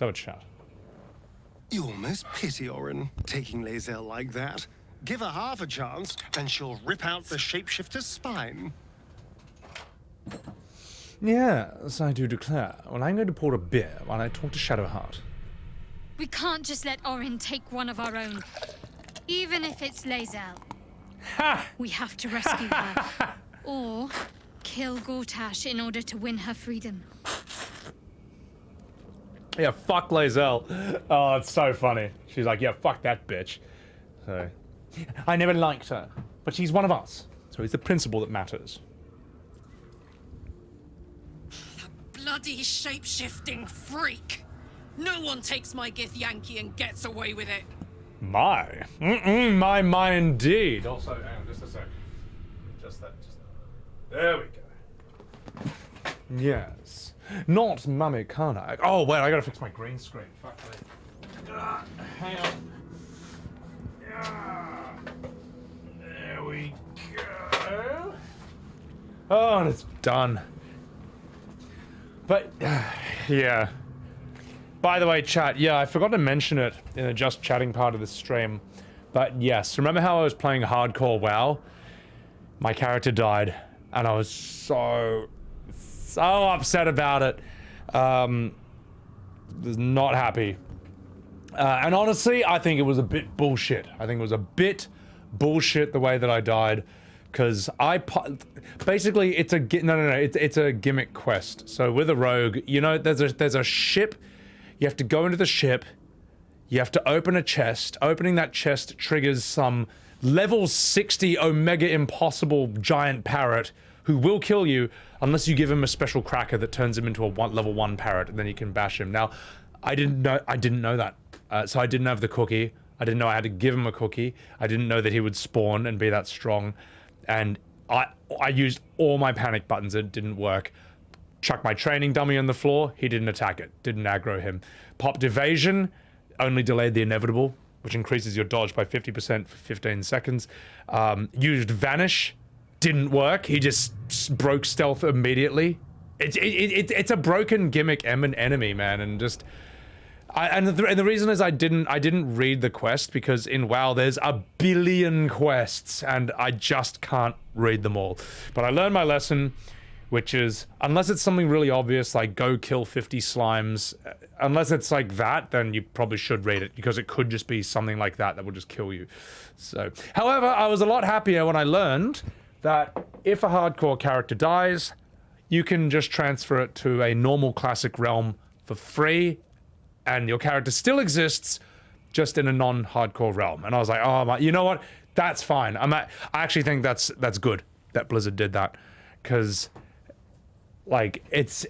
So it's chat. You almost pity Orin, taking Lae'zel like that. Give her half a chance, and she'll rip out the shapeshifter's spine. Yes, I do declare. Well, I'm going to pour a beer while I talk to Shadowheart. We can't just let Orin take one of our own. Even if it's Lae'zel. Ha! We have to rescue her. Or kill Gortash in order to win her freedom. Yeah, fuck Lae'zel. Oh, it's so funny. She's like, yeah, fuck that bitch. So, I never liked her, but she's one of us. So it's the principle that matters. Bloody shape-shifting freak! No one takes my githyanki and gets away with it. My indeed. Also, hang on, just a sec. Just that. There we go. Yes. Not Mummy Karlach. Oh wait, I gotta fix my green screen. Fuck me. Hang on. There we go. Oh, and it's done. But yeah. By the way, chat, yeah, I forgot to mention it in the just chatting part of the stream. But yes, remember how I was playing hardcore WoW? My character died, and I was so upset about it. Was not happy. And honestly, I think it was a bit bullshit. I think it was a bit bullshit the way that I died. Because basically, it's a it's a gimmick quest. So with a rogue, you know, there's a ship. You have to go into the ship. You have to open a chest. Opening that chest triggers some level 60 Omega Impossible giant parrot who will kill you unless you give him a special cracker that turns him into a level 1 parrot, and then you can bash him. Now, I didn't know that. So I didn't have the cookie. I didn't know I had to give him a cookie. I didn't know that he would spawn and be that strong. And I used all my panic buttons. It didn't work. Chuck my training dummy on the floor. He didn't attack it. Didn't aggro him. Popped evasion. Only delayed the inevitable, which increases your dodge by 50% for 15 seconds. Used vanish. Didn't work. He just broke stealth immediately. It's a broken gimmick enemy, man, and just. And the reason is I didn't read the quest because in WoW there's a billion quests and I just can't read them all. But I learned my lesson, which is unless it's something really obvious like go kill 50 slimes, unless it's like that, then you probably should read it because it could just be something like that will just kill you. So, however, I was a lot happier when I learned that if a hardcore character dies, you can just transfer it to a normal classic realm for free. And your character still exists, just in a non-hardcore realm. And I was like, oh, you know what? That's fine. I actually think that's good that Blizzard did that, because, like, it's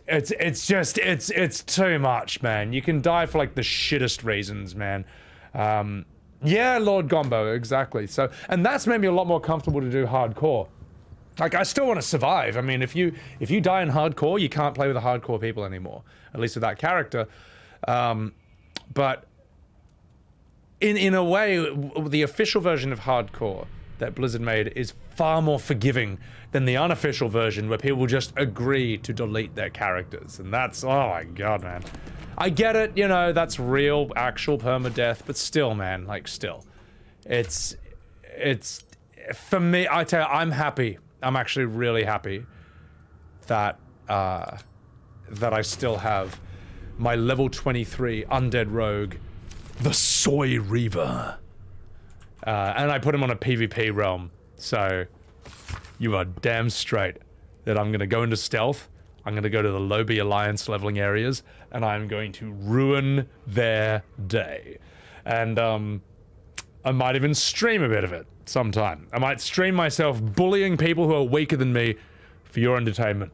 too much, man. You can die for like the shittest reasons, man. Yeah, Lord Gombo, exactly. So, and that's made me a lot more comfortable to do hardcore. Like, I still want to survive. I mean, if you die in hardcore, you can't play with the hardcore people anymore, at least with that character. But in a way, the official version of hardcore that Blizzard made is far more forgiving than the unofficial version where people just agree to delete their characters. And that's, oh my god, man. I get it, you know, that's real, actual permadeath, but still, man, like, still. It's, for me, I tell you, I'm happy. I'm actually really happy that, that I still have my level 23 undead rogue, the Soy Reaver. And I put him on a PvP realm, so you are damn straight that I'm gonna go into stealth, I'm gonna go to the Lobby Alliance leveling areas, and I'm going to ruin their day. And I might even stream a bit of it sometime. I might stream myself bullying people who are weaker than me for your entertainment.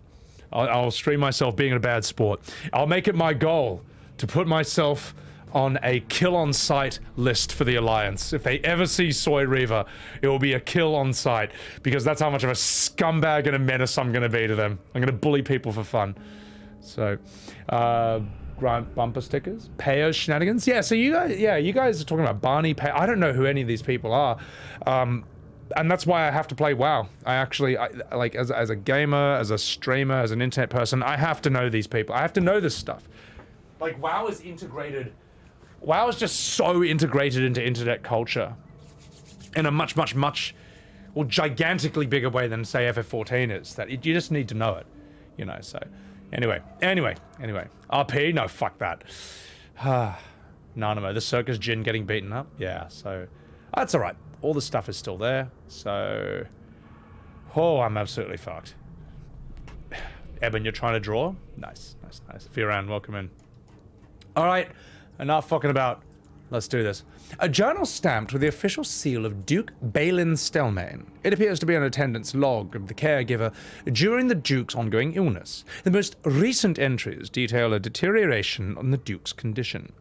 I'll stream myself being a bad sport. I'll make it my goal to put myself on a kill on sight list for the Alliance. If they ever see Soy Reaver, it will be a kill on sight, because that's how much of a scumbag and a menace I'm gonna be to them. I'm gonna bully people for fun. So, Grant bumper stickers, Payo shenanigans. Yeah, so you guys are talking about Barney Pay. I don't know who any of these people are. And that's why I have to play WoW. I like, as a gamer, as a streamer, as an internet person, I have to know these people. I have to know this stuff. Like, WoW is integrated. WoW is just so integrated into internet culture in a much, well, gigantically bigger way than, say, FF14 is. That you just need to know it, you know, so. Anyway. RP? No, fuck that. Nanamo, the circus djinn getting beaten up? Yeah, so. That's alright. All the stuff is still there, so. Oh, I'm absolutely fucked. Eben, you're trying to draw? Nice. Firan, welcome in. Alright, enough fucking about. Let's do this. A journal stamped with the official seal of Duke Balin Stelmane. It appears to be an attendance log of the caregiver during the Duke's ongoing illness. The most recent entries detail a deterioration on the Duke's condition.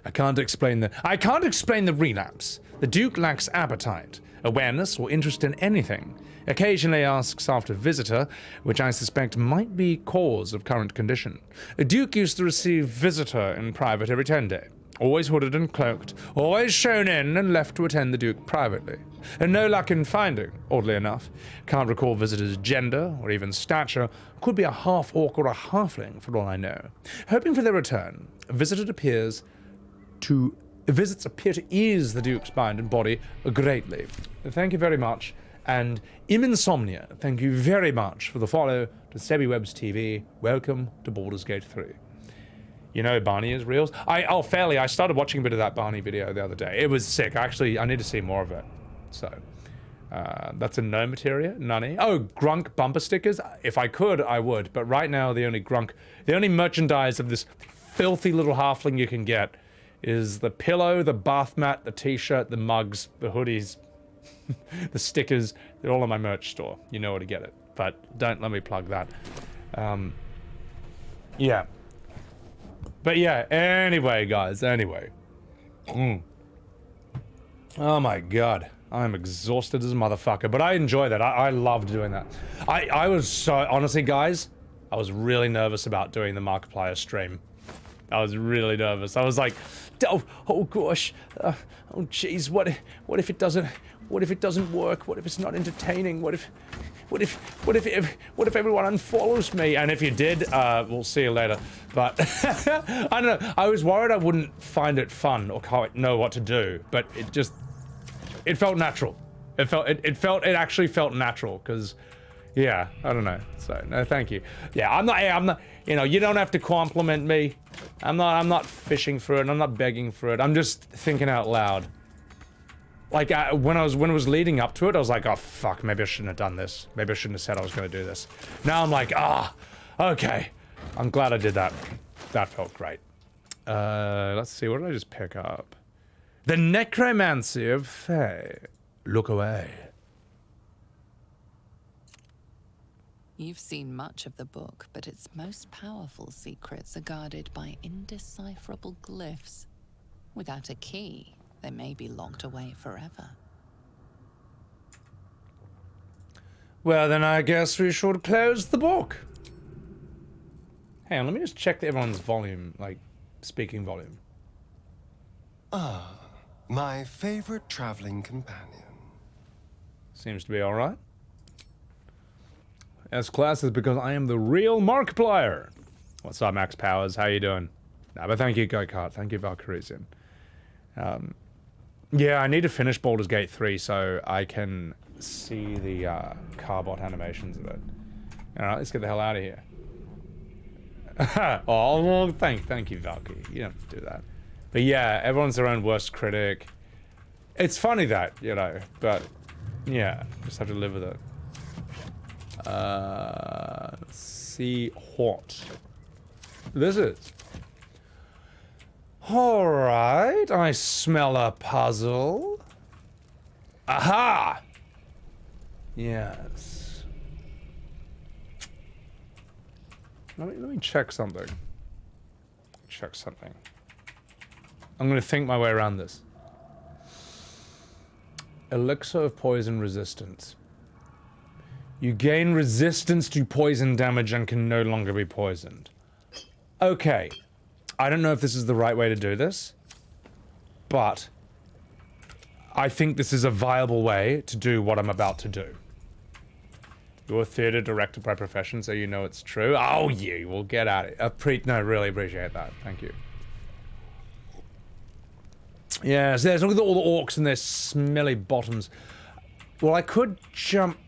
I can't explain the relapse. The Duke lacks appetite, awareness, or interest in anything. Occasionally asks after visitor, which I suspect might be cause of current condition. The Duke used to receive visitor in private every 10 days. Always hooded and cloaked, always shown in and left to attend the Duke privately. And no luck in finding, oddly enough. Can't recall visitor's gender or even stature. Could be a half-orc or a halfling for all I know. Hoping for their return, visits appear to ease the Duke's mind and body greatly. Thank you very much. And Insomnia, thank you very much for the follow to Sebbywebz TV. Welcome to Baldurs Gate 3. You know Barney is real. I started watching a bit of that Barney video the other day. It was sick. Actually, I need to see more of it. So, that's a no materia, none. Oh, Grunk bumper stickers. If I could, I would. But right now, the only merchandise of this filthy little halfling you can get is the pillow, the bath mat, the t-shirt, the mugs, the hoodies, the stickers. They're all in my merch store. You know where to get it. But don't let me plug that. Yeah. But yeah, anyway, guys, anyway. Oh my god. I'm exhausted as a motherfucker, but I enjoy that. I loved doing that. I was so, honestly, guys, I was really nervous about doing the Markiplier stream. I was really nervous. I was like, oh gosh, oh jeez, what if it doesn't work? What if it's not entertaining? What if everyone unfollows me? And if you did, we'll see you later. But I don't know. I was worried I wouldn't find it fun or quite know what to do. But it felt natural. It actually felt natural because, yeah, I don't know. So no, thank you. Yeah, I'm not. You know, you don't have to compliment me. I'm not fishing for it. I'm not begging for it. I'm just thinking out loud. Like, when it was leading up to it, I was like, oh, fuck, maybe I shouldn't have done this. Maybe I shouldn't have said I was going to do this. Now I'm like, okay. I'm glad I did that. That felt great. Let's see, what did I just pick up? The Necromancy of Fae. Look away. You've seen much of the book, but its most powerful secrets are guarded by indecipherable glyphs. Without a key, they may be locked away forever. Well, then I guess we should close the book. Hang on, let me just check everyone's volume, like, speaking volume. Ah, my favorite traveling companion. Seems to be alright. S class is because I am the real Markiplier. What's up, Max Powers? How you doing? Nah, but thank you, Ghaik. Thank you, Valkyriesian. Yeah, I need to finish Baldur's Gate 3 so I can see the Carbot animations of it. Alright, let's get the hell out of here. Oh, well, thank you, Valky. You don't have to do that. But yeah, everyone's their own worst critic. It's funny that, you know, but yeah, just have to live with it. Let's see what this is. Alright, I smell a puzzle. Aha! Yes. Let me check something. I'm gonna think my way around this. Elixir of poison resistance. You gain resistance to poison damage and can no longer be poisoned. Okay. I don't know if this is the right way to do this, but I think this is a viable way to do what I'm about to do. You're a theater director by profession, so you know it's true. Oh, you will get at it. No, really appreciate that. Thank you. Yes, there's look at all the orcs and their smelly bottoms. Well, I could jump.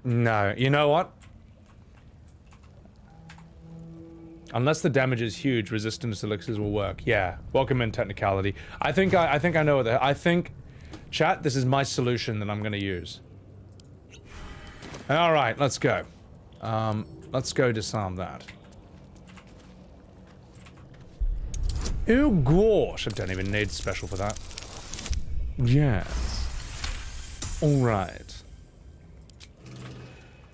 No, you know what? Unless the damage is huge, resistance elixirs will work. Yeah, welcome in technicality. I think I know what I think, chat, this is my solution that I'm gonna use. Alright, let's go. Let's go disarm that. Oh gosh, I don't even need special for that. Yes. Alright.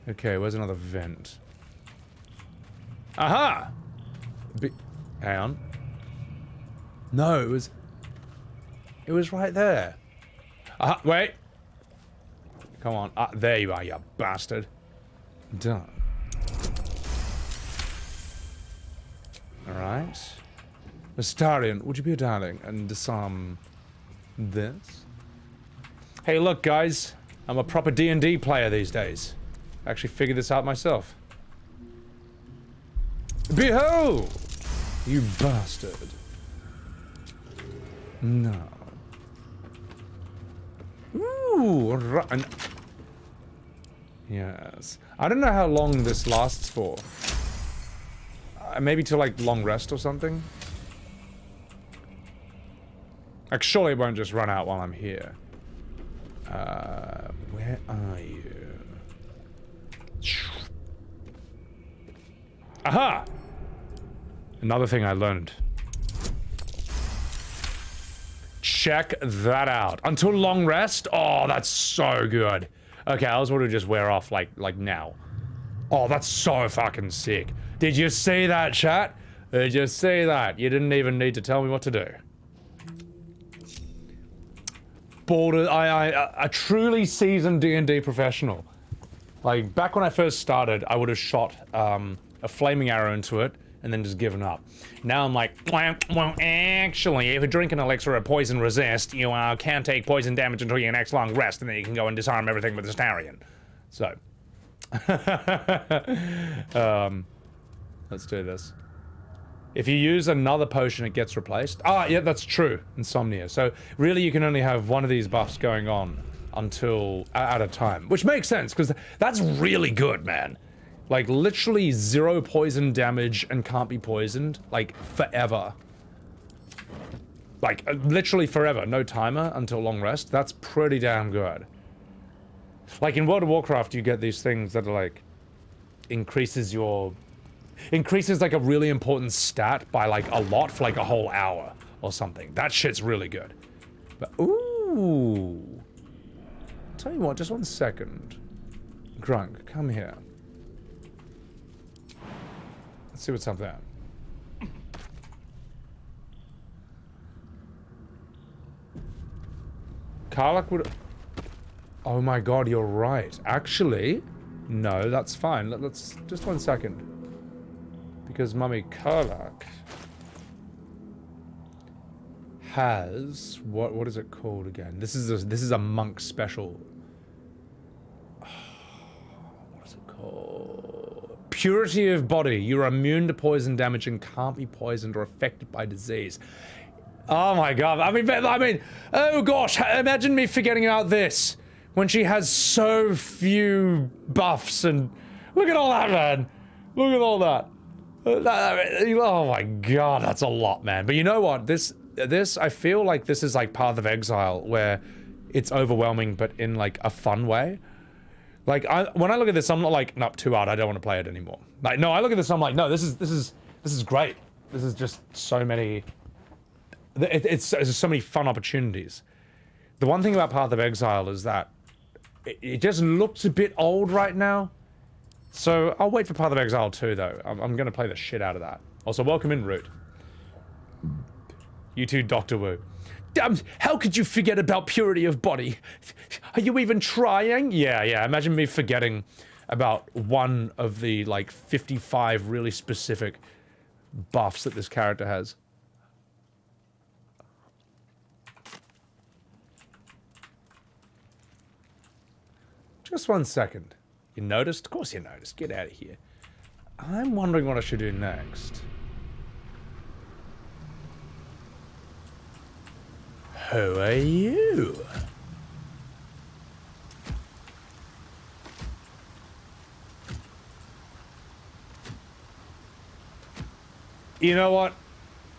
Okay, where's another vent? Aha! Hang on. No, it was right there. Aha, wait. Come on. There you are, you bastard. Done. Alright. Astarion, would you be a darling and disarm this? Hey, look, guys. I'm a proper D&D player these days. I actually figured this out myself. Behold! You bastard. No. Ooh, right. Yes. I don't know how long this lasts for. Maybe till like long rest or something? Like, surely it won't just run out while I'm here. Where are you? Aha! Another thing I learned. Check that out. Until long rest? Oh, that's so good. Okay, I was going to just wear off like now. Oh, that's so fucking sick. Did you see that, chat? Did you see that? You didn't even need to tell me what to do. Baldurs, a truly seasoned D&D professional. Like, back when I first started, I would have shot a flaming arrow into it and then just given up. Now I'm like, well, actually, if you drink an elixir of poison resist, you can't take poison damage until your next long rest, and then you can go and disarm everything with Astarion. So. Let's do this. If you use another potion, it gets replaced. Ah, yeah, that's true. Insomnia. So, really, you can only have one of these buffs going on until at a time, which makes sense because that's really good, man. Like literally 0 poison damage and can't be poisoned like forever. Like literally forever, no timer until long rest. That's pretty damn good. Like in World of Warcraft, you get these things that are like increases like a really important stat by like a lot for like a whole hour or something. That shit's really good. But ooh. Tell you what, just 1 second. Grunk, come here. Let's see what's up there. Karlach would... Oh my god, you're right. Actually, no, that's fine. Let's... Just 1 second. Because Mummy Karlach has... What is it called again? This is a monk special. What is it called? Purity of body. You're immune to poison damage and can't be poisoned or affected by disease. Oh my god. I mean, oh gosh, imagine me forgetting about this when she has so few buffs and look at all that, man. Look at all that. Oh my god, that's a lot, man. But you know what? This I feel like this is like Path of Exile where it's overwhelming but in like a fun way. Like when I look at this, I'm not like, nope, too hard. I don't want to play it anymore. Like, no, I look at this, I'm like, no, this is great. This is just so many. It's so many fun opportunities. The one thing about Path of Exile is that it just looks a bit old right now. So I'll wait for Path of Exile 2 though. I'm gonna play the shit out of that. Also, welcome in, Root. You too, Dr. Wu. How could you forget about purity of body? Are you even trying? Yeah, imagine me forgetting about one of the, like, 55 really specific buffs that this character has. Just 1 second. You noticed? Of course you noticed. Get out of here. I'm wondering what I should do next. Who are you? You know what?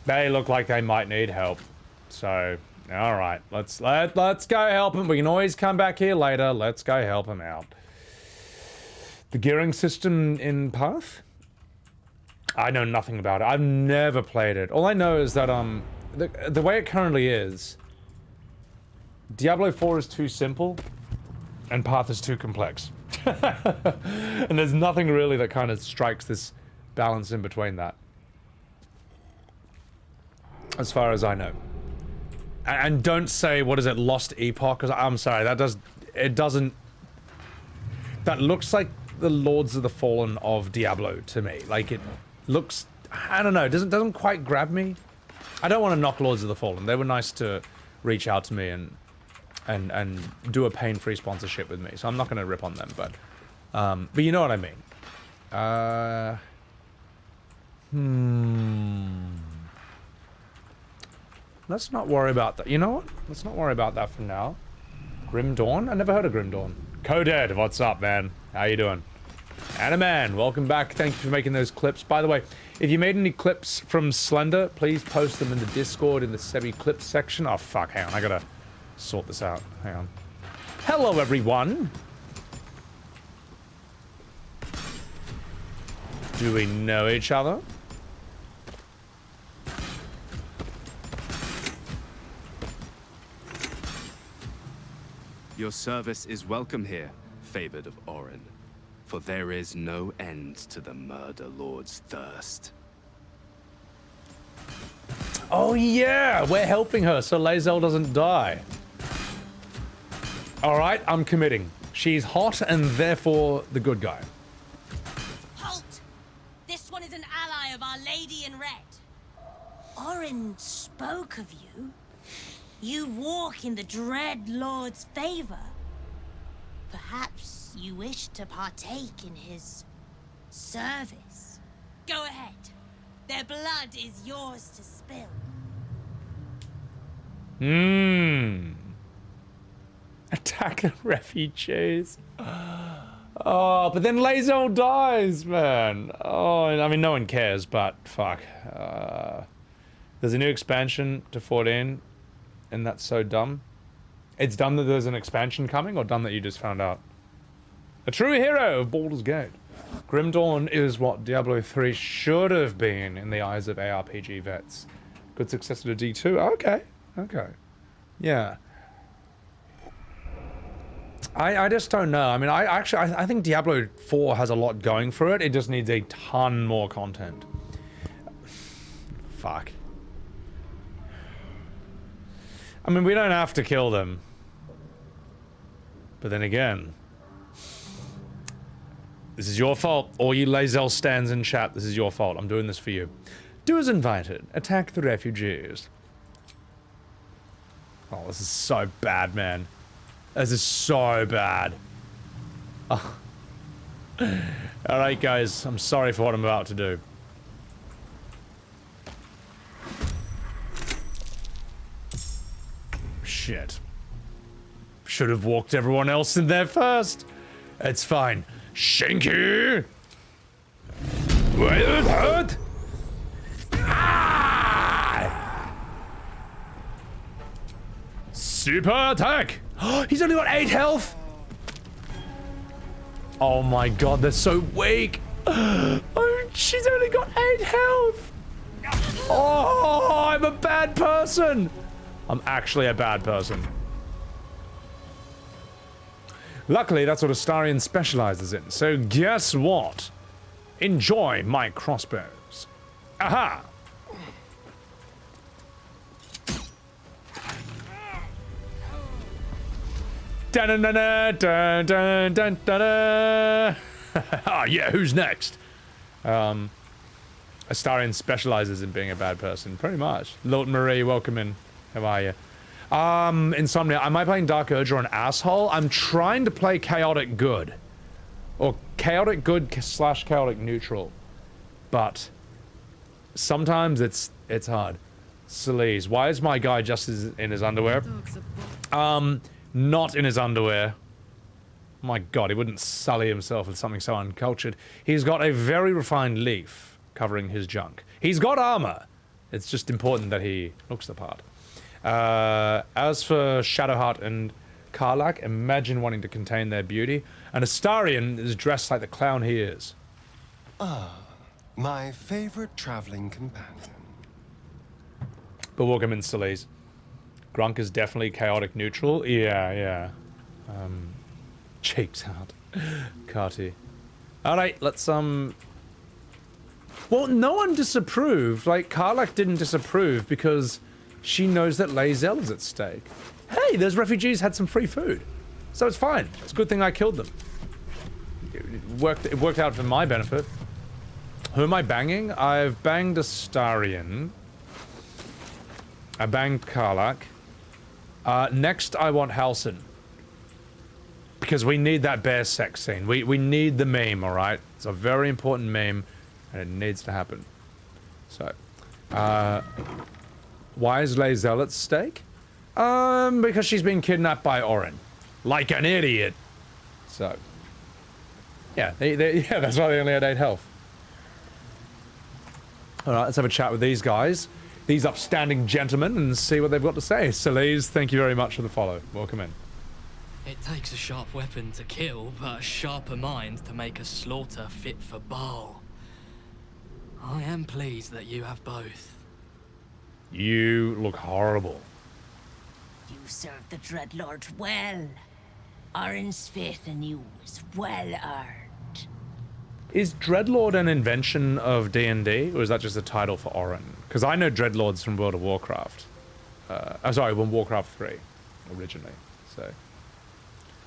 They look like they might need help. So, all right, let's go help them. We can always come back here later. Let's go help them out. The gearing system in Path? I know nothing about it. I've never played it. All I know is that the way it currently is, Diablo 4 is too simple, and Path is too complex. And there's nothing really that kind of strikes this balance in between that. As far as I know. And don't say, what is it, Lost Epoch? Because I'm sorry, that looks like the Lords of the Fallen of Diablo to me. Like, it looks, I don't know, doesn't quite grab me. I don't want to knock Lords of the Fallen. They were nice to reach out to me and do a pain-free sponsorship with me. So I'm not going to rip on them, but you know what I mean. Let's not worry about that. You know what? Let's not worry about that for now. Grim Dawn? I never heard of Grim Dawn. Coded, what's up, man? How you doing? Animan, welcome back. Thank you for making those clips. By the way, if you made any clips from Slender, please post them in the Discord in the Sebby clips section. Oh, fuck, hang on. I gotta sort this out. Hang on. Hello, everyone. Do we know each other? Your service is welcome here, favored of Orin, for there is no end to the Murder Lord's thirst. Oh yeah, we're helping her so Lae'zel doesn't die. Alright, I'm committing. She's hot and therefore the good guy. Halt! This one is an ally of Our Lady in Red. Orin spoke of you. You walk in the Dread Lord's favor. Perhaps you wish to partake in his service. Go ahead. Their blood is yours to spill. Attack the refugees. Oh, but then Lae'zel dies, man. Oh, I mean, no one cares, but fuck. There's a new expansion to 14. And that's so dumb. It's dumb that there's an expansion coming, or dumb that you just found out? A true hero of Baldur's Gate. Grim Dawn is what Diablo 3 should have been in the eyes of ARPG vets. Good successor to D2. Okay. Okay. Yeah. I just don't know. I mean, I think Diablo 4 has a lot going for it. It just needs a ton more content. Fuck. I mean, we don't have to kill them. But then again, this is your fault. All you Lae'zel stands in chat, this is your fault. I'm doing this for you. Do as invited. Attack the refugees. Oh, this is so bad, man. This is so bad. Oh. Alright, guys. I'm sorry for what I'm about to do. Shit. Should have walked everyone else in there first. It's fine. Shanky! Wait, hurt! Ah! Super attack! He's only got 8 health! Oh my god, they're so weak! Oh, she's only got 8 health! Oh, I'm a bad person! I'm actually a bad person. Luckily, that's what Astarion specializes in, so guess what? Enjoy my crossbows. Aha! Da-da-da-da-da-da-da-da-da. Ah, yeah, who's next? Astarion specializes in being a bad person, pretty much. Lord Marie, welcome in. How are you? Insomnia, am I playing Dark Urge or an asshole? I'm trying to play Chaotic Good. or chaotic good / chaotic neutral, but sometimes it's hard. Sleaze, why is my guy just in his underwear? Not in his underwear. My god, he wouldn't sully himself with something so uncultured. He's got a very refined leaf covering his junk. He's got armor. It's just important that he looks the part. As for Shadowheart and Karlach, imagine wanting to contain their beauty. And Astarion is dressed like the clown he is. My favorite traveling companion. But welcome in, Sleaze. Grunk is definitely chaotic neutral. Yeah. Cheeks out. Carty. Alright, let's, Well, no one disapproved. Like, Karlach didn't disapprove because she knows that Lae'zel is at stake. Hey, those refugees had some free food. So it's fine. It's a good thing I killed them. It worked out for my benefit. Who am I banging? I've banged Astarion. I banged Karlach. Next, I want Halsin. Because we need that bear sex scene. We need the meme, alright? It's a very important meme, and it needs to happen. So, why is Lae'zel at stake? Because she's been kidnapped by Orin. Like an idiot. So, yeah, yeah, that's why they only had 8 health. Alright, let's have a chat with these guys. These upstanding gentlemen, and see what they've got to say. Sleaze, thank you very much for the follow. Welcome in. It takes a sharp weapon to kill, but a sharper mind to make a slaughter fit for Baal. I am pleased that you have both. You look horrible. You served the Dreadlord well. Orin's faith in you was well earned. Is Dreadlord an invention of D&D, or is that just a title for Orin? Because I know Dreadlords from World of Warcraft. Sorry, from Warcraft 3, originally, so...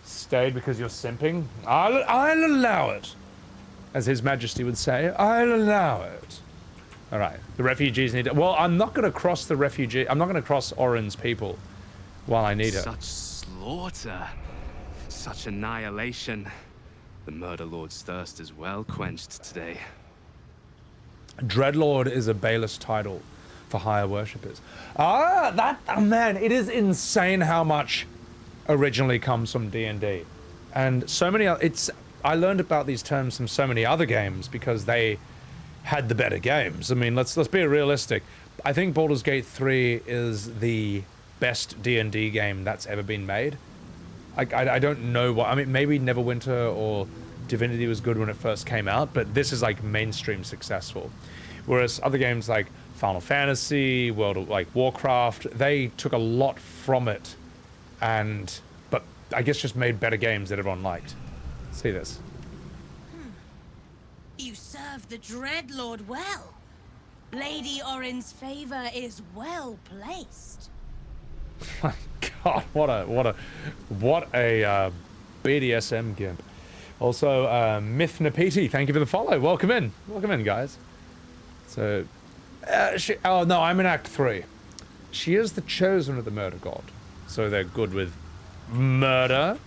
Stayed because you're simping? I'll allow it. As His Majesty would say, I'll allow it. Alright, the refugees need to... Well, I'm not going to cross the refugee... I'm not going to cross Orin's people while I need her. Such slaughter. Such annihilation. The Murder Lord's thirst is well quenched today. Dreadlord is a Baelist title for higher worshippers. Man, it is insane how much originally comes from D&D. And so many... I learned about these terms from so many other games because they had the better games. I mean, let's be realistic. I think Baldurs Gate 3 is the best D&D game that's ever been made. I don't know what... I mean, maybe Neverwinter or Divinity was good when it first came out, but this is like mainstream successful. Whereas other games like Final Fantasy, Warcraft, they took a lot from it, but I guess just made better games that everyone liked. See this. You serve the Dreadlord well. Lady Orin's favor is well placed. My God, what a BDSM gimp. Also, Myth Napiti, thank you for the follow. Welcome in, guys. So, oh no, I'm in Act 3. She is the chosen of the murder god, so they're good with murder.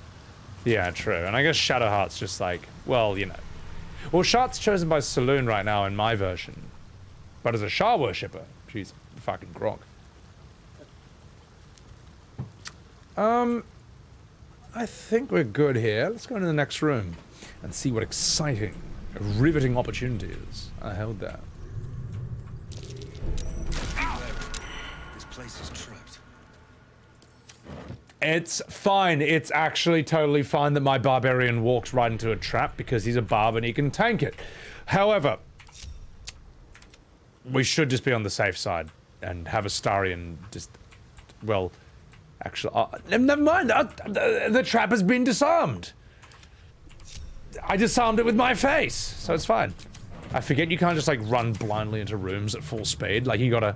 Yeah, true. And I guess Shadowheart's just like, well, you know. Well, Shart's chosen by Saloon right now in my version, but as a Shah worshipper, she's fucking Gronk. I think we're good here. Let's go into the next room and see what exciting, riveting opportunities are held there. This place is trapped. It's fine. It's actually totally fine that my barbarian walks right into a trap because he's a barb and he can tank it. However, we should just be on the safe side and have Astarion just, well, actually, never mind. The trap has been disarmed. I disarmed it with my face, so it's fine. I forget you can't just like run blindly into rooms at full speed. Like you gotta.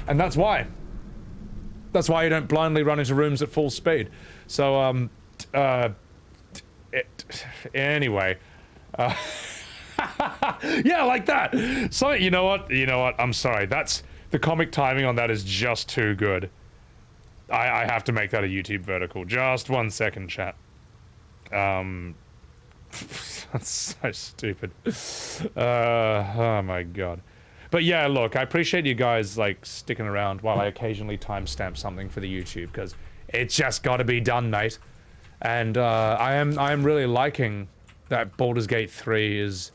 And that's why. That's why you don't blindly run into rooms at full speed. So anyway. Yeah, like that. So you know what? I'm sorry. That's the comic timing on that is just too good. I have to make that a YouTube vertical. Just 1 second, chat. That's so stupid. Oh my god. But yeah, look, I appreciate you guys like sticking around while I occasionally timestamp something for the YouTube, because it's just got to be done, mate. And I am really liking that Baldurs Gate 3 is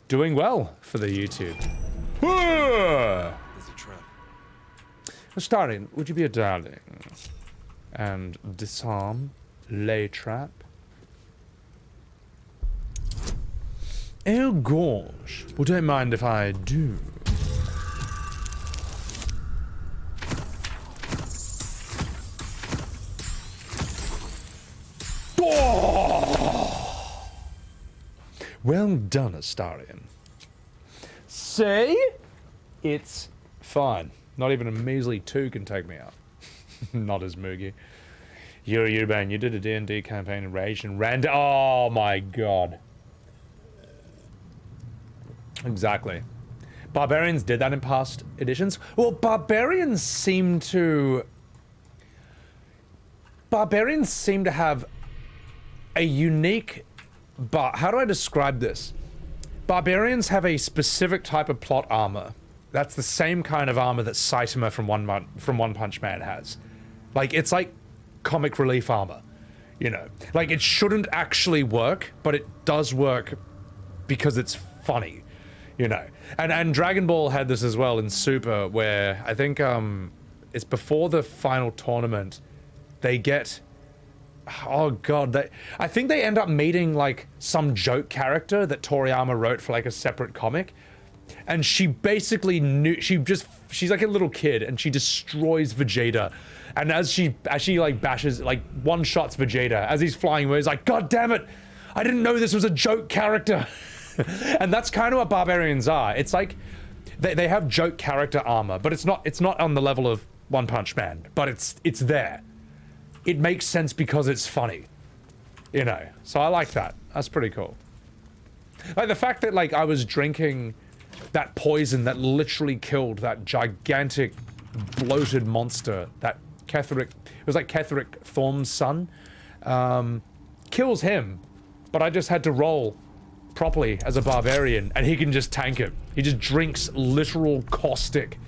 doing well for the YouTube. There's a trap. Astarion, would you be a darling and disarm, lay trap? Oh gosh, well, don't mind if I do. Oh! Well done, Astarion. Say, it's fine. Not even a measly 2 can take me out. Not as Moogie. You're Urban, you did a D&D campaign in Rage and ran. Oh my god. Exactly. Barbarians did that in past editions. Well, barbarians seem to have a unique, but how do I describe this? Barbarians have a specific type of plot armor. That's the same kind of armor that Saitama from One Punch Man has. Like, it's like comic relief armor, you know? Like, it shouldn't actually work, but it does work because it's funny. You know, and Dragon Ball had this as well in Super, where I think it's before the final tournament, they get, oh god, I think they end up meeting like some joke character that Toriyama wrote for like a separate comic, and she basically she's like a little kid and she destroys Vegeta, and as she like bashes, like one shots Vegeta as he's flying away, he's like, god damn it, I didn't know this was a joke character. And that's kind of what barbarians are. It's like they have joke character armor, but it's not on the level of One Punch Man, but it's there. It makes sense because it's funny, you know. So I like that. That's pretty cool. Like the fact that like I was drinking that poison that literally killed that gigantic bloated monster, that Ketheric, it was like Ketheric Thorm's son, kills him, but I just had to roll properly as a barbarian, and he can just tank it. He just drinks literal caustic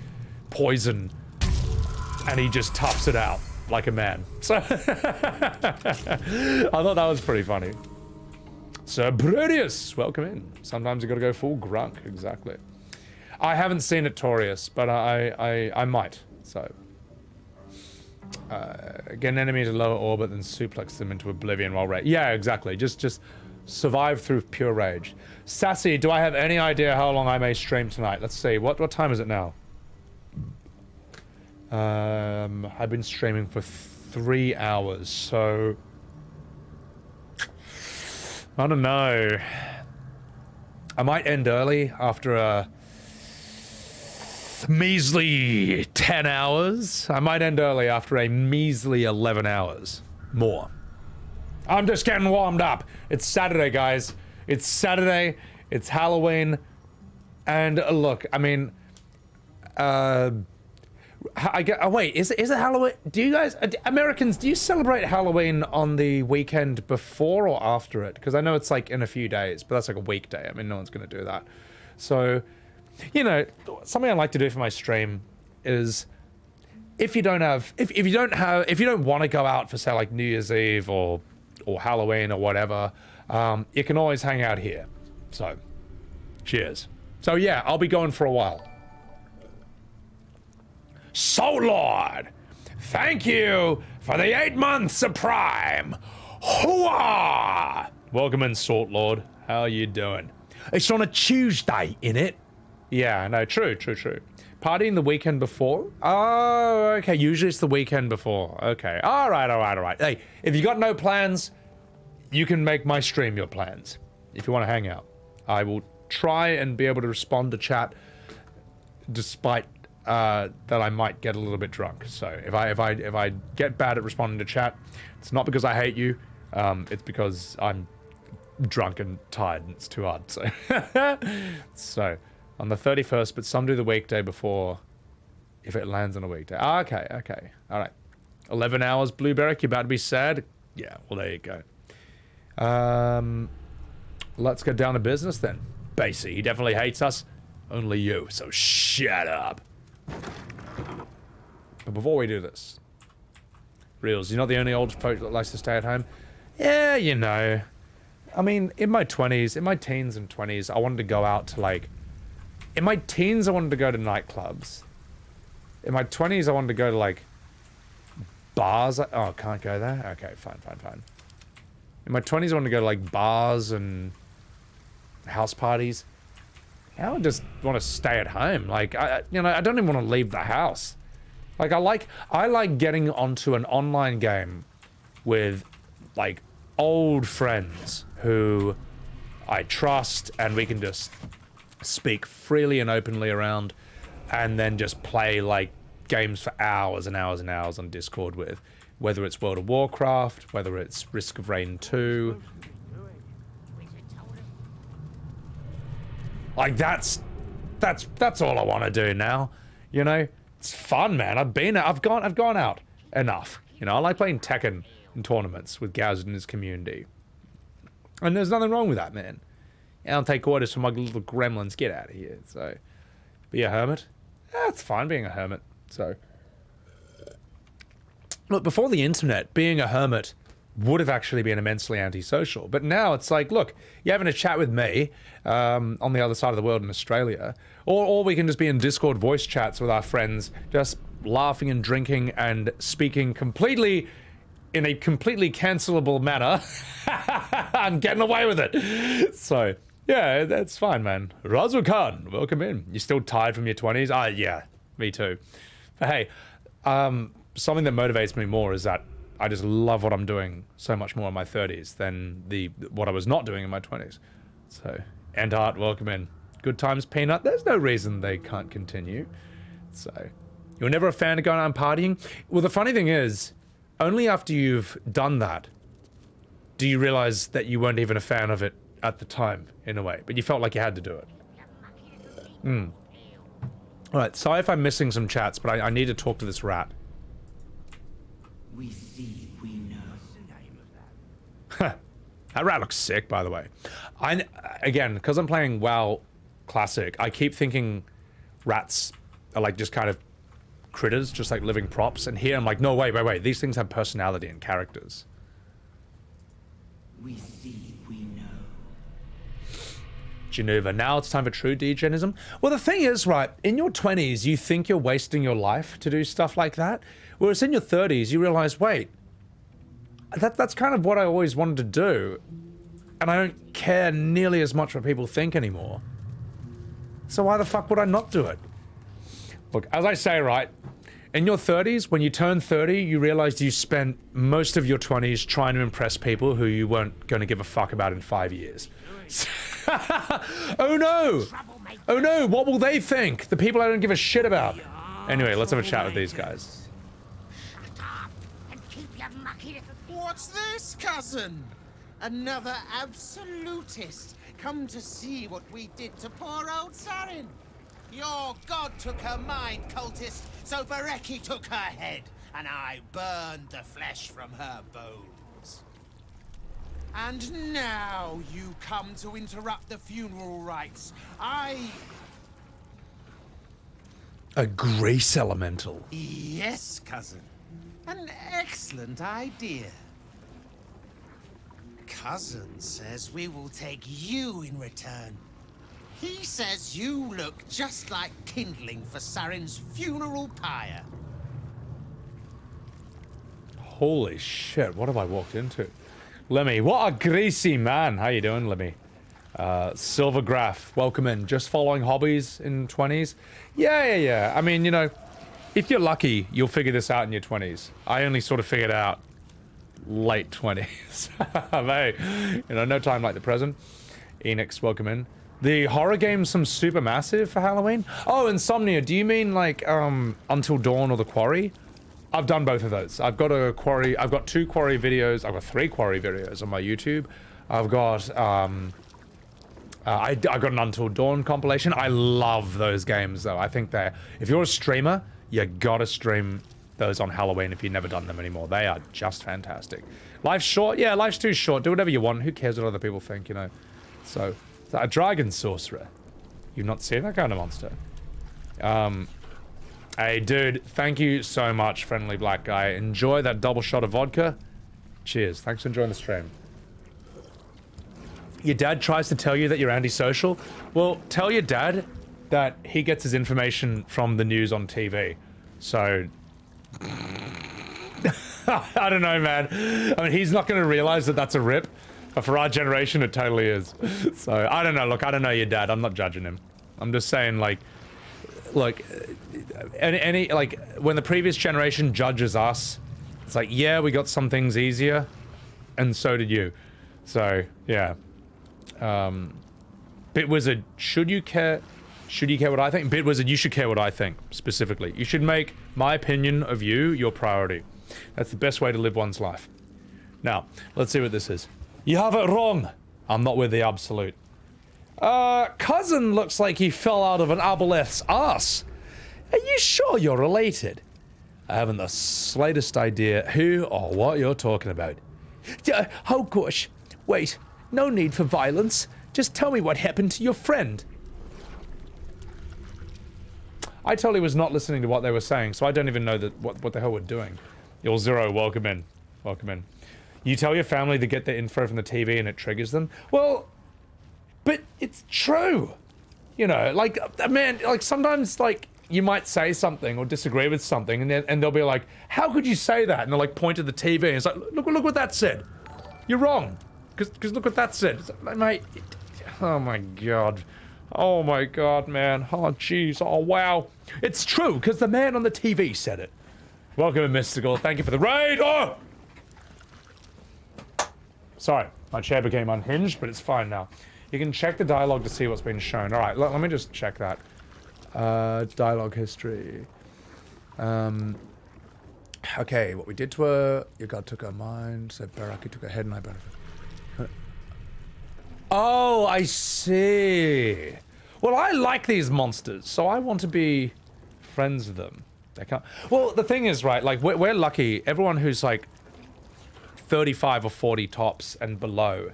poison, and he just toughs it out like a man. So, I thought that was pretty funny. Sir Brodius, welcome in. Sometimes you gotta go full grunk, exactly. I haven't seen it, Torius, but I might, so. Get an enemy to lower orbit, then suplex them into oblivion while yeah, exactly. Just survive through pure rage. Sassy, do I have any idea how long I may stream tonight? Let's see. What time is it now? I've been streaming for 3 hours, so I don't know. I might end early after a measly 10 hours. I might end early after a measly 11 hours. More. I'm just getting warmed up. It's Saturday, guys. It's Saturday. It's Halloween. And look, I mean, I get. Oh wait, is it Halloween? Do you guys, Americans, do you celebrate Halloween on the weekend before or after it? Because I know it's like in a few days, but that's like a weekday. I mean, no one's gonna do that. So, you know, something I like to do for my stream is, if you don't want to go out for say like New Year's Eve or Halloween or whatever, you can always hang out here. So, cheers. So yeah, I'll be going for a while. Soul Lord, thank you for the 8 months of Prime. Hooah! Welcome in, Salt Lord. How are you doing? It's on a Tuesday, innit? Yeah, no, true. Partying the weekend before? Oh, okay, usually it's the weekend before. Okay, all right. Hey, if you got no plans, you can make my stream your plans. If you want to hang out. I will try and be able to respond to chat despite that I might get a little bit drunk. So if I get bad at responding to chat, it's not because I hate you. It's because I'm drunk and tired and it's too hard. So so on the 31st, but some do the weekday before if it lands on a weekday. Okay. All right. 11 hours, Blueberry. You about to be sad? Yeah, well, there you go. Let's get down to business then. Basie, he definitely hates us. Only you, so shut up. But before we do this, Reels, you're not the only old folk that likes to stay at home. Yeah, you know. I mean, in my 20s, in my teens and 20s, I wanted to go out to like... In my teens, I wanted to go to nightclubs. In my 20s, I wanted to go to like... bars. Oh, can't go there? Okay, fine. In my 20s, I wanted to go to like bars and house parties. Now I just want to stay at home. Like, I don't even want to leave the house. Like, I like getting onto an online game with like old friends who I trust, and we can just speak freely and openly around, and then just play like games for hours and hours and hours on Discord with, whether it's World of Warcraft, whether it's Risk of Rain 2. Like that's all I want to do now. You know, it's fun, man. I've gone out enough. You know, I like playing Tekken in tournaments with Gaz and his community, and there's nothing wrong with that, man. I don't take orders from my little gremlins. Get out of here. So, be a hermit. It's fine being a hermit. So, look, before the internet, being a hermit would have actually been immensely antisocial. But now it's like, look, you're having a chat with me on the other side of the world in Australia, or we can just be in Discord voice chats with our friends, just laughing and drinking and speaking completely in a completely cancelable manner and getting away with it. So, yeah, that's fine, man. Razu Khan, welcome in. You still tired from your 20s? Yeah, me too. But hey, something that motivates me more is that I just love what I'm doing so much more in my 30s than what I was not doing in my 20s. So, Endheart, welcome in. Good times, Peanut. There's no reason they can't continue. So, you were never a fan of going out and partying? Well, the funny thing is, only after you've done that do you realize that you weren't even a fan of it at the time, in a way. But you felt like you had to do it. Alright, sorry if I'm missing some chats, but I need to talk to this rat. We see, we know. That rat looks sick, by the way. Again, because I'm playing WoW Classic, I keep thinking rats are like just kind of critters, just like living props. And here I'm like, no, wait. These things have personality and characters. We see, we know. Geneva, now it's time for true degenism. Well, the thing is, right, in your 20s, you think you're wasting your life to do stuff like that. Whereas in your 30s, you realize, wait, that's kind of what I always wanted to do. And I don't care nearly as much what people think anymore. So why the fuck would I not do it? Look, as I say, right, in your 30s, when you turn 30, you realize you spent most of your 20s trying to impress people who you weren't going to give a fuck about in 5 years. Oh no! Oh no, what will they think? The people I don't give a shit about. Anyway, let's have a chat with these guys. What's this, cousin? Another absolutist come to see what we did to poor old Sarin. Your god took her mind, cultist, so Vareki took her head, and I burned the flesh from her bones. And now you come to interrupt the funeral rites. A grace elemental. Yes, cousin. An excellent idea. Cousin says we will take you in return. He says you look just like kindling for Sarin's funeral pyre. Holy shit, what have I walked into? Lemmy, what a greasy man. How you doing, Lemmy? Silver Graph, welcome in. Just following hobbies in 20s? Yeah. I mean, you know, if you're lucky, you'll figure this out in your 20s. I only sort of figured out late 20s. Hey, you know, no time like the present. Enix, welcome in. The horror game's some super massive for Halloween? Oh, Insomnia, do you mean like Until Dawn or The Quarry? I've done both of those. I've got two Quarry videos. I've got 3 Quarry videos on my YouTube. I've got I got an Until Dawn compilation. I love those games though. I think if you're a streamer, you gotta stream those on Halloween if you've never done them anymore. They are just fantastic. Life's short? Yeah, life's too short. Do whatever you want. Who cares what other people think, you know? So, a dragon sorcerer. You've not seen that kind of monster. Hey, dude, thank you so much, friendly black guy. Enjoy that double shot of vodka. Cheers. Thanks for enjoying the stream. Your dad tries to tell you that you're antisocial? Well, tell your dad that he gets his information from the news on TV. So... I don't know, man. I mean, he's not going to realize that that's a rip. But for our generation, it totally is. So, I don't know. Look, I don't know your dad. I'm not judging him. I'm just saying, like... Like, like, when the previous generation judges us, it's like, yeah, we got some things easier, and so did you. So, yeah. Bitwizard, should you care what I think? Bitwizard, you should care what I think, specifically. You should make my opinion of you your priority. That's the best way to live one's life. Now, let's see what this is. You have it wrong. I'm not with the absolute. Cousin looks like he fell out of an aboleth's ass. Are you sure you're related? I haven't the slightest idea who or what you're talking about. Oh gosh, wait, no need for violence. Just tell me what happened to your friend. I totally was not listening to what they were saying, so I don't even know that what the hell we're doing. You're Zero, welcome in. Welcome in. You tell your family to get their info from the TV and it triggers them? Well... But it's true. You know, like, man, like sometimes, like, you might say something or disagree with something and they'll be like, how could you say that? And they'll like point to the TV and it's like, look what that said. You're wrong. Because look what that said. It's like, mate, oh my God. Oh my God, man. Oh jeez. Oh wow. It's true because the man on the TV said it. Welcome to Mystical. Thank you for the raid. Oh! Sorry, my chair became unhinged, but it's fine now. You can check the dialogue to see what's been shown. All right, let me just check that. Dialogue history. Okay, what we did to her. Your god took her mind. Said Baraki took her head and I benefited. Oh, I see. Well, I like these monsters, so I want to be friends with them. They can't. Well, the thing is, right, like, we're lucky. Everyone who's, like, 35 or 40 tops and below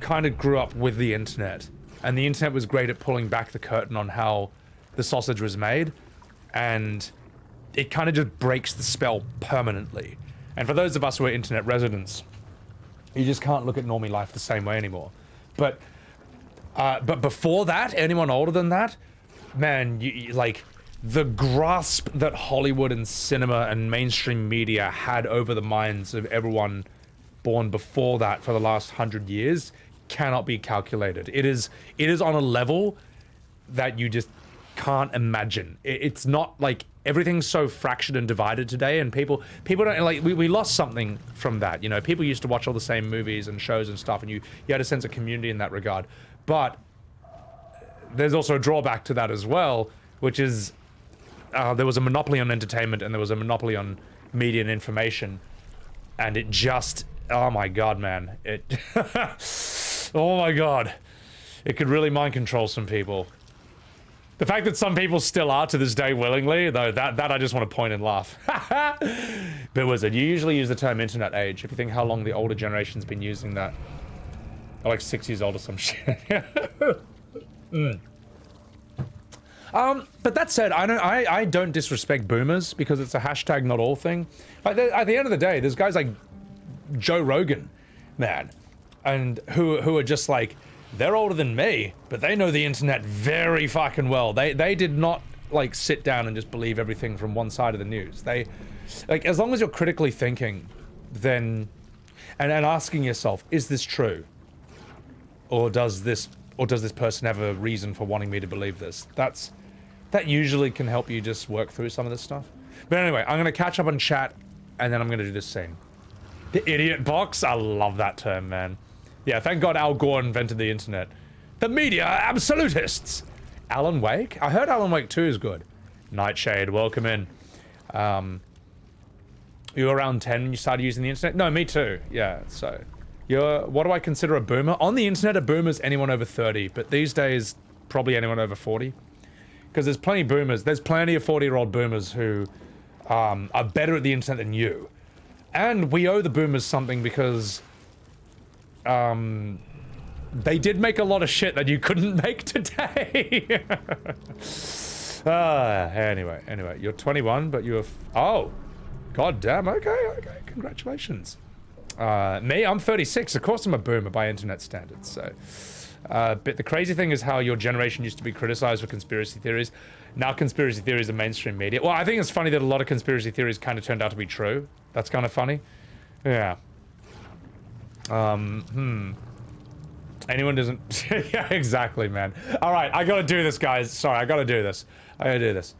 kind of grew up with the internet, and the internet was great at pulling back the curtain on how the sausage was made, and it kind of just breaks the spell permanently. And for those of us who are internet residents, you just can't look at normie life the same way anymore. But before that, anyone older than that, man, you like the grasp that Hollywood and cinema and mainstream media had over the minds of everyone born before that for the last 100 years cannot be calculated. It is on a level that you just can't imagine. It's not like everything's so fractured and divided today, and people don't like, we lost something from that, you know. People used to watch all the same movies and shows and stuff, and you had a sense of community in that regard. But there's also a drawback to that as well, which is there was a monopoly on entertainment and there was a monopoly on media and information, and it just, oh my God, man, it oh my God, it could really mind control some people. The fact that some people still are to this day willingly, though, that I just want to point and laugh. But Wizard, you usually use the term internet age. If you think how long the older generation's been using that. They're like 6 years old or some shit. But that said, I don't disrespect boomers because it's a hashtag not all thing. Like, at the end of the day, there's guys like Joe Rogan, man, and who are just like, they're older than me, but they know the internet very fucking well. They did not like sit down and just believe everything from one side of the news. They, like, as long as you're critically thinking, then, and asking yourself, is this true? Or does this person have a reason for wanting me to believe this? That usually can help you just work through some of this stuff. But anyway, I'm gonna catch up on chat, and then I'm gonna do this scene. The idiot box? I love that term, man. Yeah, thank God Al Gore invented the internet. The media are absolutists! Alan Wake? I heard Alan Wake 2 is good. Nightshade, welcome in. You were around 10 when you started using the internet? No, me too. Yeah, so. What do I consider a boomer? On the internet, a boomer is anyone over 30, but these days, probably anyone over 40. Because there's plenty of boomers. There's plenty of 40-year-old boomers who are better at the internet than you. And we owe the boomers something because they did make a lot of shit that you couldn't make today. Anyway, you're 21, but you're oh, god damn. Okay, congratulations. Me, I'm 36. Of course, I'm a boomer by internet standards. So, but the crazy thing is how your generation used to be criticized for conspiracy theories. Now conspiracy theories are mainstream media. Well, I think it's funny that a lot of conspiracy theories kind of turned out to be true. That's kind of funny. Yeah. Anyone doesn't... Yeah, exactly, man. All right, I gotta do this, guys. Sorry, I gotta do this. I gotta do this.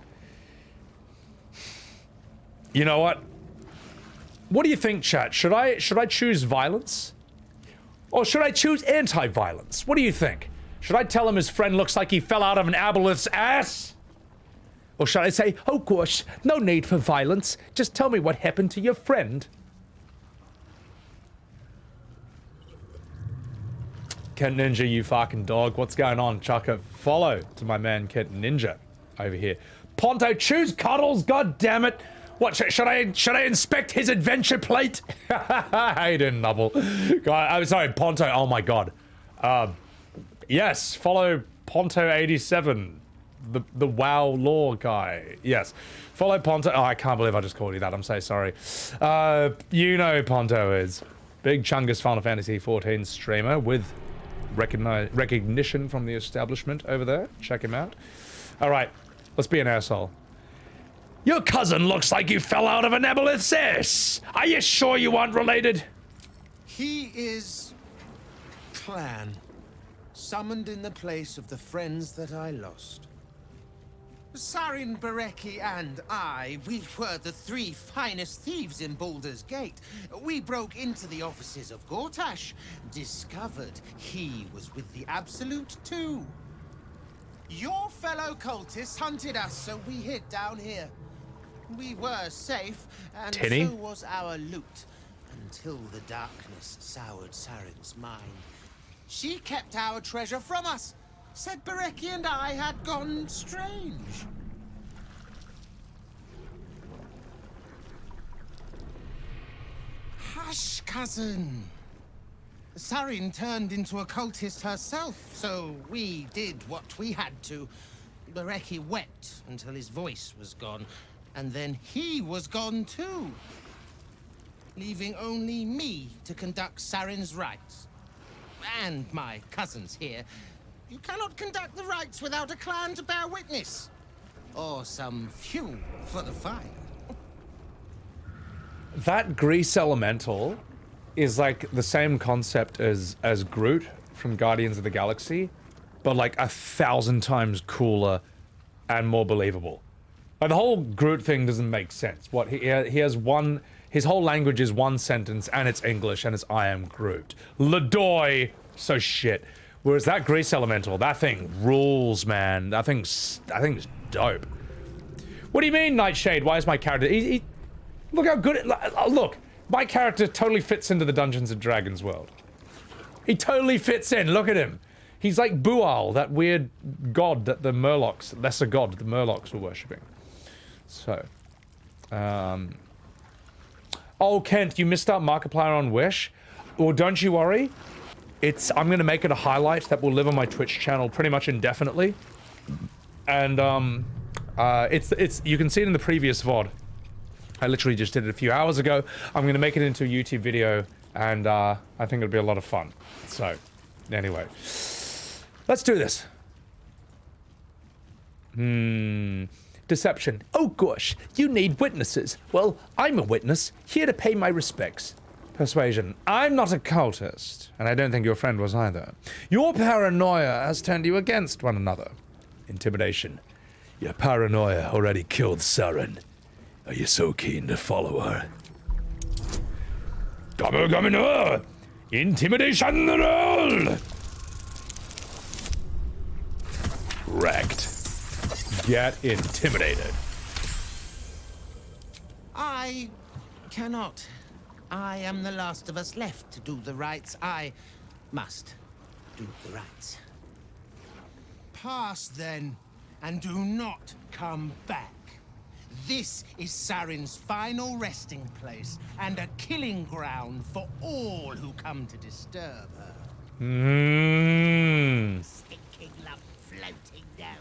You know what? What do you think, chat? Should I choose violence? Or should I choose anti-violence? What do you think? Should I tell him his friend looks like he fell out of an aboleth's ass? Or should I say, oh gosh, no need for violence. Just tell me what happened to your friend. Kent Ninja, you fucking dog. What's going on? Chuck a follow to my man Kent Ninja over here. Ponto, choose Cuddles, god damn it. What, should I inspect his adventure plate? How you doing, Nubble? God, I'm sorry, Ponto, oh my god. Yes, follow Ponto87, the WoW lore guy. Yes, follow Ponto. Oh, I can't believe I just called you that. I'm so sorry. You know who Ponto is. Big Chungus Final Fantasy XIV streamer with recognition from the establishment over there. Check him out. All right, let's be an asshole. Your cousin looks like you fell out of an aboleth's ass. Are you sure you aren't related? He is... clan. Summoned in the place of the friends that I lost. Sarin, Bereki, and I, we were the 3 finest thieves in Baldurs Gate. We broke into the offices of Gortash, discovered he was with the Absolute too. Your fellow cultists hunted us, so we hid down here. We were safe, and so was our loot, until the darkness soured Sarin's mind. She kept our treasure from us, said Bereki and I had gone strange. Hush, cousin. Sarin turned into a cultist herself, so we did what we had to. Bereki wept until his voice was gone, and then he was gone too, leaving only me to conduct Sarin's rites. And my cousins here. You cannot conduct the rites without a clan to bear witness. Or some fuel for the fire. That grease elemental is like the same concept as Groot from Guardians of the Galaxy, but like 1,000 times cooler and more believable. Like the whole Groot thing doesn't make sense. What he has one, his whole language is one sentence and it's English and it's I am Groot. Ladoy, so shit. Whereas that grease elemental, that thing rules, man. That thing's dope. What do you mean, Nightshade? Why is my character? Look how good it. Look, my character totally fits into the Dungeons and Dragons world. He totally fits in. Look at him. He's like Bual, that weird god that the Murlocs, lesser god the Murlocs were worshipping. So, oh, Kent, you missed out Markiplier on Wish. Well, don't you worry. I'm gonna make it a highlight that will live on my Twitch channel pretty much indefinitely. And you can see it in the previous VOD. I literally just did it a few hours ago. I'm gonna make it into a YouTube video, and I think it'll be a lot of fun. So, anyway, let's do this. Deception. Oh gosh, you need witnesses. Well, I'm a witness, here to pay my respects. Persuasion. I'm not a cultist, and I don't think your friend was either. Your paranoia has turned you against one another. Intimidation. Your paranoia already killed Sarin. Are you so keen to follow her? Double intimidation roll! Wrecked. Get intimidated. I cannot. I am the last of us left to do the rites. I must do the rites. Pass then, and do not come back. This is Saren's final resting place and a killing ground for all who come to disturb her. Mmm. Stinking lump floating down.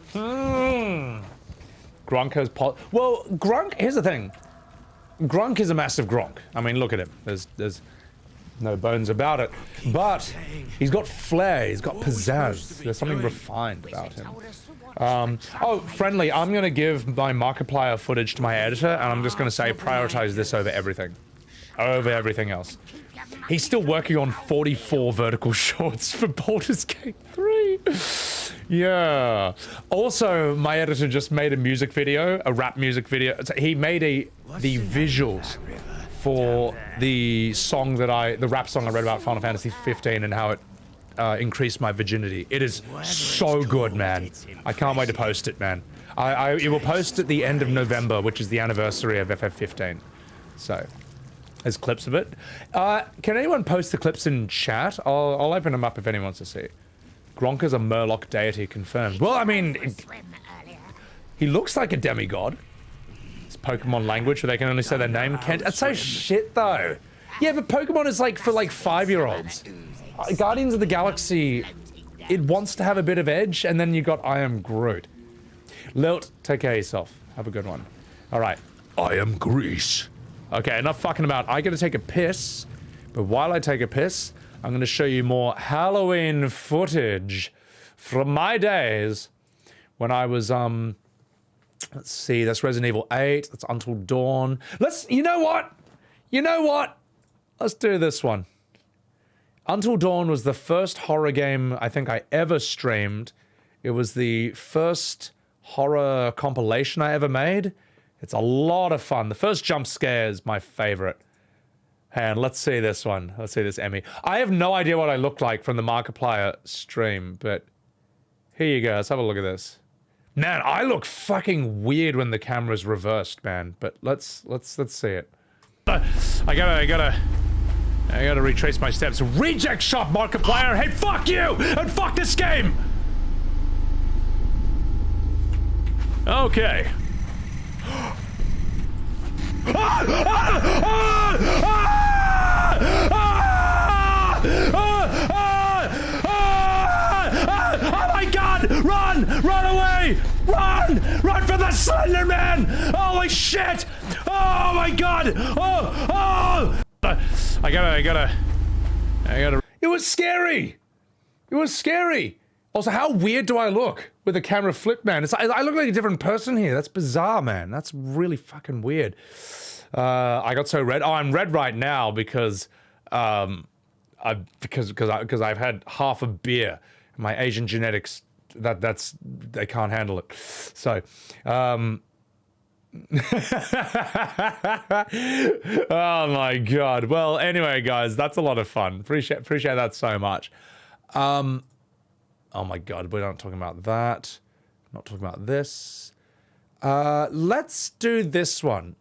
Gronk has well, Gronk, here's the thing. Gronk is a massive Gronk. I mean, look at him. There's no bones about it. But he's got flair, he's got pizzazz. There's something refined about him. Oh, friendly, I'm gonna give my Markiplier footage to my editor, and I'm just gonna say prioritize this over everything. Over everything else. He's still working on 44 vertical shorts for Baldurs Gate 3. Yeah. Also, my editor just made a music video, a rap music video. He made the visuals for the song that the rap song I read about Final Fantasy 15 and how it increased my virginity. It is so good, man. I can't wait to post it, man. It will post at the end of November, which is the anniversary of FF15. So, there's clips of it. Can anyone post the clips in chat? I'll open them up if anyone wants to see. Gronk is a Murloc deity confirmed. Well, I mean, he looks like a demigod. It's Pokemon language where they can only say their name. That's so shit, though. Yeah, but Pokemon is like for like 5-year-olds. Guardians of the Galaxy, it wants to have a bit of edge, and then you got I am Groot. Lilt, take care of yourself. Have a good one. All right. I am Grease. Okay, enough fucking about. I gotta take a piss, but while I take a piss, I'm gonna show you more Halloween footage from my days when I was, let's see, that's Resident Evil 8, that's Until Dawn. You know what? You know what? Let's do this one. Until Dawn was the first horror game I think I ever streamed. It was the first horror compilation I ever made. It's a lot of fun. The first jump scare is my favorite. And let's see this one. Let's see this Emmy. I have no idea what I look like from the Markiplier stream, but here you go. Let's have a look at this. Man, I look fucking weird when the camera's reversed, man. But let's see it. I gotta retrace my steps. Reject shop, Markiplier. Hey, fuck you and fuck this game. Okay. Oh my god! Run! Run away! Run! Run for the Slender Man! Holy shit! Oh my god! Oh! I gotta. It was scary! It was scary! Also, how weird do I look with the camera flip, man? I look like a different person here. That's bizarre, man. That's really fucking weird. I got so red. Oh, I'm red right now because because I've had half a beer. My Asian genetics, they can't handle it. So, oh my god. Well, anyway, guys, that's a lot of fun. Appreciate that so much. Oh my god, we're not talking about that. Not talking about this. Let's do this one.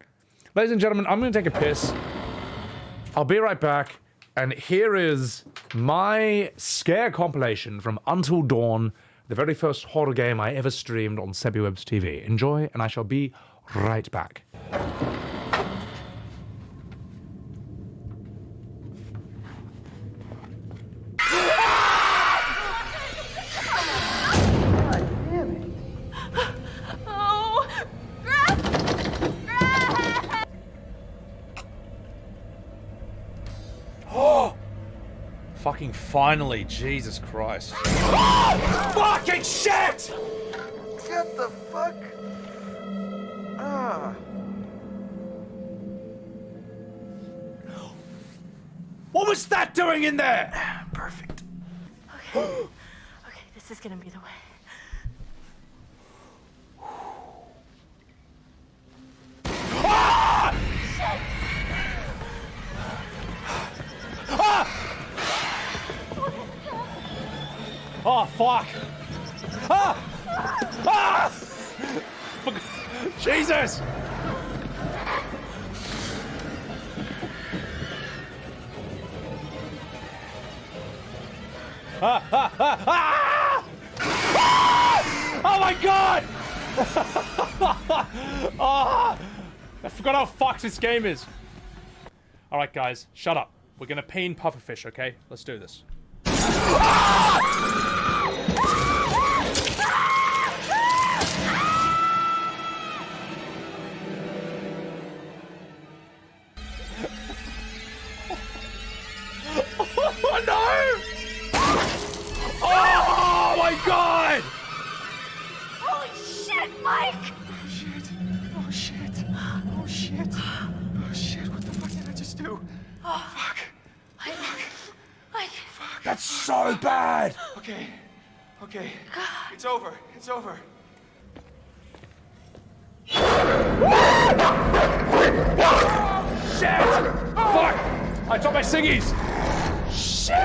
Ladies and gentlemen, I'm gonna take a piss. I'll be right back. And here is my scare compilation from Until Dawn, the very first horror game I ever streamed on Sebbywebz TV. Enjoy, and I shall be right back. Fucking finally, Jesus Christ. Oh, fucking shit! Get the fuck? What was that doing in there? Perfect. Okay. Okay, this is gonna be the way. Ah! Shit! Ah! Oh, fuck! Ah! Ah! Jesus! Ah! Ah! Ah! Ah! Ah! Oh my god! Ah! I forgot how fucked this game is. Alright, guys, shut up. We're gonna peen pufferfish, okay? Let's do this. Oh no! Oh my god! Holy shit, Mike! Oh shit. Oh shit. Oh shit. Oh shit. What the fuck did I just do? Oh fuck. Mike. Fuck. That's so bad! Okay. Okay. It's over. It's over. Shit! Fuck! I dropped my singies! Shit!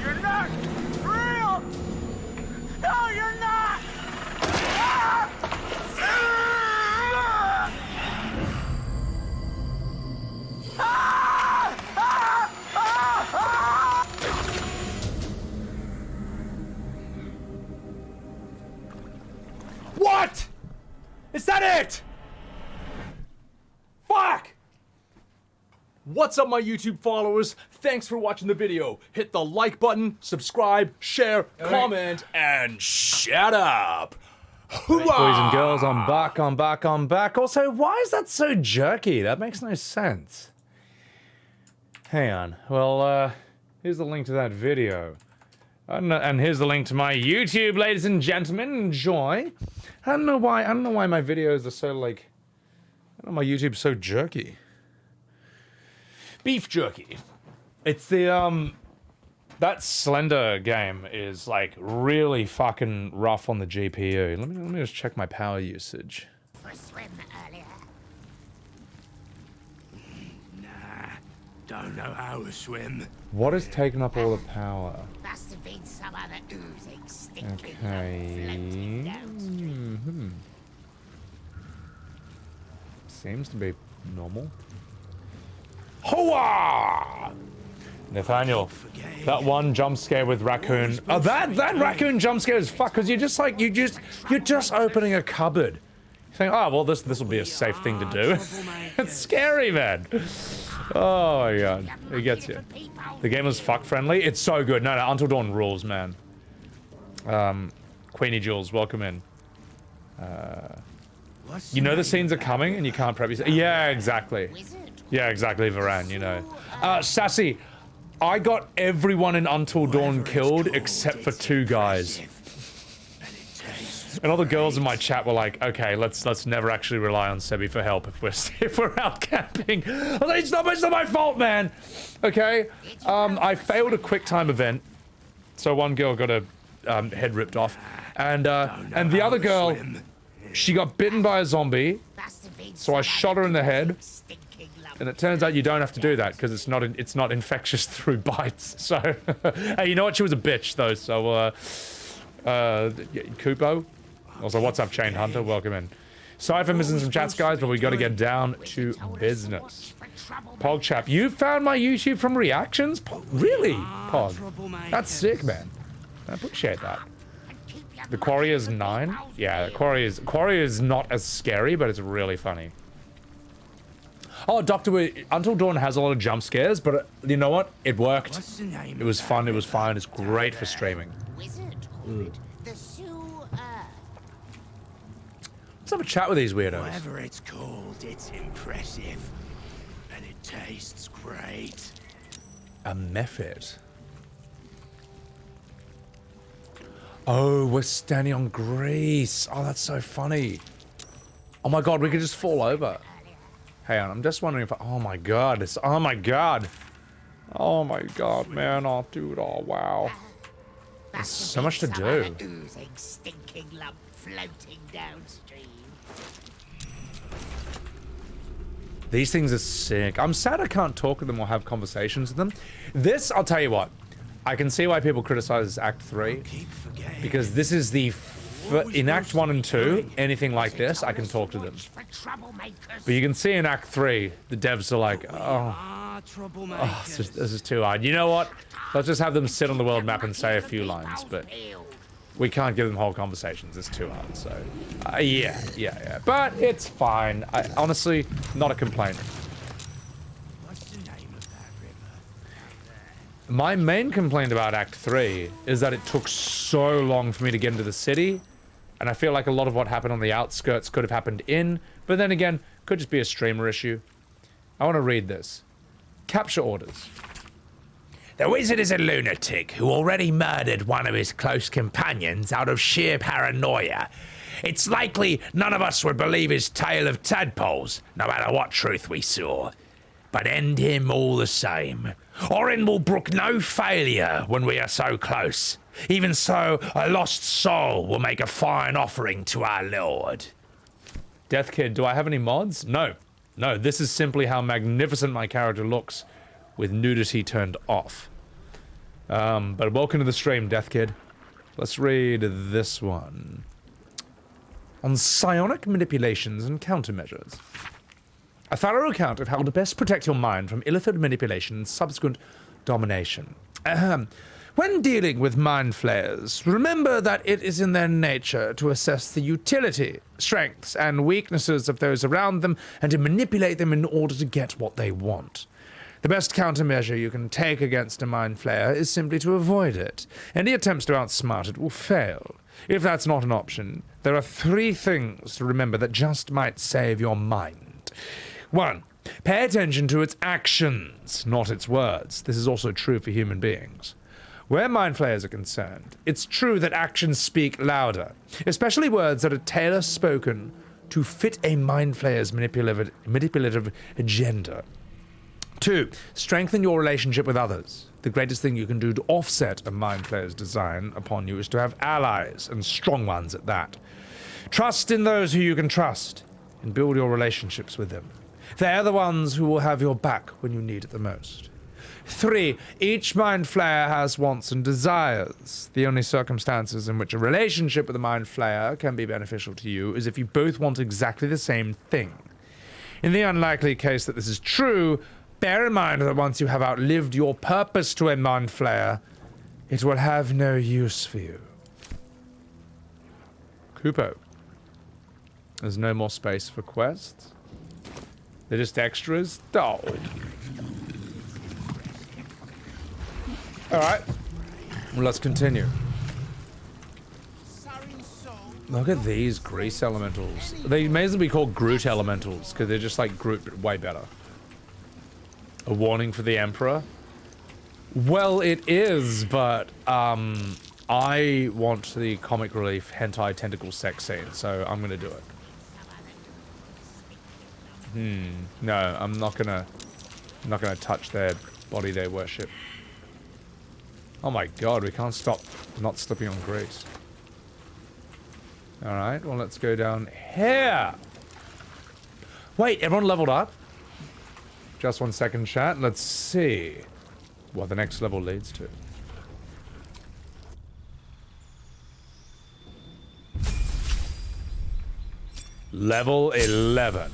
You're not real! No, you're not! What? Is that it? Fuck! What's up, my YouTube followers? Thanks for watching the video. Hit the like button, subscribe, share, comment, and shut up. Boys and girls, I'm back. Also, why is that so jerky? That makes no sense. Hang on. Well, here's the link to that video. And here's the link to my YouTube, ladies and gentlemen. Enjoy. I don't know why my videos are so, like... I don't know, my YouTube's so jerky. Beef jerky. It's the, that Slender game is, like, really fucking rough on the GPU. Let me just check my power usage. For a swim earlier. Nah, don't know how to swim. What is taking up all the power? Must have been some other oozing, stinking Okay. floating downstream. Seems to be normal. Hoa! Nathaniel, that one jump scare with raccoon. Oh, that raccoon jump scare is fuck, because you're just like you're just opening a cupboard. You're saying, oh well, this will be a safe thing to do. It's scary, man. Oh my god, it gets you. The game is fuck friendly. It's so good. No, Until Dawn rules, man. Queenie Jules, welcome in. You know the scenes are coming and you can't prep yourself. Yeah, exactly. Yeah, exactly, Varan, you know. Sassy, I got everyone in Until Dawn killed except for 2 guys. And all the girls in my chat were like, okay, let's never actually rely on Sebby for help if we're out camping. I was like, it's not my fault, man. Okay. I failed a quick time event, so one girl got a head ripped off, and the other girl, she got bitten by a zombie, so I shot her in the head. And it turns out you don't have to do that because it's not infectious through bites. So, hey, you know what? She was a bitch though. So, Kupo. Also, what's up, Chain Hunter? Welcome in. Sorry for missing some chats, guys, but we got to get down to business. Pogchap, you found my YouTube from reactions? Really, Pog? That's sick, man. I appreciate that. The Quarry is 9. Yeah, the Quarry is not as scary, but it's really funny. Oh, Until Dawn has a lot of jump scares, but you know what? It worked. It was fun. It was fine. It's great for streaming. Let's have a chat with these weirdos. Whatever it's called, it's impressive. And it tastes great. A method. Oh, we're standing on grease. Oh, that's so funny. Oh my god, we could just fall over. Hang on, I'm just wondering if oh my god, oh my god. Oh my god, man, oh dude, oh wow. There's so much to do. Oozing, stinking lump floating downstream. These things are sick. I'm sad I can't talk to them or have conversations with them. This, I'll tell you what, I can see why people criticize Act 3. Because this is the, in Act 1 and 2, anything like this, I can talk to them. But you can see in Act 3, the devs are like, oh, Oh, this is too hard. You know what? Let's just have them sit on the world map and say a few lines, but we can't give them whole conversations. It's too hard, so... yeah. But it's fine. Honestly, not a complaint. What's the name of that river? My main complaint about Act 3 is that it took so long for me to get into the city, and I feel like a lot of what happened on the outskirts could have happened in, but then again, could just be a streamer issue. I want to read this. Capture orders. The wizard is a lunatic who already murdered one of his close companions out of sheer paranoia. It's likely none of us would believe his tale of tadpoles, no matter what truth we saw. But end him all the same. Orin will brook no failure when we are so close. Even so, a lost soul will make a fine offering to our lord. Death Kid, do I have any mods? No. No, this is simply how magnificent my character looks with nudity turned off. But welcome to the stream, Death Kid. Let's read this one. On psionic manipulations and countermeasures. A thorough account of how to best protect your mind from illithid manipulation and subsequent domination. When dealing with mind flayers, remember that it is in their nature to assess the utility, strengths, and weaknesses of those around them and to manipulate them in order to get what they want. The best countermeasure you can take against a mind flayer is simply to avoid it. Any attempts to outsmart it will fail. If that's not an option, there are 3 things to remember that just might save your mind. 1. Pay attention to its actions, not its words. This is also true for human beings. Where mind flayers are concerned, it's true that actions speak louder, especially words that are tailor-spoken to fit a mind flayer's manipulative agenda. 2. Strengthen your relationship with others. The greatest thing you can do to offset a mind flayer's design upon you is to have allies, and strong ones at that. Trust in those who you can trust, and build your relationships with them. They're the ones who will have your back when you need it the most. 3. Each mind flayer has wants and desires. The only circumstances in which a relationship with a mind flayer can be beneficial to you is if you both want exactly the same thing. In the unlikely case that this is true, bear in mind that once you have outlived your purpose to a mind flayer, it will have no use for you. Kupo. There's no more space for quests. They're just extras? Oh. Alright. Well, let's continue. Look at these grease elementals. They may as well be called Groot elementals, because they're just like Groot, but way better. A warning for the Emperor? Well, it is, but, I want the comic relief hentai tentacle sex scene, so I'm gonna do it. No, I'm not gonna touch their body they worship. Oh my god, we can't stop not slipping on grease. Alright, well let's go down here! Wait, everyone leveled up? Just 1 second, chat. Let's see what the next level leads to. Level 11.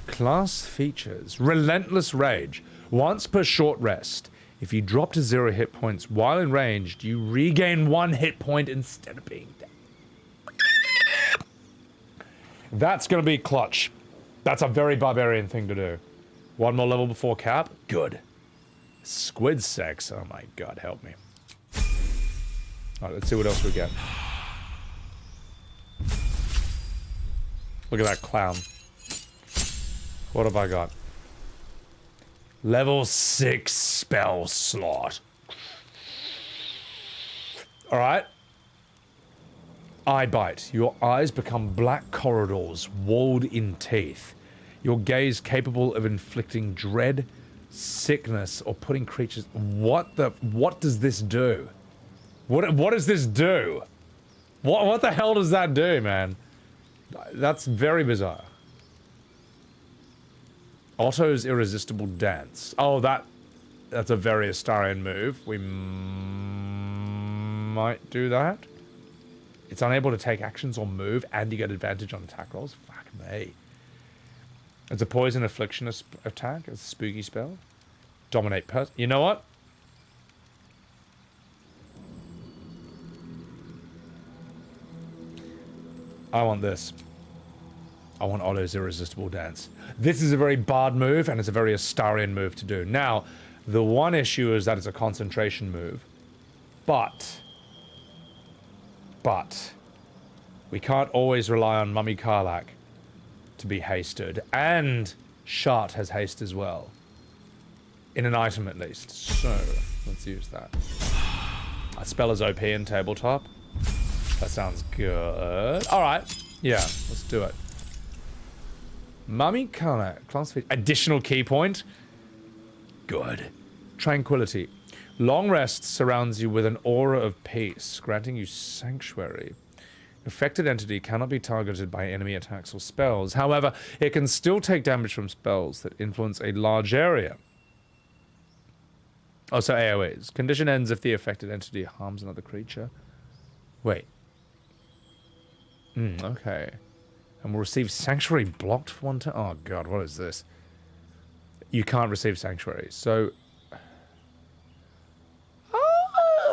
Class features. Relentless Rage. Once per short rest. If you drop to 0 hit points while enraged, you regain 1 hit point instead of being dead. That's gonna be clutch. That's a very barbarian thing to do. 1 more level before cap? Good. Squid sex. Oh my god, help me. Alright, let's see what else we get. Look at that clown. What have I got? Level 6 spell slot. Alright. Eye bite. Your eyes become black corridors, walled in teeth. Your gaze capable of inflicting dread, sickness, or putting creatures... What does this do? What does this do? What the hell does that do, man? That's very bizarre. Otto's Irresistible Dance. Oh, that's a very Astarion move. We might do that. It's unable to take actions or move, and you get advantage on attack rolls. Fuck me. It's a poison affliction attack. It's a spooky spell. Dominate person. You know what? I want this. I want Otto's irresistible dance. This is a very Bard move, and it's a very Astarion move to do. Now, the one issue is that it's a concentration move. But we can't always rely on Mummy Karlach to be hasted. And Shart has haste as well. In an item at least. So, let's use that. Our spell is OP in tabletop. That sounds good. Alright. Yeah, let's do it. Mummy Karlach. Class feat. Additional key point. Good. Tranquility. Long rest surrounds you with an aura of peace, granting you sanctuary. Affected entity cannot be targeted by enemy attacks or spells. However, it can still take damage from spells that influence a large area. Also AoEs. Condition ends if the affected entity harms another creature. Wait. Okay. And will receive sanctuary blocked for one time. Oh god, what is this? You can't receive sanctuary. So...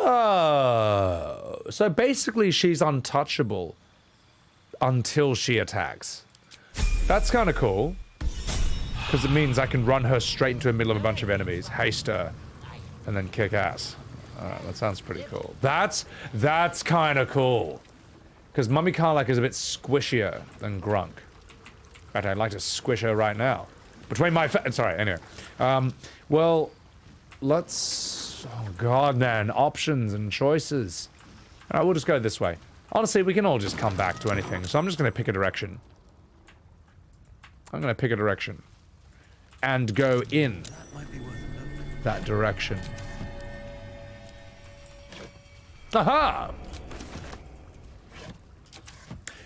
Oh, so basically she's untouchable until she attacks. That's kind of cool. Because it means I can run her straight into the middle of a bunch of enemies, haste her, and then kick ass. That sounds pretty cool. That's kind of cool. Because Mummy Karlach is a bit squishier than Grunk. In fact, I'd like to squish her right now. Between my sorry, anyway. Well, let's... Oh god, man. Options and choices. Alright, we'll just go this way. Honestly, we can all just come back to anything, so I'm just going to pick a direction. I'm going to pick a direction. And go in that direction. Aha!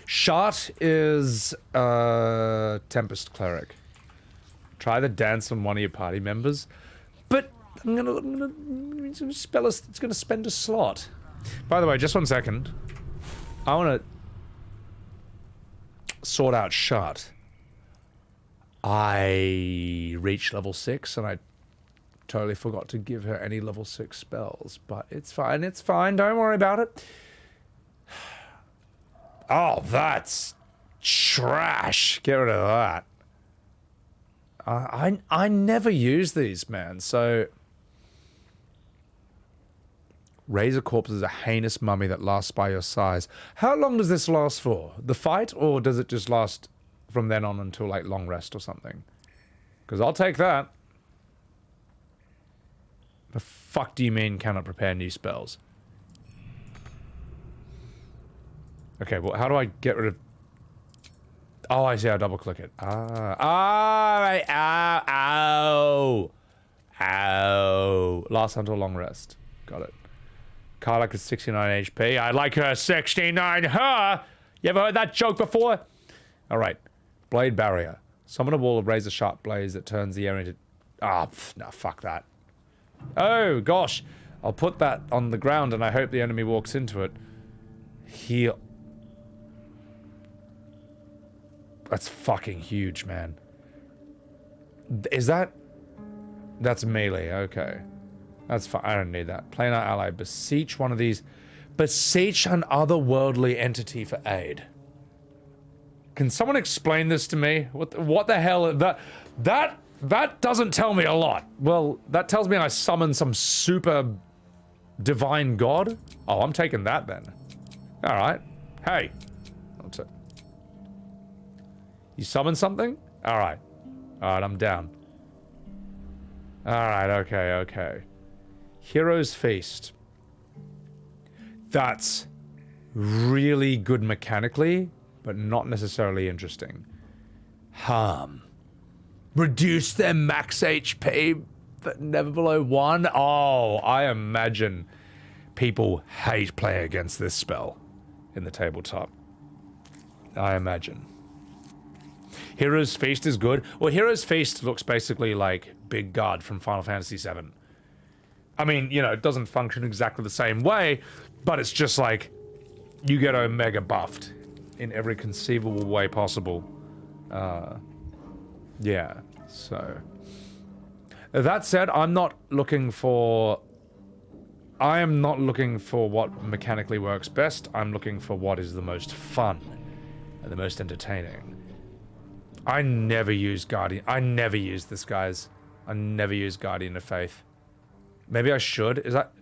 Shart is Tempest Cleric. Try the dance on one of your party members. But it's gonna spend a slot. By the way, just 1 second. I wanna sort out Shart. I reached level 6 and I totally forgot to give her any level 6 spells, but it's fine, don't worry about it. Oh, that's trash. Get rid of that. I never use these, man, so... Raise a corpse is a heinous mummy that lasts by your size. How long does this last for? The fight, or does it just last from then on until, like, long rest or something? Because I'll take that. The fuck do you mean cannot prepare new spells? Okay, well, how do I get rid of... Oh, I see, I double-click it. Ow. Last until long rest. Got it. Karlach is 69 HP. I like her 69 her! You ever heard that joke before? Alright. Blade barrier. Summon a wall of razor-sharp blades that turns the air into... no, fuck that. Oh, gosh. I'll put that on the ground and I hope the enemy walks into it. Heal. That's fucking huge, man. Is that... That's melee, okay. That's fine, I don't need that. Planar ally, beseech one of these... Beseech an otherworldly entity for aid. Can someone explain this to me? What the hell... That doesn't tell me a lot. Well, that tells me I summon some super... divine god? Oh, I'm taking that then. Alright. Hey. What's it? You summon something? Alright. Alright, I'm down. Alright, okay. Hero's Feast. That's really good mechanically, but not necessarily interesting. Harm. Reduce their max HP, but never below 1? Oh, I imagine people hate playing against this spell in the tabletop. I imagine. Hero's Feast is good. Well, Hero's Feast looks basically like Big God from Final Fantasy VII. I mean, you know, it doesn't function exactly the same way, but it's just like you get Omega buffed in every conceivable way possible. Yeah, so... That said, I am not looking for what mechanically works best. I'm looking for what is the most fun and the most entertaining. I never use Guardian. I never use this, guys. I never use Guardian of Faith. Maybe I should. Is that...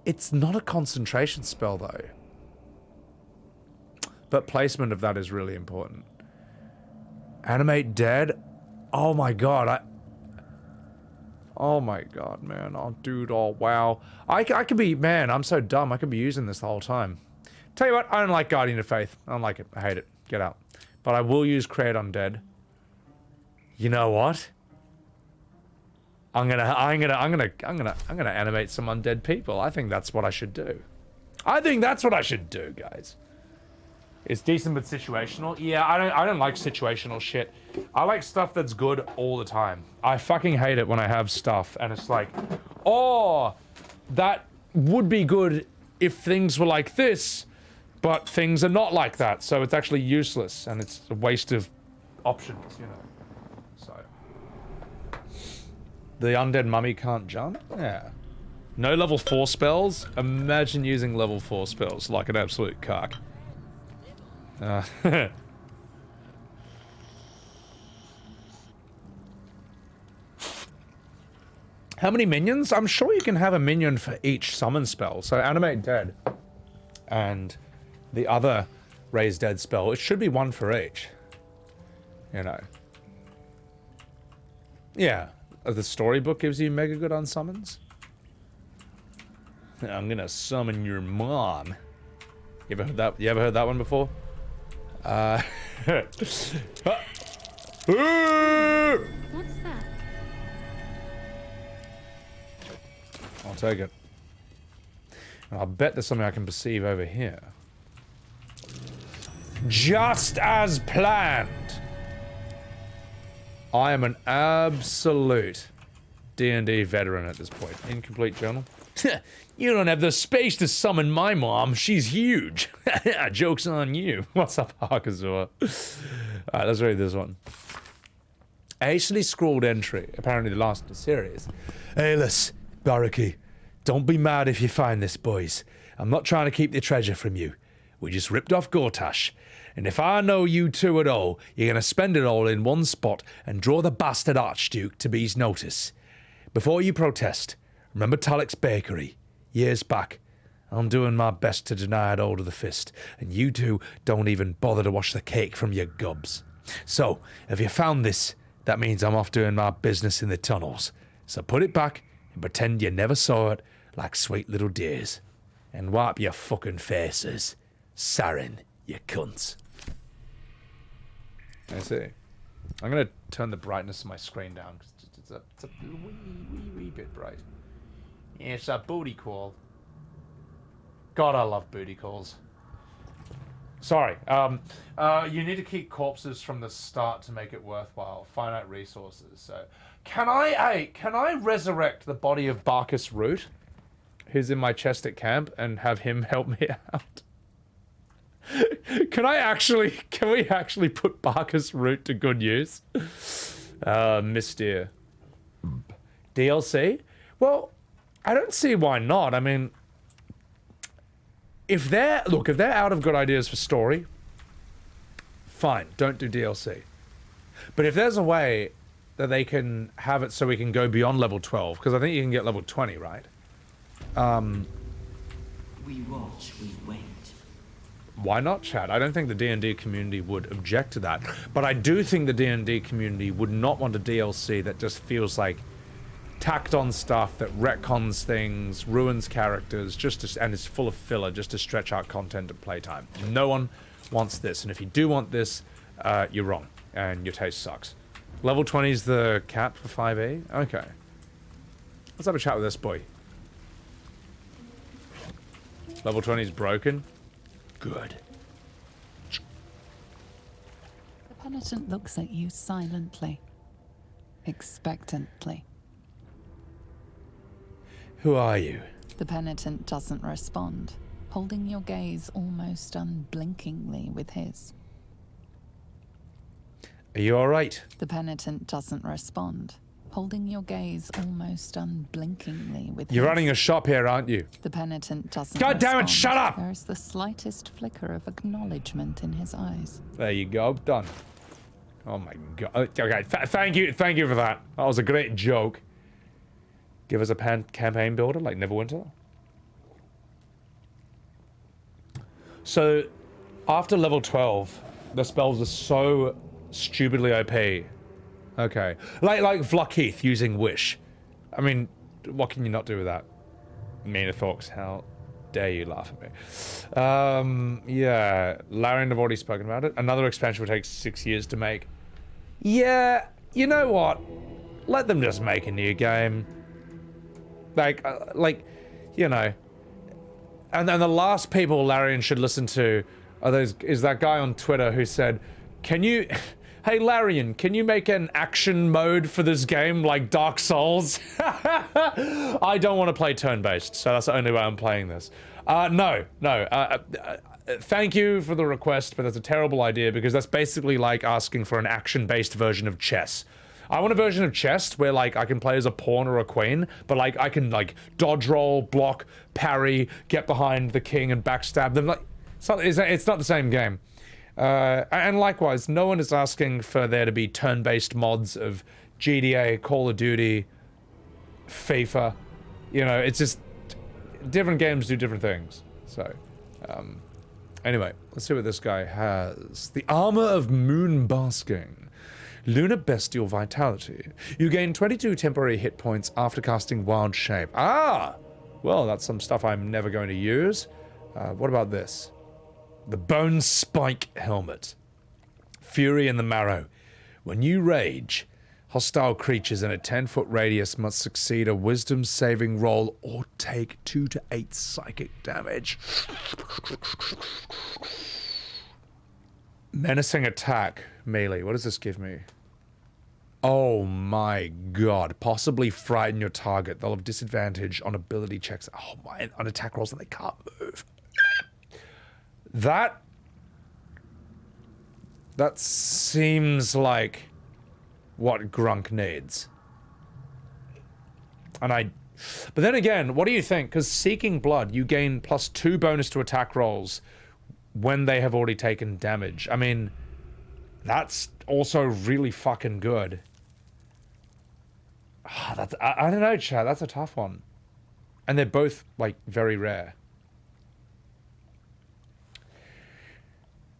It's not a concentration spell, though. But placement of that is really important. Animate dead? Oh my god, oh my god, man. Oh, dude, oh, wow. I could be... Man, I'm so dumb. I could be using this the whole time. Tell you what, I don't like Guardian of Faith. I don't like it. I hate it. Get out. But I will use Create Undead. You know what? I'm gonna animate some undead people. I think that's what I should do. I think that's what I should do, guys. It's decent but situational. Yeah, I don't like situational shit. I like stuff that's good all the time. I fucking hate it when I have stuff and it's like, oh, that would be good if things were like this, but things are not like that, so it's actually useless and it's a waste of options, you know. So the undead mummy can't jump? Yeah. No level 4 spells? Imagine using level 4 spells like an absolute cock. How many minions? I'm sure you can have a minion for each summon spell. So animate dead and the other raise dead spell, it should be one for each. You know. Yeah. The storybook gives you mega good on summons. I'm gonna summon your mom. You ever heard that? You ever heard that one before? What's that? I'll take it. And I'll bet there's something I can perceive over here. Just as planned. I am an absolute D&D veteran at this point. Incomplete journal. You don't have the space to summon my mom. She's huge. Joke's on you. What's up, Harkazor? Alright, let's read this one. A hastily scrawled entry, apparently the last of the series. Ayless, Baraki, don't be mad if you find this, boys. I'm not trying to keep the treasure from you. We just ripped off Gortash. And if I know you two at all, you're going to spend it all in one spot and draw the bastard Archduke to B's notice. Before you protest, remember Talik's Bakery, years back. I'm doing my best to deny it all to the fist, and you two don't even bother to wash the cake from your gobs. So, if you found this, that means I'm off doing my business in the tunnels. So put it back and pretend you never saw it like sweet little dears. And wipe your fucking faces. Sarin, you cunts. I see. I'm gonna turn the brightness of my screen down because it's a wee bit bright. Yeah, it's a booty call. God, I love booty calls. Sorry. You need to keep corpses from the start to make it worthwhile. Finite resources. So, can I resurrect the body of Barkus Root, who's in my chest at camp, and have him help me out? Can we actually put Barkus Root to good use? Mystere. DLC? Well, I don't see why not. I mean, if they're out of good ideas for story, fine, don't do DLC. But if there's a way that they can have it so we can go beyond level 12, because I think you can get level 20, right? We watch, we wait. Why not, chat? I don't think the D&D community would object to that. But I do think the D&D community would not want a DLC that just feels like tacked on stuff that retcons things, ruins characters, and is full of filler just to stretch out content at playtime. No one wants this, and if you do want this, you're wrong, and your taste sucks. Level 20 is the cap for 5e? Okay. Let's have a chat with this boy. Level 20 is broken? Good. The penitent looks at you silently, expectantly. Who are you? The penitent doesn't respond, holding your gaze almost unblinkingly with his. Are you alright? The penitent doesn't respond, holding your gaze almost unblinkingly with You're his. running a shop here, aren't you? The penitent doesn't God damn it, respond. shut up! There is the slightest flicker of acknowledgement in his eyes. There you go, done. Oh my god. Okay, thank you for that. That was a great joke. Give us a campaign builder like Neverwinter. So, after level 12, the spells are so stupidly OP. Okay. Like Vlockheath using Wish. I mean, what can you not do with that? Meanithorks, how dare you laugh at me. Yeah. Larian, I've already spoken about it. Another expansion would take 6 years to make. Yeah, you know what? Let them just make a new game. Like, you know. And then the last people Larian should listen to is that guy on Twitter who said, can you... Hey Larian, can you make an action mode for this game like Dark Souls? I don't want to play turn-based, so that's the only way I'm playing this. No. Thank you for the request, but that's a terrible idea because that's basically like asking for an action-based version of chess. I want a version of chess where like I can play as a pawn or a queen, but like I can like dodge roll, block, parry, get behind the king and backstab them. Like it's not the same game. And likewise, no one is asking for there to be turn-based mods of GTA, Call of Duty, FIFA. You know, it's just different games do different things. So, anyway, let's see what this guy has. The Armor of Moon Basking. Lunar Bestial Vitality. You gain 22 temporary hit points after casting Wild Shape. Ah! Well, that's some stuff I'm never going to use. What about this? The Bone Spike Helmet. Fury in the Marrow. When you rage, hostile creatures in a 10-foot radius must succeed a wisdom saving roll or take 2 to 8 psychic damage. Menacing attack. Melee. What does this give me? Oh my god. Possibly frighten your target. They'll have disadvantage on ability checks. Oh my, on attack rolls and they can't move. That seems like what Grunk needs. But then again, what do you think? Because Seeking Blood, you gain +2 bonus to attack rolls when they have already taken damage. I mean, that's also really fucking good. I don't know, Chad, that's a tough one. And they're both, like, very rare.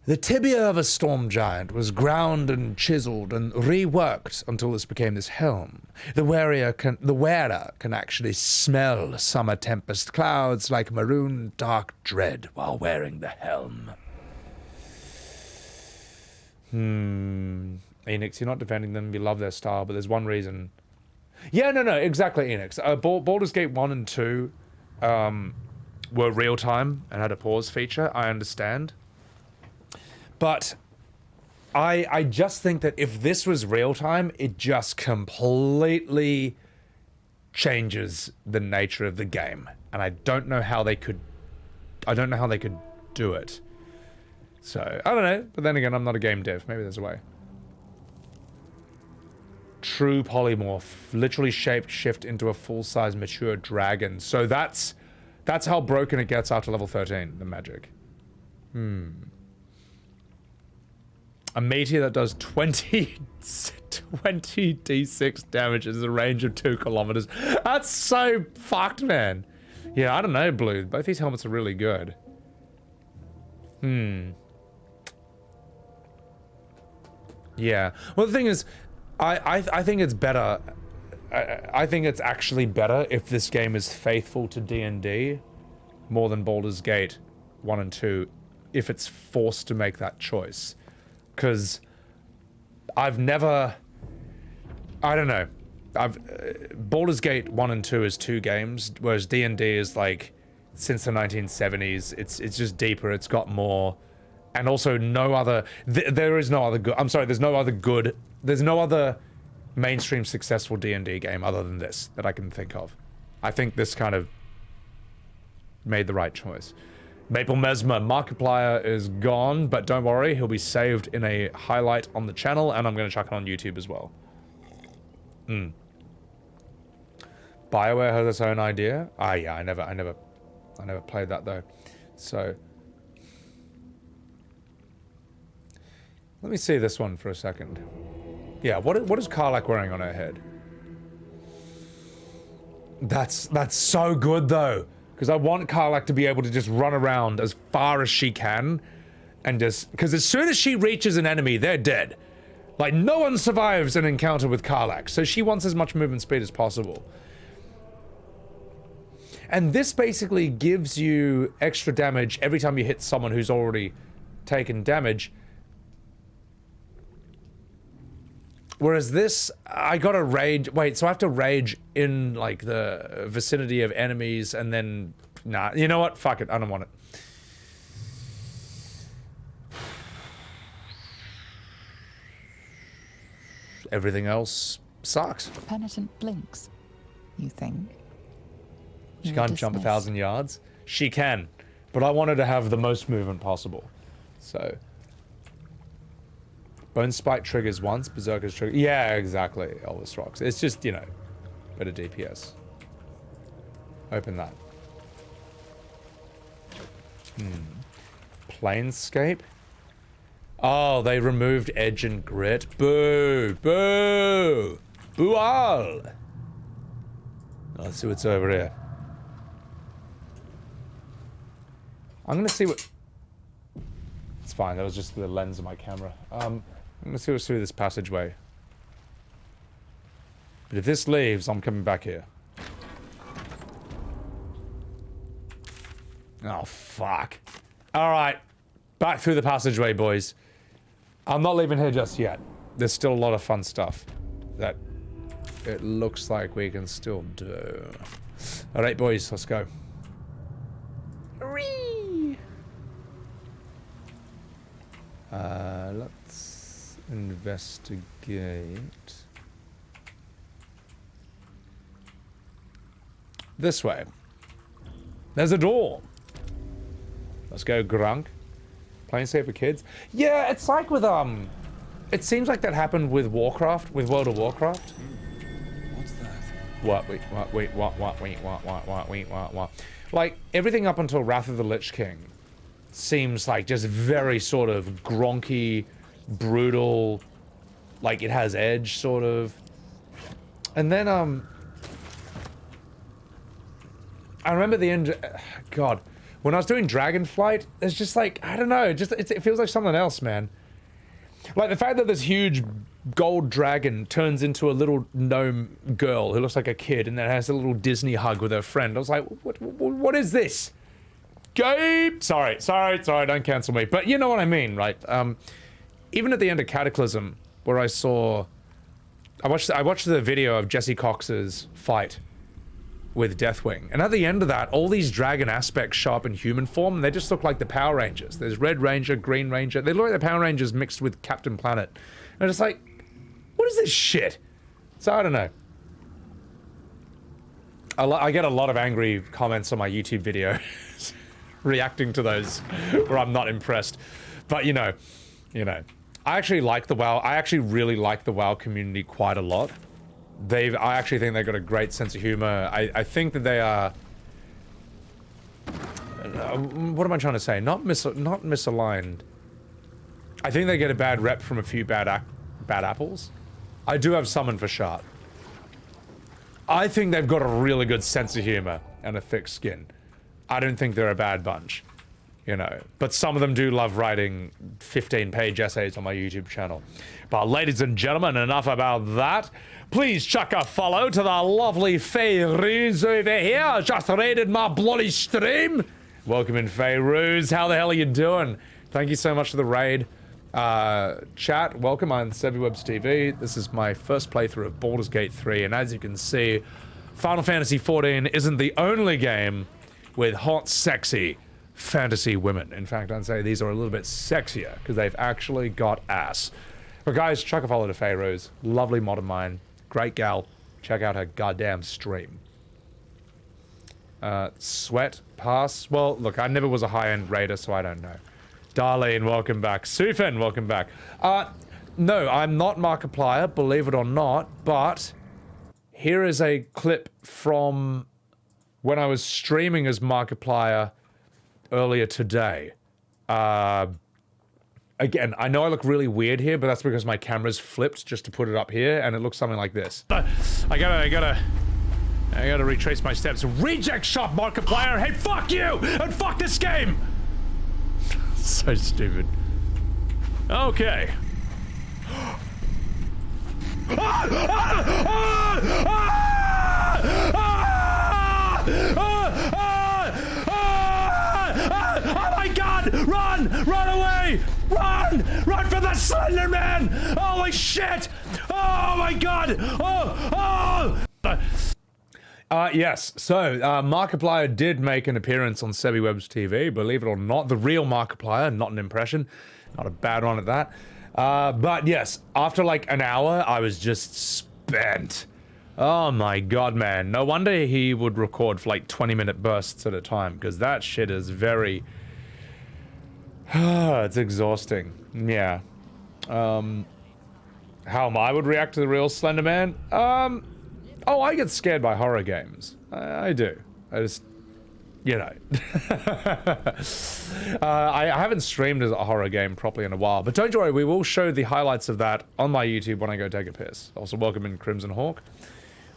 The tibia of a storm giant was ground and chiseled and reworked until this became this helm. The wearer can actually smell summer tempest clouds like maroon dark dread while wearing the helm. Enix, you're not defending them, you love their style, but there's one reason. Yeah, no, exactly, Enix. Baldurs Gate 1 and 2 were real-time and had a pause feature, I understand. But I just think that if this was real-time, it just completely changes the nature of the game. And I don't know how they could do it. So, I don't know. But then again, I'm not a game dev. Maybe there's a way. True polymorph. Literally shift into a full-size mature dragon. So that's how broken it gets after level 13, the magic. A meteor that does 20 d6 damage is a range of 2 kilometers. That's so fucked, man. Yeah, I don't know, Blue. Both these helmets are really good. Yeah. Well, the thing is, I think it's better. I think it's actually better if this game is faithful to D&D more than Baldur's Gate 1 and 2, if it's forced to make that choice. Because I've never... I don't know. Baldur's Gate 1 and 2 is 2 games, whereas D&D is like, since the 1970s, it's just deeper, it's got more, and also no other... there is no other good... I'm sorry, there's no other mainstream successful D&D game other than this that I can think of. I think this kind of made the right choice. Maple Mesmer, Markiplier is gone, but don't worry, he'll be saved in a highlight on the channel, and I'm going to chuck it on YouTube as well. BioWare has its own idea. Ah, yeah, I never played that though. So let me see this one for a second. Yeah, what is Karlach wearing on her head? That's so good though, because I want Karlach to be able to just run around as far as she can, and just because as soon as she reaches an enemy, they're dead. Like no one survives an encounter with Karlach, so she wants as much movement speed as possible. And this basically gives you extra damage every time you hit someone who's already taken damage. Whereas this, I gotta rage. Wait, so I have to rage in like the vicinity of enemies and then, nah, you know what? Fuck it, I don't want it. Everything else sucks. Penitent blinks, you think? She can't jump 1,000 yards. She can, but I want her to have the most movement possible. So. Bone Spike triggers once, Berserker's trigger. Yeah, exactly. Elvis rocks. It's just, you know, better DPS. Open that. Planescape? Oh, they removed Edge and Grit. Boo! Boo! Boo all! Let's see what's over here. I'm gonna see what... It's fine, that was just the lens of my camera. I'm gonna see what's through this passageway. But if this leaves, I'm coming back here. Oh, fuck. Alright. Back through the passageway, boys. I'm not leaving here just yet. There's still a lot of fun stuff that it looks like we can still do. Alright, boys, let's go. Let's investigate. This way. There's a door. Let's go, Grunk. Planescape for kids. Yeah, it's like with it seems like that happened with Warcraft, with World of Warcraft. What's that? What? Like everything up until Wrath of the Lich King seems like just very sort of gronky, brutal, like it has edge sort of. And then I remember the end. God, when I was doing Dragonflight, it's just like I don't know, it feels like something else, man. Like the fact that this huge gold dragon turns into a little gnome girl who looks like a kid and then has a little Disney hug with her friend. I was like, what is this? Gabe! Sorry, don't cancel me. But you know what I mean, right? Even at the end of Cataclysm, where I watched the video of Jesse Cox's fight with Deathwing. And at the end of that, all these dragon aspects show up in human form, and they just look like the Power Rangers. There's Red Ranger, Green Ranger. They look like the Power Rangers mixed with Captain Planet. And it's like, what is this shit? So I don't know. I get a lot of angry comments on my YouTube video reacting to those where I'm not impressed. But you know, I actually like the WoW. I actually really like the WoW community quite a lot. I actually think they've got a great sense of humor. I think that they are... what am I trying to say? Not misaligned. I think they get a bad rep from a few bad apples. I do have summon for Shard. I think they've got a really good sense of humor and a thick skin. I don't think they're a bad bunch, you know. But some of them do love writing 15-page essays on my YouTube channel. But ladies and gentlemen, enough about that. Please chuck a follow to the lovely Faeruz over here. Just raided my bloody stream. Welcome in, Faeruz. How the hell are you doing? Thank you so much for the raid. Chat, welcome on Sebbywebz TV. This is my first playthrough of Baldurs Gate 3, and as you can see, Final Fantasy XIV isn't the only game with hot, sexy fantasy women. In fact, I'd say these are a little bit sexier, because they've actually got ass. But guys, chuck a follow to Faeruz. Lovely mod of mine. Great gal. Check out her goddamn stream. Sweat pass. Well, look, I never was a high-end raider, so I don't know. Darlene, welcome back. Sufen, welcome back. No, I'm not Markiplier, believe it or not, but here is a clip from when I was streaming as Markiplier earlier today. Again, I know I look really weird here, but that's because my camera's flipped just to put it up here, and it looks something like this. I gotta retrace my steps. Reject shop, Markiplier! Hey, fuck you! And fuck this game! So stupid. Okay. Oh my god! Run! Run away! Run! Run for the Slender Man! Holy shit! Oh my god! Yes, so Markiplier did make an appearance on Sebbywebz TV, believe it or not. The real Markiplier, not an impression. Not a bad one at that. But yes, after like an hour, I was just spent. Oh my god, man. No wonder he would record for like 20-minute bursts at a time, because that shit is very... it's exhausting. Yeah. How I would react to the real Slender Man? Oh, I get scared by horror games. I do. I just, you know. I haven't streamed as a horror game properly in a while, but don't worry, we will show the highlights of that on my YouTube when I go take a piss. Also, welcome in Crimson Hawk.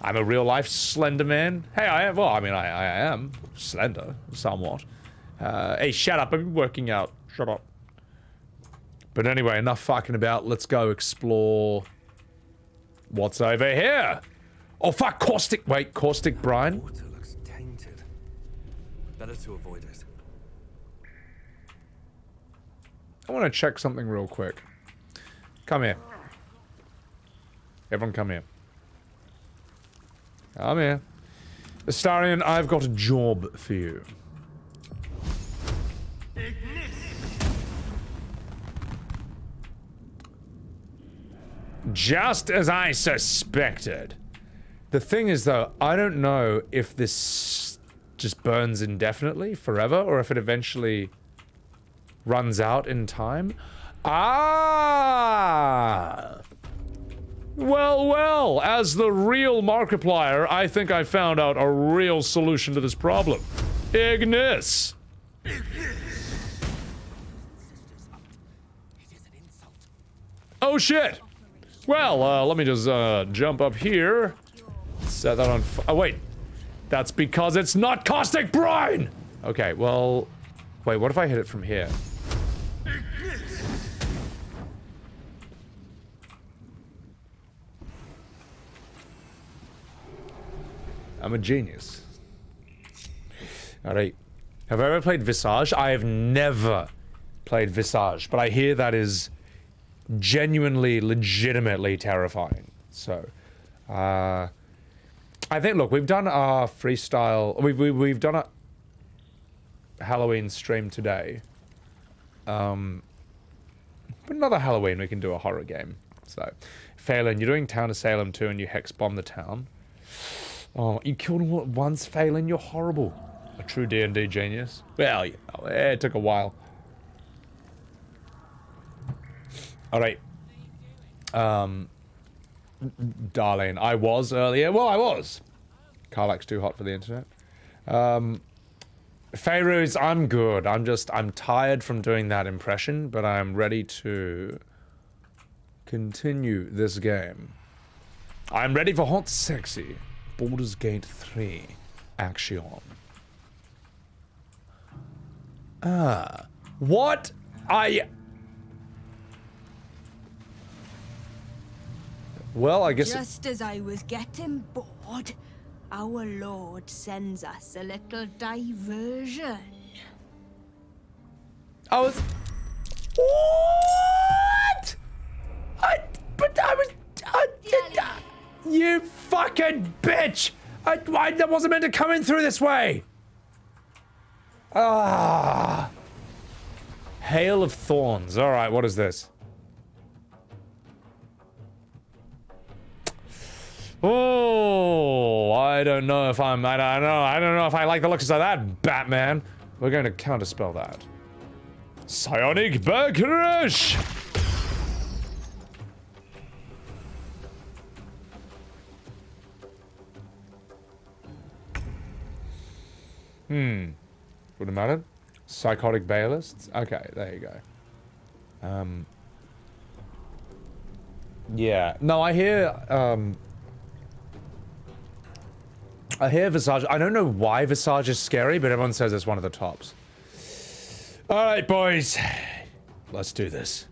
I'm a real-life Slender Man. Hey, I am, well, I mean, I am slender, somewhat. Hey, shut up, I've been working out. Shut up. But anyway, enough fucking about. Let's go explore what's over here. Oh fuck, caustic, wait, caustic brine? Water looks tainted. Better to avoid it. I want to check something real quick. Come here. Everyone come here. Come here. Astarion, I've got a job for you. Just as I suspected. The thing is, though, I don't know if this just burns indefinitely, forever, or if it eventually runs out in time. Ah! Well, well, as the real Markiplier, I think I found out a real solution to this problem. Ignis! Oh, shit! Well, let me just, jump up here. Set that on oh, wait. That's because it's not caustic brine! Okay, well... Wait, what if I hit it from here? I'm a genius. Alright. Have I ever played Visage? I have never played Visage, but I hear that is genuinely, legitimately terrifying. So, I think, look, we've done our freestyle, we've done a Halloween stream today. But another Halloween we can do a horror game. So, Phelan, you're doing Town of Salem 2 and you hex bomb the town. Oh, you killed him once, Phelan, you're horrible. A true D&D genius. Well, you know, it took a while. Alright. Darlene, I was earlier. Well, I was. Karlach's too hot for the internet. Pharaohs, I'm good. I'm tired from doing that impression, but I'm ready to continue this game. I'm ready for hot sexy. Baldurs Gate 3. Action. What? Well, I guess... Just as I was getting bored, our Lord sends us a little diversion. I was... What? You fucking bitch! I wasn't meant to come in through this way! Ah. Hail of Thorns. Alright, what is this? Oh, I don't know if I'm, I don't know if I like the looks of that, Batman. We're going to counterspell that. Psionic Backlash! Wouldn't matter. Psychotic Bailists? Okay, there you go. Yeah. No, I hear Visage. I don't know why Visage is scary, but everyone says it's one of the tops. Alright, boys. Let's do this.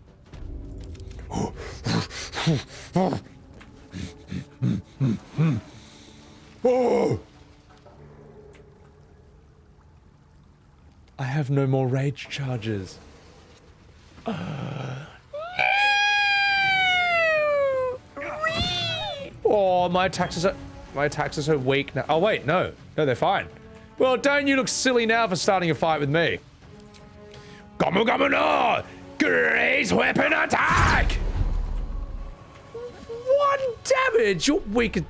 Oh! I have no more rage charges. Oh, my attacks are so weak now. Oh wait, no, they're fine. Well, don't you look silly now for starting a fight with me? Gomu gomu no! Great weapon attack! 1 damage. You're weak as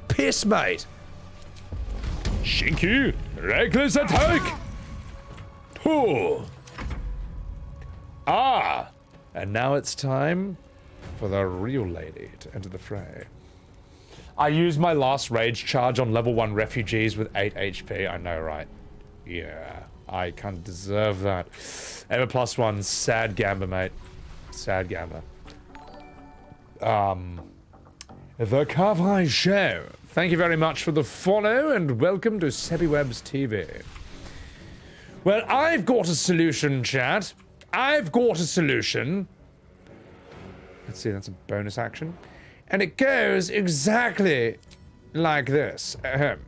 piss, mate. Shinky, reckless attack. Oh. Ah, and now it's time for the real lady to enter the fray. I used my last rage charge on level 1 refugees with 8 HP. I know, right? Yeah, I can't deserve that. Ever +1, sad gamba, mate. Sad gamba. The Carvai Show. Thank you very much for the follow and welcome to Sebbywebz TV. Well, I've got a solution, chat. I've got a solution. Let's see, that's a bonus action. And it goes exactly like this. Ahem.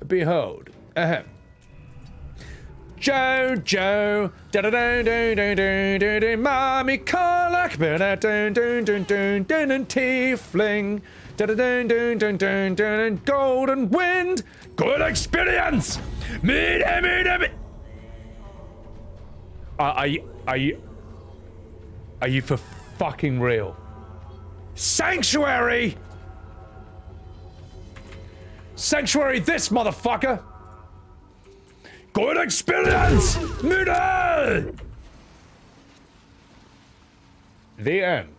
Behold. Ahem. Joe, da da da da da da da da, mommy Karlach, da da da da da da da, tiefling, da da da da da da da, golden wind, good experience. Me. Are you for fucking real? Sanctuary! Sanctuary this motherfucker! Good experience! Müde! The end.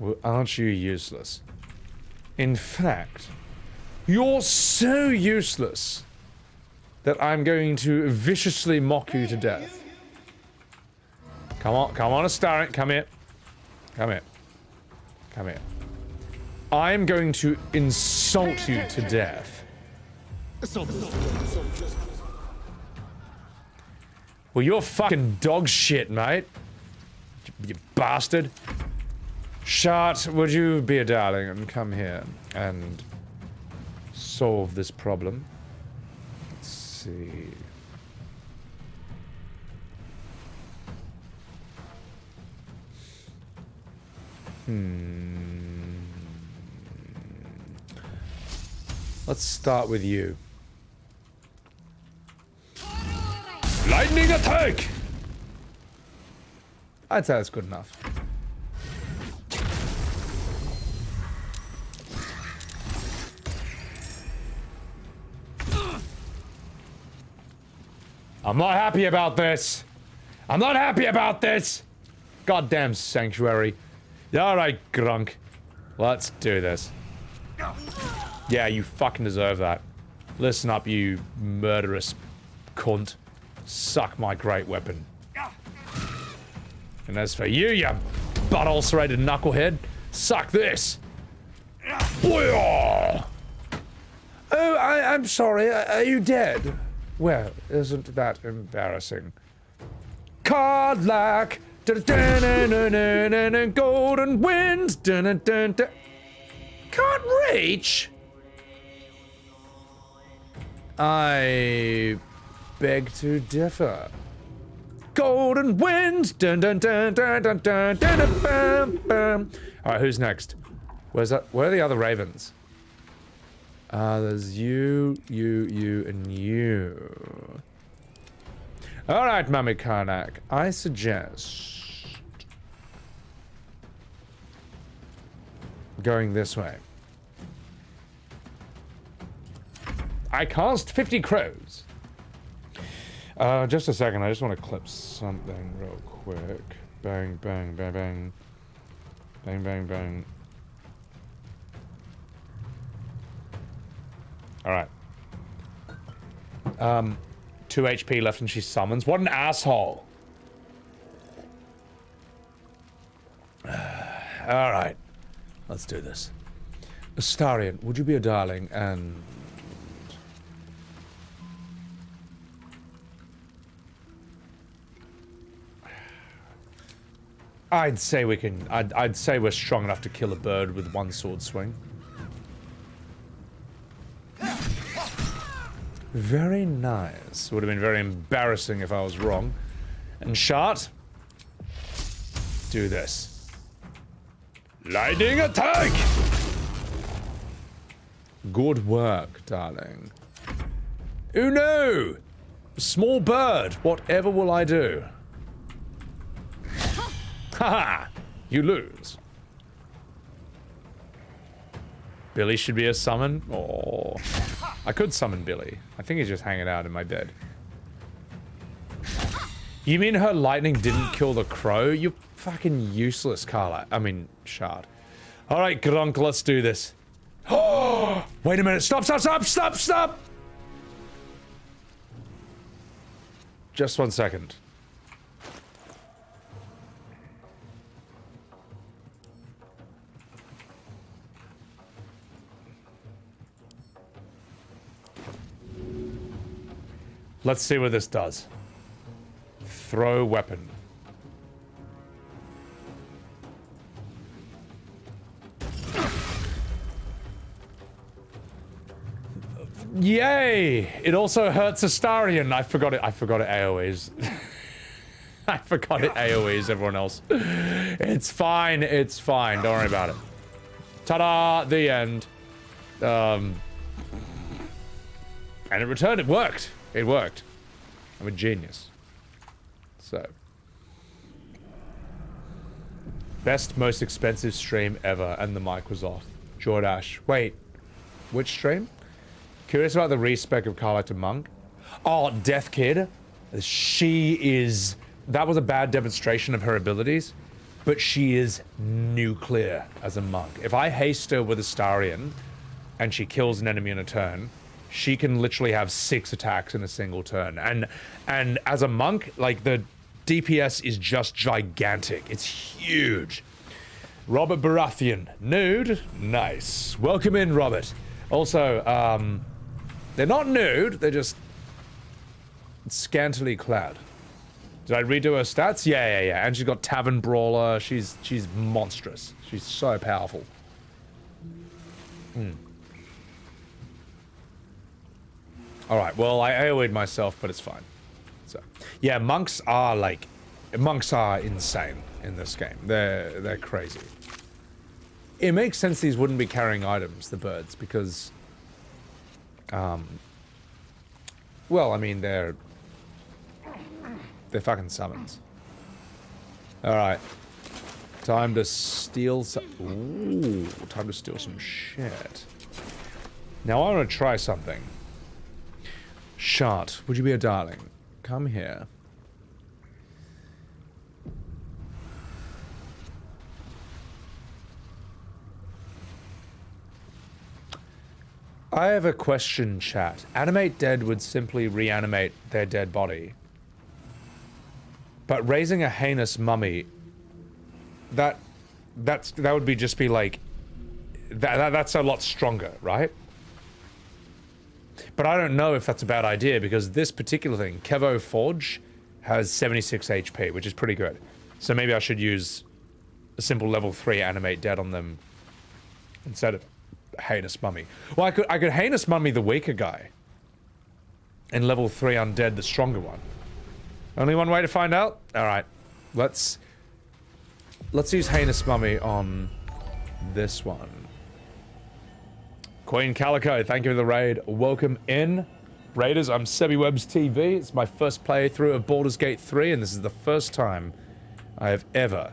Well, aren't you useless? In fact, you're so useless that I'm going to viciously mock you to death. Come on, Astarion, come here. Come here. Come here. I'm going to insult you to death. Well, you're fucking dog shit, mate. You bastard. Shart, would you be a darling and come here and solve this problem? Let's see. Let's start with you. Lightning attack! I'd say that's good enough. I'm not happy about this. I'm not happy about this. Goddamn sanctuary. Alright, Gronk. Let's do this. Yeah, you fucking deserve that. Listen up, you murderous cunt. Suck my great weapon. And as for you, you butt-ulcerated knucklehead, suck this. Oh, I'm sorry. Are you dead? Well, isn't that embarrassing? Karlach! Golden wind! Can't reach? I beg to differ. Golden wind! Alright, who's next? Where's that? Where are the other ravens? There's you, and you. Alright, Mummy Karlach. I suggest going this way. I cast 50 crows. Just a second, I just want to clip something real quick. Bang, bang, bang, bang. Bang, bang, bang. Alright. 2 HP left and she summons. What an asshole. Alright. Let's do this. Astarion, would you be a darling and... I'd say we can... I'd say we're strong enough to kill a bird with one sword swing. Very nice. Would have been very embarrassing if I was wrong. And Shart, do this. Lightning attack! Good work, darling. Oh no! Small bird, whatever will I do? Haha! You lose. Billy should be a summon? Oh, I could summon Billy. I think he's just hanging out in my bed. You mean her lightning didn't kill the crow? You're fucking useless, Karlach. I mean, Shard. Alright, Gronk, let's do this. Oh! Wait a minute. Stop, stop, stop, stop, stop! Just 1 second. Let's see what this does. Throw weapon. Yay! It also hurts Astarion. I forgot it AoEs. I forgot it AoEs everyone else. It's fine, it's fine. Don't worry about it. Ta-da! The end. And it returned. It worked. It worked. I'm a genius. So. Best, most expensive stream ever, and the mic was off. Jordash. Wait. Which stream? Curious about the respec of Karlach to Monk. Oh, Death Kid. She is... That was a bad demonstration of her abilities, but she is nuclear as a monk. If I haste her with Astarion, and she kills an enemy in a turn, she can literally have 6 attacks in a single turn. And as a monk, like, the DPS is just gigantic. It's huge. Robert Baratheon. Nude? Nice. Welcome in, Robert. Also, they're not nude, they're just scantily clad. Did I redo her stats? Yeah. And she's got Tavern Brawler. She's monstrous. She's so powerful. Alright, well, I AoE'd myself, but it's fine. So, yeah, monks are insane in this game. They're crazy. It makes sense these wouldn't be carrying items, the birds, because, well, I mean, they're fucking summons. Alright. Time to steal some... Ooh, time to steal some shit. Now I want to try something. Shart, would you be a darling? Come here. I have a question, chat. Animate dead would simply reanimate their dead body. But raising a heinous mummy, that would be just be like, that's a lot stronger, right? But I don't know if that's a bad idea, because this particular thing, Kevo Forge, has 76 HP, which is pretty good. So maybe I should use a simple level 3 animate dead on them instead of heinous mummy. Well, I could heinous mummy the weaker guy, and level 3 undead the stronger one. Only one way to find out? Alright. Let's use heinous mummy on this one. Queen Calico, thank you for the raid. Welcome in. Raiders, I'm Sebbywebz TV. It's my first playthrough of Baldurs Gate 3, and this is the first time I have ever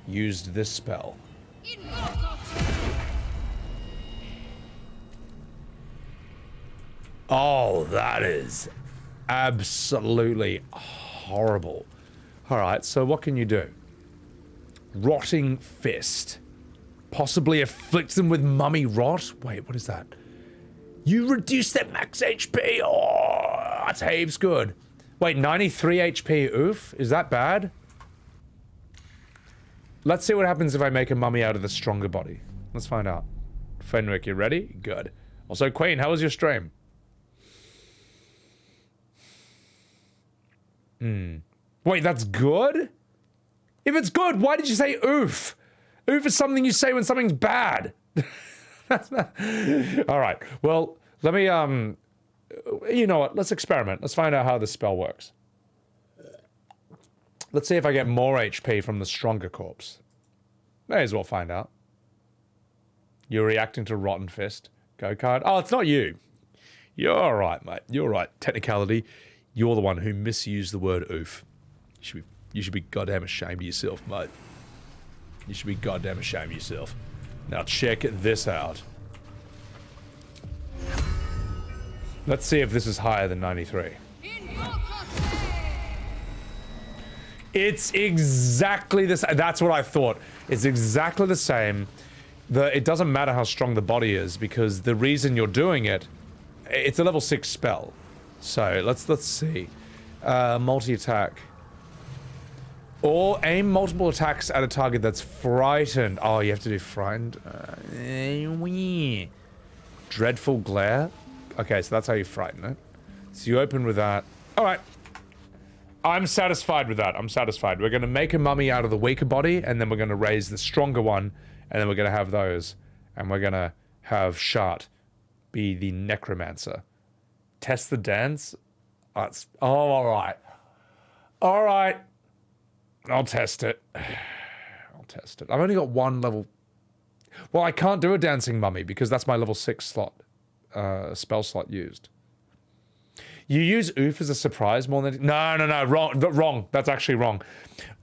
used this spell. Oh, that is absolutely horrible. Alright, so what can you do? Rotting Fist. Possibly afflict them with mummy rot? Wait, what is that? You reduce their max HP? Oh, that's heaps good. Wait, 93 HP, oof? Is that bad? Let's see what happens if I make a mummy out of the stronger body. Let's find out. Fenwick, you ready? Good. Also, Queen, how was your stream? Wait, that's good? If it's good, why did you say oof? Oof is something you say when something's bad. That's not... Alright, well, let me, you know what, let's experiment. Let's find out how this spell works. Let's see if I get more HP from the stronger corpse. May as well find out. You're reacting to Rotten Fist. Go card. Oh, it's not you. You're alright, mate. You're right. Technicality, you're the one who misused the word oof. You should be goddamn ashamed of yourself, mate. You should be goddamn ashamed of yourself. Now check this out. Let's see if this is higher than 93. It's exactly the same. That's what I thought. It's exactly the same. It doesn't matter how strong the body is, because the reason you're doing it, it's a level 6 spell. So let's see. Multi-attack. Or aim multiple attacks at a target that's frightened. Oh, you have to do frightened. Dreadful glare. Okay, so that's how you frighten it. So you open with that. Alright. I'm satisfied with that. I'm satisfied. We're going to make a mummy out of the weaker body, and then we're going to raise the stronger one, and then we're going to have those. And we're going to have Shart be the necromancer. Test the dance? Oh, alright. Alright. I'll test it. I'll test it. I've only got one level... Well, I can't do a dancing mummy, because that's my level 6 slot. Spell slot used. You use oof as a surprise more than... No, wrong. That's actually wrong.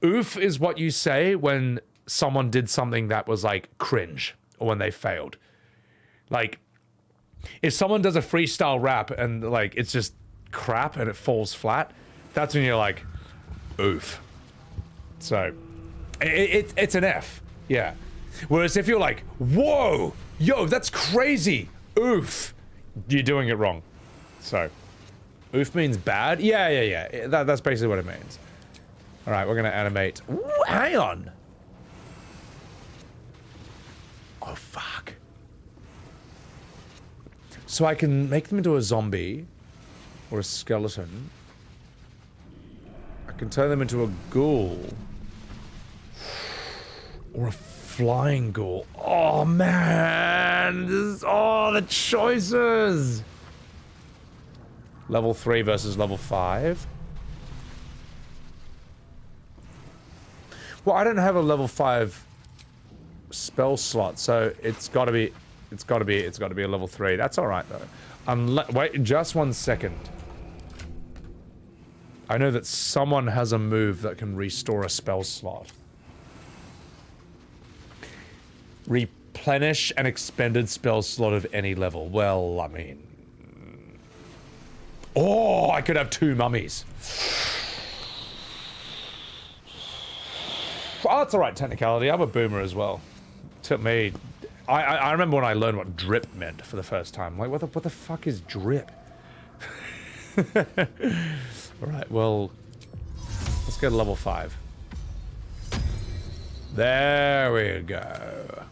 Oof is what you say when someone did something that was, like, cringe, or when they failed. Like, if someone does a freestyle rap and, like, it's just crap and it falls flat, that's when you're like, oof. So, it's an F, yeah. Whereas if you're like, whoa, yo, that's crazy, oof, you're doing it wrong. So, oof means bad? Yeah. That's basically what it means. Alright, we're gonna animate. Ooh, hang on. Oh, fuck. So I can make them into a zombie, or a skeleton. I can turn them into a ghoul. Or a flying ghoul. Oh, man. The choices. Level 3 versus level 5. Well, I don't have a level 5 spell slot, so it's got to be a level 3. That's all right though. Wait, just 1 second. I know that someone has a move that can restore a spell slot. Replenish an expended spell slot of any level. Well, I mean... Oh, I could have 2 mummies. Oh, that's alright, technicality. I'm a boomer as well. Took me... I remember when I learned what drip meant for the first time. Like, what the fuck is drip? Alright, well... Let's get a level 5. There we go.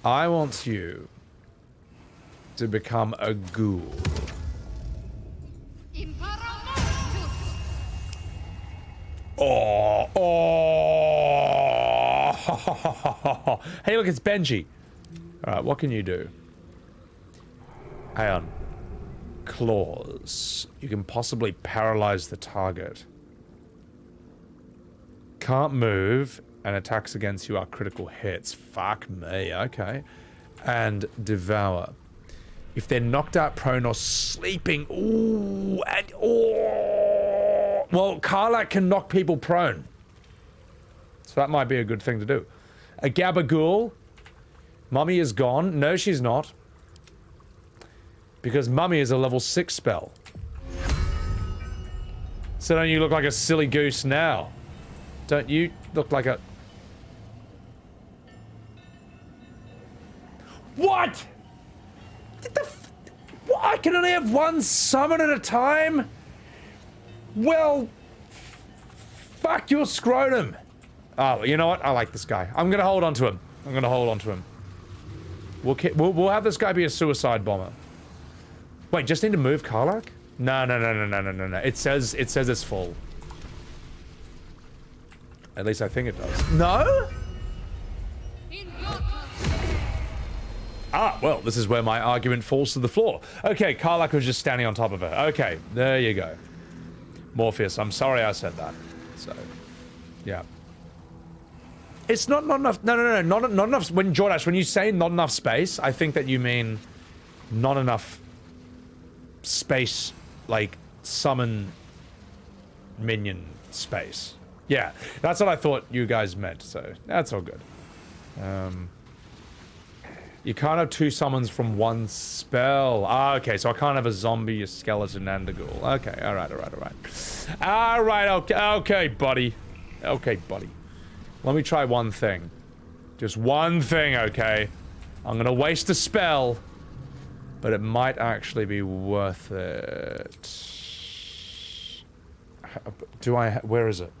I want you to become a ghoul. Oh. Hey, look, it's Benji. Alright, what can you do? Hang on. Claws. You can possibly paralyze the target. Can't move, and attacks against you are critical hits. Fuck me, okay. And devour. If they're knocked out, prone, or sleeping. Ooh, and oh. Well, Karlach can knock people prone. So that might be a good thing to do. A Gabagool. Mummy is gone. No, she's not. Because Mummy is a level 6 spell. So don't you look like a silly goose now? Don't you look like a... What? What? I can only have one summon at a time? Well... Fuck your scrotum. Oh, you know what? I like this guy. I'm gonna hold on to him. I'm gonna hold on to him. We'll have this guy be a suicide bomber. Wait, just need to move Karlach? No. It says it's full. At least I think it does. No? Ah, well, this is where my argument falls to the floor. Okay, Karlach was just standing on top of her. Okay, there you go. Morpheus, I'm sorry I said that. So, yeah. It's not enough. No, not enough. When Jordash, when you say not enough space, I think that you mean not enough space, like summon minion space. Yeah, that's what I thought you guys meant. So that's all good. You can't have 2 summons from one spell. Ah, okay, so I can't have a zombie, a skeleton, and a ghoul. Okay, all right. Okay, buddy. Okay, buddy. Let me try one thing. Just one thing, okay? I'm gonna waste a spell, but it might actually be worth it. Where is it?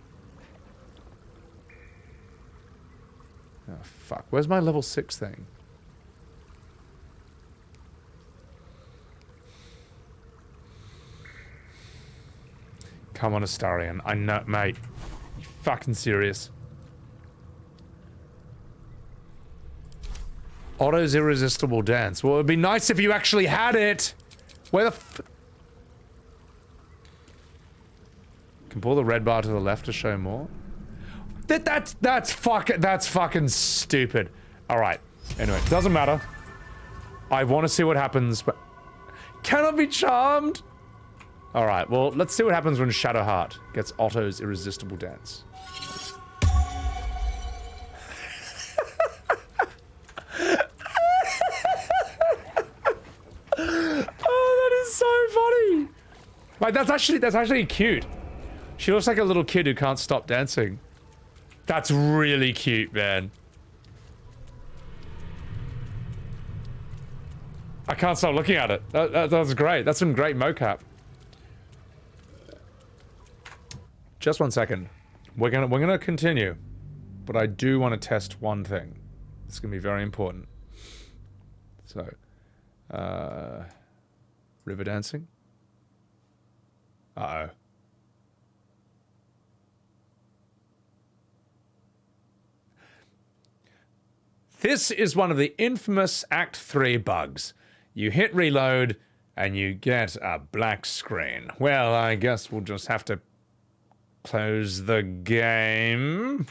Oh, fuck. Where's my level 6 thing? Come on, Astarion. I know, mate. You fucking serious? Otto's irresistible dance. Well, it'd be nice if you actually had it. Where the f... Can pull the red bar to the left to show more. That's fucking stupid. All right. Anyway, doesn't matter. I want to see what happens, but cannot be charmed. All right. Well, let's see what happens when Shadowheart gets Otto's irresistible dance. Oh, that is so funny. Like, that's actually cute. She looks like a little kid who can't stop dancing. That's really cute, man. I can't stop looking at it. That's great. That's some great mocap. Just one second. We're gonna continue, but I do want to test one thing. It's gonna be very important. So, river dancing. Uh-oh. This is one of the infamous Act 3 bugs. You hit reload, and you get a black screen. Well, I guess we'll just have to close the game.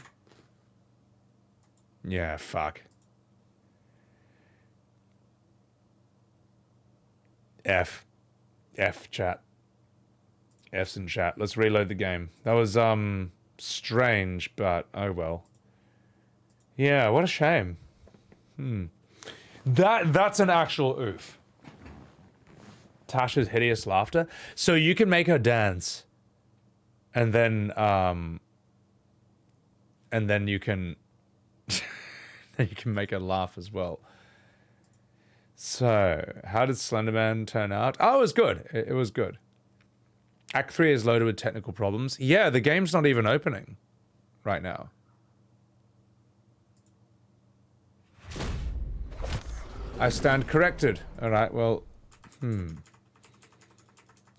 Yeah, fuck. F, chat. F's in chat. Let's reload the game. That was, strange, but oh well. Yeah, what a shame. That's an actual oof. Tasha's hideous laughter. So you can make her dance, and then you can you can make her laugh as well. So how did Slenderman turn out? Oh, it was good. It was good. Act 3 is loaded with technical problems. Yeah, the game's not even opening right now. I stand corrected. All right, well,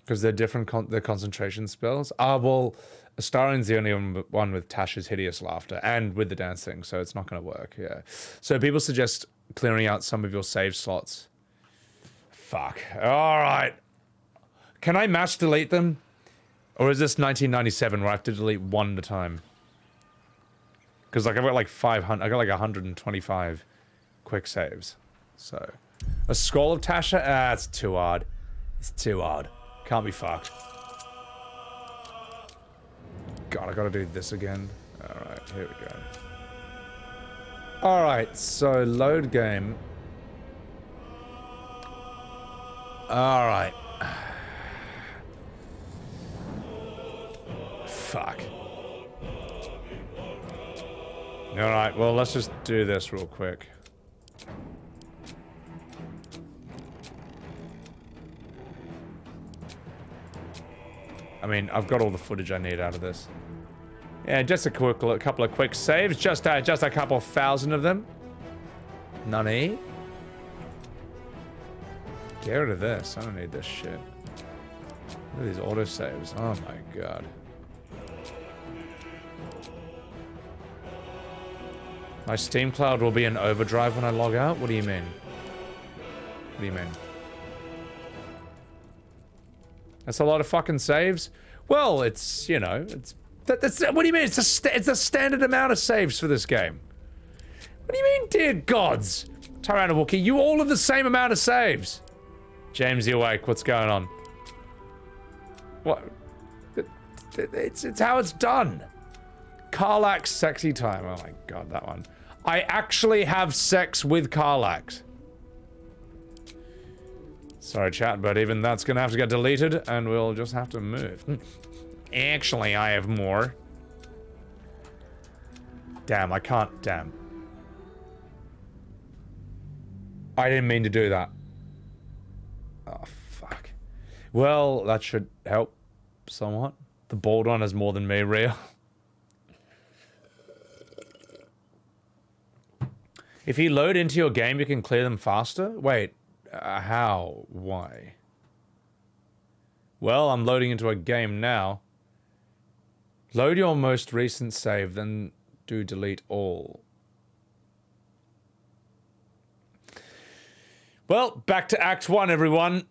because they're different, they're concentration spells. Ah, well, Astarion's the only one with Tasha's hideous laughter and with the dancing, so it's not going to work, yeah. So people suggest clearing out some of your save slots. Fuck. All right. Can I mass delete them? Or is this 1997 where I have to delete one at a time? Because like I've got like 500, I got like 125 quick saves. So A Skull of Tasha? Ah, it's too hard. It's too hard. Can't be fucked. God, I gotta do this again. Alright, here we go. Alright, so load game. Alright. Fuck. Alright, well, let's just do this real quick. I mean, I've got all the footage I need out of this. Yeah, just a couple of quick saves. Just a couple thousand of them. Nani? Get rid of this. I don't need this shit. Look at these autosaves. Oh my god. My Steam Cloud will be in overdrive when I log out? What do you mean? What do you mean? That's a lot of fucking saves? Well, it's, you know, it's... That's what do you mean? It's a standard amount of saves for this game. What do you mean, dear gods? Tyrannowookie, you all have the same amount of saves. James, you awake? What's going on? What? It's how it's done. Karlach's sexy time. Oh my god, that one. I actually have sex with Karlach. Sorry, chat, but even that's gonna have to get deleted, and we'll just have to move. Actually, I have more. Damn, I can't. Damn. I didn't mean to do that. Oh, fuck. Well, that should help somewhat. The bald one has more than me, real. If you load into your game, you can clear them faster? Wait, how? Why? Well, I'm loading into a game now. Load your most recent save, then do delete all. Well, back to Act 1, everyone.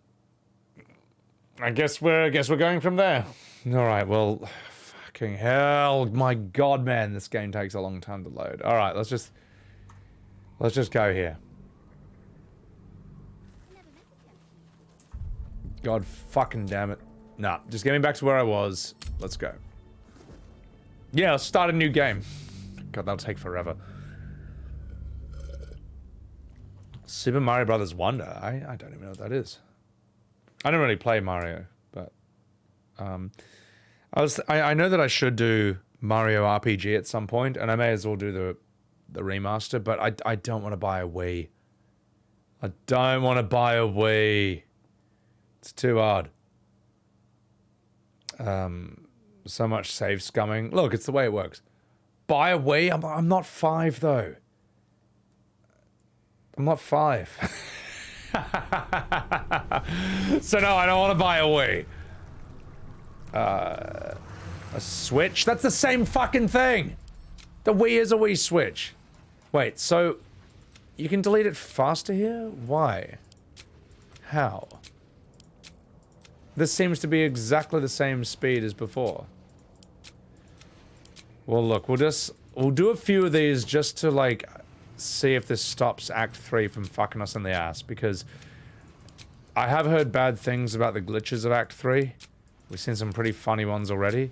I guess we're going from there. All right, well, fucking hell, my god, man, this game takes a long time to load. All right, let's just go here. God fucking damn it. Nah, just get me back to where I was. Let's go. Yeah, let's start a new game. God, that'll take forever. Super Mario Brothers Wonder. I don't even know what that is. I don't really play Mario, but I know that I should do Mario RPG at some point, and I may as well do the remaster, but I don't want to buy a Wii. I don't want to buy a Wii. It's too hard. So much save scumming. Look, it's the way it works. Buy a Wii? I'm not 5 though. I'm not 5. So no, I don't want to buy a Wii. A Switch? That's the same fucking thing. The Wii is a Wii Switch. Wait, so you can delete it faster here? Why? How? This seems to be exactly the same speed as before. Well, look, we'll do a few of these just to, like, see if this stops Act 3 from fucking us in the ass, because I have heard bad things about the glitches of Act 3. We've seen some pretty funny ones already.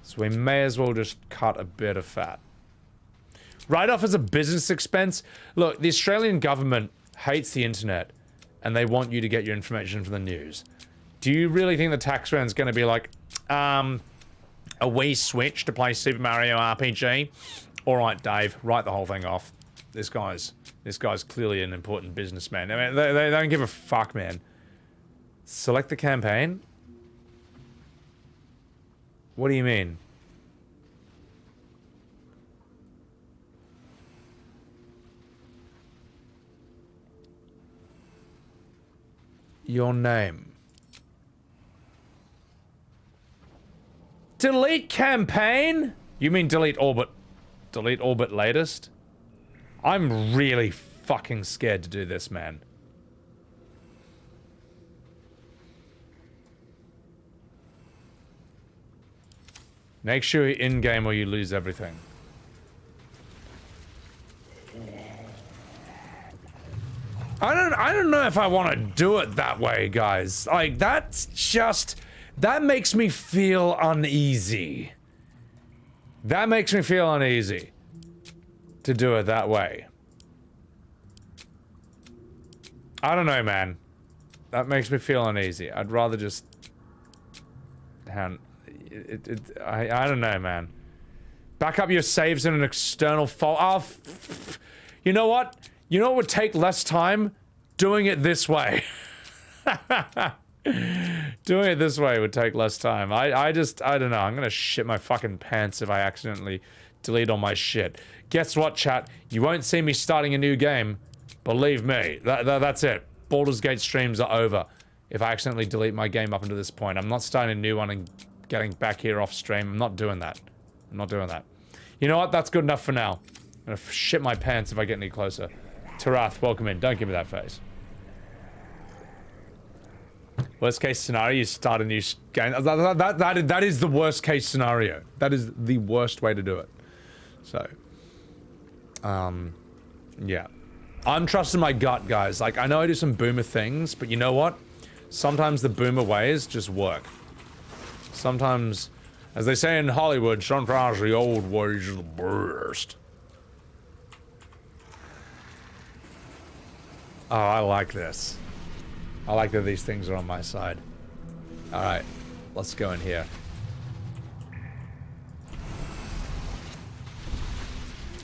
So we may as well just cut a bit of fat. Write-off as a business expense? Look, the Australian government hates the internet, and they want you to get your information from the news. Do you really think the taxman's going to be like, a Wii Switch to play Super Mario RPG? Alright, Dave, write the whole thing off. This guy's clearly an important businessman. I mean, they don't give a fuck, man. Select the campaign? What do you mean? Your name. Delete campaign? You mean delete all but latest? I'm really fucking scared to do this, man. Make sure you're in-game or you lose everything. I don't know if I want to do it that way, guys. Like, that's just... That makes me feel uneasy. That makes me feel uneasy. To do it that way. I don't know, man. That makes me feel uneasy. I'd rather just... I don't know, man. Back up your saves in an external file. Oh, you know what? You know what would take less time? Doing it this way. Doing it this way would take less time. I don't know. I'm gonna shit my fucking pants if I accidentally delete all my shit. Guess what, chat? You won't see me starting a new game. Believe me. That's it. Baldurs Gate streams are over. If I accidentally delete my game up until this point. I'm not starting a new one and getting back here off stream. I'm not doing that. I'm not doing that. You know what? That's good enough for now. I'm gonna shit my pants if I get any closer. Tarath, welcome in. Don't give me that face. Worst case scenario, you start a new game. That is the worst case scenario. That is the worst way to do it. So, yeah. I'm trusting my gut, guys. Like, I know I do some boomer things, but you know what? Sometimes the boomer ways just work. Sometimes, as they say in Hollywood, sometimes the old ways are the best. Oh, I like this. I like that these things are on my side. Alright, let's go in here.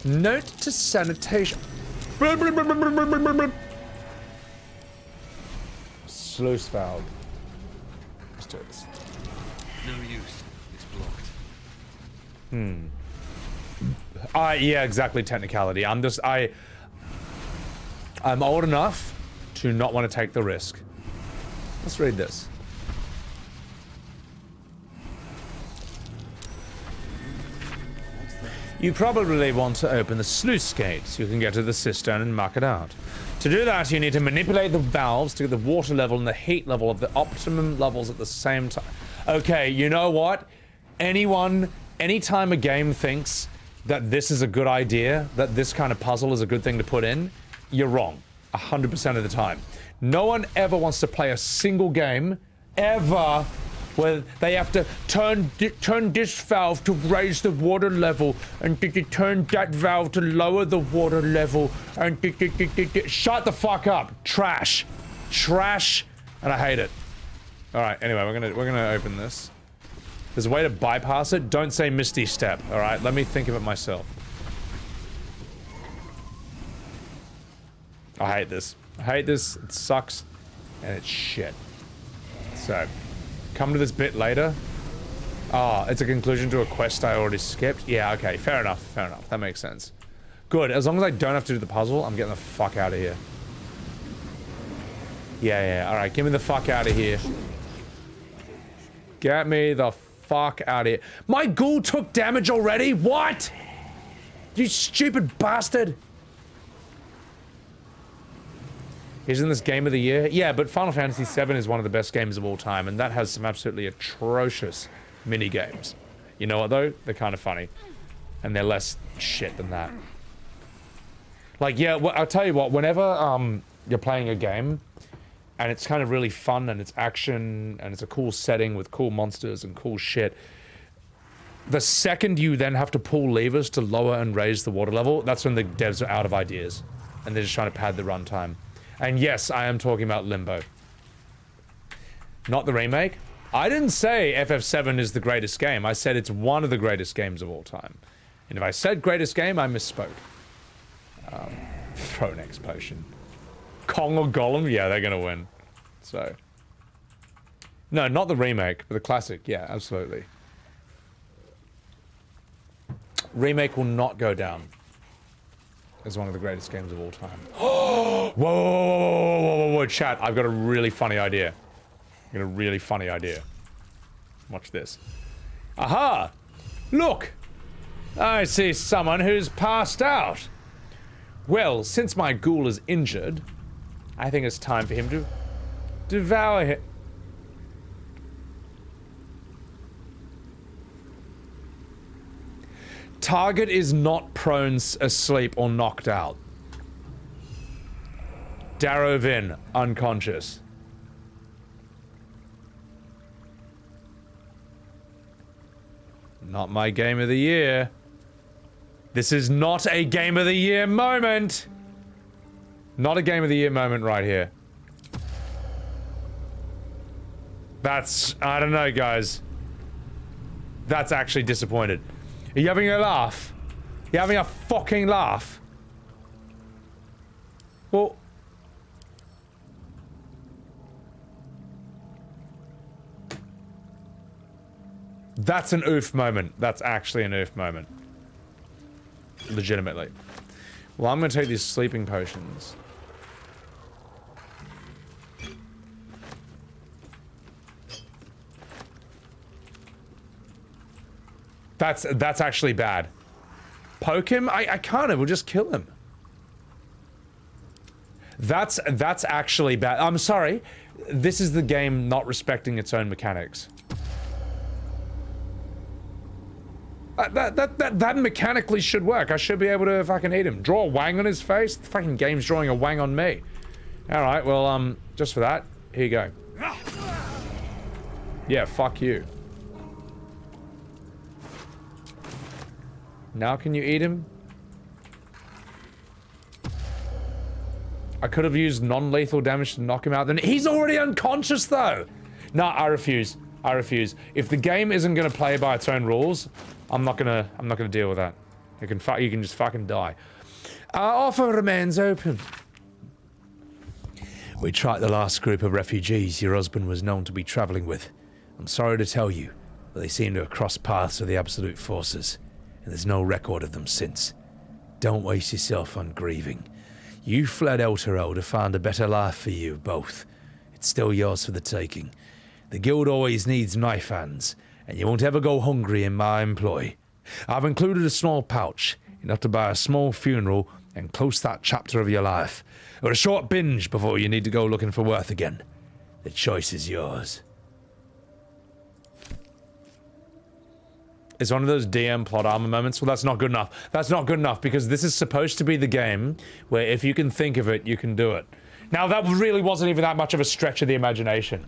Note to sanitation. Sluice valve. Let's do this. No use. It's blocked. Yeah, exactly, technicality. I'm old enough to not want to take the risk. Let's read this. You probably want to open the sluice gate so you can get to the cistern and mark it out. To do that, you need to manipulate the valves to get the water level and the heat level of the optimum levels at the same time. Okay, you know what? Anytime a game thinks that this is a good idea, that this kind of puzzle is a good thing to put in, you're wrong. 100% of the time. No one ever wants to play a single game, ever, where they have to turn this valve to raise the water level, and turn that valve to lower the water level, and shut the fuck up. Trash. Trash, and I hate it. Alright, anyway, we're gonna open this. There's a way to bypass it. Don't say Misty Step, alright? Let me think of it myself. I hate this. I hate this. It sucks. And it's shit. So, come to this bit later. Ah, it's a conclusion to a quest I already skipped. Yeah, okay. Fair enough. Fair enough. That makes sense. Good. As long as I don't have to do the puzzle, I'm getting the fuck out of here. Yeah. Alright, get me the fuck out of here. Get me the fuck out of here. My ghoul took damage already? What? You stupid bastard. Isn't this game of the year? Yeah, but Final Fantasy VII is one of the best games of all time, and that has some absolutely atrocious mini-games. You know what, though? They're kind of funny. And they're less shit than that. Like, yeah, well, I'll tell you what, whenever you're playing a game, and it's kind of really fun, and it's action, and it's a cool setting with cool monsters and cool shit, the second you then have to pull levers to lower and raise the water level, that's when the devs are out of ideas. And they're just trying to pad the runtime. And yes, I am talking about Limbo. Not the remake. I didn't say FF7 is the greatest game. I said it's one of the greatest games of all time. And if I said greatest game, I misspoke. Throw next potion. Kong or Golem? Yeah, they're gonna win. So. No, not the remake, but the classic. Yeah, absolutely. Remake will not go down as one of the greatest games of all time. Whoa, chat, I've got a really funny idea. I've got a really funny idea. Watch this. Aha! Look! I see someone who's passed out. Well, since my ghoul is injured, I think it's time for him to devour him. Target is not prone, asleep, or knocked out. Darrow unconscious. Not my game of the year. This is not a game of the year moment. Not a game of the year moment right here. That's, I don't know, guys. That's actually disappointed. Are you having a laugh? You having a fucking laugh? Well, that's an oof moment. That's actually an oof moment. Legitimately. Well, I'm gonna take these sleeping potions. That's actually bad. Poke him? I can't. We'll just kill him. That's actually bad. I'm sorry. This is the game not respecting its own mechanics. That mechanically should work. I should be able to fucking eat him. Draw a wang on his face? The fucking game's drawing a wang on me. Alright, well, just for that, here you go. Yeah, fuck you. Now can you eat him? I could have used non-lethal damage to knock him out. Then he's already unconscious, though. No, I refuse. I refuse. If the game isn't gonna play by its own rules, I'm not gonna deal with that. You can just fucking die. Our offer remains open. We tracked the last group of refugees your husband was known to be traveling with. I'm sorry to tell you, but they seem to have crossed paths with the Absolute Forces, and there's no record of them since. Don't waste yourself on grieving. You fled Elturel to find a better life for you both. It's still yours for the taking. The guild always needs knife hands, and you won't ever go hungry in my employ. I've included a small pouch, enough to buy a small funeral and close that chapter of your life, or a short binge before you need to go looking for worth again. The choice is yours. It's one of those DM plot armor moments. Well, that's not good enough. That's not good enough because this is supposed to be the game where if you can think of it, you can do it. Now, that really wasn't even that much of a stretch of the imagination.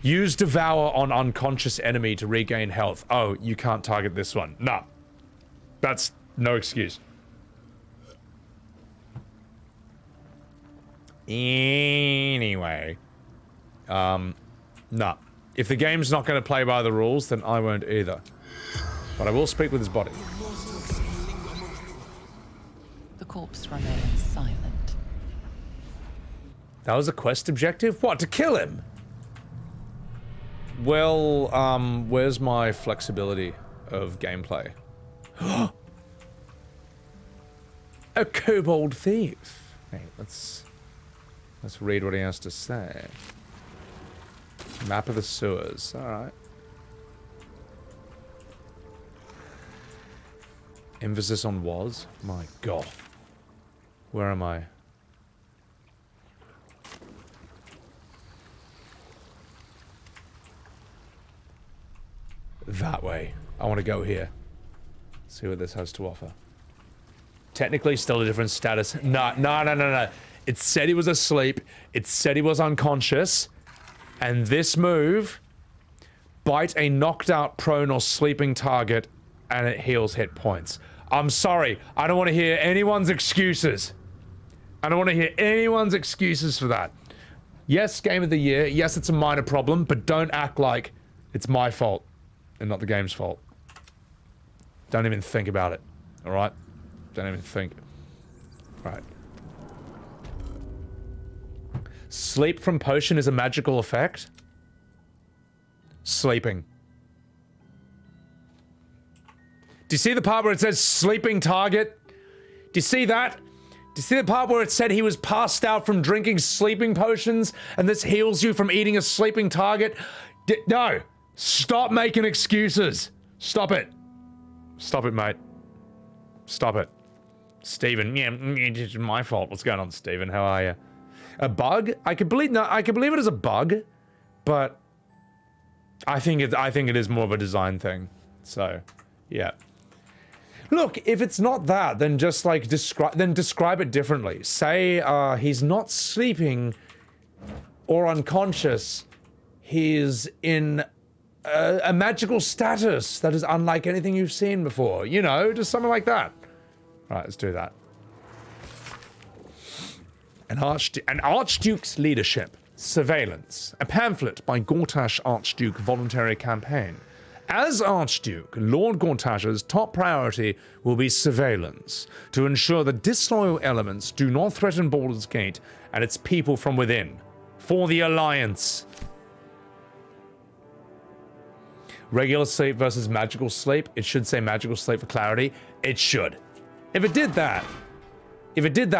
Use Devour on unconscious enemy to regain health. Oh, you can't target this one. Nah. That's no excuse. Anyway. Nah. If the game's not going to play by the rules, then I won't either. But I will speak with his body. The corpse remains silent. That was a quest objective? What, to kill him? Well, where's my flexibility of gameplay? A kobold thief. Hey, let's read what he has to say. Map of the sewers. Alright. Emphasis on was? My god. Where am I? That way. I want to go here. See what this has to offer. Technically still a different status. No. It said he was asleep. It said he was unconscious. And this move, bite a knocked out, prone, or sleeping target, and it heals hit points. I'm sorry. I don't want to hear anyone's excuses. I don't want to hear anyone's excuses for that. Yes, game of the year. Yes, it's a minor problem, but don't act like it's my fault and not the game's fault. Don't even think about it. All right? Don't even think. All right. Sleep from potion is a magical effect? Sleeping. Do you see the part where it says sleeping target? Do you see that? Do you see the part where it said he was passed out from drinking sleeping potions and this heals you from eating a sleeping target? No! Stop making excuses! Stop it. Stop it, mate. Stop it. Steven, yeah, it's my fault. What's going on, Steven? How are you? A bug? I could believe it as a bug, but I think it is more of a design thing. So, yeah. Look, if it's not that, then just like describe it differently. Say he's not sleeping or unconscious. He's in a magical status that is unlike anything you've seen before. You know, just something like that. All right, let's do that. An Archduke's leadership. Surveillance. A pamphlet by Gortash Archduke voluntary campaign. As Archduke, Lord Gortash's top priority will be surveillance to ensure that disloyal elements do not threaten Baldur's Gate and its people from within. For the Alliance. Regular sleep versus magical sleep. It should say magical sleep for clarity. It should. If it did that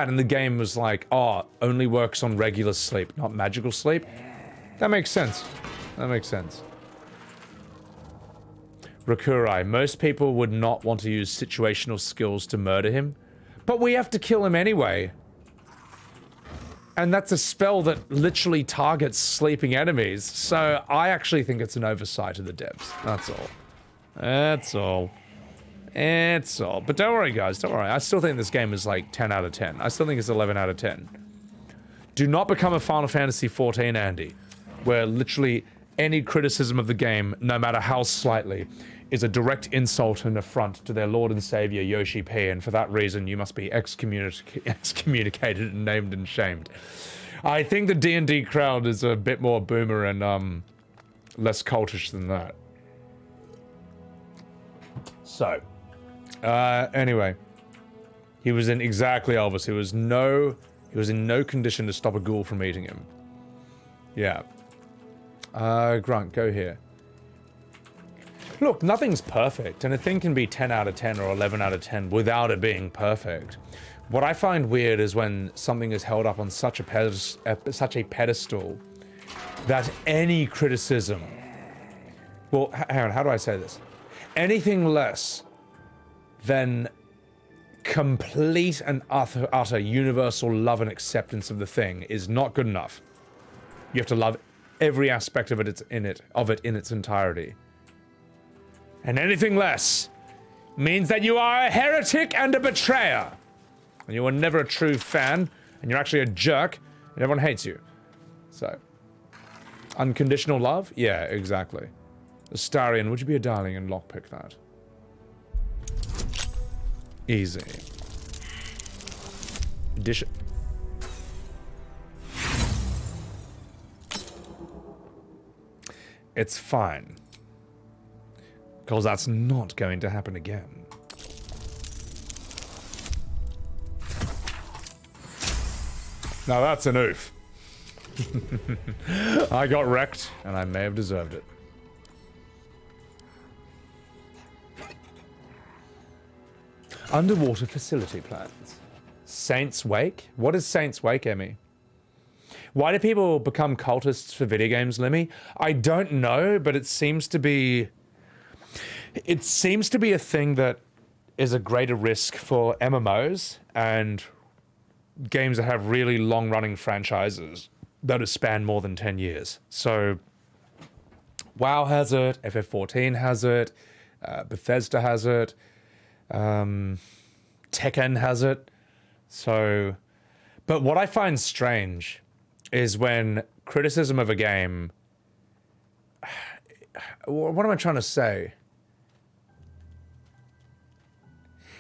and the game was like, oh, only works on regular sleep, not magical sleep, that makes sense. That makes sense. Rakurai, most people would not want to use situational skills to murder him, but we have to kill him anyway. And that's a spell that literally targets sleeping enemies, so I actually think it's an oversight of the devs. That's all. That's all. It's all. But don't worry, guys, don't worry. I still think this game is like 10 out of 10. I still think it's 11 out of 10. Do not become a Final Fantasy XIV, Andy, where literally any criticism of the game, no matter how slightly, is a direct insult and affront to their Lord and Savior, Yoshi P, and for that reason, you must be excommunicated and named and shamed. I think the D&D crowd is a bit more boomer and less cultish than that. So, anyway, he was in exactly Elvis. He was in no condition to stop a ghoul from eating him. Yeah. Grunk, go here. Look, nothing's perfect, and a thing can be 10 out of 10 or 11 out of 10 without it being perfect. What I find weird is when something is held up on such a pedestal that any criticism... Well, hang on, how do I say this? Anything less than complete and utter universal love and acceptance of the thing is not good enough. You have to love every aspect of it in its entirety. And anything less means that you are a heretic and a betrayer. And you were never a true fan, and you're actually a jerk, and everyone hates you. So, unconditional love? Yeah, exactly. Astarion, would you be a darling and lockpick that? Easy. Addition. It's fine. Because that's not going to happen again. Now that's an oof. I got wrecked, and I may have deserved it. Underwater facility plans. Saint's Wake? What is Saint's Wake, Emmy? Why do people become cultists for video games, Lemmy? I don't know, but it seems to be... It seems to be a thing that is a greater risk for MMOs and games that have really long-running franchises that have spanned more than 10 years. So, WoW has it, FF14 has it, Bethesda has it, Tekken has it. So, but what I find strange is when criticism of a game... What am I trying to say?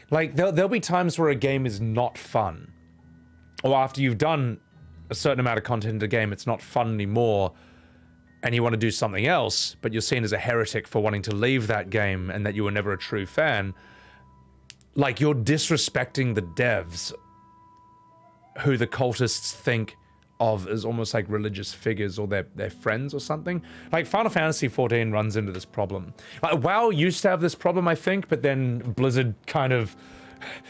Like, there'll be times where a game is not fun. Or after you've done a certain amount of content in the game, it's not fun anymore, and you want to do something else, but you're seen as a heretic for wanting to leave that game and that you were never a true fan. Like, you're disrespecting the devs who the cultists think of as almost like religious figures or their friends or something. Like, Final Fantasy XIV runs into this problem. Like, WoW used to have this problem, I think, but then Blizzard kind of...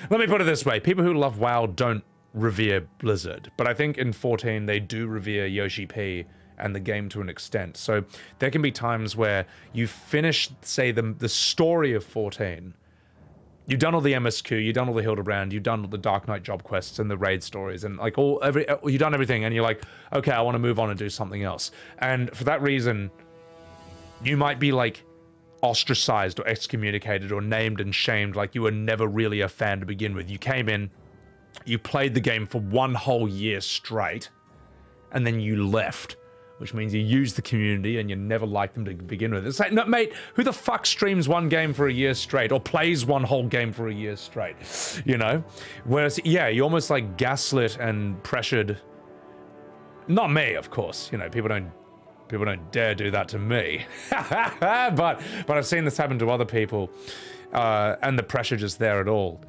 Let me put it this way. People who love WoW don't revere Blizzard, but I think in 14 they do revere Yoshi P and the game to an extent. So there can be times where you finish, say, the story of 14. You've done all the MSQ, you've done all the Hildebrand, you've done all the Dark Knight job quests and the raid stories, and like you've done everything, and you're like, okay, I want to move on and do something else. And for that reason, you might be like ostracized or excommunicated or named and shamed like you were never really a fan to begin with. You came in, you played the game for 1 whole year straight, and then you left, which means you used the community and you never liked them to begin with. It's like, no, mate, who the fuck streams one game for a year straight or plays one whole game for a year straight, you know? Whereas, yeah, you almost like gaslit and pressured. Not me, of course, you know, people don't dare do that to me. but I've seen this happen to other people, and the pressure just there at all.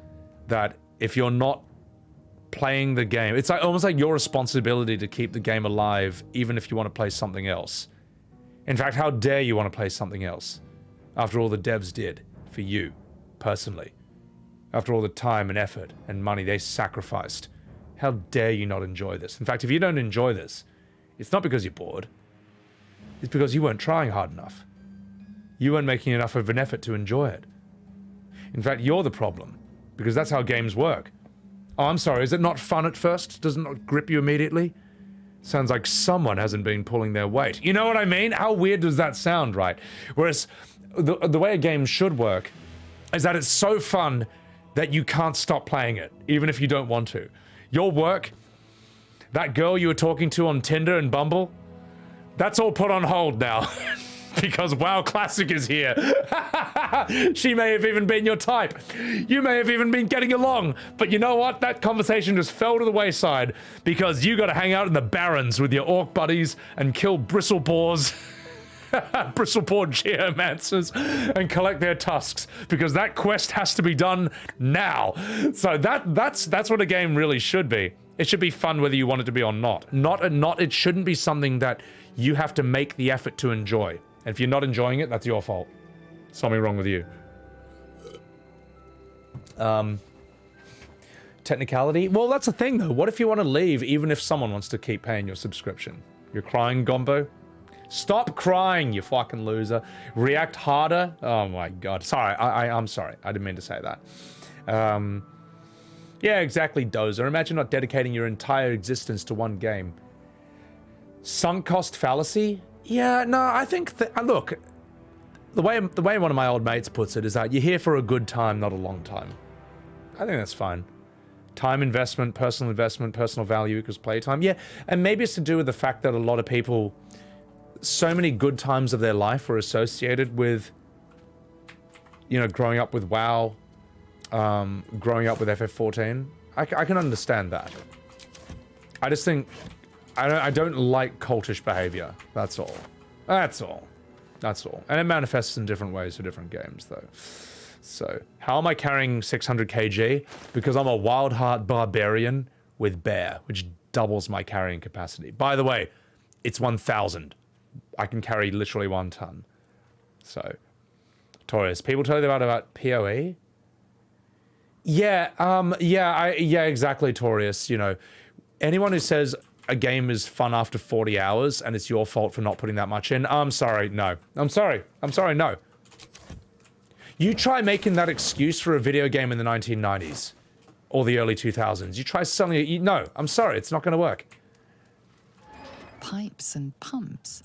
That if you're not playing the game, it's like almost like your responsibility to keep the game alive, even if you want to play something else. In fact, how dare you want to play something else after all the devs did for you, personally? After all the time and effort and money they sacrificed, how dare you not enjoy this? In fact, if you don't enjoy this, it's not because you're bored. It's because you weren't trying hard enough. You weren't making enough of an effort to enjoy it. In fact, you're the problem, because that's how games work. Oh, I'm sorry, is it not fun at first? Does it not grip you immediately? Sounds like someone hasn't been pulling their weight. You know what I mean? How weird does that sound, right? Whereas, the way a game should work is that it's so fun that you can't stop playing it, even if you don't want to. Your work, that girl you were talking to on Tinder and Bumble, that's all put on hold now. Because WoW Classic is here. She may have even been your type. You may have even been getting along. But you know what? That conversation just fell to the wayside because you got to hang out in the barrens with your orc buddies and kill bristlepaws, bristlepaw geomancers, and collect their tusks because that quest has to be done now. So that's what a game really should be. It should be fun whether you want it to be or not. It shouldn't be something that you have to make the effort to enjoy. And if you're not enjoying it, that's your fault. Something wrong with you. Technicality? Well, that's the thing, though. What if you want to leave, even if someone wants to keep paying your subscription? You're crying, Gombo? Stop crying, you fucking loser. React harder? Oh my god. Sorry, I'm sorry. I didn't mean to say that. Yeah, exactly, Dozer. Imagine not dedicating your entire existence to one game. Sunk cost fallacy? Yeah, no, I think that, look, the way one of my old mates puts it is that you're here for a good time, not a long time. I think that's fine. Time investment, personal value equals playtime. Yeah, and maybe it's to do with the fact that a lot of people, so many good times of their life were associated with, you know, growing up with WoW, growing up with FF14. I can understand that. I just think I don't like cultish behavior. That's all. That's all. That's all. And it manifests in different ways for different games, though. So, how am I carrying 600 kg? Because I'm a wild heart barbarian with bear, which doubles my carrying capacity. By the way, it's 1,000. I can carry literally 1 ton. So, Taurus, people tell you about PoE? Yeah, yeah, exactly, Taurus. You know, anyone who says a game is fun after 40 hours and it's your fault for not putting that much in, I'm sorry, no. I'm sorry, no. You try making that excuse for a video game in the 1990s or the early 2000s. You try selling it, no, I'm sorry, it's not going to work. Pipes and pumps.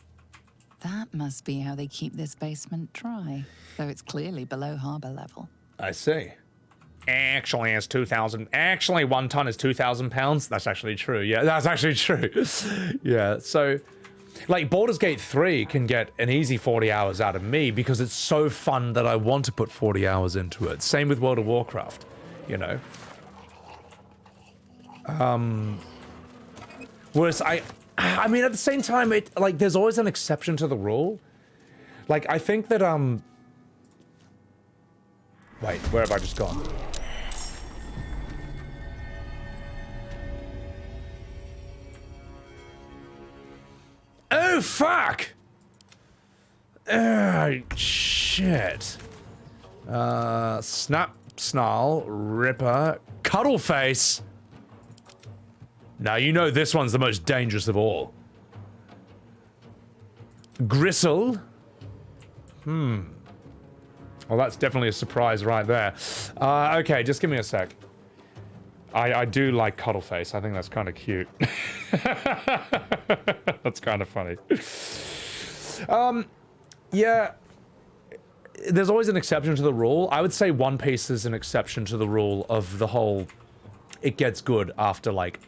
That must be how they keep this basement dry, though it's clearly below harbor level. I see. Actually, it's 2,000. Actually, 1 ton is 2,000 pounds. That's actually true. Yeah, that's actually true. Yeah, so, like, Baldurs Gate 3 can get an easy 40 hours out of me because it's so fun that I want to put 40 hours into it. Same with World of Warcraft, you know? Whereas I mean, at the same time, like, there's always an exception to the rule. Like, I think that, wait, where have I just gone? Oh, fuck! Shit. Snap, snarl, ripper, cuddleface. Now, you know this one's the most dangerous of all. Gristle. Well, that's definitely a surprise right there. Okay, just give me a sec. I do like Cuddleface. I think that's kind of cute. That's kind of funny. Yeah. there's always an exception to the rule. I would say One Piece is an exception to the rule of the whole, it gets good after like,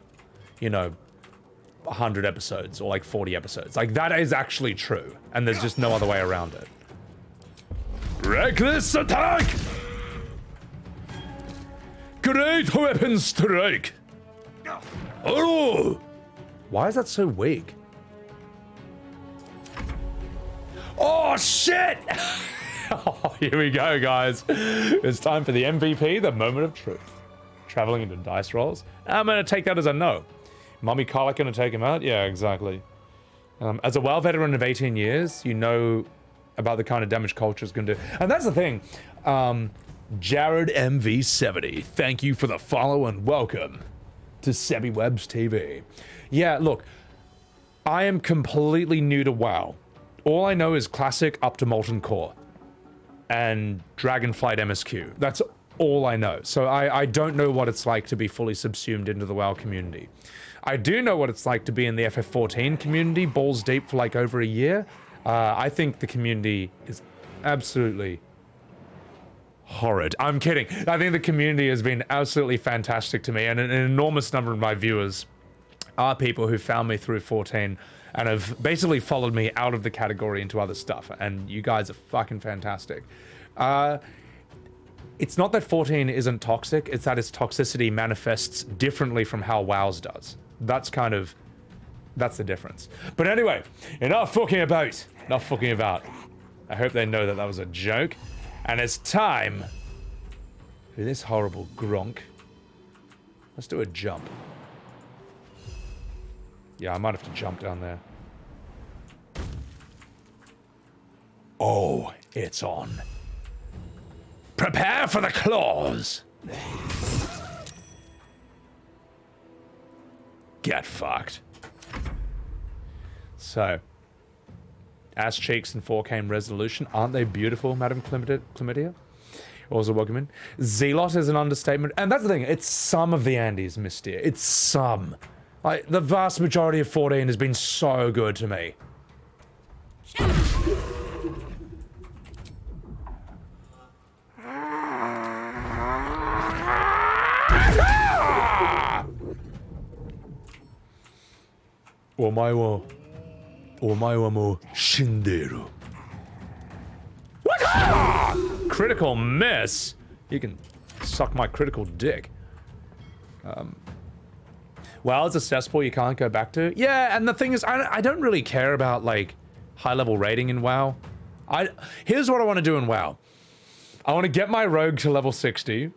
you know, 100 episodes or like 40 episodes. Like that is actually true, and there's just no other way around it. Reckless attack! Great weapon strike! Oh! Why is that so weak? Oh shit! Oh, here we go, guys. It's time for the MVP, the moment of truth. Traveling into dice rolls. I'm gonna take that as a no. Mummy Karlach gonna take him out? Yeah, exactly. As a WoW veteran of 18 years, you know about the kind of damage culture's gonna do. And that's the thing. Jared MV70, thank you for the follow and welcome to Sebbywebz TV. Yeah, look, I am completely new to WoW. All I know is Classic up to Molten Core and Dragonflight MSQ. That's all I know. So I don't know what it's like to be fully subsumed into the WoW community. I do know what it's like to be in the FF14 community, balls deep for like over a year. I think the community is absolutely horrid. I'm kidding. I think the community has been absolutely fantastic to me, and an enormous number of my viewers are people who found me through 14 and have basically followed me out of the category into other stuff, and you guys are fucking fantastic. It's not that 14 isn't toxic, it's that its toxicity manifests differently from how WoW's does. That's the difference. But anyway, enough fucking about. Enough fucking about. I hope they know that that was a joke. And it's time for this horrible Gronk. Let's do a jump. Yeah, I might have to jump down there. Oh, it's on. Prepare for the claws. Get fucked. So, ass cheeks and 4K resolution. Aren't they beautiful, Madam Chlamydia? Also welcome in. Zealot is an understatement. And that's the thing, it's some of the Andes, Mystia. It's some. Like, the vast majority of 14 has been so good to me. Omae wa mo shinderu. Critical miss? You can suck my critical dick. Well, it's a cesspool you can't go back to. Yeah, and the thing is, I don't really care about, like, high-level rating in WoW. Here's what I want to do in WoW. I want to get my rogue to level 60.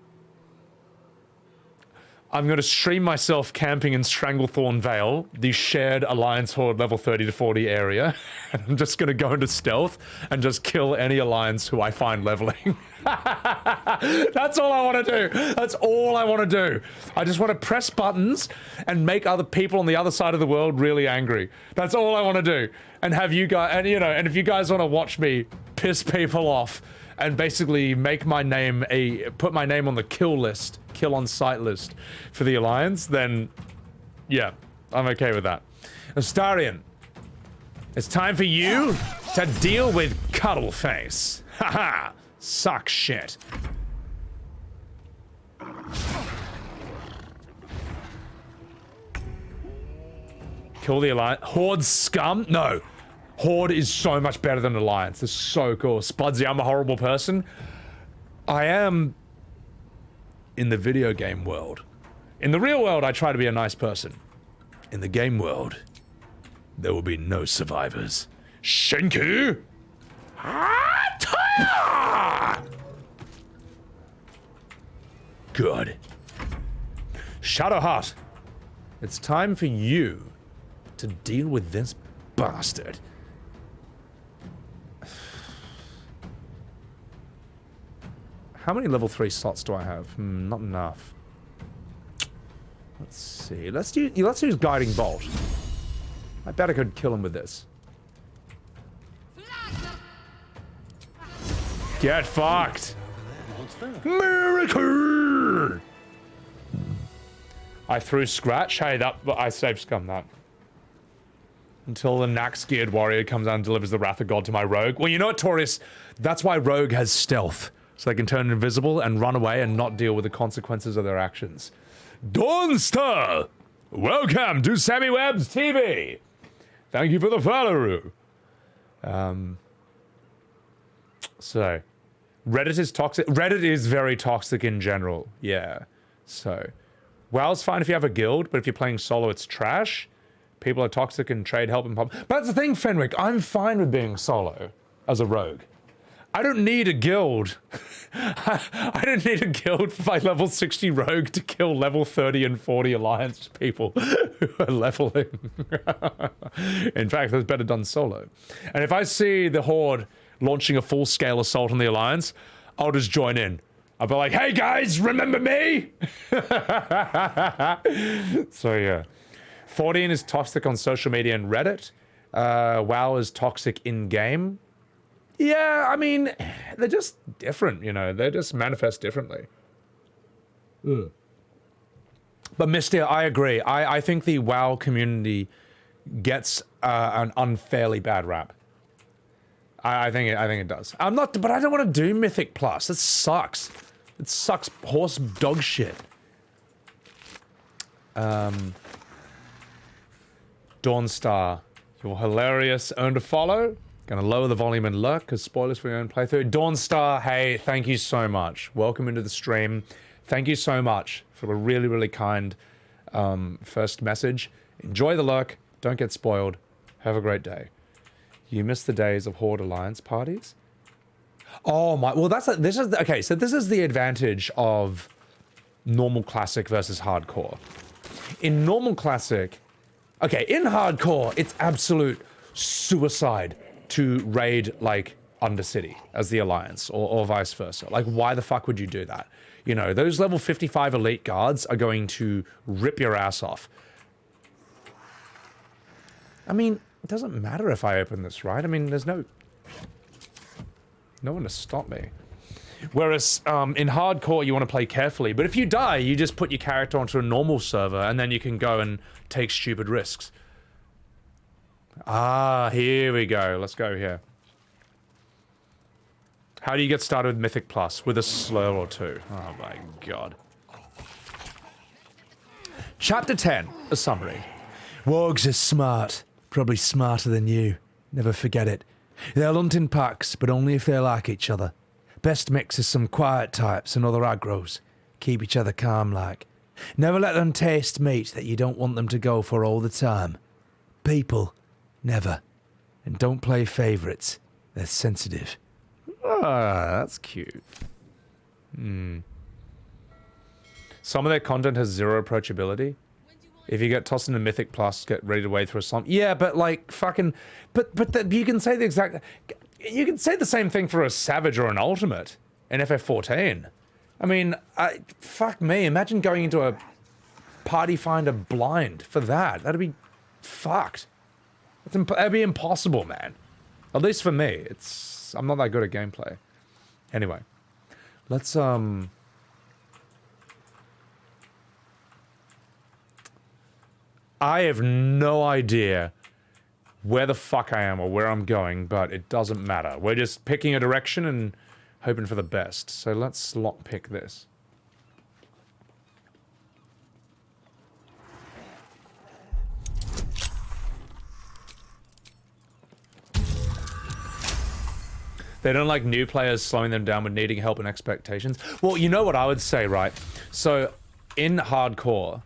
I'm going to stream myself camping in Stranglethorn Vale, the shared Alliance Horde level 30 to 40 area. And I'm just going to go into stealth and just kill any Alliance who I find leveling. That's all I want to do. That's all I want to do. I just want to press buttons and make other people on the other side of the world really angry. That's all I want to do. And have you guys, and you know, and if you guys want to watch me piss people off and basically make my name put my name on the kill on sight list for the Alliance, then yeah, I'm okay with that. Astarion, it's time for you to deal with Cuddleface. Haha, suck shit. Kill the Alliance. Horde scum? No. Horde is so much better than Alliance. It's so cool. Spudsy, I'm a horrible person. I am in the video game world. In the real world, I try to be a nice person. In the game world, there will be no survivors. Shenki! Good. Shadowheart, it's time for you to deal with this bastard. How many level 3 slots do I have? Not enough. Let's see. Let's use Guiding Bolt. I bet I could kill him with this. Get fucked! Miracle! I threw Scratch. Hey, I saved scum that. Until the Nax-geared warrior comes out and delivers the Wrath of God to my rogue. Well, you know what, Taurus? That's why rogue has stealth. So they can turn invisible and run away and not deal with the consequences of their actions. Dawnstar! Welcome to Sebbywebz TV! Thank you for the follow. So, Reddit is toxic. Reddit is very toxic in general. Yeah. So, WoW's fine if you have a guild, but if you're playing solo, it's trash. People are toxic and trade help and pop. But that's the thing, Fenwick. I'm fine with being solo as a rogue. I don't need a guild. I don't need a guild for my level 60 rogue to kill level 30 and 40 alliance people who are leveling. In fact, that's better done solo. And if I see the Horde launching a full-scale assault on the alliance, I'll just join in. I'll be like, hey guys, remember me? So yeah. 14 is toxic on social media and Reddit. WoW is toxic in-game. Yeah, I mean, they're just different, you know. They just manifest differently. Ugh. But Misty, I agree. I think the WoW community gets an unfairly bad rap. I think it does. But I don't want to do Mythic Plus. It sucks. It sucks horse dog shit. Dawnstar, you're hilarious. Earned a follow. Gonna lower the volume and lurk because spoilers for your own playthrough. Dawnstar, hey, thank you so much. Welcome into the stream. Thank you so much for a really, really kind first message. Enjoy the lurk. Don't get spoiled. Have a great day. You miss the days of Horde Alliance parties? Oh my, well okay, so this is the advantage of normal classic versus hardcore. In normal classic, okay, in hardcore, it's absolute suicide to raid, like, Undercity as the Alliance, or vice versa. Like, why the fuck would you do that? You know, those level 55 elite guards are going to rip your ass off. I mean, it doesn't matter if I open this, right? I mean, there's no one to stop me. Whereas, in hardcore, you want to play carefully, but if you die, you just put your character onto a normal server, and then you can go and take stupid risks. Ah, here we go. Let's go here. How do you get started with Mythic Plus? With a slur or two. Oh my god. Chapter 10, a summary. Wargs are smart. Probably smarter than you. Never forget it. They'll hunt in packs, but only if they like each other. Best mix is some quiet types and other aggros. Keep each other calm like. Never let them taste meat that you don't want them to go for all the time. People. Never. And don't play favorites. They're sensitive. Ah, that's cute. Some of their content has zero approachability. If you get tossed into Mythic Plus, get ready to wade through a slump. Yeah, but like fucking... But you can say the exact... You can say the same thing for a Savage or an Ultimate in FF14. I mean, fuck me. Imagine going into a Party Finder blind for that. That'd be fucked. That'd be impossible, man. At least for me. I'm not that good at gameplay. Anyway. Let's, I have no idea where the fuck I am or where I'm going, but it doesn't matter. We're just picking a direction and hoping for the best. So let's lockpick this. They don't like new players slowing them down with needing help and expectations. Well, you know what I would say, right? So, in hardcore,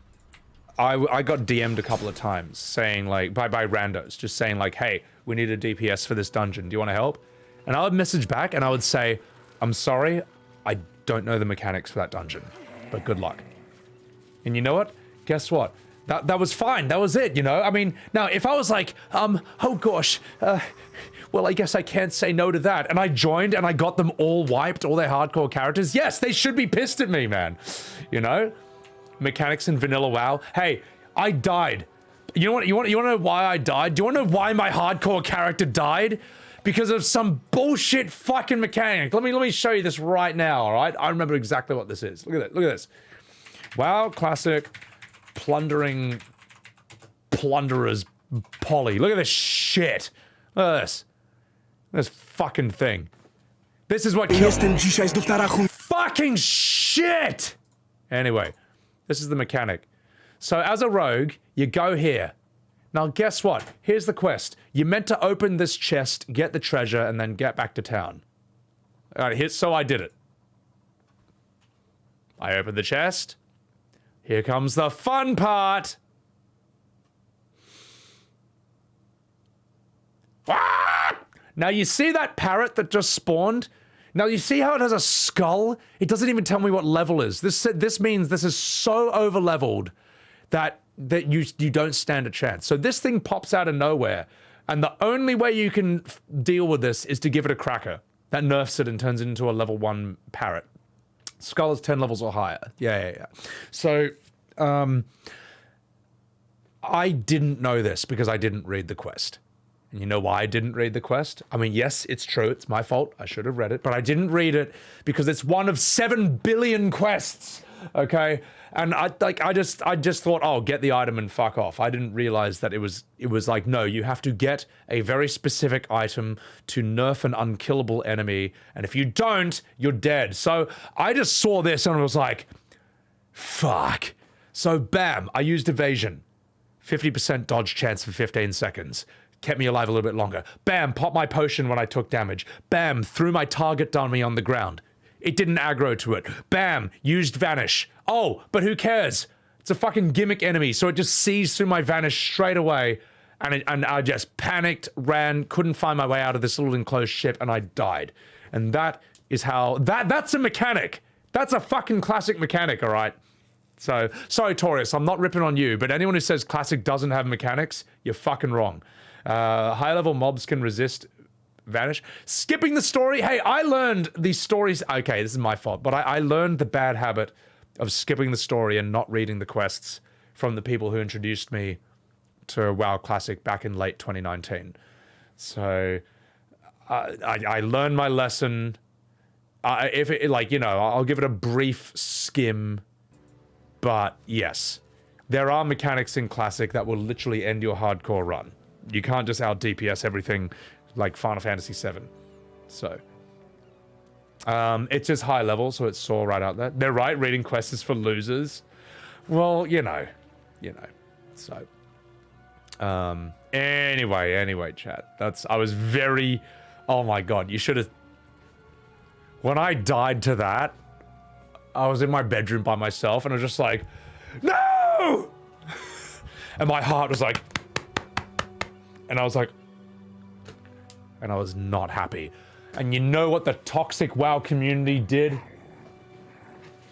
I got DM'd a couple of times saying, like, by randos, just saying, like, hey, we need a DPS for this dungeon. Do you want to help? And I would message back and I would say, I'm sorry, I don't know the mechanics for that dungeon, but good luck. And you know what? Guess what? That was fine. That was it, you know? I mean, now, if I was like, oh gosh, well, I guess I can't say no to that. And I joined and I got them all wiped, all their hardcore characters. Yes, they should be pissed at me, man. You know? Mechanics in vanilla WoW. Hey, I died. You know what? You want to know why I died? Do you want to know why my hardcore character died? Because of some bullshit fucking mechanic. Let me show you this right now, all right? I remember exactly what this is. Look at that. Look at this. WoW Classic plundering plunderers Polly. Look at this shit. Look at this. This fucking thing. This is what kills. Fucking shit! Anyway, this is the mechanic. So as a rogue, you go here. Now guess what? Here's the quest. You're meant to open this chest, get the treasure, and then get back to town. Alright, so I did it. I opened the chest. Here comes the fun part! Ah! Now you see that parrot that just spawned? Now you see how it has a skull? It doesn't even tell me what level is. This means this is so over-leveled that you don't stand a chance. So this thing pops out of nowhere, and the only way you can deal with this is to give it a cracker. That nerfs it and turns it into a level 1 parrot. Skull is 10 levels or higher. Yeah. So, I didn't know this because I didn't read the quest. And you know why I didn't read the quest? I mean, yes, it's true. It's my fault. I should have read it. But I didn't read it because it's one of 7 billion quests. Okay? And I just thought, oh, get the item and fuck off. I didn't realize that it was like, no, you have to get a very specific item to nerf an unkillable enemy. And if you don't, you're dead. So I just saw this and I was like, fuck. So bam, I used evasion. 50% dodge chance for 15 seconds. Kept me alive a little bit longer. Bam, pop my potion when I took damage. Bam, threw my target dummy on the ground. It didn't aggro to it. Bam, used vanish. Oh, but who cares? It's a fucking gimmick enemy, so it just sees through my vanish straight away. And I just panicked, ran, couldn't find my way out of this little enclosed ship, and I died. And that is how... That's a mechanic. That's a fucking classic mechanic, all right? So, sorry, Taurus, I'm not ripping on you, but anyone who says classic doesn't have mechanics, you're fucking wrong. High-level mobs can resist vanish. Skipping the story. Hey, I learned these stories. Okay, this is my fault, but I learned the bad habit of skipping the story and not reading the quests from the people who introduced me to WoW Classic back in late 2019. So I learned my lesson. If it, like, you know, I'll give it a brief skim, but yes, there are mechanics in Classic that will literally end your hardcore run. You can't just out DPS everything like Final Fantasy VII. So, it's just high level, so it's sore right out there. They're right, reading quests is for losers. Well, you know. So, anyway, chat. I was very, oh my god, you should have, when I died to that, I was in my bedroom by myself, and I was just like, no! And my heart was like, and I was like, and I was not happy. And you know what the toxic WoW community did?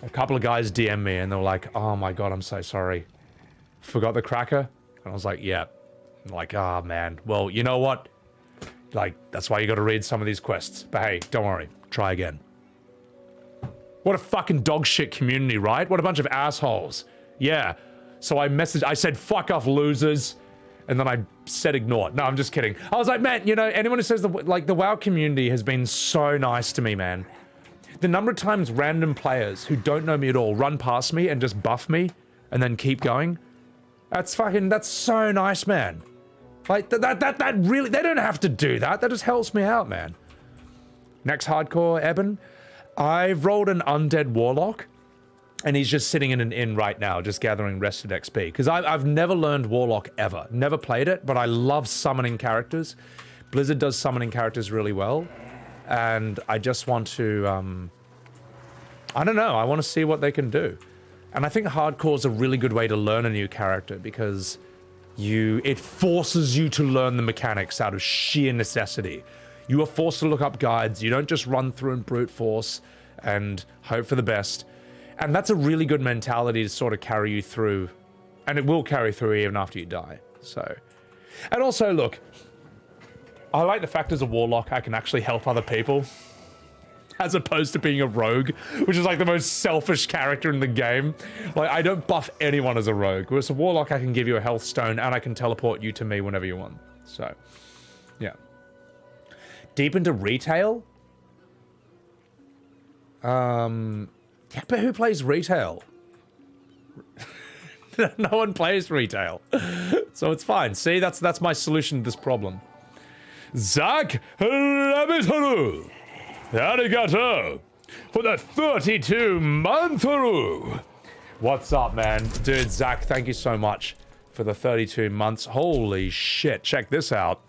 A couple of guys DM'd me and they were like, oh my god, I'm so sorry. Forgot the cracker? And I was like, yeah. I'm like, oh man. Well, you know what? Like, that's why you gotta read some of these quests. But hey, don't worry. Try again. What a fucking dog shit community, right? What a bunch of assholes. Yeah. So I said, fuck off, losers. And then I said ignore. No, I'm just kidding. I was like, man, you know, anyone who says the WoW community has been so nice to me, man. The number of times random players who don't know me at all run past me and just buff me and then keep going. That's so nice, man. Like, that really, they don't have to do that. That just helps me out, man. Next hardcore, Eben. I've rolled an undead warlock. And he's just sitting in an inn right now, just gathering rested XP. Because I've never learned Warlock ever. Never played it, but I love summoning characters. Blizzard does summoning characters really well. And I just want to, I don't know, I want to see what they can do. And I think hardcore is a really good way to learn a new character because it forces you to learn the mechanics out of sheer necessity. You are forced to look up guides. You don't just run through and brute force and hope for the best. And that's a really good mentality to sort of carry you through. And it will carry through even after you die. So, and also, look, I like the fact as a warlock, I can actually help other people. As opposed to being a rogue, which is like the most selfish character in the game. Like, I don't buff anyone as a rogue. Whereas a warlock, I can give you a health stone and I can teleport you to me whenever you want. So, yeah. Deep into retail? Yeah, but who plays retail? No one plays retail. So it's fine. See, that's my solution to this problem. Zach Rabitaru. Arigato. For the 32-month. What's up, man? Dude, Zach, thank you so much for the 32 months. Holy shit. Check this out.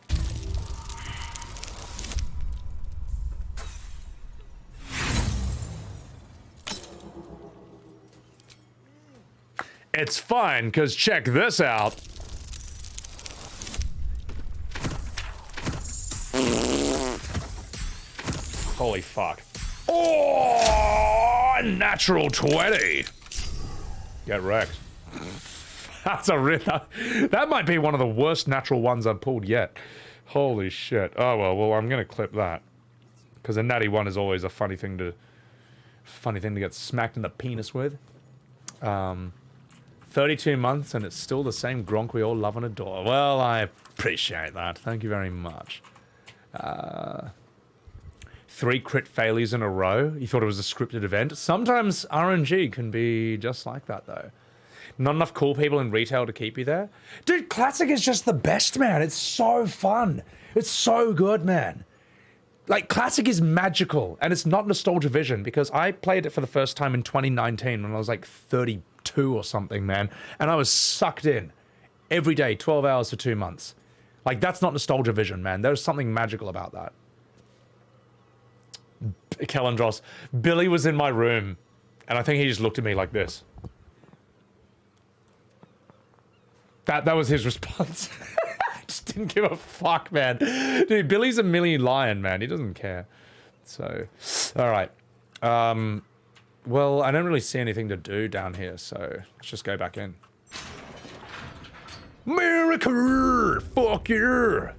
It's fine, because check this out. Holy fuck. Oh, natural 20. Get wrecked. That's a that might be one of the worst natural ones I've pulled yet. Holy shit. Oh well, I'm gonna clip that. Because a natty one is always a funny thing to get smacked in the penis with. 32 months and it's still the same Gronk we all love and adore. Well, I appreciate that. Thank you very much. 3 crit failures in a row. You thought it was a scripted event. Sometimes RNG can be just like that, though. Not enough cool people in retail to keep you there. Dude, Classic is just the best, man. It's so fun. It's so good, man. Like, Classic is magical, and it's not Nostalgia Vision, because I played it for the first time in 2019 when I was like 32 or something, man. And I was sucked in every day, 12 hours for 2 months. Like, that's not Nostalgia Vision, man. There's something magical about that. Kellandros. Billy was in my room, and I think he just looked at me like this. That was his response. Just didn't give a fuck, man. Dude, Billy's a million lion, man. He doesn't care. So, all right. Well, I don't really see anything to do down here, so let's just go back in. America! Fuck yeah!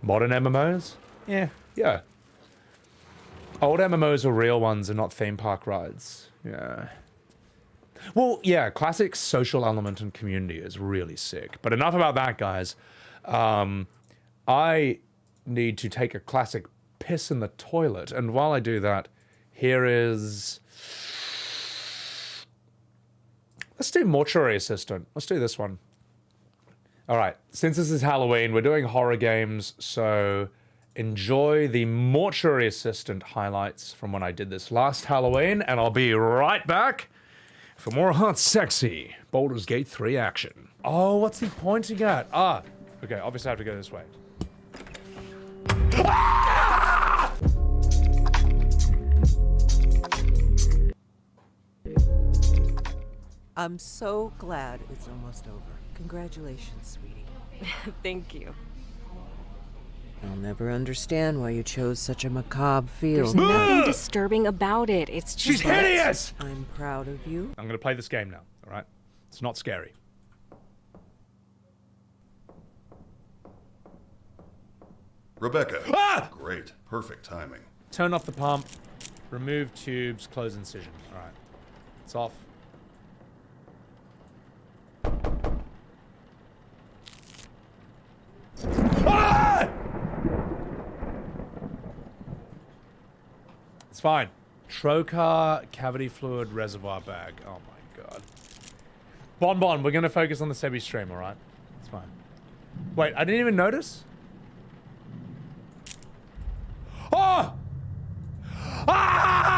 Modern MMOs? Yeah. Old MMOs are real ones and not theme park rides. Yeah. Well, yeah, Classic's social element and community is really sick. But enough about that, guys. I need to take a Classic piss in the toilet. And while I do that, here is... Let's do Mortuary Assistant. Let's do this one. All right, since this is Halloween, we're doing horror games, so enjoy the Mortuary Assistant highlights from when I did this last Halloween, and I'll be right back for more hot, sexy Baldurs Gate 3 action. Oh, what's he pointing at? Ah, okay, obviously I have to go this way. Ah! I'm so glad it's almost over. Congratulations, sweetie. Thank you. I'll never understand why you chose such a macabre field. There's nothing disturbing about it. It's just... She's hideous! I'm proud of you. I'm gonna play this game now, alright? It's not scary. Rebecca. Ah! Great. Perfect timing. Turn off the pump. Remove tubes. Close incision. Alright. It's off. Ah! It's fine. Trocar cavity fluid reservoir bag. Oh my god. Bon, we're gonna focus on the Sebby stream, alright? It's fine. Wait, I didn't even notice? Oh! Ah!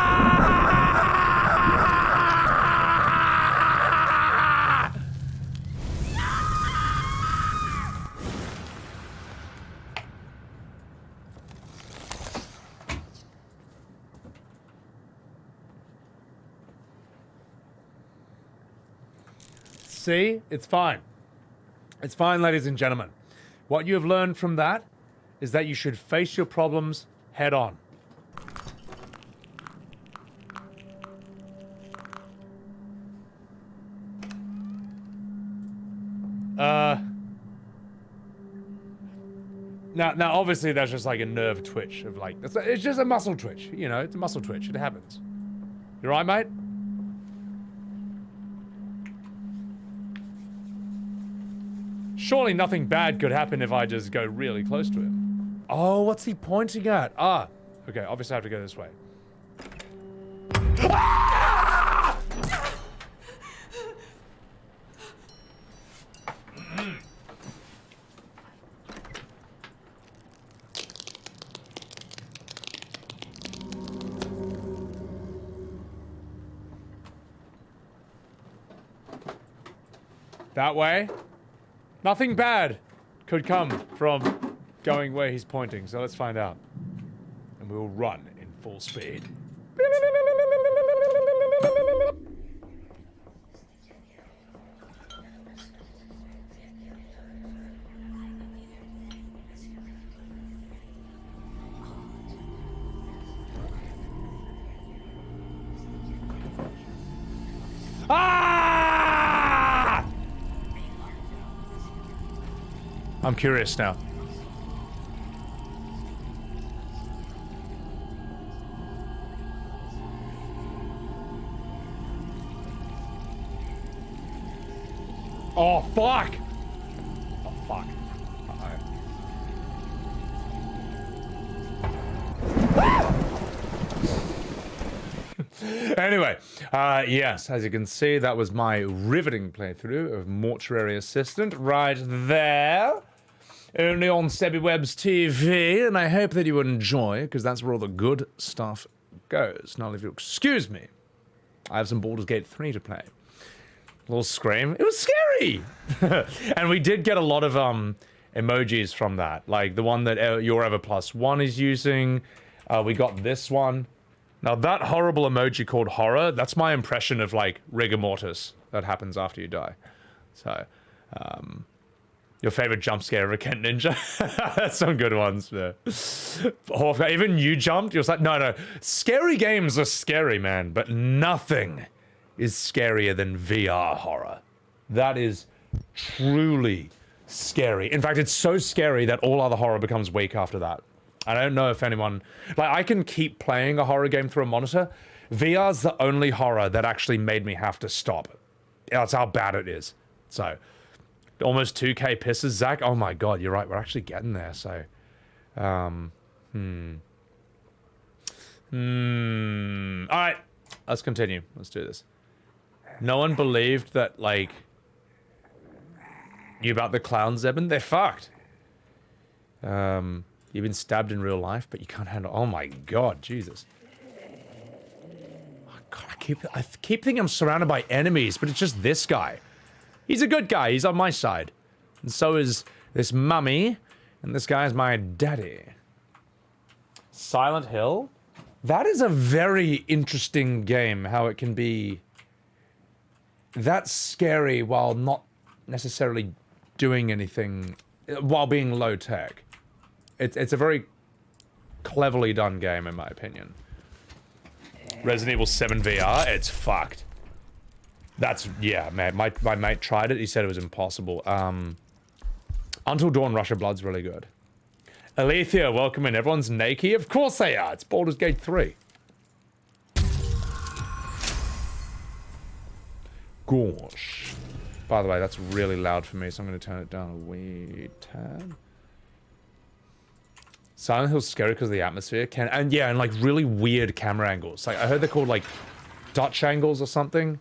See? It's fine. It's fine, ladies and gentlemen. What you have learned from that is that you should face your problems head on. Now, obviously, that's just like a nerve twitch of like, it's just a muscle twitch, you know, it's a muscle twitch, it happens. You right, mate? Surely nothing bad could happen if I just go really close to him. Oh, what's he pointing at? Ah, okay, obviously I have to go this way. Ah! That way. Nothing bad could come from going where he's pointing, so let's find out. And we will run in full speed. Ah! I'm curious now. Oh, fuck! Oh, fuck. Anyway, yes, as you can see, that was my riveting playthrough of Mortuary Assistant right there. Only on Sebbywebz TV, and I hope that you enjoy, because that's where all the good stuff goes. Now, if you'll excuse me, I have some Baldurs Gate 3 to play. A little scream. It was scary! And we did get a lot of emojis from that, like the one that Your Ever Plus One is using. We got this one. Now that horrible emoji called horror, that's my impression of like rigor mortis that happens after you die. So, your favorite jump scare of a Kent Ninja? That's some good ones there. Even you jumped? You're like, no. Scary games are scary, man, but nothing is scarier than VR horror. That is truly scary. In fact, it's so scary that all other horror becomes weak after that. I don't know if anyone... Like, I can keep playing a horror game through a monitor. VR's the only horror that actually made me have to stop. That's how bad it is. So, almost 2k pisses, Zach. Oh my god, you're right. We're actually getting there, so... Alright, let's continue. Let's do this. No one believed that, like... You about the clown, Zebin? They're fucked. You've been stabbed in real life, but you can't handle... Oh my god, Jesus. Oh god, I keep thinking I'm surrounded by enemies, but it's just this guy. He's a good guy, he's on my side. And so is this mummy, and this guy's my daddy. Silent Hill? That is a very interesting game, how it can be... that scary while not necessarily doing anything, while being low tech. It's a very cleverly done game, in my opinion. Resident Evil 7 VR, it's fucked. That's, yeah, man, my mate tried it, he said it was impossible. Until Dawn Rush of Blood's really good. Alethea, welcome in. Everyone's naked? Of course they are, it's Baldur's Gate 3. Gosh. By the way, that's really loud for me, so I'm going to turn it down a wee tad. Silent Hill's scary because of the atmosphere. And yeah, and like really weird camera angles. Like I heard they're called like Dutch angles or something.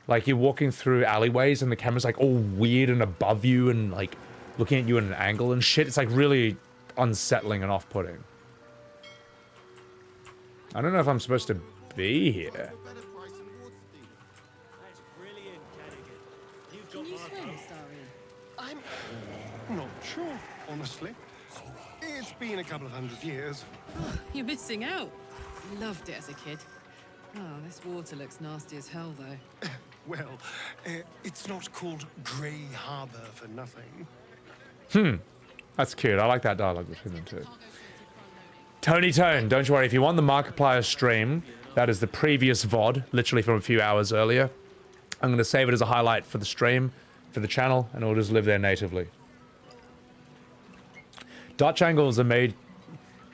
Like you're walking through alleyways and the camera's like all weird and above you and like looking at you at an angle and shit. It's like really unsettling and off-putting. I don't know if I'm supposed to be here. Can you swim, Astarion? I'm not sure, honestly. It's been a couple of 100 years. Oh, you're missing out. Loved it as a kid. Oh, this water looks nasty as hell, though. Well, it's not called Grey Harbour for nothing. That's cute. I like that dialogue between them two. Tony Tone, don't you worry. If you want the Markiplier stream, that is the previous VOD, literally from a few hours earlier. I'm going to save it as a highlight for the stream, for the channel, and it'll just live there natively. Dutch angles are made...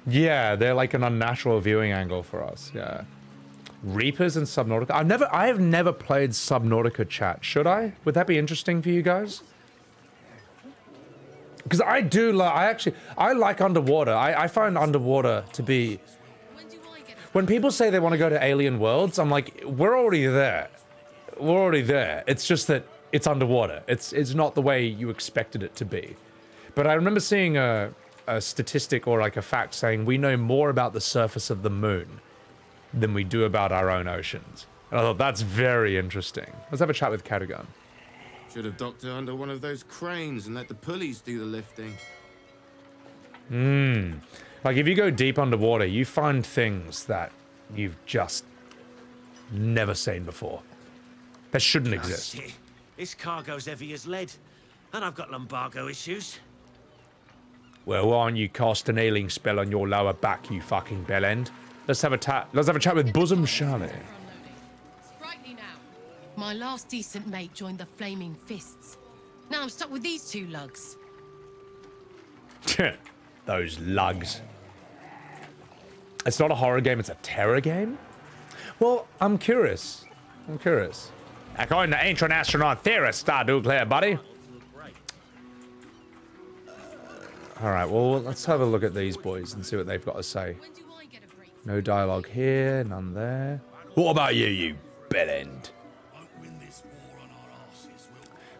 Yeah, they're like an unnatural viewing angle for us, yeah. Reapers and Subnautica. I have never played Subnautica, chat. Should I? Would that be interesting for you guys? Because I do like... I like underwater. I find underwater to be... When people say they want to go to alien worlds, I'm like, we're already there. We're already there. It's just that it's underwater. It's not the way you expected it to be. But I remember seeing a statistic or like a fact saying we know more about the surface of the moon than we do about our own oceans. And I thought that's very interesting. Let's have a chat with Catagon. Should have docked her under one of those cranes and let the pulleys do the lifting. Like, if you go deep underwater, you find things that you've just never seen before. That shouldn't exist. Shit. This cargo's heavy as lead, and I've got lumbago issues. Well, why don't you cast an healing spell on your lower back, you fucking bellend? Let's have a chat with Bosom Charlie. Sprightly now. My last decent mate joined the Flaming Fists. Now I'm stuck with these two lugs. Those lugs. It's not a horror game, it's a terror game? Well, I'm curious. According to ancient astronaut theorist, Stardew Clear, buddy. Alright, well, let's have a look at these boys and see what they've got to say. No dialogue here, none there. What about you, you bellend?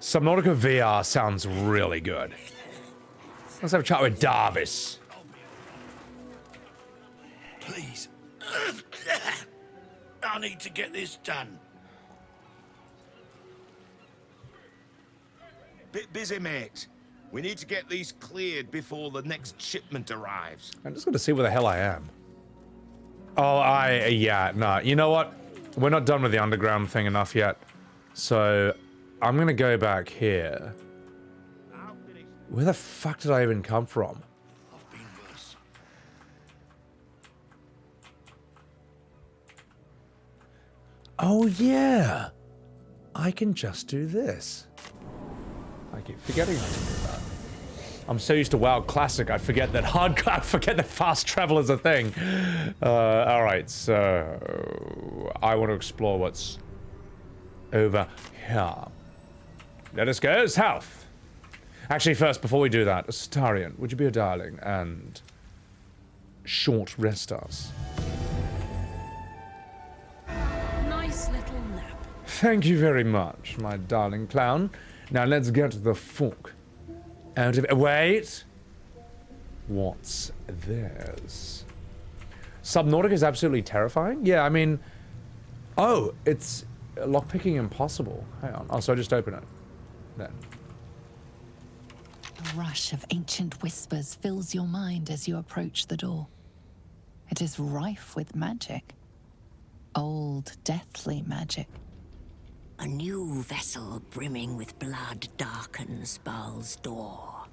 Subnautica VR sounds really good. Let's have a chat with Darvis. Please. I need to get this done. Bit busy, mate. We need to get these cleared before the next shipment arrives. I'm just going to see where the hell I am. Oh, yeah, no. You know what? We're not done with the underground thing enough yet. So, I'm going to go back here. Where the fuck did I even come from? Oh, yeah. I can just do this. I keep forgetting I can do that. I'm so used to WoW Classic, I forget that I forget that fast travel is a thing. Alright, so... I want to explore what's over here. Let us go south. Actually, first, before we do that, Astarion, would you be a darling and short rest us? Nice little nap. Thank you very much, my darling clown. Now let's get the fuck out of... Wait! What's this? Subnautica is absolutely terrifying? Yeah, I mean... Oh, it's lockpicking impossible. Hang on. Oh, so I just open it. Then. A rush of ancient whispers fills your mind as you approach the door. It is rife with magic. Old, deathly magic. A new vessel brimming with blood darkens Baal's door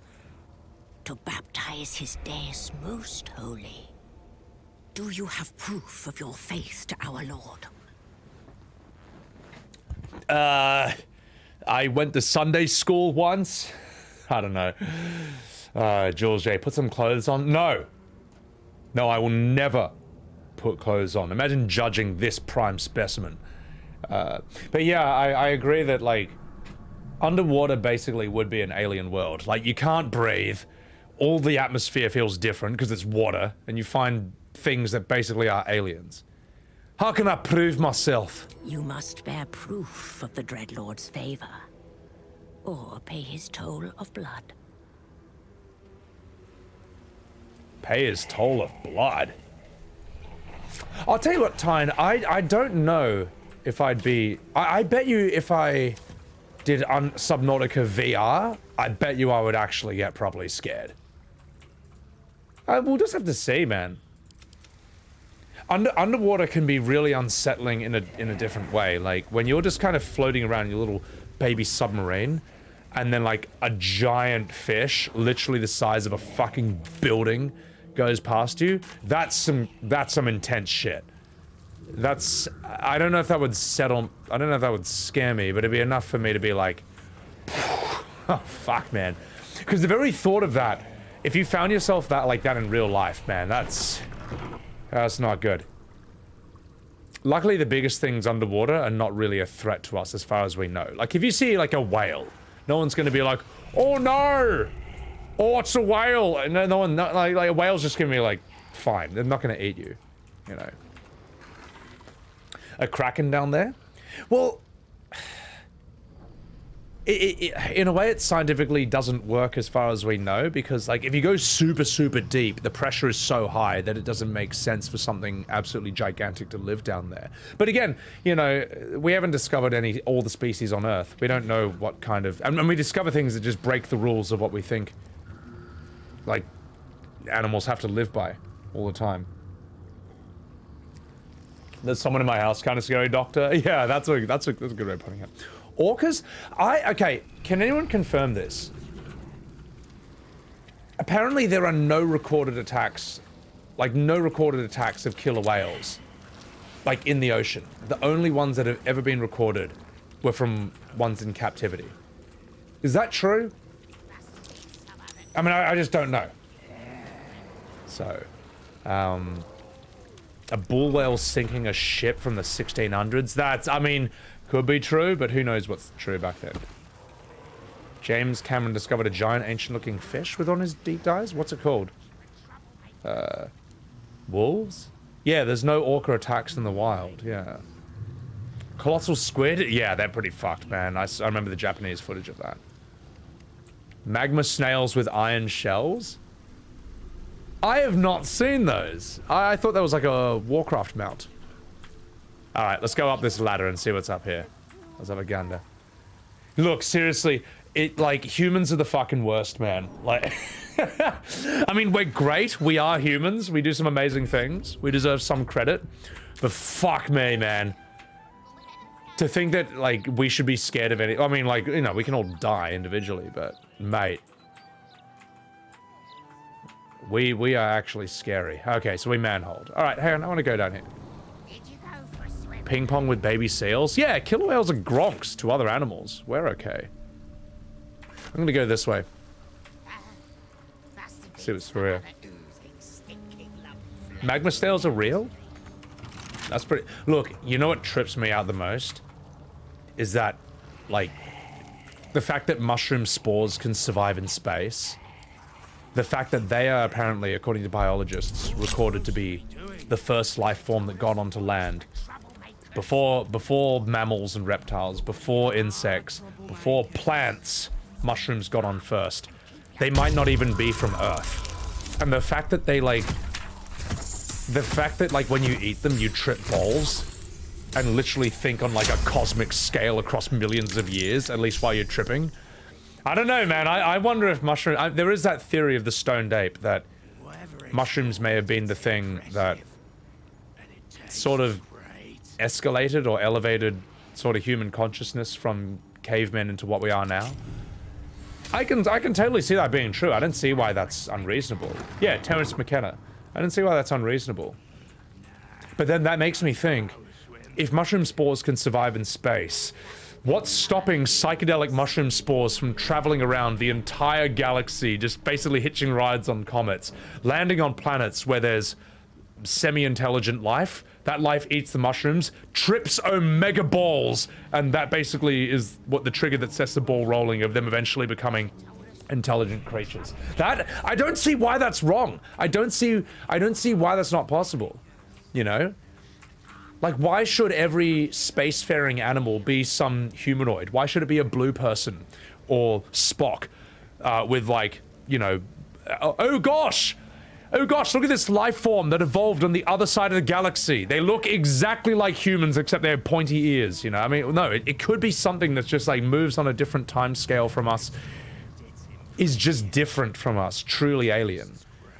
to baptize his days most holy. Do you have proof of your faith to our Lord? I went to Sunday school once. I don't know. Jules J, put some clothes on. No. No, I will never put clothes on. Imagine judging this prime specimen. But yeah, I agree that, like, underwater basically would be an alien world. Like, you can't breathe. All the atmosphere feels different because it's water, and you find things that basically are aliens. How can I prove myself? You must bear proof of the Dreadlord's favor, or pay his toll of blood. Pay his toll of blood? I'll tell you what, Tyne, I don't know if I'd be... I bet you if I did Subnautica VR, I bet you I would actually get properly scared. We'll just have to see, man. Underwater can be really unsettling in a different way. Like, when you're just kind of floating around in your little baby submarine, and then, like, a giant fish, literally the size of a fucking building, goes past you, that's some intense shit. That's... I don't know if that would settle... I don't know if that would scare me, but it'd be enough for me to be like... Oh, fuck, man. Because the very thought of that, if you found yourself like that in real life, man, that's not good. Luckily, the biggest things underwater are not really a threat to us as far as we know. Like, if you see, like, a whale, no one's gonna be like, oh no! Oh, it's a whale! And no one, like, a whale's just gonna be like, fine, they're not gonna eat you, you know. A kraken down there? Well, in a way, it scientifically doesn't work as far as we know, because like if you go super, super deep, the pressure is so high that it doesn't make sense for something absolutely gigantic to live down there. But again, you know, we haven't discovered all the species on Earth. We don't know what kind of, and we discover things that just break the rules of what we think, like, animals have to live by all the time. There's someone in my house, kind of scary, doctor. Yeah, that's a good way of putting it. Orcas? Okay, can anyone confirm this? Apparently there are no recorded attacks, like no recorded attacks of killer whales, like in the ocean. The only ones that have ever been recorded were from ones in captivity. Is that true? I mean, I just don't know. So, a bull whale sinking a ship from the 1600s? That's, I mean, could be true, but who knows what's true back then. James Cameron discovered a giant ancient-looking fish with on his deep dives? What's it called? Wolves? Yeah, there's no orca attacks in the wild, yeah. Colossal squid? Yeah, they're pretty fucked, man. I remember the Japanese footage of that. Magma snails with iron shells? I have not seen those. I thought that was like a Warcraft mount. Alright, let's go up this ladder and see what's up here. Let's have a gander. Look, seriously, like, humans are the fucking worst, man. Like, I mean, we're great. We are humans. We do some amazing things. We deserve some credit. But fuck me, man. To think that, like, we should be scared of any... I mean, like, you know, we can all die individually, but, mate. We are actually scary. Okay, so we manhold. Alright, hang on, I want to go down here. Ping pong with baby seals? Yeah, killer whales are gronks to other animals. We're okay. I'm gonna go this way. See what's for real. Magma snails are real? That's pretty... Look, you know what trips me out the most? Is that, like, the fact that mushroom spores can survive in space. The fact that they are apparently, according to biologists, recorded to be the first life form that got onto land. Before mammals and reptiles, before insects, before plants, mushrooms got on first. They might not even be from Earth. And the fact that they, like... The fact that, like, when you eat them, you trip balls and literally think on, like, a cosmic scale across millions of years, at least while you're tripping. I don't know, man. I wonder if there is that theory of the stoned ape that mushrooms may have been the thing that sort of escalated or elevated sort of human consciousness from cavemen into what we are now. I can totally see that being true. I don't see why that's unreasonable. Yeah, Terence McKenna. I don't see why that's unreasonable. But then that makes me think, if mushroom spores can survive in space, what's stopping psychedelic mushroom spores from traveling around the entire galaxy, just basically hitching rides on comets, landing on planets where there's semi-intelligent life? That life eats the mushrooms, trips omega balls, and that basically is what the trigger that sets the ball rolling of them eventually becoming intelligent creatures. That, I don't see why that's wrong. I don't see why that's not possible. You know? Like, why should every spacefaring animal be some humanoid? Why should it be a blue person or Spock with, like, you know, oh gosh, look at this life form that evolved on the other side of the galaxy. They look exactly like humans except they have pointy ears, you know? I mean, no, it could be something that's just, like, moves on a different time scale from us, is just different from us, truly alien.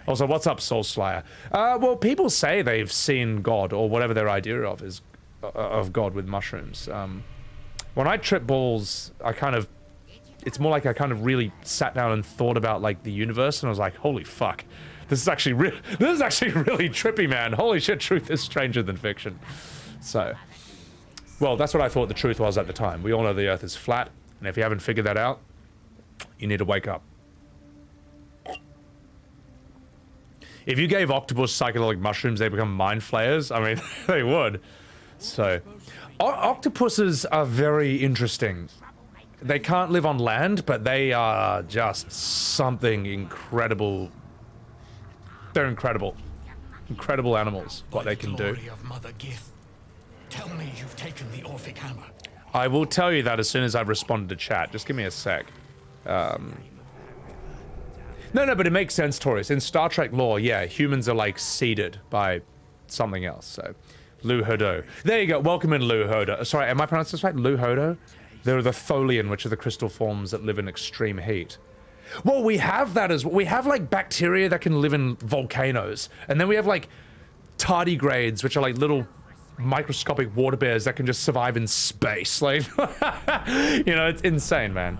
Also, what's up, Soul Slayer? Well, people say they've seen God, or whatever their idea of is of God with mushrooms. When I trip balls, it's more like I kind of really sat down and thought about, like, the universe, and I was like, holy fuck, this is actually really trippy, man. Holy shit, truth is stranger than fiction. So, well, that's what I thought the truth was at the time. We all know the Earth is flat, and if you haven't figured that out, you need to wake up. If you gave octopus psychedelic mushrooms, they become mind flayers. I mean, they would. So, octopuses are very interesting. They can't live on land, but they are just something incredible. They're incredible. Incredible animals, what they can do. Of Mother Gith, tell me you've taken the Orphic hammer. I will tell you that as soon as I've responded to chat. Just give me a sec. No, but it makes sense, Taurus. In Star Trek lore, yeah, humans are like seeded by something else, so. Lu Hodo. There you go. Welcome in, Lu Hodo. Sorry, am I pronouncing this right? Lu Hodo? They're the Tholian, which are the crystal forms that live in extreme heat. Well, we have that as well. We have like bacteria that can live in volcanoes. And then we have like tardigrades, which are like little microscopic water bears that can just survive in space. Like, you know, it's insane, man.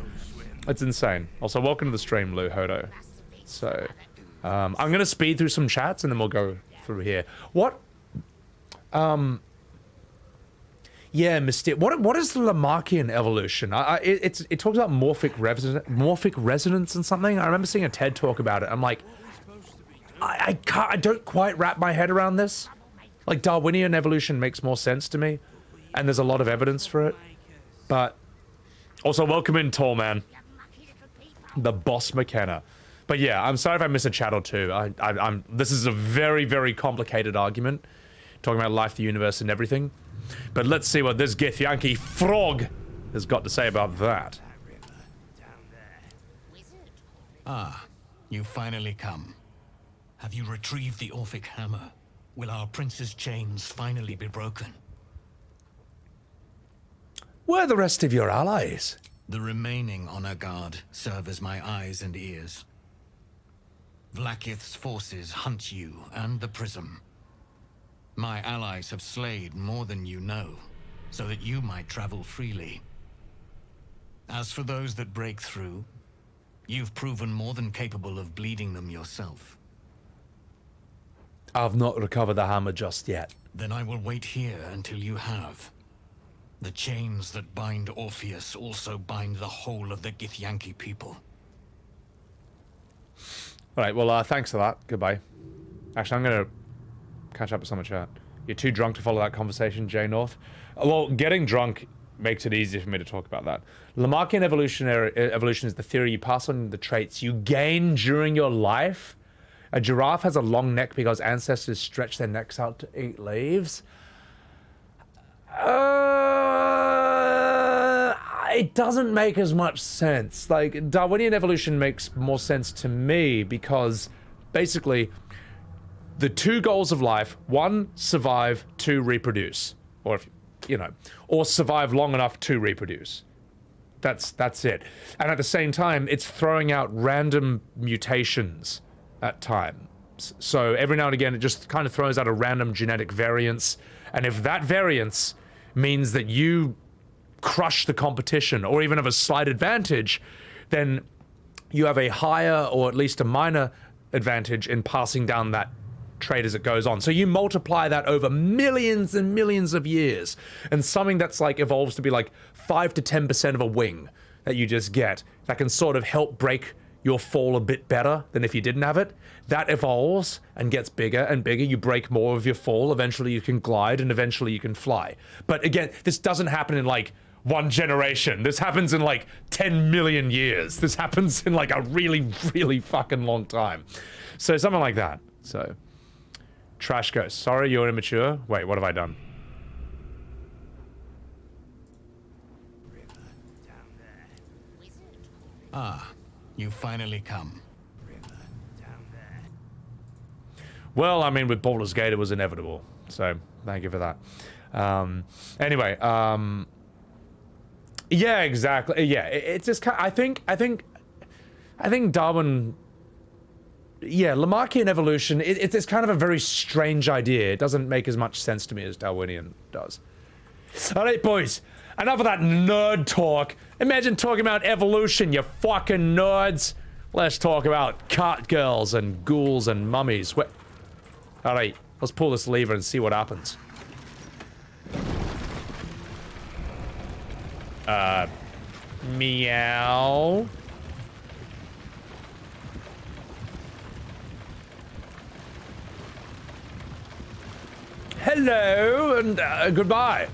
It's insane. Also, welcome to the stream, Lu Hodo. So, I'm gonna speed through some chats and then we'll go through here. What? Yeah, Mystic. What is the Lamarckian evolution? It talks about morphic resonance and something. I remember seeing a TED talk about it. I'm like, I don't quite wrap my head around this. Like, Darwinian evolution makes more sense to me, and there's a lot of evidence for it. But also, welcome in, Tall Man, the boss McKenna. But yeah, I'm sorry if I miss a chat or two. This is a very, very complicated argument, talking about life, the universe, and everything. But let's see what this githyanki frog has got to say about that. Ah, you finally come. Have you retrieved the Orphic hammer? Will our prince's chains finally be broken? Where are the rest of your allies? The remaining honor guard serve as my eyes and ears. Vlaakith's forces hunt you and the prism. My allies have slayed more than you know, so that you might travel freely. As for those that break through, you've proven more than capable of bleeding them yourself. I've not recovered the hammer just yet. Then I will wait here until you have. The chains that bind Orpheus also bind the whole of the Githyanki people. Alright, well, thanks for that. Goodbye. Actually, I'm gonna catch up with someone chat. You're too drunk to follow that conversation, Jay North. Well, getting drunk makes it easier for me to talk about that. Lamarckian evolution is the theory you pass on the traits you gain during your life. A giraffe has a long neck because ancestors stretch their necks out to eat leaves. It doesn't make as much sense. Like, Darwinian evolution makes more sense to me because basically the two goals of life: one, survive; two, reproduce. Or if you know, or survive long enough to reproduce. That's it. And at the same time, it's throwing out random mutations at times. So every now and again, it just kind of throws out a random genetic variance. And if that variance means that you crush the competition or even have a slight advantage, then you have a higher or at least a minor advantage in passing down that trait as it goes on. So you multiply that over millions and millions of years, and something that's like evolves to be like 5 to 10% of a wing that you just get that can sort of help break your fall a bit better than if you didn't have it. That evolves and gets bigger and bigger. You break more of your fall. Eventually you can glide and eventually you can fly. But again, this doesn't happen in like one generation. This happens in like 10 million years. This happens in like a really, really fucking long time. So something like that. So Trash Ghost, sorry you're immature. Wait, what have I done? Ah, you finally come. Well, I mean, with Baldurs Gate, it was inevitable. So, thank you for that. Anyway, yeah, exactly. Yeah, it's just kind of, I think Darwin, yeah, Lamarckian evolution, it's kind of a very strange idea. It doesn't make as much sense to me as Darwinian does. All right, boys, enough of that nerd talk. Imagine talking about evolution, you fucking nerds. Let's talk about cart girls and ghouls and mummies. All right, let's pull this lever and see what happens. Meow. Hello and goodbye.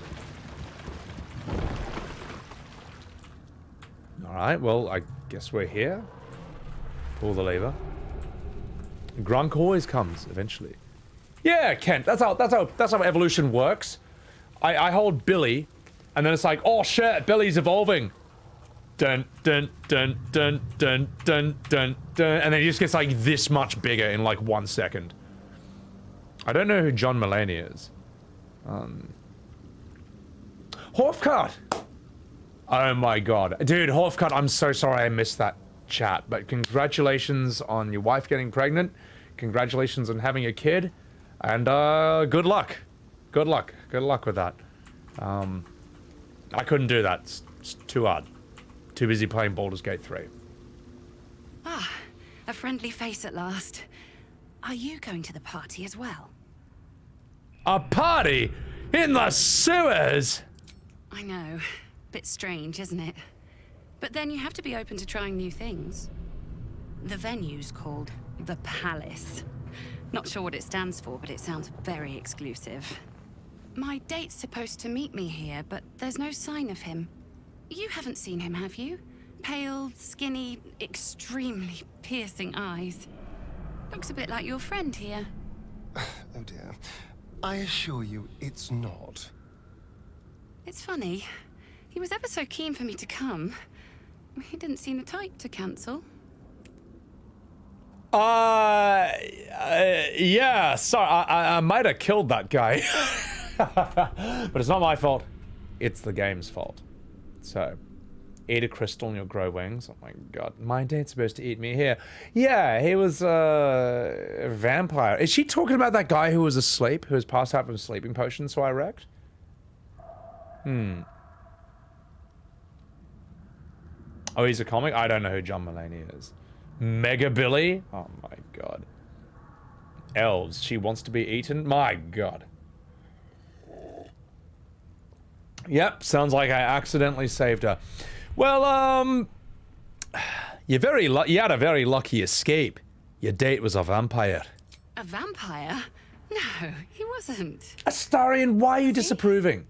All right, well, I guess we're here. Pull the lever. Grunk always comes eventually. Yeah, Kent. That's how evolution works. I hold Billy And then it's like, oh shit, Billy's evolving. Dun, dun, dun, dun, dun, dun, dun, dun. And then he just gets like this much bigger in like 1 second. I don't know who John Mulaney is. Horfcut! Oh my god. Dude, Horfcut, I'm so sorry I missed that chat, but congratulations on your wife getting pregnant. Congratulations on having a kid. And good luck. Good luck. Good luck with that. I couldn't do that. It's too hard. Too busy playing Baldurs Gate 3. Ah, a friendly face at last. Are you going to the party as well? A party? In the sewers? I know. Bit strange, isn't it? But then you have to be open to trying new things. The venue's called The Palace. Not sure what it stands for, but it sounds very exclusive. My date's supposed to meet me here, but there's no sign of him. You haven't seen him, have you? Pale, skinny, extremely piercing eyes. Looks a bit like your friend here. Oh dear. I assure you, it's not. It's funny. He was ever so keen for me to come. He didn't seem the type to cancel. Yeah, sorry, I might have killed that guy. But it's not my fault. It's the game's fault. So, eat a crystal and you'll grow wings. Oh my god, my date's supposed to eat me here. Yeah, he was a vampire. Is she talking about that guy who was asleep, who was passed out from sleeping potions, so I wrecked? Oh, he's a comic? I don't know who John Mulaney is. Mega Billy? Oh my god. Elves. She wants to be eaten? My god. Yep, sounds like I accidentally saved her. Well, you had a very lucky escape. Your date was a vampire. A vampire? No, he wasn't. Astarion, why are you disapproving?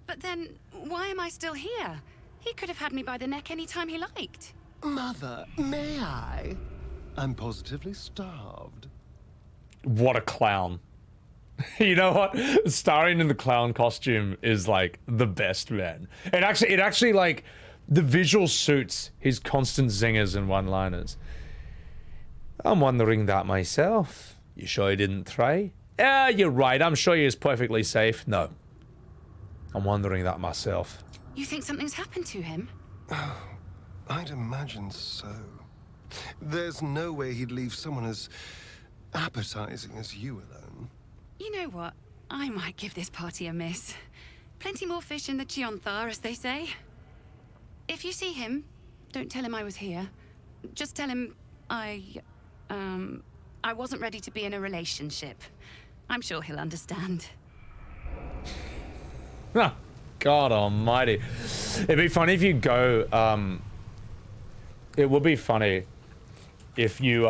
But then, why am I still here? He could have had me by the neck any time he liked. Mother, may I? I'm positively starved. What a clown. You know what? Astarion in the clown costume is like the best, man. It actually like the visual suits his constant zingers and one-liners. I'm wondering that myself. You sure you didn't try? Yeah, you're right. I'm sure he is perfectly safe. No. I'm wondering that myself. You think something's happened to him? I'd imagine so. There's no way he'd leave someone as appetizing as you alone. You know what? I might give this party a miss. Plenty more fish in the Chionthar, as they say. If you see him, don't tell him I was here. Just tell him I wasn't ready to be in a relationship. I'm sure he'll understand. God almighty. It'd be funny if you go, it would be funny if you,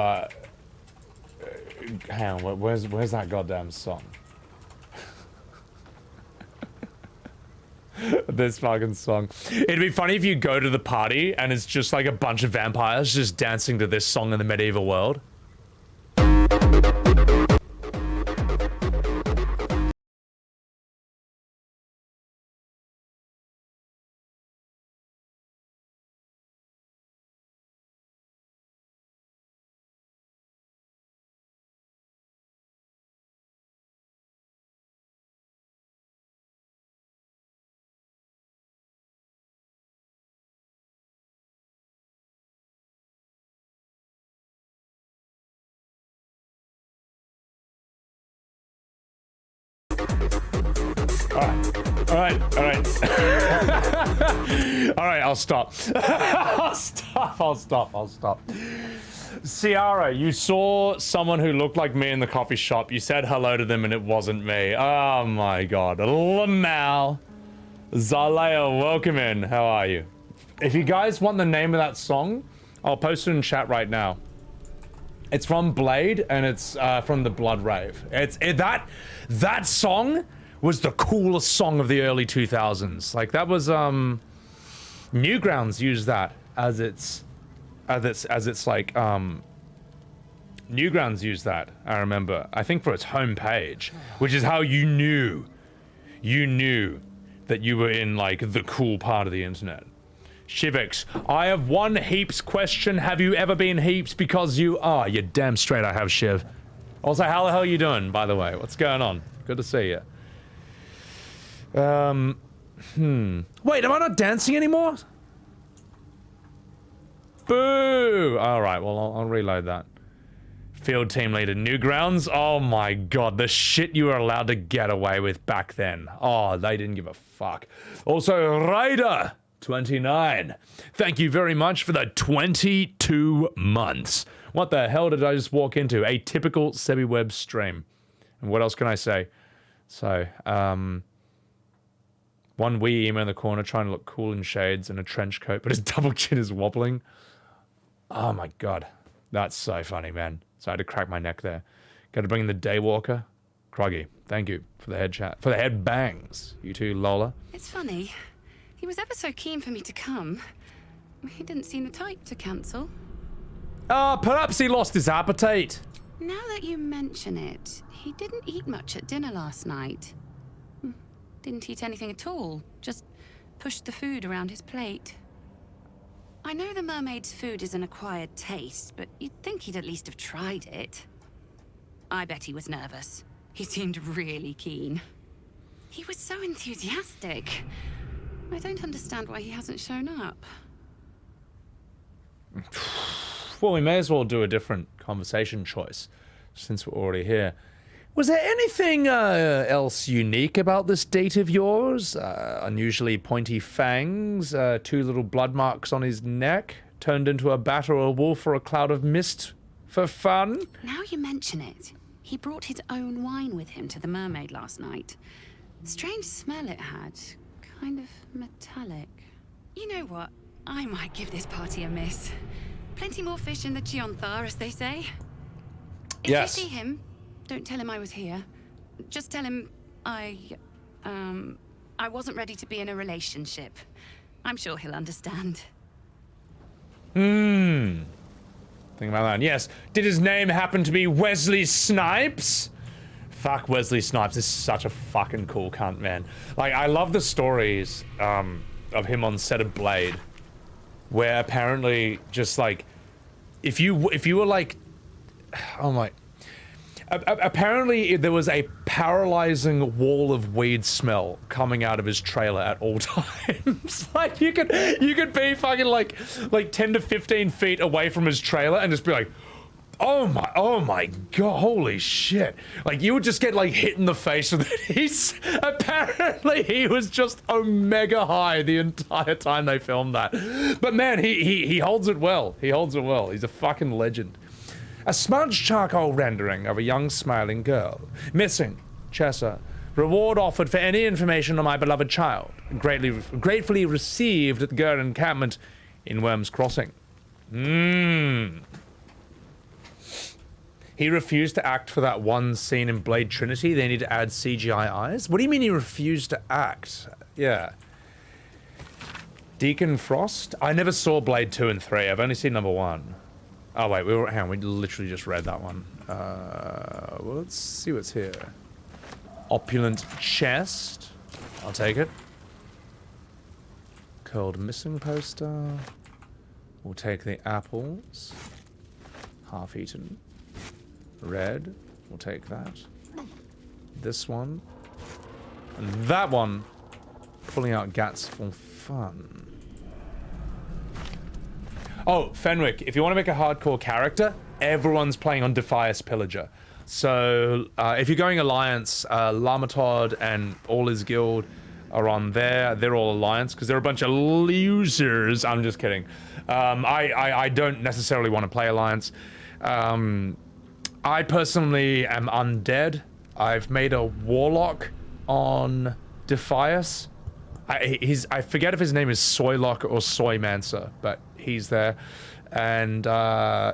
hang on, where's that goddamn song? This fucking song. It'd be funny if you go to the party and it's just like a bunch of vampires just dancing to this song in the medieval world. Alright. Alright, I'll stop. I'll stop. Ciara, you saw someone who looked like me in the coffee shop. You said hello to them and it wasn't me. Oh my god. Lamal. Zalea, welcome in. How are you? If you guys want the name of that song, I'll post it in chat right now. It's from Blade and it's from the Blood Rave. That song was the coolest song of the early 2000s. Like that was Newgrounds used that as its like Newgrounds used that, I remember. I think for its homepage, which is how you knew that you were in, like, the cool part of the internet. Shivix, I have one Heaps question. Have you ever been Heaps? Because you are. You're damn straight I have, Shiv. Also, how the hell are you doing, by the way? What's going on? Good to see you. Wait, am I not dancing anymore? Boo! Alright, well, I'll reload that. Field team leader, Newgrounds? Oh my god, the shit you were allowed to get away with back then. Oh, they didn't give a fuck. Also, Ryder, 29. Thank you very much for the 22 months. What the hell did I just walk into? A typical Sebbywebz stream. And what else can I say? So, one wee emo in the corner trying to look cool in shades and a trench coat, but his double chin is wobbling. Oh my god. That's so funny, man. So I had to crack my neck there. Got to bring in the Daywalker. Croggy, thank you for the head chat. For the head bangs. You too, Lola. It's funny. He was ever so keen for me to come. He didn't seem the type to cancel. Perhaps he lost his appetite. Now that you mention it, he didn't eat much at dinner last night. Didn't eat anything at all. Just pushed the food around his plate. I know the mermaid's food is an acquired taste, but you'd think he'd at least have tried it. I bet he was nervous. He seemed really keen. He was so enthusiastic. I don't understand why he hasn't shown up. Well, we may as well do a different conversation choice, since we're already here. Was there anything else unique about this date of yours? Unusually pointy fangs, 2 little blood marks on his neck, turned into a bat or a wolf or a cloud of mist for fun? Now you mention it, he brought his own wine with him to the mermaid last night. Strange smell it had, kind of metallic. You know what? I might give this party a miss. Plenty more fish in the Chionthar, as they say. If you see him, don't tell him I was here. Just tell him I wasn't ready to be in a relationship. I'm sure he'll understand. Think about that. Yes. Did his name happen to be Wesley Snipes? Fuck, Wesley Snipes is such a fucking cool cunt, man. Like, I love the stories of him on set of Blade, where apparently just like, if you were like, oh my. Apparently, there was a paralyzing wall of weed smell coming out of his trailer at all times. Like, you could be fucking like 10 to 15 feet away from his trailer and just be like, oh my god, holy shit. Like, you would just get like hit in the face with it. Apparently he was just omega high the entire time they filmed that. But man, he holds it well. He holds it well. He's a fucking legend. A smudged charcoal rendering of a young smiling girl. Missing. Chessa. Reward offered for any information on my beloved child. Gratefully received at the Gurren encampment in Worm's Crossing. He refused to act for that one scene in Blade Trinity. They need to add CGI eyes. What do you mean he refused to act? Yeah. Deacon Frost? I never saw Blade 2 and 3. I've only seen number 1. Oh wait, we literally just read that one. Well, let's see what's here. Opulent chest. I'll take it. Curled missing poster. We'll take the apples. Half eaten. Red. We'll take that. This one. And that one. Pulling out gats for fun. Oh, Fenwick, if you want to make a hardcore character, everyone's playing on Defias Pillager. So, if you're going Alliance, Lamatod and all his guild are on there. They're all Alliance, because they're a bunch of losers. I'm just kidding. I don't necessarily want to play Alliance. I personally am undead. I've made a Warlock on Defias. I forget if his name is Soylock or Soymancer, but he's there. And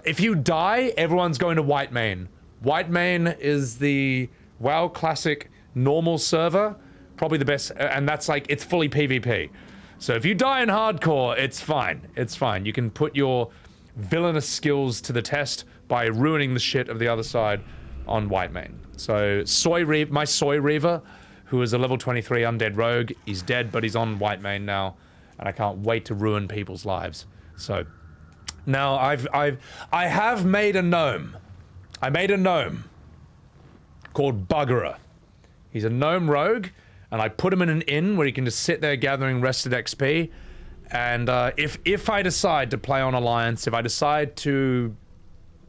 if you die, everyone's going to Whitemane. Whitemane is the WoW Classic normal server, probably the best, and that's like, it's fully PvP. So if you die in hardcore, it's fine. It's fine. You can put your villainous skills to the test by ruining the shit of the other side on Whitemane. So my Soy Reaver, who is a level 23 undead rogue. He's dead, but he's on white mane now, and I can't wait to ruin people's lives. So now I have made a gnome. I made a gnome called Buggerer. He's a gnome rogue, and I put him in an inn where he can just sit there gathering rested XP. And if I decide to play on Alliance, if I decide to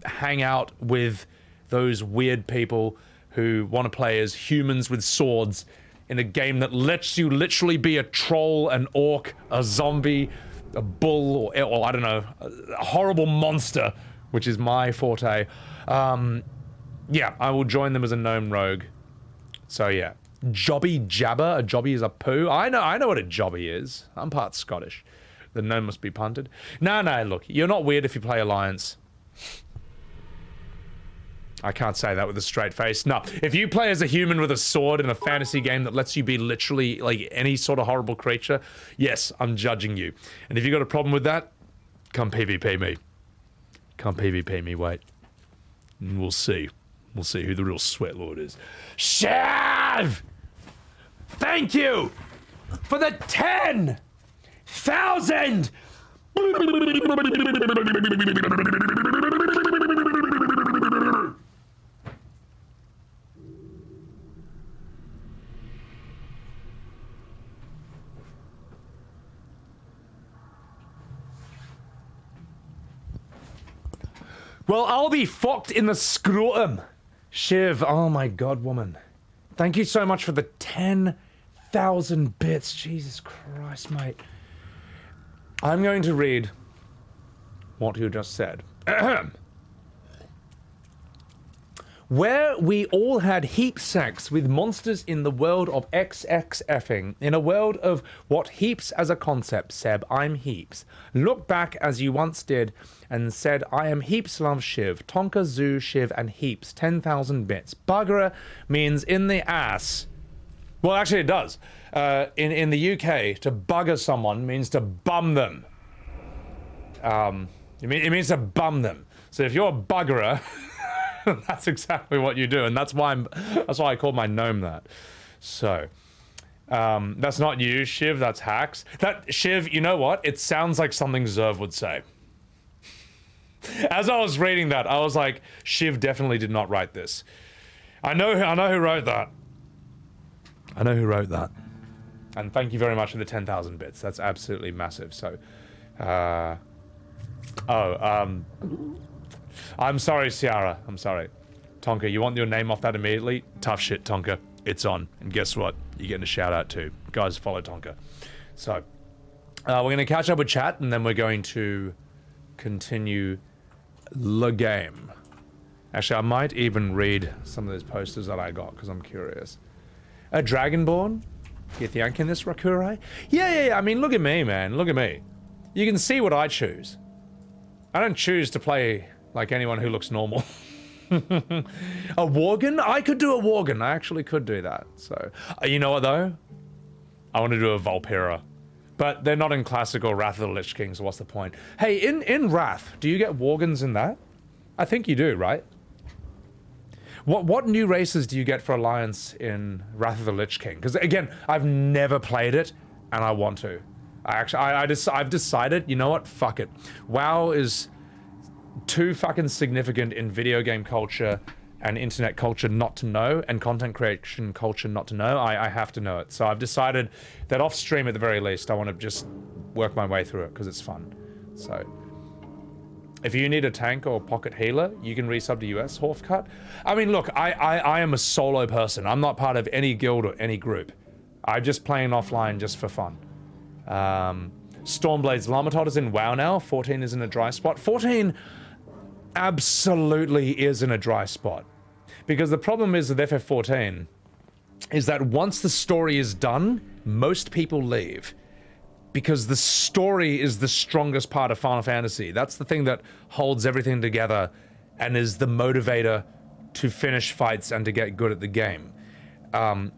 hang out with those weird people who want to play as humans with swords in a game that lets you literally be a troll, an orc, a zombie, a bull, or I don't know, a horrible monster, which is my forte, yeah, I will join them as a gnome rogue. So yeah. Jobby Jabber? A jobby is a poo? I know what a jobby is. I'm part Scottish. The gnome must be punted. No, look, you're not weird if you play Alliance. I can't say that with a straight face. No, if you play as a human with a sword in a fantasy game that lets you be literally like any sort of horrible creature, yes, I'm judging you. And if you got a problem with that, come PvP me. Come PvP me, wait. And we'll see. We'll see who the real sweat lord is. Shav! Thank you for the 10,000! Well, I'll be fucked in the scrotum. Shiv, oh my god, woman. Thank you so much for the 10,000 bits. Jesus Christ, mate. I'm going to read what you just said. Where we all had heap sex with monsters in the world of XXFing. In a world of what heaps as a concept, Seb, I'm heaps. Look back as you once did and said, I am heaps love Shiv. Tonka, Zoo, Shiv, and heaps. 10,000 bits. Buggerer means in the ass. Well, actually it does. In the UK, to bugger someone means to bum them. It means to bum them. So if you're a buggerer, that's exactly what you do, and that's why I called my gnome that. So, that's not you, Shiv, that's Hacks. That, Shiv, you know what? It sounds like something Zerv would say. As I was reading that, I was like, Shiv definitely did not write this. I know who wrote that. I know who wrote that. And thank you very much for the 10,000 bits. That's absolutely massive. So, I'm sorry, Ciara. I'm sorry. Tonka, you want your name off that immediately? Tough shit, Tonka. It's on. And guess what? You're getting a shout out too. Guys, follow Tonka. So, we're going to catch up with chat, and then we're going to continue the game. Actually, I might even read some of those posters that I got, because I'm curious. A Dragonborn? Githyanki in this, Rakurai? Yeah. I mean, look at me, man. Look at me. You can see what I choose. I don't choose to play like anyone who looks normal. A Worgen? I could do a Worgen. I actually could do that. So, you know what though? I want to do a Volpera. But they're not in Classic or Wrath of the Lich King, so what's the point? Hey, in Wrath, do you get Worgens in that? I think you do, right? What new races do you get for Alliance in Wrath of the Lich King? Because again, I've never played it, and I want to. I've decided, you know what? Fuck it. WoW is too fucking significant in video game culture and internet culture not to know, and content creation culture not to know. I have to know it. So I've decided that off stream at the very least, I want to just work my way through it because it's fun. So if you need a tank or pocket healer, you can resub to US Horfcut. I mean, look, I am a solo person. I'm not part of any guild or any group. I'm just playing offline just for fun. Stormblade's Lamatod is in WoW now. 14 is in a dry spot. 14 absolutely is in a dry spot. Because the problem is with FF14 is that once the story is done, most people leave. Because the story is the strongest part of Final Fantasy. That's the thing that holds everything together and is the motivator to finish fights and to get good at the game.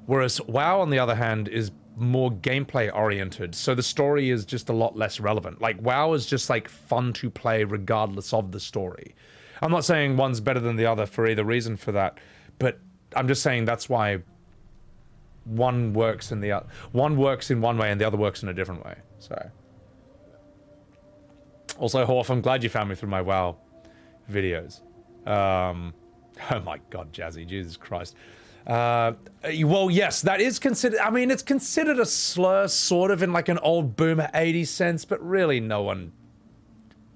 Whereas WoW, on the other hand, is more gameplay oriented, so the story is just a lot less relevant. Like, WoW is just like fun to play regardless of the story. I'm not saying one's better than the other for either reason for that, but I'm just saying that's why one works in the one works in one way and the other works in a different way. So. Also, Horf, I'm glad you found me through my WoW videos. Oh my god, Jazzy, Jesus Christ. Well, yes, that is considered, I mean, it's considered a slur, sort of, in like an old boomer 80s sense, but really no one,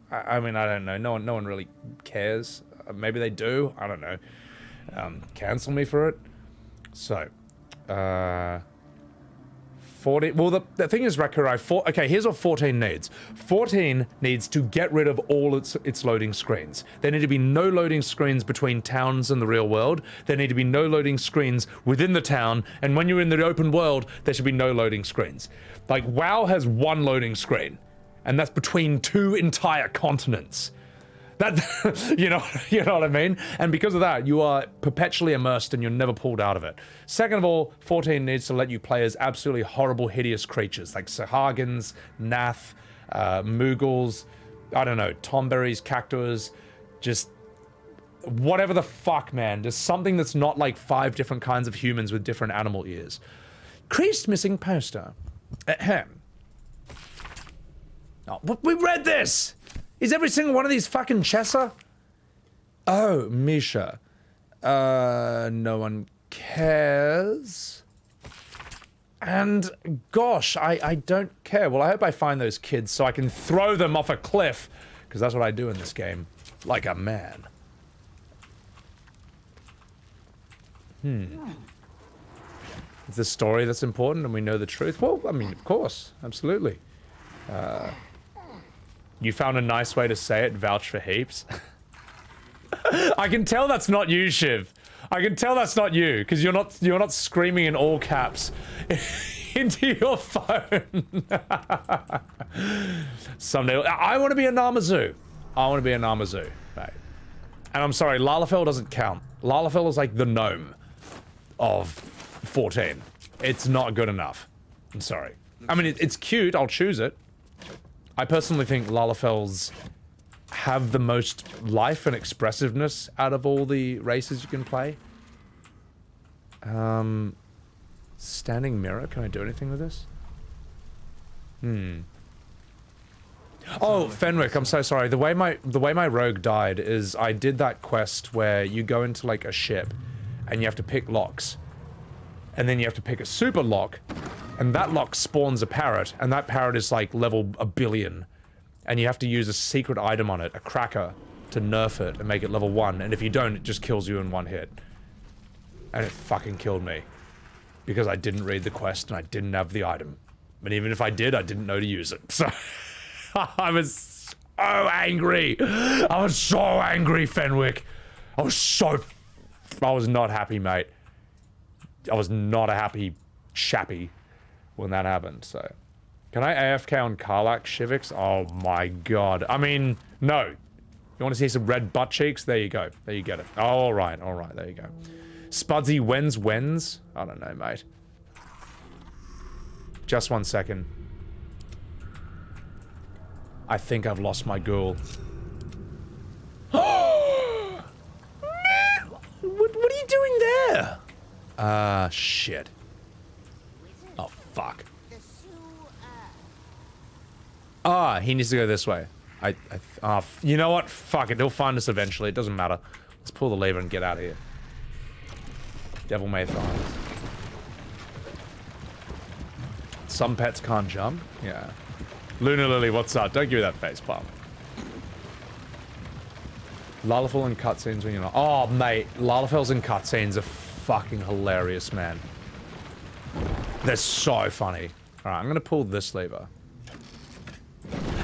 I mean, I don't know, no one really cares. Maybe they do, I don't know. Cancel me for it. So, 40, well, the thing is, Rakurai, okay, here's what 14 needs. 14 needs to get rid of all its loading screens. There need to be no loading screens between towns and the real world. There need to be no loading screens within the town, and when you're in the open world, there should be no loading screens. Like, WoW has one loading screen, and that's between 2 entire continents. That, you know what I mean? And because of that, you are perpetually immersed and you're never pulled out of it. Second of all, 14 needs to let you play as absolutely horrible, hideous creatures like Sahagins, Nath, Moogles, I don't know, Tomberries, Cactuars, just whatever the fuck, man. There's something that's not like 5 different kinds of humans with different animal ears. Creased missing poster. Ahem. Oh, we read this! Is every single one of these fucking Chessa? Oh, Misha. No one cares. And gosh, I don't care. Well, I hope I find those kids so I can throw them off a cliff, because that's what I do in this game. Like a man. Is this story that's important and we know the truth? Well, I mean, of course. Absolutely. You found a nice way to say it, vouch for heaps. I can tell that's not you, Shiv. I can tell that's not you, because you're not screaming in all caps into your phone. Someday, I want to be a Namazu. I want to be a Namazu, right? And I'm sorry, Lalafell doesn't count. Lalafell is like the gnome of 14. It's not good enough. I'm sorry. I mean, it's cute. I'll choose it. I personally think Lalafells have the most life and expressiveness out of all the races you can play. Standing mirror, can I do anything with this? Oh, Fenwick, I'm so sorry. The way my rogue died is I did that quest where you go into like a ship and you have to pick locks. And then you have to pick a super lock, and that lock spawns a parrot, and that parrot is like level 1 billion. And you have to use a secret item on it, a cracker, to nerf it and make it level 1, and if you don't, it just kills you in 1 hit. And it fucking killed me. Because I didn't read the quest and I didn't have the item. But even if I did, I didn't know to use it. So, I was so angry. I was so angry, Fenwick. I was not happy, mate. I was not a happy chappy when that happened, so. Can I AFK on Karlach, Shivix? Oh my god. I mean, no. You want to see some red butt cheeks? There you go. There you get it. Oh, alright, there you go. Spudsy wens? I don't know, mate. Just 1 second. I think I've lost my ghoul. What are you doing there? Shit. Oh, fuck. Ah, he needs to go this way. You know what? Fuck it. He'll find us eventually. It doesn't matter. Let's pull the lever and get out of here. Devil may find us. Some pets can't jump. Yeah. Luna Lily, what's up? Don't give me that face palm. Lalafell in cutscenes when you're not. Oh, mate. Lalafells in cutscenes are fucking hilarious, man. They're so funny. Alright, I'm gonna pull this lever.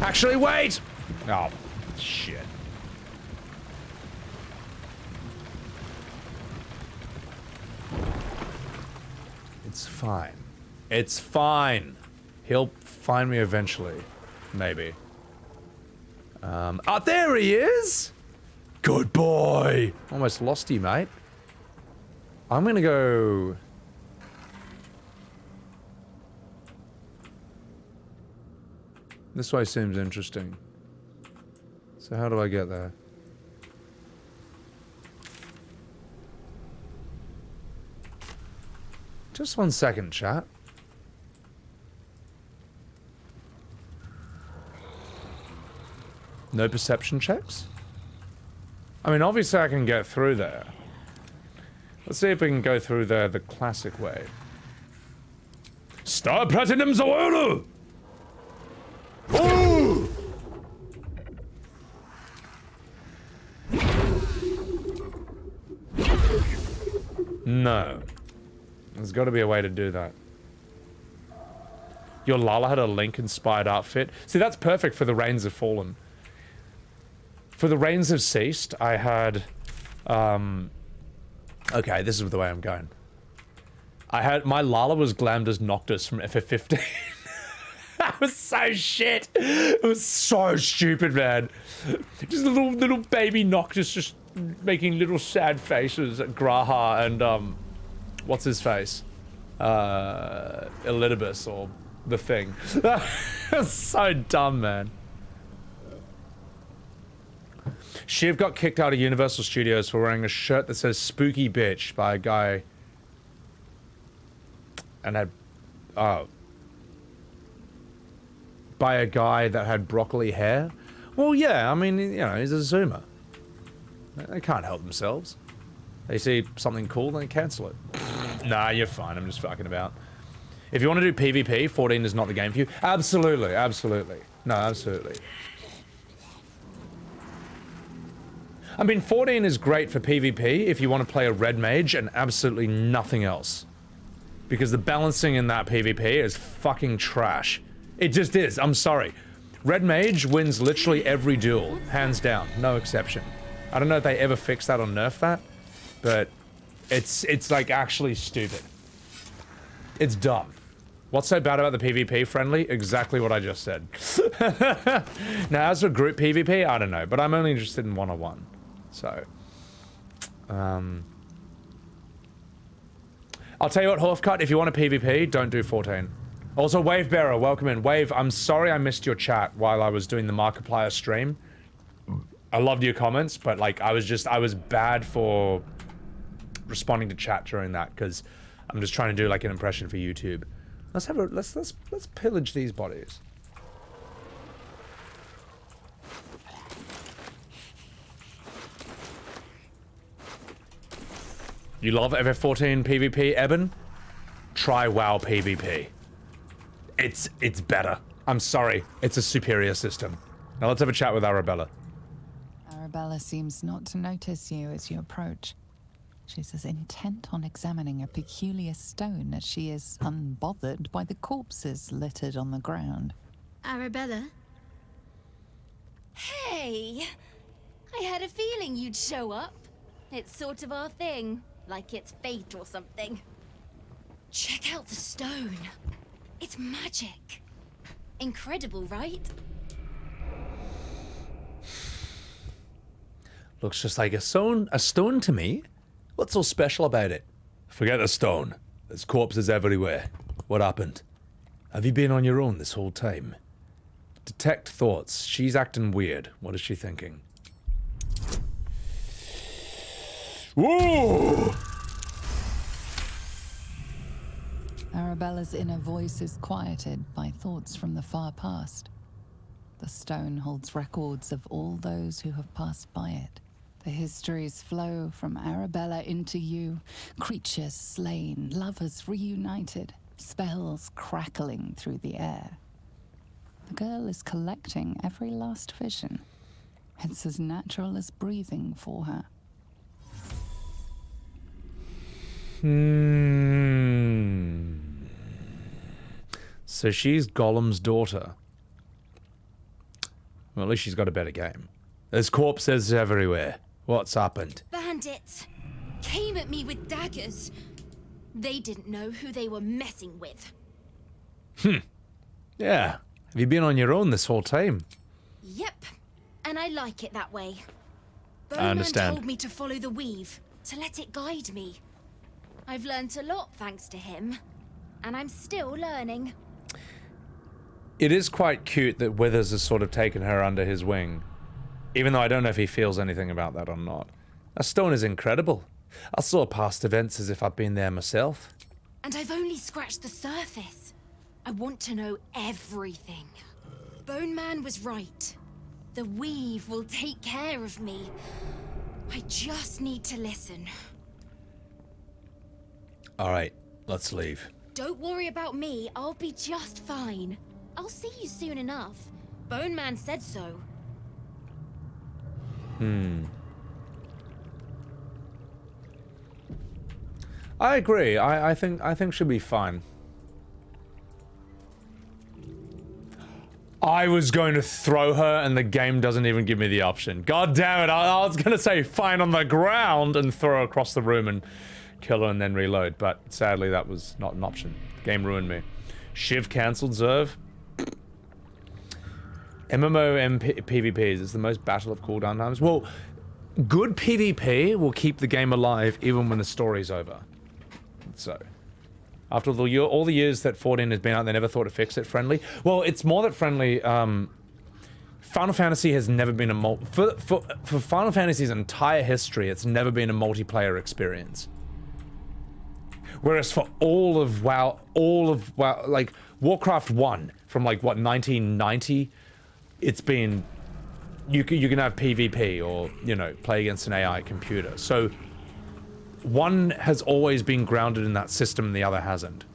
Actually, wait! Oh, shit. It's fine. It's fine. He'll find me eventually. Maybe. Oh, there he is! Good boy! Almost lost you, mate. I'm gonna go... This way seems interesting. So how do I get there? Just 1 second, chat. No perception checks? I mean, obviously I can get through there. Let's see if we can go through there the classic way. Star Platinum Zawada! Ooh! No. There's got to be a way to do that. Your Lala had a Link-inspired outfit. See, that's perfect for the Rains Have Fallen. For the Rains Have Ceased, I had... Okay, this is the way I'm going. I had... My Lala was glammed as Noctis from FF15. That was so shit. It was so stupid, man. Just little baby Noctis just making little sad faces at Graha and, what's his face? Elidibus or the thing. That's so dumb, man. Shiv got kicked out of Universal Studios for wearing a shirt that says Spooky Bitch by a guy and had, by a guy that had broccoli hair. Well, yeah, I mean, you know, he's a Zoomer. They can't help themselves. They see something cool, then cancel it. Nah, you're fine. I'm just fucking about. If you want to do PvP, 14 is not the game for you. Absolutely, absolutely. No, absolutely. I mean, 14 is great for PvP if you want to play a red mage and absolutely nothing else. Because the balancing in that PvP is fucking trash. It just is. I'm sorry. Red mage wins literally every duel, hands down, no exception. I don't know if they ever fixed that or nerfed that, but it's like actually stupid. It's dumb. What's so bad about the PvP friendly? Exactly what I just said. Now, as for group PvP, I don't know, but I'm only interested in one-on-one. So, I'll tell you what, Horfcut, if you want a PvP, don't do 14. Also, Wave Bearer, welcome in. Wave, I'm sorry I missed your chat while I was doing the Markiplier stream. I loved your comments, but like, I was bad for responding to chat during that, because I'm just trying to do like an impression for YouTube. Let's have a, let's pillage these bodies. You love FF14 PvP, Eben? Try WoW PvP. It's better. I'm sorry. It's a superior system. Now let's have a chat with Arabella. Arabella seems not to notice you as you approach. She's as intent on examining a peculiar stone as she is unbothered by the corpses littered on the ground. Arabella? Hey! I had a feeling you'd show up. It's sort of our thing. Like it's fate or something. Check out the stone. It's magic. Incredible, right? Looks just like a stone to me. What's so special about it? Forget the stone. There's corpses everywhere. What happened? Have you been on your own this whole time? Detect thoughts. She's acting weird. What is she thinking? Whoa! Arabella's inner voice is quieted by thoughts from the far past. The stone holds records of all those who have passed by it. The histories flow from Arabella into you. Creatures slain, lovers reunited, spells crackling through the air. The girl is collecting every last vision. It's as natural as breathing for her. So she's Gollum's daughter. Well, at least she's got a better game. There's corpses everywhere. What's happened? Bandits came at me with daggers. They didn't know who they were messing with. Yeah. Have you been on your own this whole time? Yep. And I like it that way. I Bowman understand. told me to follow the weave, to let it guide me. I've learned a lot thanks to him. And I'm still learning. It is quite cute that Withers has sort of taken her under his wing. Even though I don't know if he feels anything about that or not. That stone is incredible. I saw past events as if I'd been there myself. And I've only scratched the surface. I want to know everything. Bone Man was right. The weave will take care of me. I just need to listen. Alright, let's leave. Don't worry about me, I'll be just fine. I'll see you soon enough. Bone Man said so. I agree. I think she'll be fine. I was going to throw her and the game doesn't even give me the option. God damn it, I was going to say fine on the ground and throw her across the room and kill her and then reload, but sadly that was not an option. The game ruined me. Shiv cancelled, Zerv. MMO PvPs is the most battle of cooldown times. Well, good PvP will keep the game alive even when the story's over. So, after all the years that 14 has been out, they never thought to fix it. Friendly? Well, it's more that friendly, Final Fantasy has never been a for Final Fantasy's entire history, it's never been a multiplayer experience. Whereas for all of WoW, like Warcraft 1 from like what 1990, it's been you can have PvP or you know play against an AI computer. So one has always been grounded in that system and the other hasn't.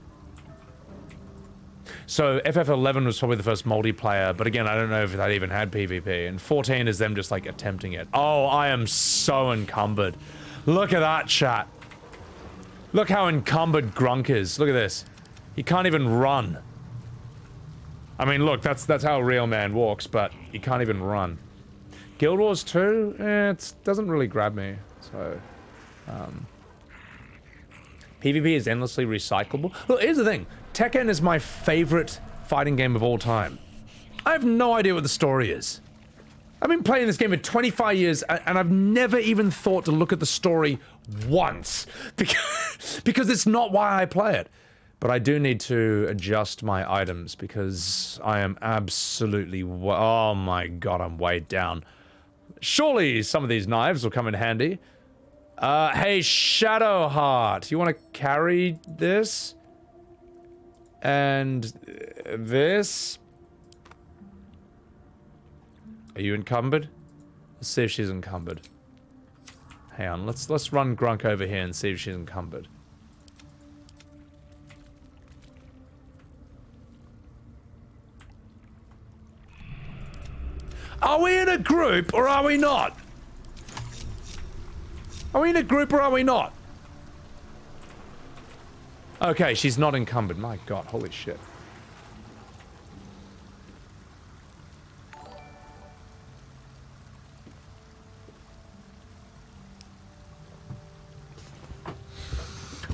So FF11 was probably the first multiplayer, but again I don't know if that even had PvP, and 14 is them just like attempting it. Oh, I am so encumbered. Look at that, chat. Look how encumbered Grunk is. Look at this. He can't even run. I mean, look, that's how a real man walks, but he can't even run. Guild Wars 2? It doesn't really grab me, so... PvP is endlessly recyclable. Look, here's the thing. Tekken is my favorite fighting game of all time. I have no idea what the story is. I've been playing this game for 25 years, and I've never even thought to look at the story once. Because it's not why I play it. But I do need to adjust my items, because I am absolutely... Oh my god, I'm weighed down. Surely some of these knives will come in handy. Hey, Shadowheart, you want to carry this? And this? Are you encumbered? Let's see if she's encumbered. Hang on, let's run Grunk over here and see if she's encumbered. Are we in a group or are we not? Are we in a group or are we not? Okay, she's not encumbered. My god, holy shit.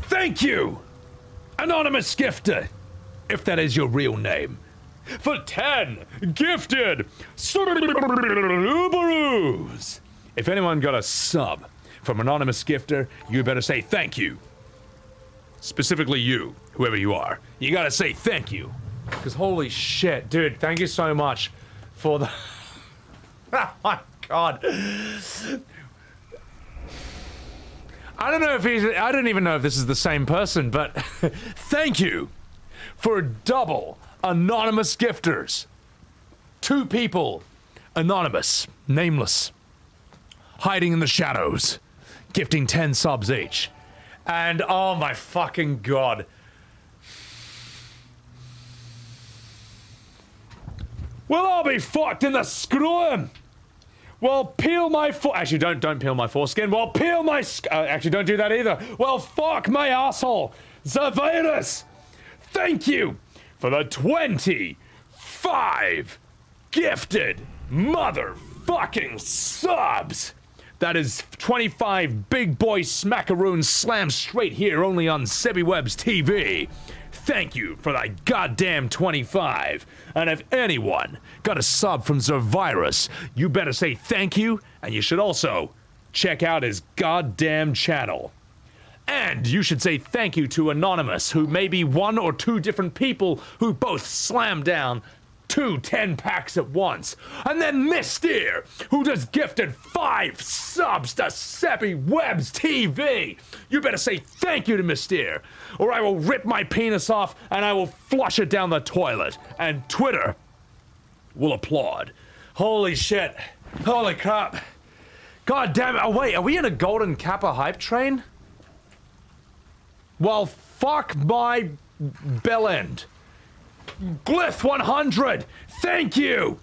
Thank you, anonymous gifter, if that is your real name, for 10 gifted Subarus. If anyone got a sub from anonymous gifter, you better say thank you. Specifically you, whoever you are. You gotta say thank you. Because holy shit, dude, thank you so much for the... Oh my god. I don't know if I don't even know if this is the same person, but thank you for double anonymous gifters. 2 people, anonymous, nameless, hiding in the shadows, gifting 10 subs each. And oh my fucking god. We'll all be fucked in the screw. Well, peel my actually, don't peel my foreskin. Well, peel my actually, don't do that either. Well, fuck my asshole. Zavirus, thank you for the 25 gifted motherfucking subs. That is 25 big boy smackaroons slammed straight here only on Sebbywebz TV. Thank you for that goddamn 25. And if anyone got a sub from Zavirus, you better say thank you, and you should also check out his goddamn channel. And you should say thank you to Anonymous, who may be 1 or 2 different people who both slammed down 2 10-packs at once. And then Mystere, who just gifted 5 subs to Sebbywebz TV. You better say thank you to Mystere, or I will rip my penis off and I will flush it down the toilet. And Twitter will applaud. Holy shit. Holy crap. God damn it. Oh wait, are we in a Golden Kappa hype train? Well, fuck my bell end. Glyph 100, thank you!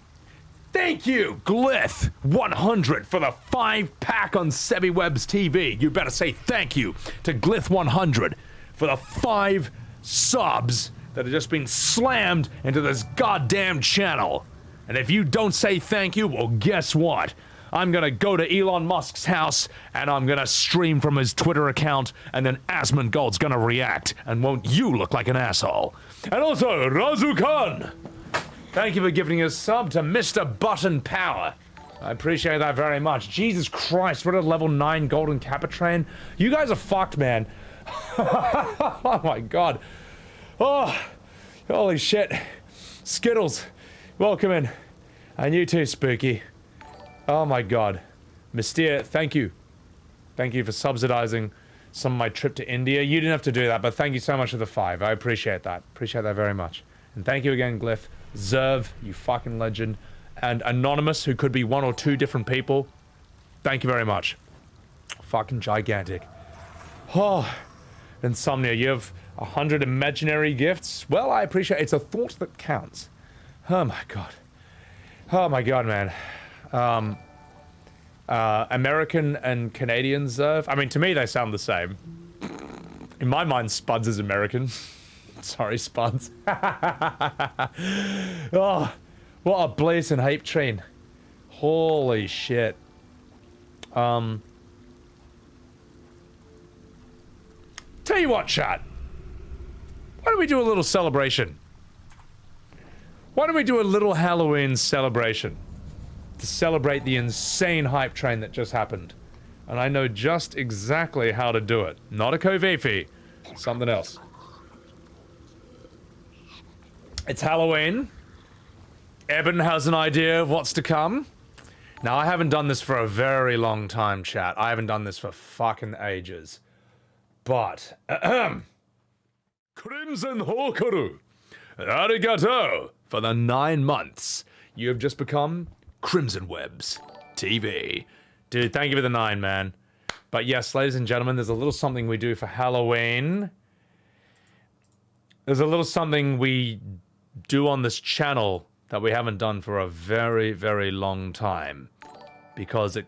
Thank you, Glyph 100, for the 5-pack on Sebbywebz TV. You better say thank you to Glyph 100 for the 5 subs that have just been slammed into this goddamn channel. And if you don't say thank you, well, guess what? I'm gonna go to Elon Musk's house and I'm gonna stream from his Twitter account, and then Asmongold's gonna react, and won't you look like an asshole? And also, Razukan! Thank you for giving a sub to Mr. Button Power. I appreciate that very much. Jesus Christ, we're at a level 9 Golden Kappa train. You guys are fucked, man. Oh my god. Oh, holy shit. Skittles, welcome in. And you too, Spooky. Oh my god. Mystere, thank you. Thank you for subsidizing some of my trip to India. You didn't have to do that, but thank you so much for the 5. I appreciate that. Appreciate that very much. And thank you again, Glyph. Zerv, you fucking legend. And Anonymous, who could be 1 or 2 different people. Thank you very much. Fucking gigantic. Oh, Insomnia, you have 100 imaginary gifts. Well, I appreciate it. It's a thought that counts. Oh my god. Oh my god, man. American and Canadian Zerv. I mean, to me, they sound the same. In my mind, Spuds is American. Sorry, Spuds. Oh, what a blazing hype train. Holy shit. Tell you what, chat. Why don't we do a little celebration? Why don't we do a little Halloween celebration? To celebrate the insane hype train that just happened. And I know just exactly how to do it. Not a Kovefi, something else. It's Halloween. Eben has an idea of what's to come. Now, I haven't done this for a very long time, chat. I haven't done this for fucking ages. But, Crimson Hokaru, arigato for the 9 months. You have just become Crimsonwebz TV. Dude, thank you for the 9, man. But yes, ladies and gentlemen, there's a little something we do for Halloween. There's a little something we do on this channel that we haven't done for a very, very long time. Because it's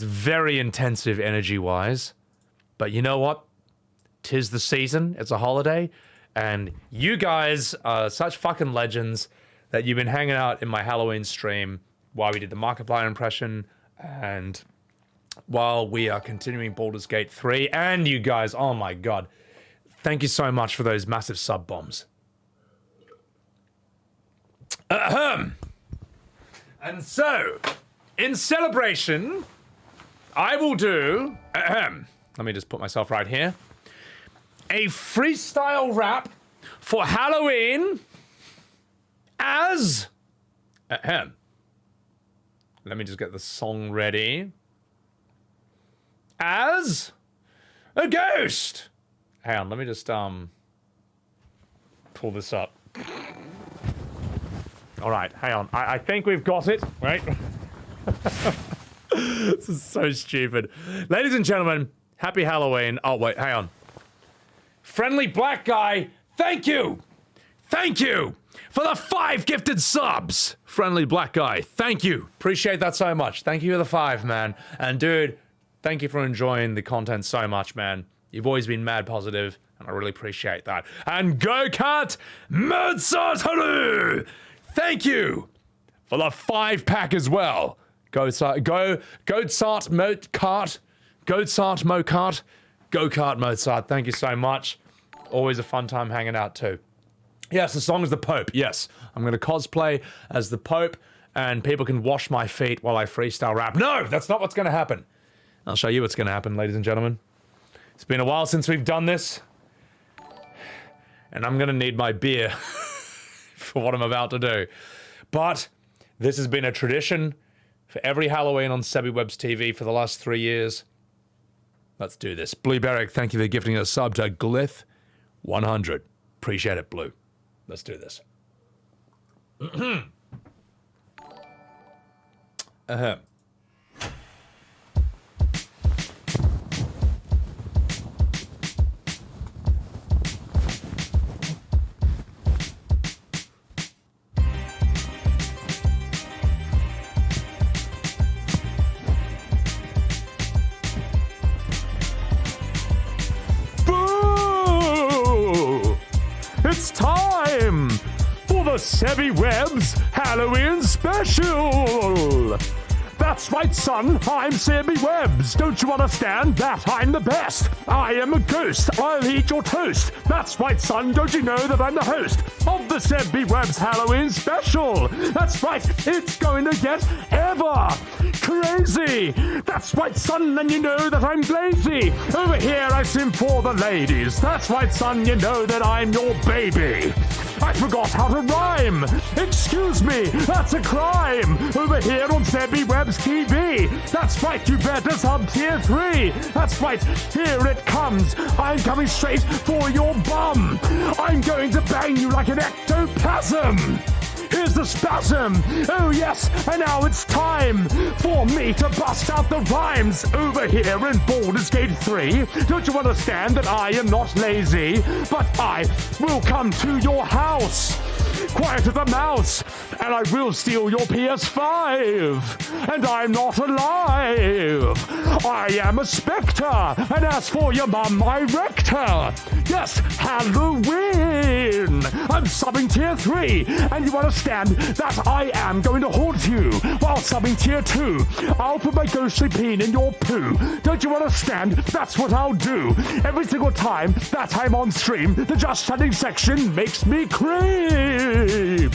very intensive energy-wise. But you know what? 'Tis the season, it's a holiday, and you guys are such fucking legends that you've been hanging out in my Halloween stream while we did the Markiplier impression, and while we are continuing Baldurs Gate 3, and you guys, oh my god. Thank you so much for those massive sub bombs. And so, in celebration, I will do, let me just put myself right here, a freestyle rap for Halloween as, let me just get the song ready, as a ghost. Hang on, let me just, pull this up. All right, hang on. I think we've got it, right? This is so stupid. Ladies and gentlemen, happy Halloween. Oh, wait, hang on. Friendly black guy, thank you! Thank you for the 5 gifted subs! Friendly black guy, thank you. Appreciate that so much. Thank you for the 5, man. And dude, thank you for enjoying the content so much, man. You've always been mad positive, and I really appreciate that. And Go-Kart Mozart, thank you for the 5-pack as well. Go-Kart Mozart, thank you so much. Always a fun time hanging out too. Yes, the song is The Pope, yes. I'm gonna cosplay as the Pope, and people can wash my feet while I freestyle rap. No, that's not what's gonna happen. I'll show you what's gonna happen, ladies and gentlemen. It's been a while since we've done this, and I'm gonna need my beer for what I'm about to do. But this has been a tradition for every Halloween on Sebbywebz TV for the last 3 years. Let's do this. Blue Beric, thank you for gifting a sub to Glyph100. Appreciate it, Blue. Let's do this. It's time for the Sebbywebz Halloween Special! That's right, son, I'm Sebbywebz. Don't you understand that I'm the best? I am a ghost. I'll eat your toast. That's right, son, don't you know that I'm the host of the Sebbywebz Halloween Special? That's right, it's going to get ever crazy. That's right, son, and you know that I'm lazy. Over here I sing for the ladies. That's right, son, you know that I'm your baby. I forgot how to rhyme. Excuse me, that's a crime. Over here on Sebbywebz TV. That's right, you better sub tier 3. That's right, here it comes. I'm coming straight for your bum. I'm going to bang you like an ectoplasm. Here's the spasm. Oh yes, and now it's time for me to bust out the rhymes over here in Baldurs Gate 3. Don't you understand that I am not lazy, but I will come to your house, quiet as a mouse, and I will steal your PS5. And I'm not alive. I am a spectre, and as for your mum, I wrecked her. Yes, Halloween. I'm subbing tier 3, and you understand that I am going to haunt you while subbing tier 2. I'll put my ghostly peen in your poo. Don't you understand? That's what I'll do. Every single time that I'm on stream, the Just Chatting section makes me cream.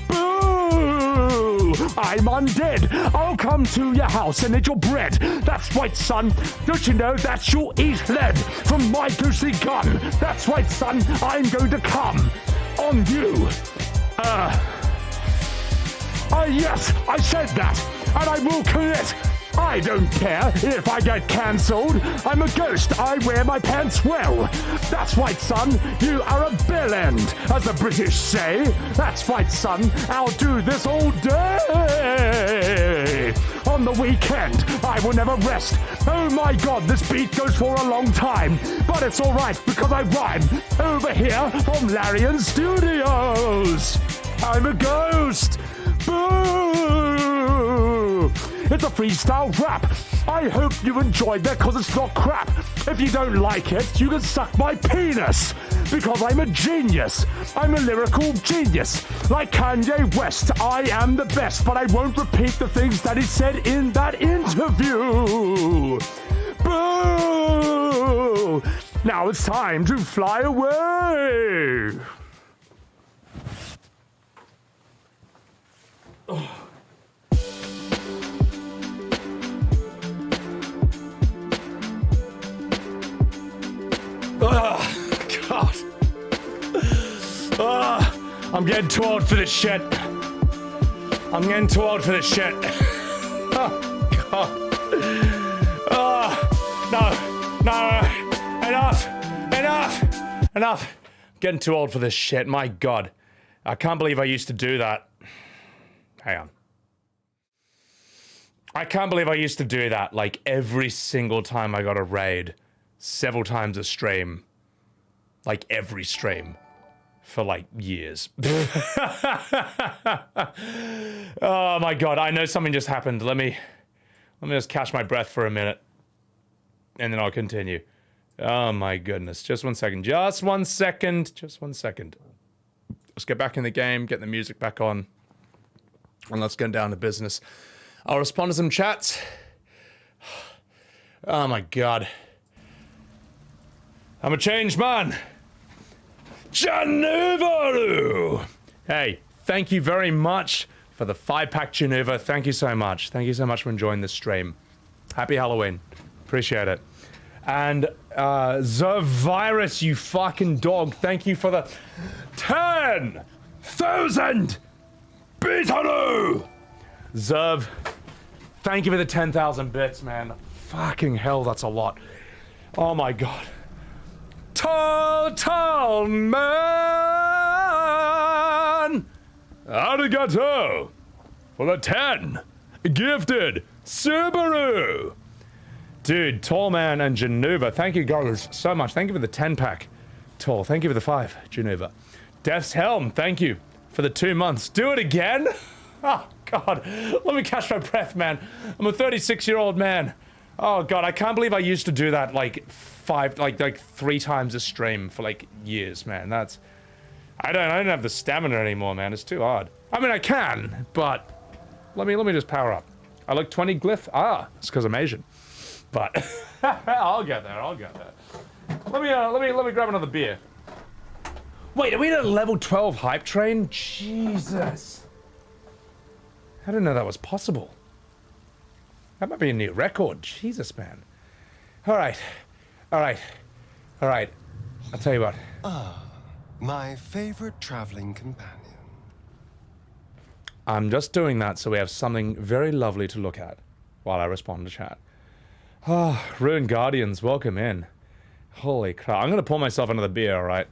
Boo! I'm undead. I'll come to your house and eat your bread. That's right, son. Don't you know that you'll eat lead from my ghostly gun? That's right, son. I'm going to come on you. Yes, I said that, and I will commit. I don't care if I get cancelled. I'm a ghost. I wear my pants well. That's right, son. You are a bellend, as the British say. That's right, son. I'll do this all day. On the weekend, I will never rest. Oh my god, this beat goes for a long time. But it's alright, because I rhyme over here from Larian Studios. I'm a ghost. Boo! It's a freestyle rap. I hope you enjoyed that because it's not crap. If you don't like it, you can suck my penis. Because I'm a genius. I'm a lyrical genius. Like Kanye West, I am the best. But I won't repeat the things that he said in that interview. Boo! Now it's time to fly away. Oh. Oh, God. Oh, I'm getting too old for this shit. I'm getting too old for this shit. Oh, God. Oh, no. Enough. I'm getting too old for this shit. My God. I can't believe I used to do that. Hang on. I can't believe I used to do that, like, every single time I got a raid. Several times a stream. Like, every stream. For, like, years. Oh, my God. I know something just happened. Let me just catch my breath for a minute. And then I'll continue. Oh, my goodness. Just 1 second. Just 1 second. Just 1 second. Let's get back in the game. Get the music back on. And let's get down to business. I'll respond to some chats. Oh my god. I'm a changed man. Januvaru! Hey, thank you very much for the 5-pack Januva. Thank you so much. Thank you so much for enjoying this stream. Happy Halloween. Appreciate it. And the virus, you fucking dog. Thank you for the 10 10,000 Bitaru! Zerv, thank you for the 10,000 bits, man. Fucking hell, that's a lot. Oh my god. Tall man! Arigato! For the 10. Gifted Subaru! Dude, Tall Man and Geneva, thank you guys so much. Thank you for the 10-pack. Tall, thank you for the 5, Geneva. Death's Helm, thank you for the 2 months. Do it again? Oh, God. Let me catch my breath, man. I'm a 36-year-old man. Oh, God, I can't believe I used to do that, like, 3 times a stream for, like, years, man. That's... I don't have the stamina anymore, man. It's too hard. I mean, I can, but... Let me just power up. I like 20 glyph. Ah, it's because I'm Asian. But I'll get there. Let me grab another beer. Wait, are we at a level 12 hype train? Jesus. I didn't know that was possible. That might be a new record. Jesus, man. All right. I'll tell you what. Ah, my favorite traveling companion. I'm just doing that so we have something very lovely to look at while I respond to chat. Ah, Ruined Guardians, welcome in. Holy crap. I'm gonna pour myself another beer, alright?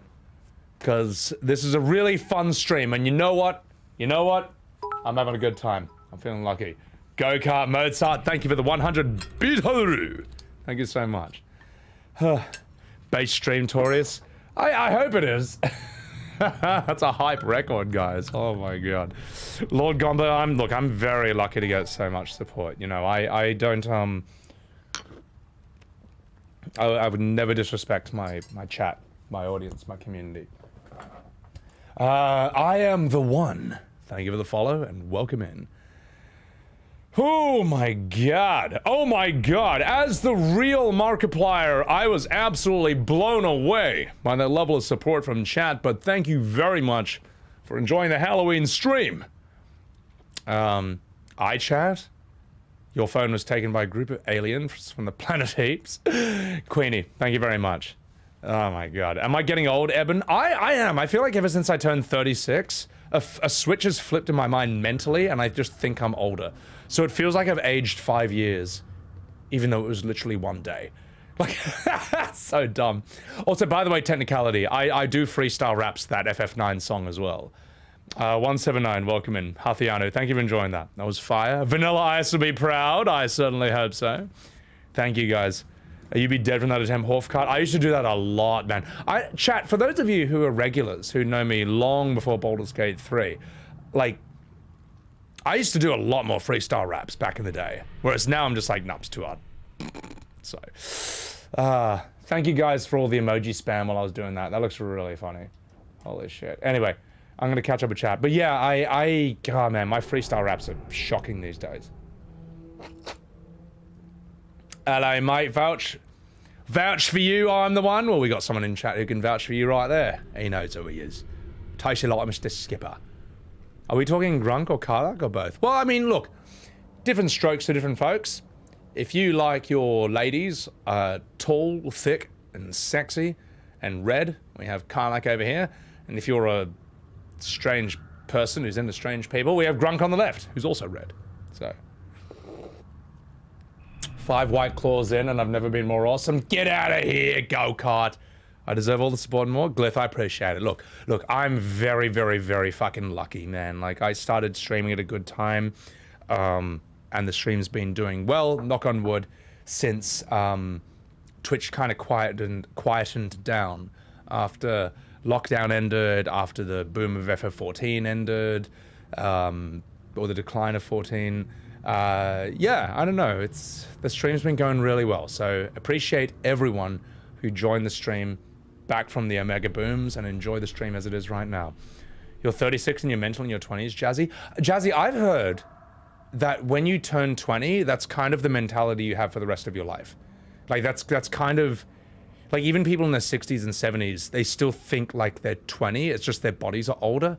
Because this is a really fun stream, and you know what? I'm having a good time. I'm feeling lucky. Go-Kart Mozart, thank you for the 100 Bitaru. Thank you so much. Base stream, Torius. I hope it is. That's a hype record, guys. Oh my god. Lord Gombo, I'm very lucky to get so much support. You know, I don't, I would never disrespect my chat, my audience, my community. I am the one. Thank you for the follow and welcome in. Oh my god. Oh my god. As the real Markiplier, I was absolutely blown away by that level of support from chat, but thank you very much for enjoying the Halloween stream. iChat? Your phone was taken by a group of aliens from the planet Heaps. Queenie, thank you very much. Oh my god. Am I getting old, Eben? I am. I feel like ever since I turned 36, a switch has flipped in my mind mentally, and I just think I'm older. So it feels like I've aged 5 years, even though it was literally 1 day. Like, so dumb. Also, by the way, technicality, I do freestyle raps that FF9 song as well. 179, welcome in. Hathiano, thank you for enjoying that. That was fire. Vanilla Ice will be proud. I certainly hope so. Thank you, guys. You'd be dead from that attempt, Horfcart. I used to do that a lot, man. Chat, for those of you who are regulars, who know me long before Baldurs Gate 3, like, I used to do a lot more freestyle raps back in the day. Whereas now I'm just like, nah, it's too hard. So, thank you guys for all the emoji spam while I was doing that. That looks really funny. Holy shit. Anyway, I'm gonna catch up with chat. But yeah, God, man, my freestyle raps are shocking these days. Hello, mate. Vouch for you, I'm the one. Well, we got someone in chat who can vouch for you right there. He knows who he is. Tasty like Mr. Skipper. Are we talking Grunk or Karlach or both? Well, I mean, look, different strokes for different folks. If you like your ladies tall, thick, and sexy, and red, we have Karlach over here. And if you're a strange person who's into strange people, we have Grunk on the left, who's also red. So, 5 white claws in, and I've never been more awesome. Get out of here, go-kart. I deserve all the support and more. Glyph, I appreciate it. Look, I'm very, very, very fucking lucky, man. Like, I started streaming at a good time, and the stream's been doing well, knock on wood, since Twitch kind of quietened down after lockdown ended, after the boom of FF14 ended, or the decline of 14. Yeah, I don't know. The stream's been going really well, so appreciate everyone who joined the stream back from the Omega booms and enjoy the stream as it is right now. You're 36 and you're mental in your 20s, Jazzy. Jazzy, I've heard that when you turn 20, that's kind of the mentality you have for the rest of your life. Like, that's kind of, like, even people in their 60s and 70s, they still think like they're 20, it's just their bodies are older.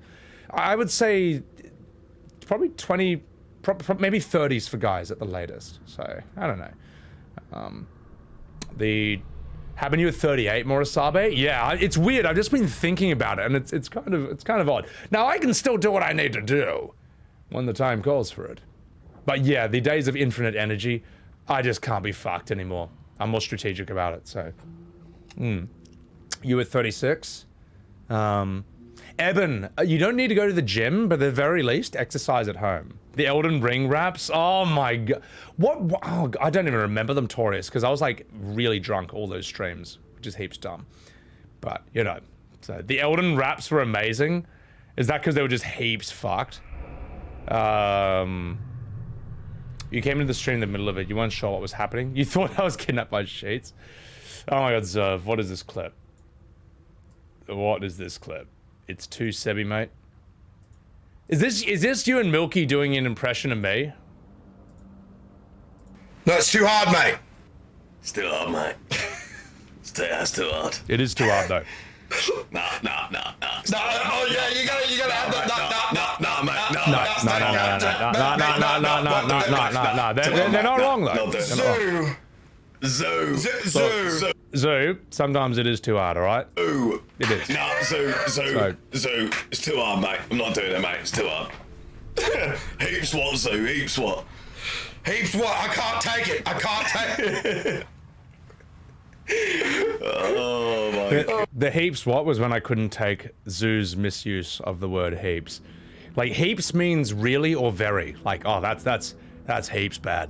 I would say probably 20, maybe 30s for guys at the latest. So, I don't know. The Having you at 38, Morisabe? Yeah, it's weird. I've just been thinking about it, and it's kind of odd. Now I can still do what I need to do when the time calls for it. But yeah, the days of infinite energy, I just can't be fucked anymore. I'm more strategic about it. So, you at 36. Eben, you don't need to go to the gym, but at the very least, exercise at home. The Elden Ring raps, oh my god. Oh, I don't even remember them, Torius, because I was like really drunk all those streams, which is heaps dumb. But, you know, so the Elden raps were amazing. Is that because they were just heaps fucked? You came into the stream in the middle of it, you weren't sure what was happening. You thought I was kidnapped by sheets. Oh my god, Zerv, what is this clip? What is this clip? It's too Sebby, mate. Is this you and Milky doing an impression of me? No, it's too hard, mate. It's too hard, mate. It's too hard. It is too hard, though. No. Oh yeah, you gotta have no, mate. No. They're not wrong though. Zoo. Sometimes it is too hard, all right? Ooh. It is. No, Zoo. It's too hard, mate. I'm not doing it, mate. It's too hard. Heaps what, Zoo? Heaps what? Heaps what? I can't take it. I can't take it. Oh my god. The heaps what was when I couldn't take Zoo's misuse of the word heaps. Like heaps means really or very. Like, oh, that's heaps bad.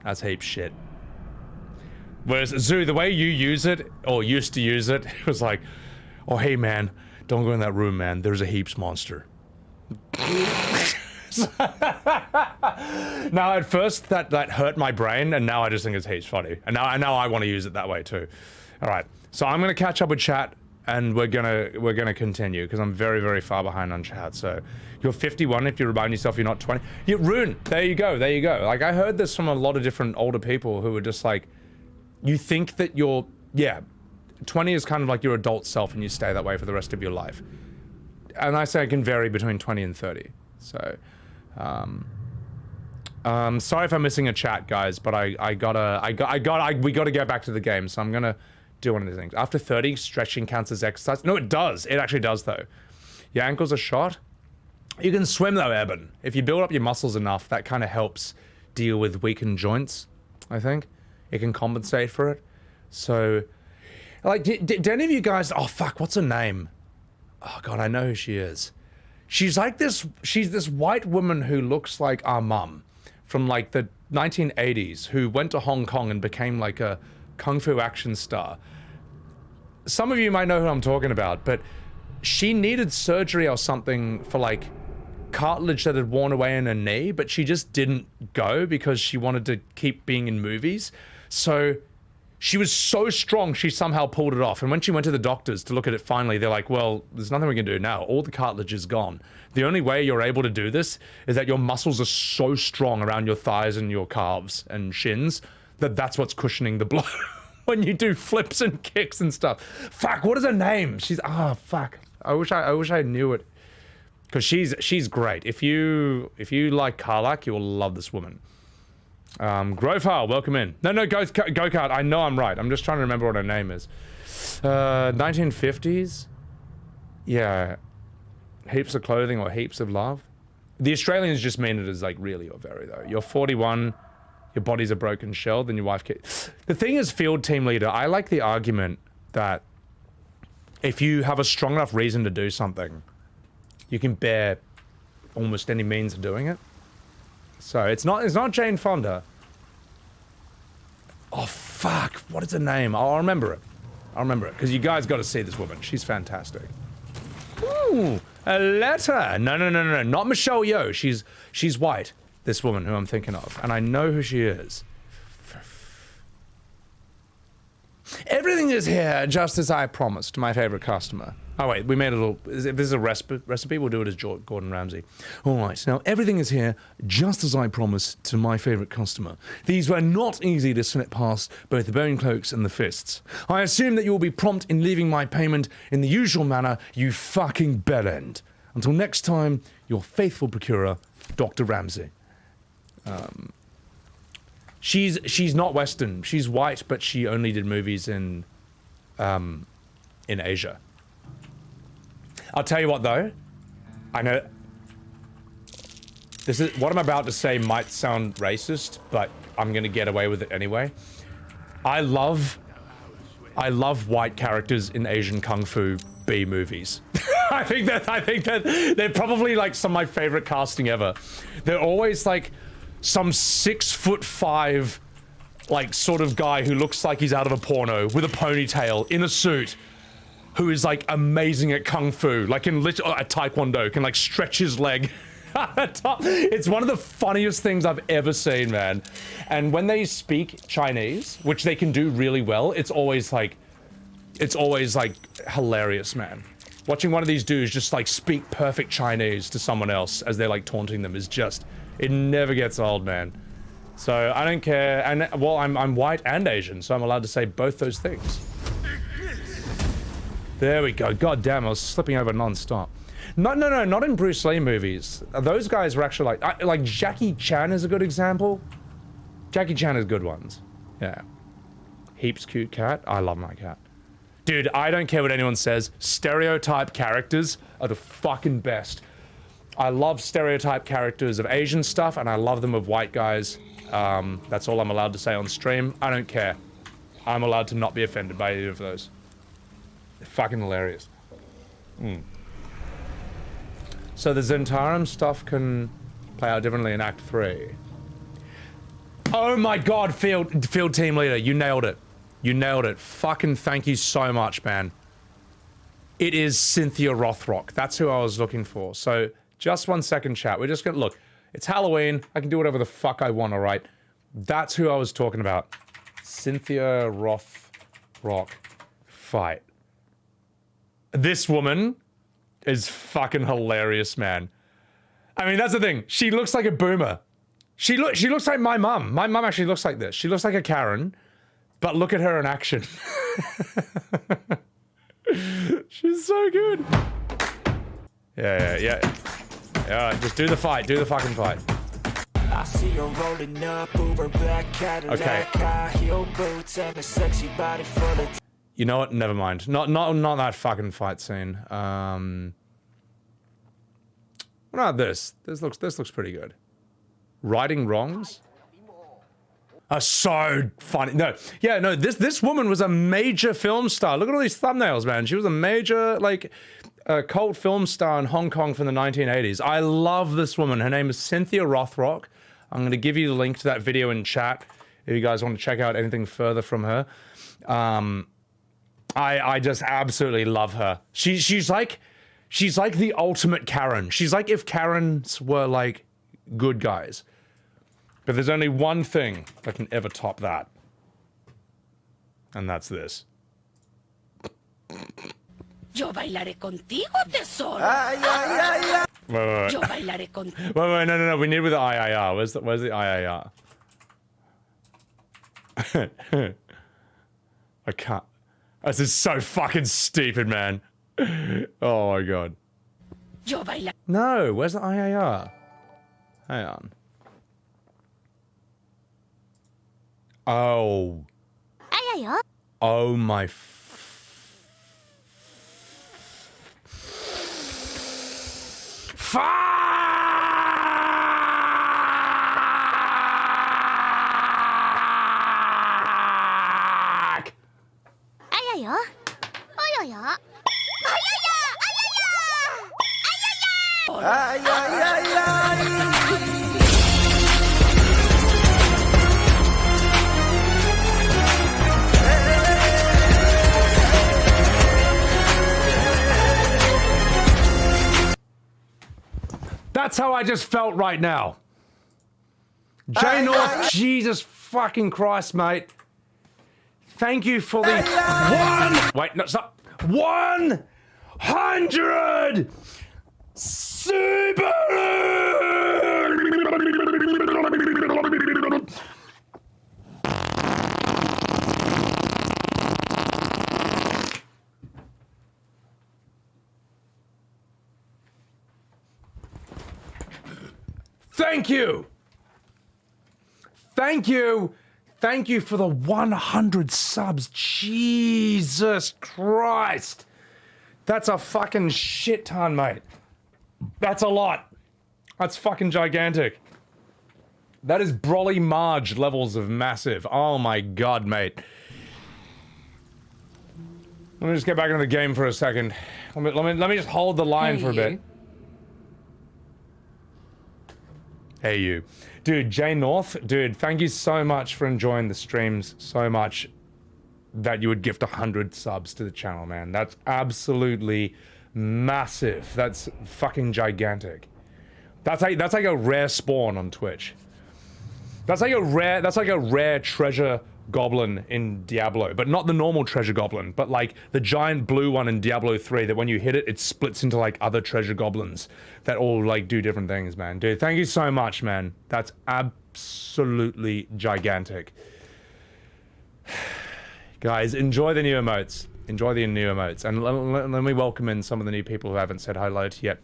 That's heaps shit. Whereas Zoo, the way you use it, or used to use it, it was like, oh hey man, don't go in that room, man. There's a heaps monster. Now at first that hurt my brain, and now I just think it's heaps funny. And now I want to use it that way too. Alright, so I'm gonna catch up with chat and we're gonna continue because I'm very, very far behind on chat. So you're 51 if you remind yourself you're not 20. Yeah, Rune, there you go. Like I heard this from a lot of different older people who were just like, you think that you're, 20 is kind of like your adult self and you stay that way for the rest of your life. And I say it can vary between 20 and 30. So, sorry if I'm missing a chat, guys, but we gotta get back to the game, so I'm gonna do one of these things. After 30, stretching counts as exercise. No, it does. It actually does, though. Your ankles are shot. You can swim, though, Eben. If you build up your muscles enough, that kind of helps deal with weakened joints, I think. It can compensate for it. So, like, did any of you guys... Oh, fuck, what's her name? Oh, God, I know who she is. She's like this... She's this white woman who looks like our mum from, like, the 1980s, who went to Hong Kong and became, like, a kung fu action star. Some of you might know who I'm talking about, but she needed surgery or something for, like, cartilage that had worn away in her knee, but she just didn't go because she wanted to keep being in movies. So she was so strong, she somehow pulled it off. And when she went to the doctors to look at it finally, they're like, well, there's nothing we can do now. All the cartilage is gone. The only way you're able to do this is that your muscles are so strong around your thighs and your calves and shins that that's what's cushioning the blow when you do flips and kicks and stuff. Fuck, what is her name? She's, fuck. I wish I knew it. Because she's great. If you like Karlach, you'll love this woman. Grofar, welcome in. No, go-kart. I know I'm right. I'm just trying to remember what her name is. 1950s? Yeah. Heaps of clothing or heaps of love? The Australians just mean it as like really or very though. You're 41, your body's a broken shell, then your wife The thing is, field team leader, I like the argument that if you have a strong enough reason to do something, you can bear almost any means of doing it. So it's not Jane Fonda. Oh fuck, what is her name? I'll remember it. I'll remember it, because you guys got to see this woman. She's fantastic. Ooh, a letter. No, not Michelle Yeoh. She's white, this woman who I'm thinking of, and I know who she is. Everything is here just as I promised, my favorite customer. Oh wait, we made a little, if this is a recipe, we'll do it as Gordon Ramsay. Alright, now everything is here just as I promised to my favorite customer. These were not easy to slip past both the bone cloaks and the fists. I assume that you will be prompt in leaving my payment in the usual manner, you fucking bellend. Until next time, your faithful procurer, Dr. Ramsay. She's not Western. She's white, but she only did movies in in Asia. I'll tell you what though, I know this is what I'm about to say might sound racist, but I'm gonna get away with it anyway. I love white characters in Asian kung fu B movies. I think that they're probably like some of my favorite casting ever. They're always like some 6'5", like sort of guy who looks like he's out of a porno with a ponytail in a suit, who is like amazing at kung fu, like in at taekwondo, can like stretch his leg. It's one of the funniest things I've ever seen, man. And when they speak Chinese, which they can do really well, it's always like hilarious, man. Watching one of these dudes just like speak perfect Chinese to someone else as they're like taunting them is just, it never gets old, man. So I don't care, and well, I'm white and Asian, so I'm allowed to say both those things. There we go. God damn, I was slipping over non-stop. No, not in Bruce Lee movies. Those guys were actually like Jackie Chan is a good example. Jackie Chan has good ones. Yeah. Heaps cute cat. I love my cat. Dude, I don't care what anyone says. Stereotype characters are the fucking best. I love stereotype characters of Asian stuff, and I love them of white guys. That's all I'm allowed to say on stream. I don't care. I'm allowed to not be offended by either of those. They're fucking hilarious. So the Zentarum stuff can play out differently in Act 3. Oh my god, field team leader, you nailed it. You nailed it. Fucking thank you so much, man. It is Cynthia Rothrock. That's who I was looking for. So, just 1 second, chat. We're just gonna look. It's Halloween. I can do whatever the fuck I want, alright? That's who I was talking about. Cynthia Rothrock. Fight. This woman is fucking hilarious, man. I mean, that's the thing. She looks like a boomer. She looks like my mum. My mum actually looks like this. She looks like a Karen, but look at her in action. She's so good. Yeah. Just do the fight. Do the fucking fight. I see her rolling up Uber black Cadillac, high heel boots and a sexy body full of. You know what? Never mind. Not that fucking fight scene. What about this? This looks pretty good. Righting wrongs are so funny. No, this woman was a major film star. Look at all these thumbnails, man. She was a major like cult film star in Hong Kong from the 1980s. I love this woman. Her name is Cynthia Rothrock. I'm going to give you the link to that video in chat if you guys want to check out anything further from her. I just absolutely love her. She's like the ultimate Karen. She's like if Karens were like good guys. But there's only one thing that can ever top that. And that's this. Yo bailaré contigo, tesoro. Wait. Yo bailaré contigo. Wait, no. We need with the IIR. Where's the IIR? I can't. This is so fucking stupid, man. Oh my god. Yo bailaré. No, where's the IIR? Hang on. Oh. Oh my. Fuck! That's how I just felt right now. J North, Jesus fucking Christ, mate. Thank you for the Wait, no, stop. 100 Thank you. thank you for the 100 subs. Jesus Christ. That's a fucking shit ton, mate. That's a lot. That's fucking gigantic. That is Brolly Marge levels of massive. Oh my god, mate. Let me just get back into the game for a second. Let me just hold the line for a bit. Hey you. Dude, Jay North, dude, thank you so much for enjoying the streams so much that you would gift 100 subs to the channel, man. That's absolutely massive. That's fucking gigantic. That's like a rare spawn on Twitch. That's like a rare treasure goblin in Diablo, but not the normal treasure goblin, but like the giant blue one in Diablo 3 that when you hit it, it splits into like other treasure goblins that all like do different things, man. Dude, thank you so much, man. That's absolutely gigantic. Guys, enjoy the new emotes. Enjoy the new emotes. And let me welcome in some of the new people who haven't said hello to yet.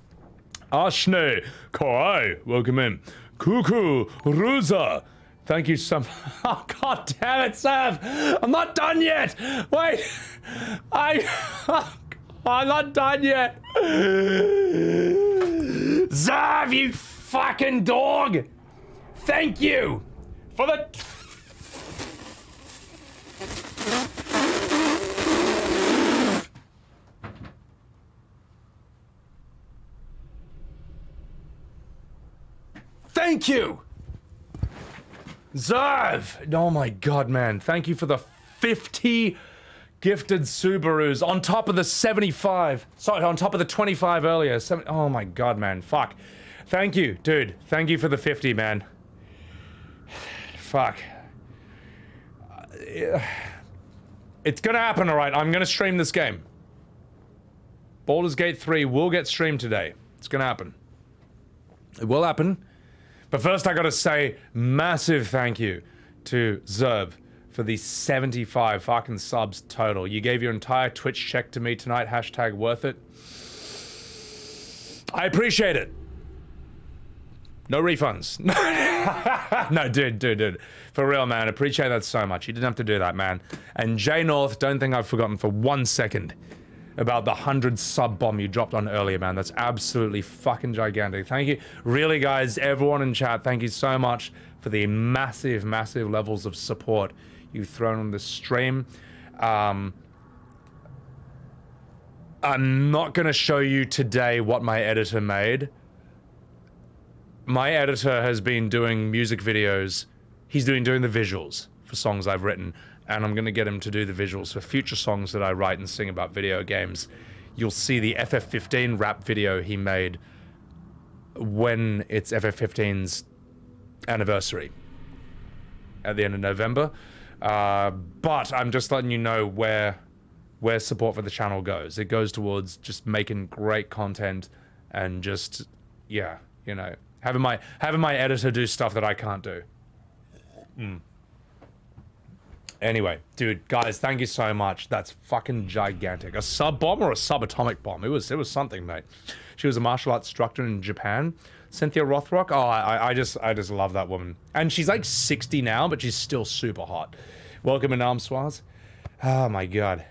Ashne, Koi, welcome in. Cuckoo, Ruza, thank you so much. Oh, god damn it, Sav! I'm not done yet! Wait! I'm not done yet! Zav, you fucking dog! Thank you for the... Thank you! Zerv! Oh my god, man. Thank you for the 50 gifted Subarus on top of the 75. Sorry, on top of the 25 earlier. Oh my god, man. Fuck. Thank you, dude. Thank you for the 50, man. Fuck. It's gonna happen, alright. I'm gonna stream this game. Baldurs Gate 3 will get streamed today. It's gonna happen. It will happen. But first I gotta say massive thank you to Zerb for the 75 fucking subs total. You gave your entire Twitch check to me tonight, hashtag worth it. I appreciate it. No refunds. No, dude. For real, man, appreciate that so much. You didn't have to do that, man. And Jay North, don't think I've forgotten for 1 second about the 100 sub bomb you dropped on earlier, man. That's absolutely fucking gigantic. Thank you. Really, guys, everyone in chat, thank you so much for the massive, massive levels of support you've thrown on this stream. I'm not gonna show you today what my editor made. My editor has been doing music videos. He's doing the visuals for songs I've written. And I'm gonna get him to do the visuals for future songs that I write and sing about video games. You'll see the FF15 rap video he made when it's FF15's anniversary at the end of November. But I'm just letting you know where support for the channel goes. It goes towards just making great content and just, yeah, you know, having my editor do stuff that I can't do. Anyway, dude, guys, thank you so much. That's fucking gigantic. A sub bomb or a subatomic bomb? It was something, mate. She was a martial arts instructor in Japan. Cynthia Rothrock. Oh, I just love that woman. And she's like 60 now, but she's still super hot. Welcome in Armswaz. Oh my god.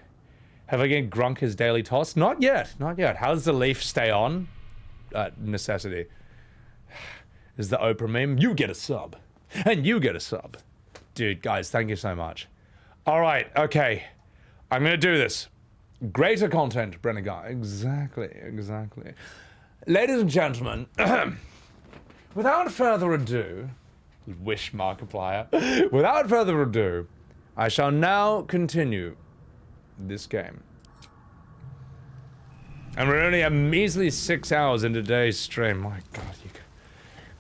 Have I given Grunk his daily toss? Not yet. Not yet. How does the leaf stay on? Necessity. Is the Oprah meme? You get a sub. And you get a sub. Dude, guys, thank you so much. Alright, okay. I'm gonna do this. Greater content, Brennigar. Exactly. Ladies and gentlemen, without further ado, wish Markiplier. Without further ado, I shall now continue this game. And we're only a measly 6 hours into today's stream. My god, you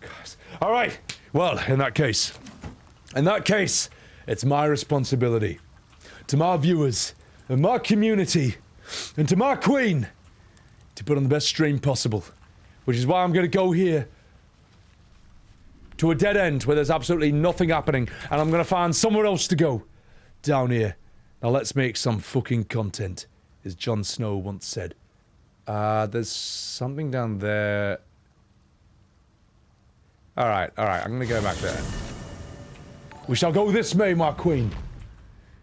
guys. Alright, well, in that case, it's my responsibility to my viewers and my community and to my queen to put on the best stream possible, which is why I'm gonna go here to a dead end where there's absolutely nothing happening, and I'm gonna find somewhere else to go down here. Now let's make some fucking content, as Jon Snow once said. There's something down there. Alright, I'm gonna go back there. We shall go this way, my queen.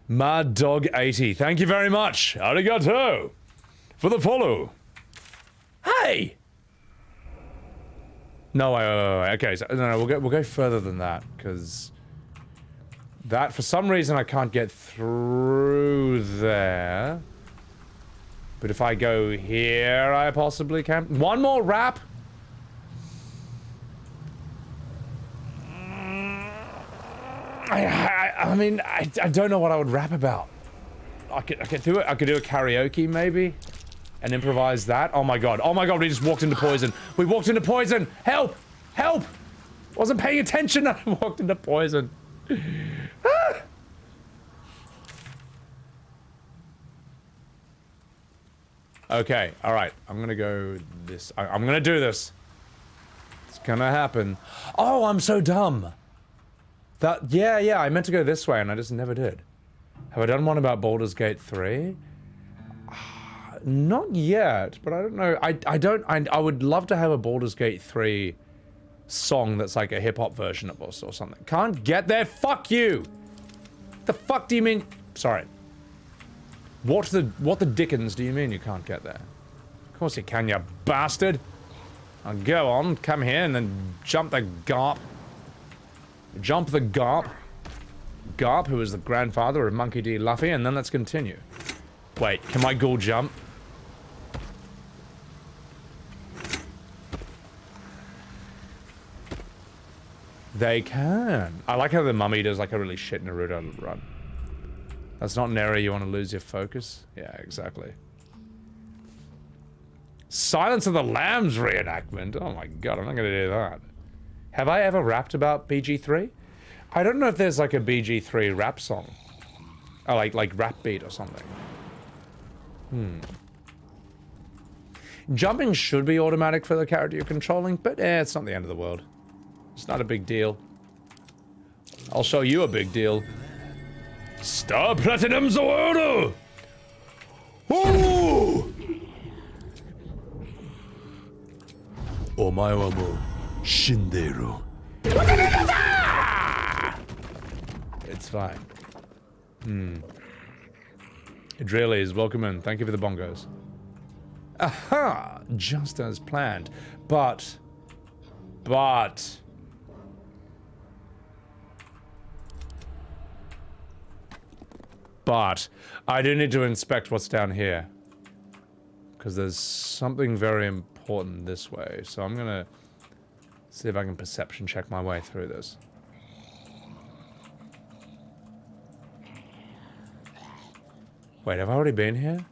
Mad Dog 80. Thank you very much. Arigato. For the follow. Hey! No, wait. Okay, so, no, we'll go further than that, because that, for some reason, I can't get through there. But if I go here, I possibly can. One more rap. I mean, I don't know what I would rap about. I could do it. I could do a karaoke, maybe. And improvise that. Oh my god, we just walked into poison. We walked into poison! Help! Help! Wasn't paying attention, I walked into poison. Ah! Okay, alright. I'm gonna go this. I'm gonna do this. It's gonna happen. Oh, I'm so dumb. Yeah, I meant to go this way and I just never did. Have I done one about Baldurs Gate 3? Not yet, but I don't know. I would love to have a Baldurs Gate 3 song that's like a hip-hop version of us or something. Can't get there? Fuck you! The fuck do you mean? Sorry. What the dickens do you mean you can't get there? Of course you can, you bastard! Now go on, come here and then jump the garp. Jump the garp. Garp, who is the grandfather of Monkey D. Luffy, and then let's continue. Wait, can my ghoul jump? They can. I like how the mummy does like a really shit Naruto run. That's not an area you want to lose your focus. Yeah, exactly. Silence of the Lambs reenactment. Oh my god, I'm not gonna do that. Have I ever rapped about BG3? I don't know if there's like a BG3 rap song. Or like rap beat or something. Jumping should be automatic for the character you're controlling, but it's not the end of the world. It's not a big deal. I'll show you a big deal. Star Platinum Zoro! Ooh! Omae wa mou shinderu. It's fine. It really is. Welcome in. Thank you for the bongos. Aha! Just as planned. But... I do need to inspect what's down here. Because there's something very important this way. So I'm gonna see if I can perception check my way through this. Wait, have I already been here?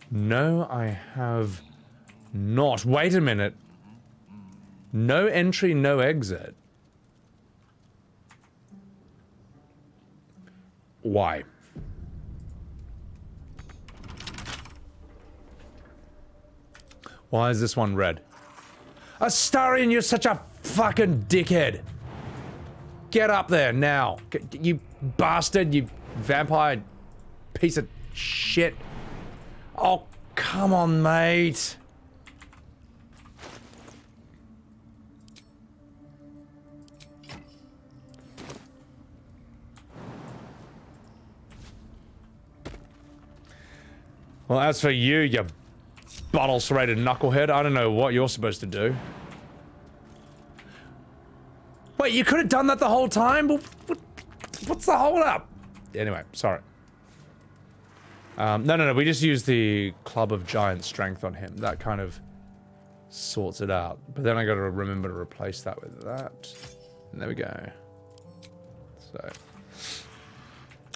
No, I have not. Wait a minute. No entry, no exit. Why? Why is this one red? Astarion, you're such a fucking dickhead! Get up there now! You bastard, you vampire piece of shit! Oh, come on, mate! Well, as for you, you bottle-serrated knucklehead, I don't know what you're supposed to do. Wait, you could have done that the whole time? What's the hold up? Anyway, sorry. No, we just used the Club of Giant Strength on him. That kind of sorts it out. But then I gotta remember to replace that with that. And there we go. So.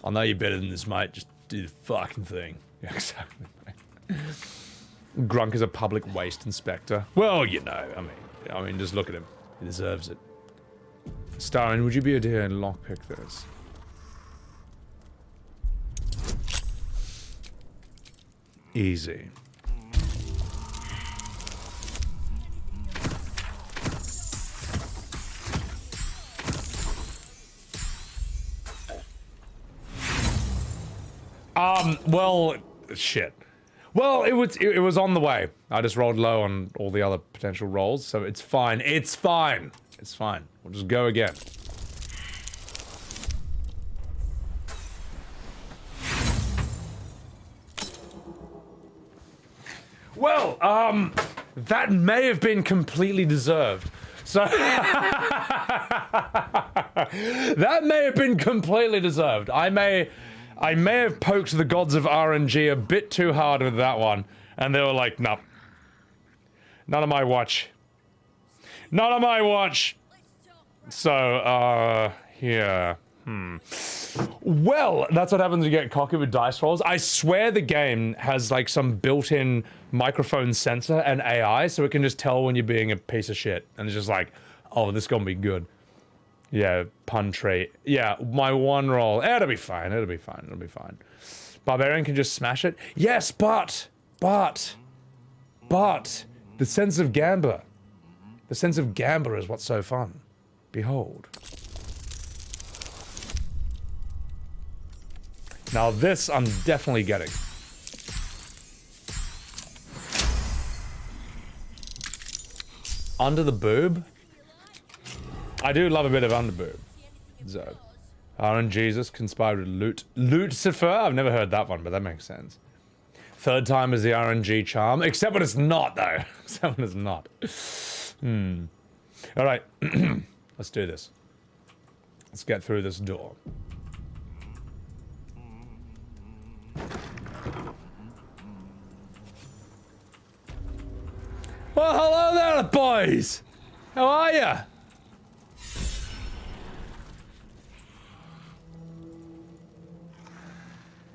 I know you're better than this, mate. Just do the fucking thing. Yeah, exactly, mate. Grunk is a public waste inspector. Well, you know, I mean, just look at him. He deserves it. Astarion, would you be a dear and lockpick this? Easy. Well, shit. Well, it was on the way. I just rolled low on all the other potential rolls, so it's fine. It's fine. It's fine. We'll just go again. Well, that may have been completely deserved. So that may have been completely deserved. I may have poked the gods of RNG a bit too hard with that one, and they were like, "No, none of my watch, none of my watch." So, here. Well, that's what happens when you get cocky with dice rolls. I swear the game has like some built-in microphone sensor and AI, so it can just tell when you're being a piece of shit. And it's just like, oh, this is gonna be good. Yeah, pun tree. Yeah, my one roll. It'll be fine, it'll be fine, it'll be fine. Barbarian can just smash it? Yes, but, the sense of gambler. The sense of gambler is what's so fun. Behold. Now this I'm definitely getting. Under the boob? I do love a bit of under boob. So, Aaron Jesus conspired with Lucifer? I've never heard that one, but that makes sense. Third time is the RNG charm, except when it's not though. Except when it's not. Alright, let's do this. Let's get through this door. Well, hello there, boys! How are ya?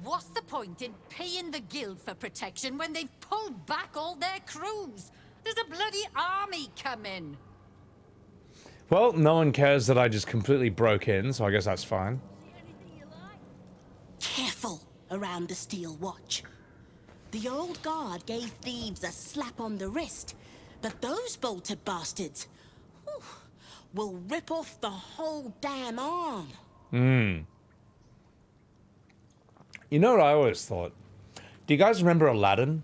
What's the point in paying the guild for protection when they've pulled back all their crews? There's a bloody army coming. Well, no one cares that I just completely broke in, so I guess that's fine. Careful around the Steel Watch. The old guard gave thieves a slap on the wrist, but those bolted bastards will rip off the whole damn arm. You know what I always thought? Do you guys remember Aladdin?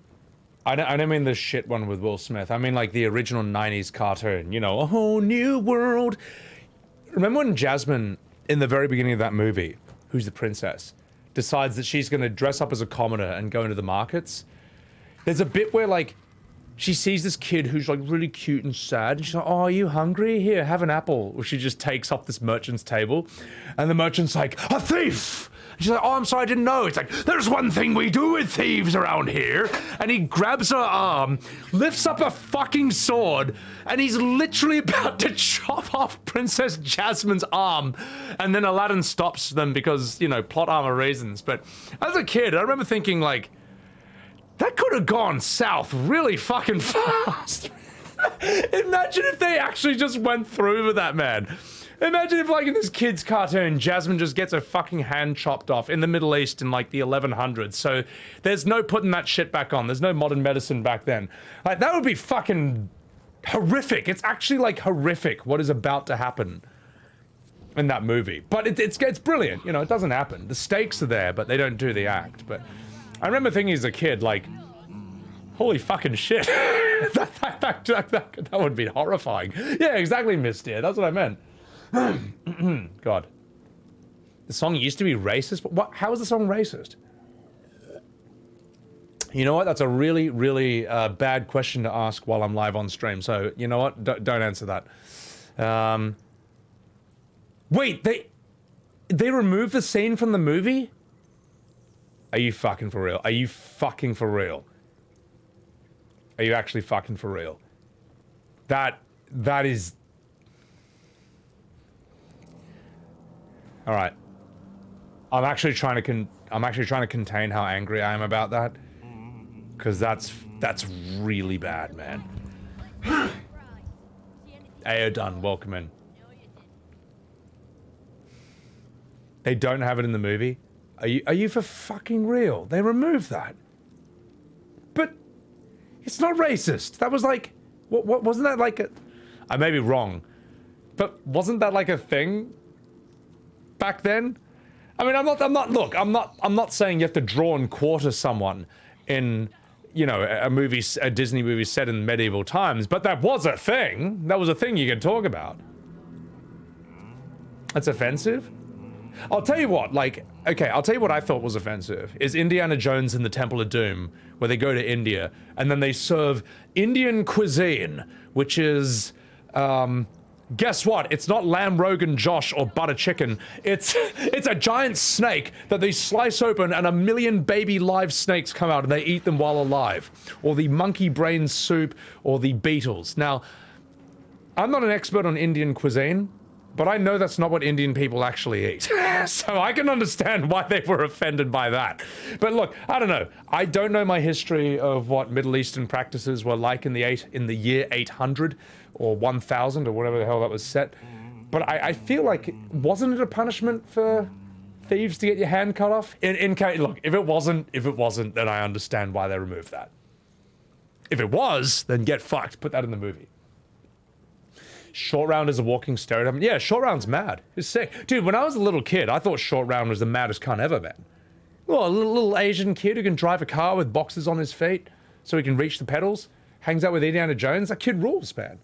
I don't mean the shit one with Will Smith. I mean like the original 90s cartoon. You know, a whole new world. Remember when Jasmine, in the very beginning of that movie, who's the princess, decides that she's gonna dress up as a commoner and go into the markets? There's a bit where like, she sees this kid who's like really cute and sad, and she's like, oh, are you hungry? Here, have an apple. Or she just takes off this merchant's table, and the merchant's like, a thief! And she's like, oh, I'm sorry, I didn't know. It's like, there's one thing we do with thieves around here. And he grabs her arm, lifts up a fucking sword, and he's literally about to chop off Princess Jasmine's arm. And then Aladdin stops them because, you know, plot armor reasons. But as a kid, I remember thinking like, that could have gone south really fucking fast. Imagine if they actually just went through with that, man. Imagine if, like, in this kid's cartoon, Jasmine just gets her fucking hand chopped off in the Middle East in, like, the 1100s. So there's no putting that shit back on. There's no modern medicine back then. Like, that would be fucking horrific. It's actually, like, horrific what is about to happen in that movie. But it's brilliant. You know, it doesn't happen. The stakes are there, but they don't do the act. But I remember thinking as a kid, like, holy fucking shit. that would be horrifying. Yeah, exactly, Miss Dear. That's what I meant. God. The song used to be racist, but what? How is the song racist? You know what? That's a really, really bad question to ask while I'm live on stream. So, you know what? Don't answer that. Wait, they removed the scene from the movie? Are you fucking for real? Are you fucking for real? Are you actually fucking for real? That is... All right. I'm actually trying to contain how angry I am about that, because that's really bad, man. Ayo done. Welcome in. They don't have it in the movie. Are you for fucking real? They removed that. But it's not racist. That was like, what wasn't that like a? I may be wrong, but wasn't that like a thing back then? I mean, I'm not saying you have to draw and quarter someone in, you know, a Disney movie set in medieval times, but that was a thing. That was a thing you could talk about. That's offensive? I'll tell you what, like, okay, I'll tell you what I thought was offensive, is Indiana Jones in the Temple of Doom, where they go to India, and then they serve Indian cuisine, which is, guess what? It's not lamb Rogan Josh or butter chicken. It's a giant snake that they slice open and a million baby live snakes come out and they eat them while alive. Or the monkey brain soup or the beetles. Now, I'm not an expert on Indian cuisine, but I know that's not what Indian people actually eat. So I can understand why they were offended by that. But look, I don't know. I don't know my history of what Middle Eastern practices were like in the year 800 or 1000 or whatever the hell that was set. But I feel like, wasn't it a punishment for thieves to get your hand cut off? In case, look, if it wasn't, then I understand why they removed that. If it was, then get fucked. Put that in the movie. Short Round is a walking stereotype. Yeah, Short Round's mad. It's sick. Dude, when I was a little kid, I thought Short Round was the maddest cunt ever, man. Well, a little Asian kid who can drive a car with boxes on his feet so he can reach the pedals. Hangs out with Indiana Jones. That kid rules, man.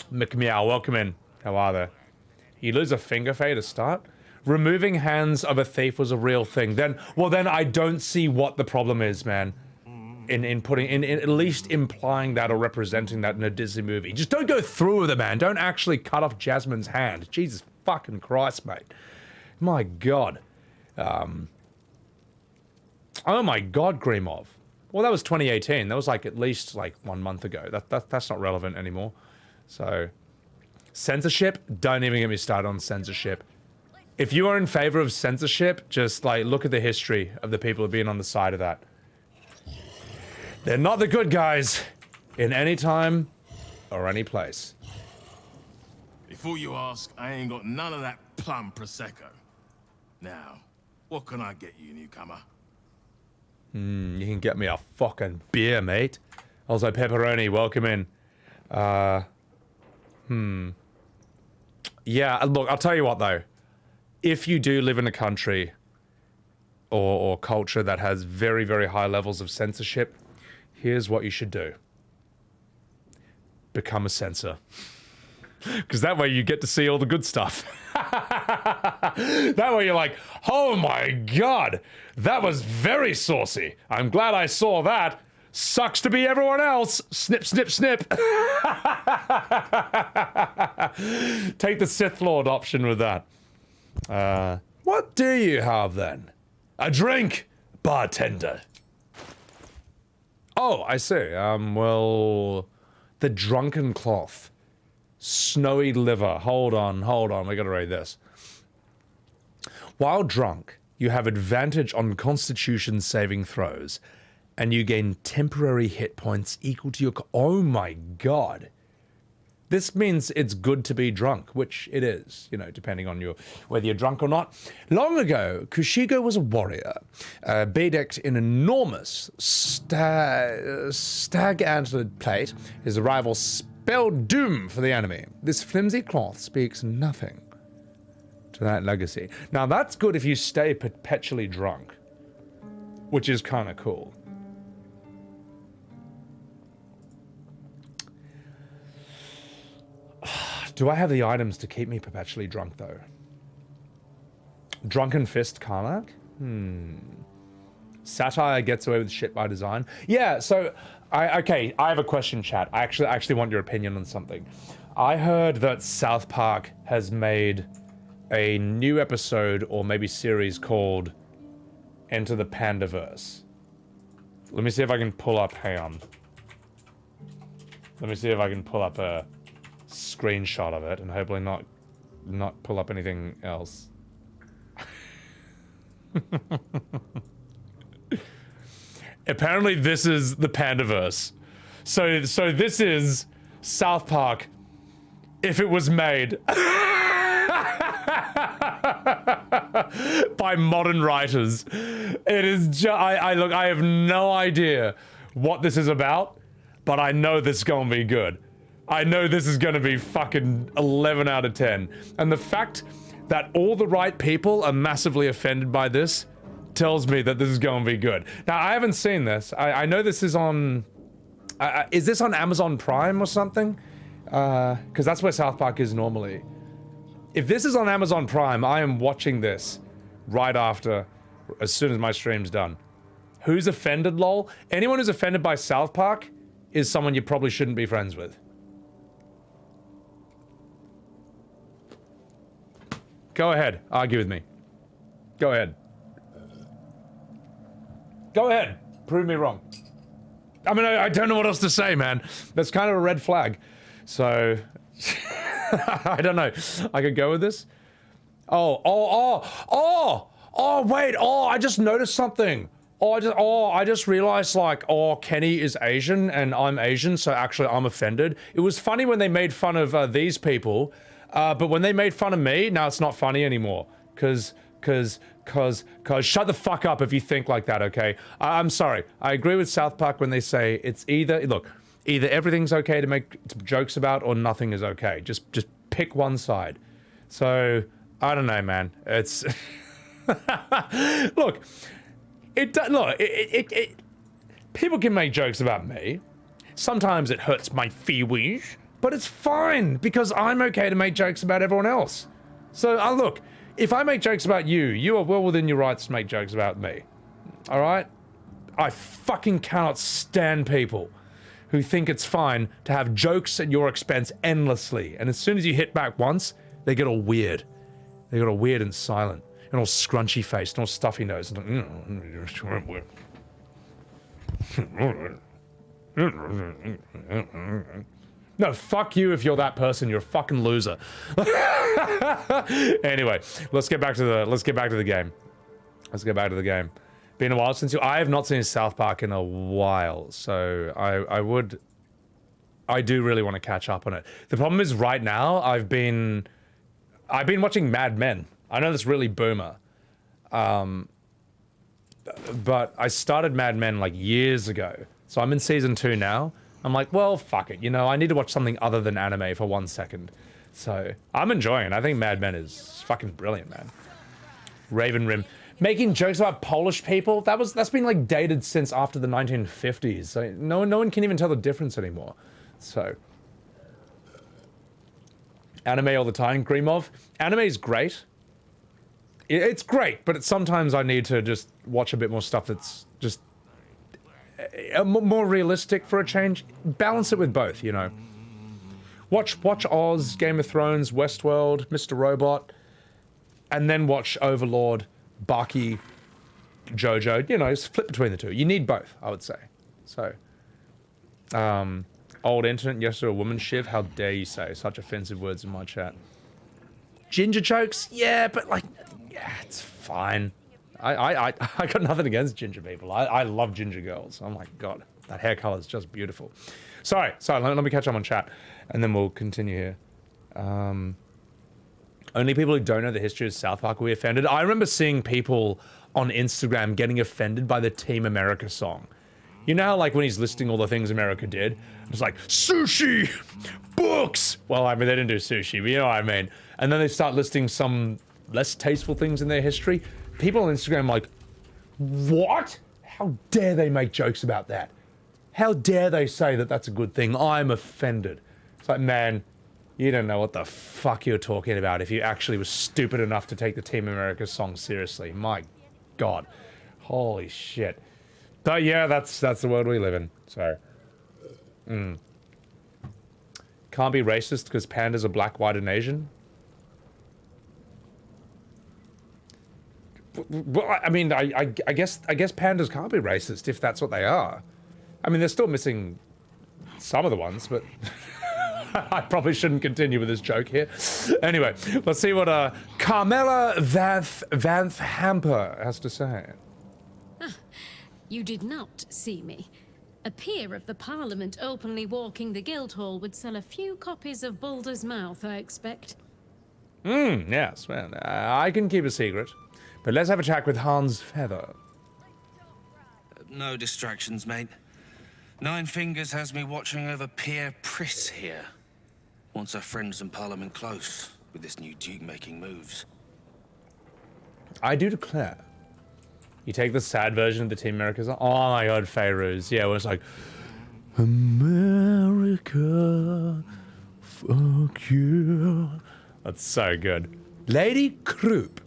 McMeow, welcome in. How are they? You lose a finger for to start? Removing hands of a thief was a real thing. Then I don't see what the problem is, man. In putting in at least implying that or representing that in a Disney movie. Just don't go through with it, man. Don't actually cut off Jasmine's hand. Jesus fucking Christ, mate. My God. Oh my God, Grimov. Well, that was 2018. That was like at least like 1 month ago. That's not relevant anymore. So, censorship. Don't even get me started on censorship. If you are in favor of censorship, just like look at the history of the people who've been on the side of that. They're not the good guys in any time or any place. Before you ask, I ain't got none of that plum prosecco. Now, what can I get you, newcomer? You can get me a fucking beer, mate. Also, pepperoni, welcome in. Yeah, look, I'll tell you what though. If you do live in a country or culture that has very, very high levels of censorship, here's what you should do. Become a censor. Because that way you get to see all the good stuff. That way you're like, oh my God, that was very saucy. I'm glad I saw that. Sucks to be everyone else. Snip, snip, snip. Take the Sith Lord option with that. What do you have then? A drink, bartender. Oh, I see. Well, the drunken cloth. Snowy liver. Hold on. We gotta read this. While drunk, you have advantage on Constitution saving throws, and you gain temporary hit points equal to your... Oh my God. This means it's good to be drunk, which it is, you know, depending on whether you're drunk or not. Long ago, Kushigo was a warrior, bedecked in enormous stag-antlered plate. His arrival spelled doom for the enemy. This flimsy cloth speaks nothing to that legacy. Now that's good if you stay perpetually drunk, which is kind of cool. Do I have the items to keep me perpetually drunk, though? Drunken Fist Karlach? Satire gets away with shit by design. Yeah, so, okay, I have a question, chat. I actually want your opinion on something. I heard that South Park has made a new episode, or maybe series, called Enter the Pandaverse. Let me see if I can pull up, hang on. Let me see if I can pull up a screenshot of it and hopefully not pull up anything else. Apparently this is the Pandaverse. So this is South Park if it was made by modern writers. It is just look, I have no idea what this is about, but I know this is gonna be good. I know this is gonna be fucking 11 out of 10. And the fact that all the right people are massively offended by this tells me that this is gonna be good. Now, I haven't seen this. I know this is on... is this on Amazon Prime or something? Because that's where South Park is normally. If this is on Amazon Prime, I am watching this right after, as soon as my stream's done. Who's offended, lol? Anyone who's offended by South Park is someone you probably shouldn't be friends with. Go ahead, argue with me. Go ahead. Go ahead, prove me wrong. I mean, I don't know what else to say, man. That's kind of a red flag. So, I don't know. I could go with this. Wait. I just noticed something. I just realized, like, Kenny is Asian and I'm Asian, so actually I'm offended. It was funny when they made fun of these people, but when they made fun of me, now it's not funny anymore. Cause shut the fuck up if you think like that, okay? I'm sorry. I agree with South Park when they say it's either everything's okay to make jokes about or nothing is okay. Just pick one side. So, I don't know, man. It's... Look, people can make jokes about me. Sometimes it hurts my feelings, but it's fine because I'm okay to make jokes about everyone else. So, look, if I make jokes about you, you are well within your rights to make jokes about me. All right? I fucking cannot stand people who think it's fine to have jokes at your expense endlessly, and as soon as you hit back once, they get all weird. They get all weird and silent, and all scrunchy faced, and all stuffy nosed. No, fuck you if you're that person. You're a fucking loser. Anyway, let's get back to the game. Let's get back to the game. Been a while since I have not seen South Park in a while, so I do really want to catch up on it. The problem is right now I've been watching Mad Men. I know that's really boomer. But I started Mad Men like years ago. So I'm in season 2 now. I'm like, well, fuck it. You know, I need to watch something other than anime for 1 second. So I'm enjoying it. I think Mad Men is fucking brilliant, man. Raven Rim. Making jokes about Polish people, that's been like dated since after the 1950s. So no one can even tell the difference anymore. So anime all the time, Grimov. Anime is great. It's great, but sometimes I need to just watch a bit more stuff that's just more realistic for a change. Balance it with both, you know. Watch Oz, Game of Thrones, Westworld, Mr. Robot, and then watch Overlord, Baki, JoJo. You know, just flip between the two. You need both, I would say. So, old internet, yes to a woman, Shiv, how dare you say such offensive words in my chat. Ginger jokes? Yeah, but like, yeah, it's fine. I got nothing against ginger people. I love ginger girls. Oh my god, that hair color is just beautiful. Sorry, let me catch up on chat, and then we'll continue here. Only people who don't know the history of South Park will be offended. I remember seeing people on Instagram getting offended by the Team America song. You know how, like, when he's listing all the things America did, it's like, sushi, books. Well, I mean, they didn't do sushi, but you know what I mean. And then they start listing some less tasteful things in their history. People on Instagram are like, what? How dare they make jokes about that? How dare they say that that's a good thing? I'm offended. It's like, man, you don't know what the fuck you're talking about if you actually were stupid enough to take the Team America song seriously. My god. Holy shit. But yeah, that's the world we live in. So, can't be racist because pandas are black, white, and Asian. Well, I mean, I guess pandas can't be racist if that's what they are. I mean, they're still missing some of the ones, but I probably shouldn't continue with this joke here. Anyway, let's see what Carmela Van Hamper has to say. You did not see me. A peer of the Parliament openly walking the Guildhall would sell a few copies of Baldur's Mouth, I expect. Yes, well, I can keep a secret. But let's have a chat with Hans Feather. No distractions, mate. Nine Fingers has me watching over Pierre Priss here. Wants her friends in Parliament close with this new Duke making moves. I do declare. You take the sad version of the Team America song. Oh my god, Fairuz. Yeah, when it's like, America, fuck you. That's so good. Lady Croup.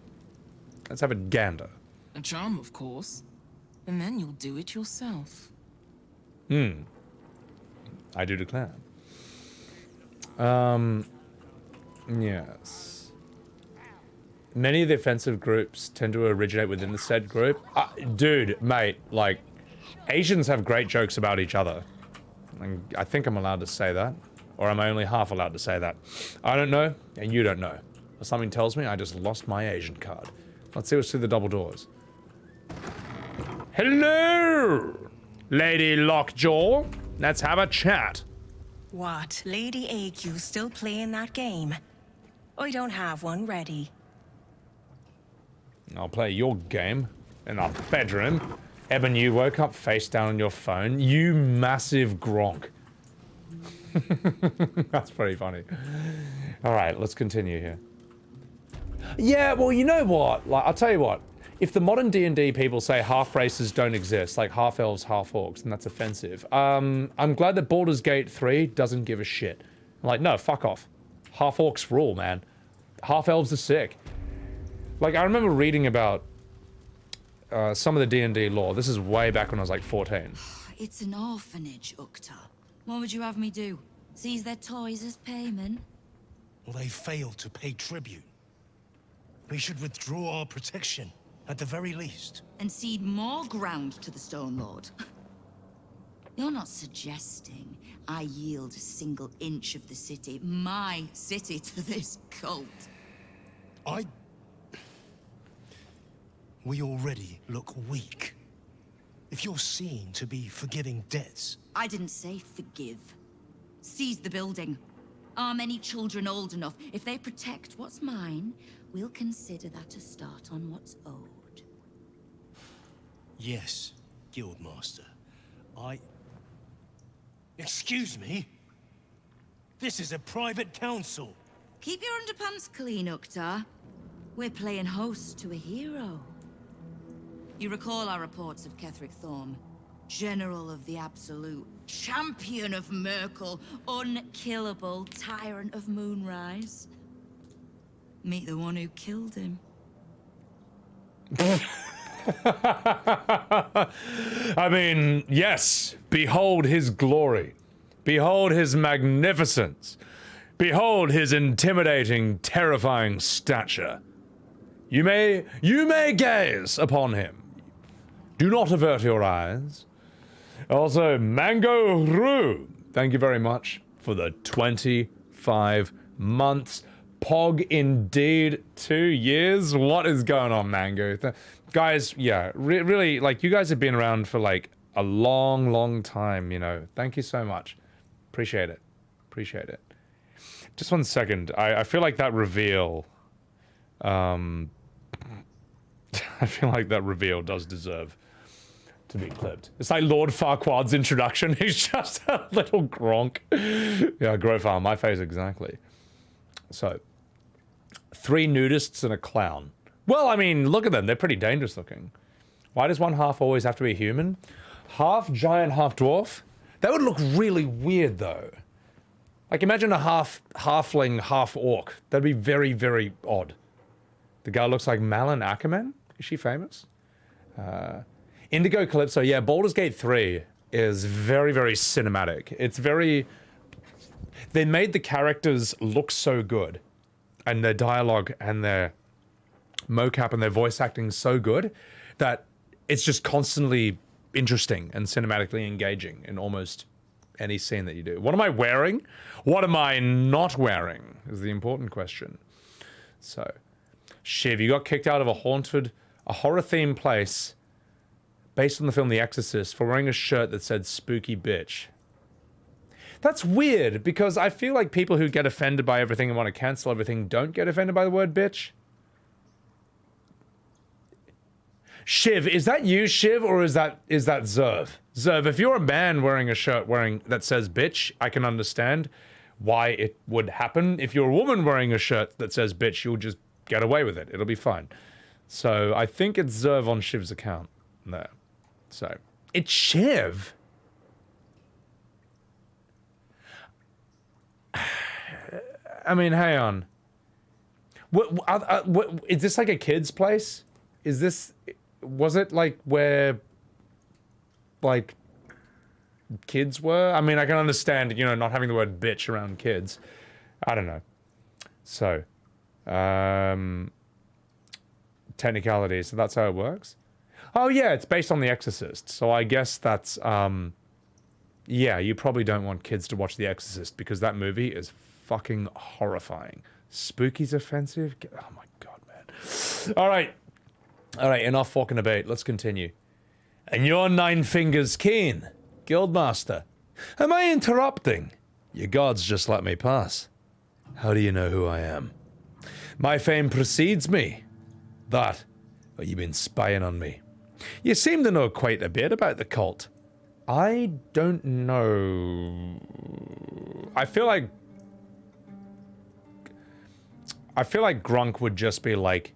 Let's have a gander. A charm, of course. And then you'll do it yourself. I do declare. Yes. Many of the offensive groups tend to originate within the said group. Dude, mate, like, Asians have great jokes about each other. And I think I'm allowed to say that. Or am I only half allowed to say that? I don't know, and you don't know. But something tells me I just lost my Asian card. Let's see what's through the double doors. Hello! Lady Lockjaw. Let's have a chat. What? Lady AQ still playing that game? I don't have one ready. I'll play your game in our bedroom. Eben, you woke up face down on your phone. You massive Gronk. That's pretty funny. All right, let's continue here. Yeah, well, you know what? Like, I'll tell you what. If the modern D&D people say half races don't exist, like half elves, half orcs, and that's offensive, I'm glad that Baldurs Gate 3 doesn't give a shit. I'm like, no, fuck off. Half orcs rule, man. Half elves are sick. Like, I remember reading about some of the D&D lore. This is way back when I was like 14. It's an orphanage, Ukta. What would you have me do? Seize their toys as payment? Well, they failed to pay tribute. We should withdraw our protection, at the very least. And cede more ground to the Stone Lord? You're not suggesting I yield a single inch of the city, my city, to this cult? We already look weak. If you're seen to be forgiving debts... I didn't say forgive. Seize the building. Arm any children old enough. If they protect what's mine, we'll consider that a start on what's owed. Yes, Guildmaster. Excuse me? This is a private council. Keep your underpants clean, Ukta. We're playing host to a hero. You recall our reports of Ketheric Thorm, General of the Absolute, Champion of Merkel, unkillable Tyrant of Moonrise. Meet the one who killed him. I mean, yes, behold his glory. Behold his magnificence. Behold his intimidating, terrifying stature. You may gaze upon him. Do not avert your eyes. Also, Mango Roo, thank you very much for the 25 months. Pog indeed, 2 years. What is going on, Mango? Guys, yeah, really, like, you guys have been around for, like, a long, long time, you know. Thank you so much. Appreciate it. Appreciate it. Just 1 second. I feel like that reveal, I feel like that reveal does deserve to be clipped. It's like Lord Farquaad's introduction. He's just a little Gronk. Yeah, Grofar, my face exactly. So, 3 nudists and a clown. Well, I mean, look at them. They're pretty dangerous looking. Why does one half always have to be human? Half giant, half dwarf? That would look really weird, though. Like, imagine a halfling, half orc. That'd be very, very odd. The guy looks like Malin Ackerman. Is she famous? Indigo Calypso. Yeah, Baldur's Gate 3 is very, very cinematic. It's very... They made the characters look so good. And their dialogue and their mocap and their voice acting so good that it's just constantly interesting and cinematically engaging in almost any scene that you do. What am I wearing? What am I not wearing is the important question. So, Shiv, you got kicked out of a horror-themed place based on the film The Exorcist for wearing a shirt that said spooky bitch. That's weird, because I feel like people who get offended by everything and want to cancel everything don't get offended by the word bitch. Shiv, is that you, Shiv, or is that Zerv? Zerv, if you're a man wearing a shirt that says bitch, I can understand why it would happen. If you're a woman wearing a shirt that says bitch, you'll just get away with it. It'll be fine. So I think it's Zerv on Shiv's account there. So it's Shiv. I mean, hang on. What is this, like a kid's place? Is this, was it like where, like, kids were? I mean, I can understand, you know, not having the word bitch around kids. I don't know. So, technicalities, so that's how it works? Oh yeah, it's based on The Exorcist, so I guess that's, yeah, you probably don't want kids to watch The Exorcist because that movie is fucking horrifying. Spooky's offensive? Oh my god, man. Alright, enough fucking debate, let's continue. And you're Nine Fingers Keen, Guildmaster. Am I interrupting? Your gods just let me pass. How do you know who I am? My fame precedes me. That, or you've been spying on me. You seem to know quite a bit about the cult. I don't know. I feel like Gronk would just be like,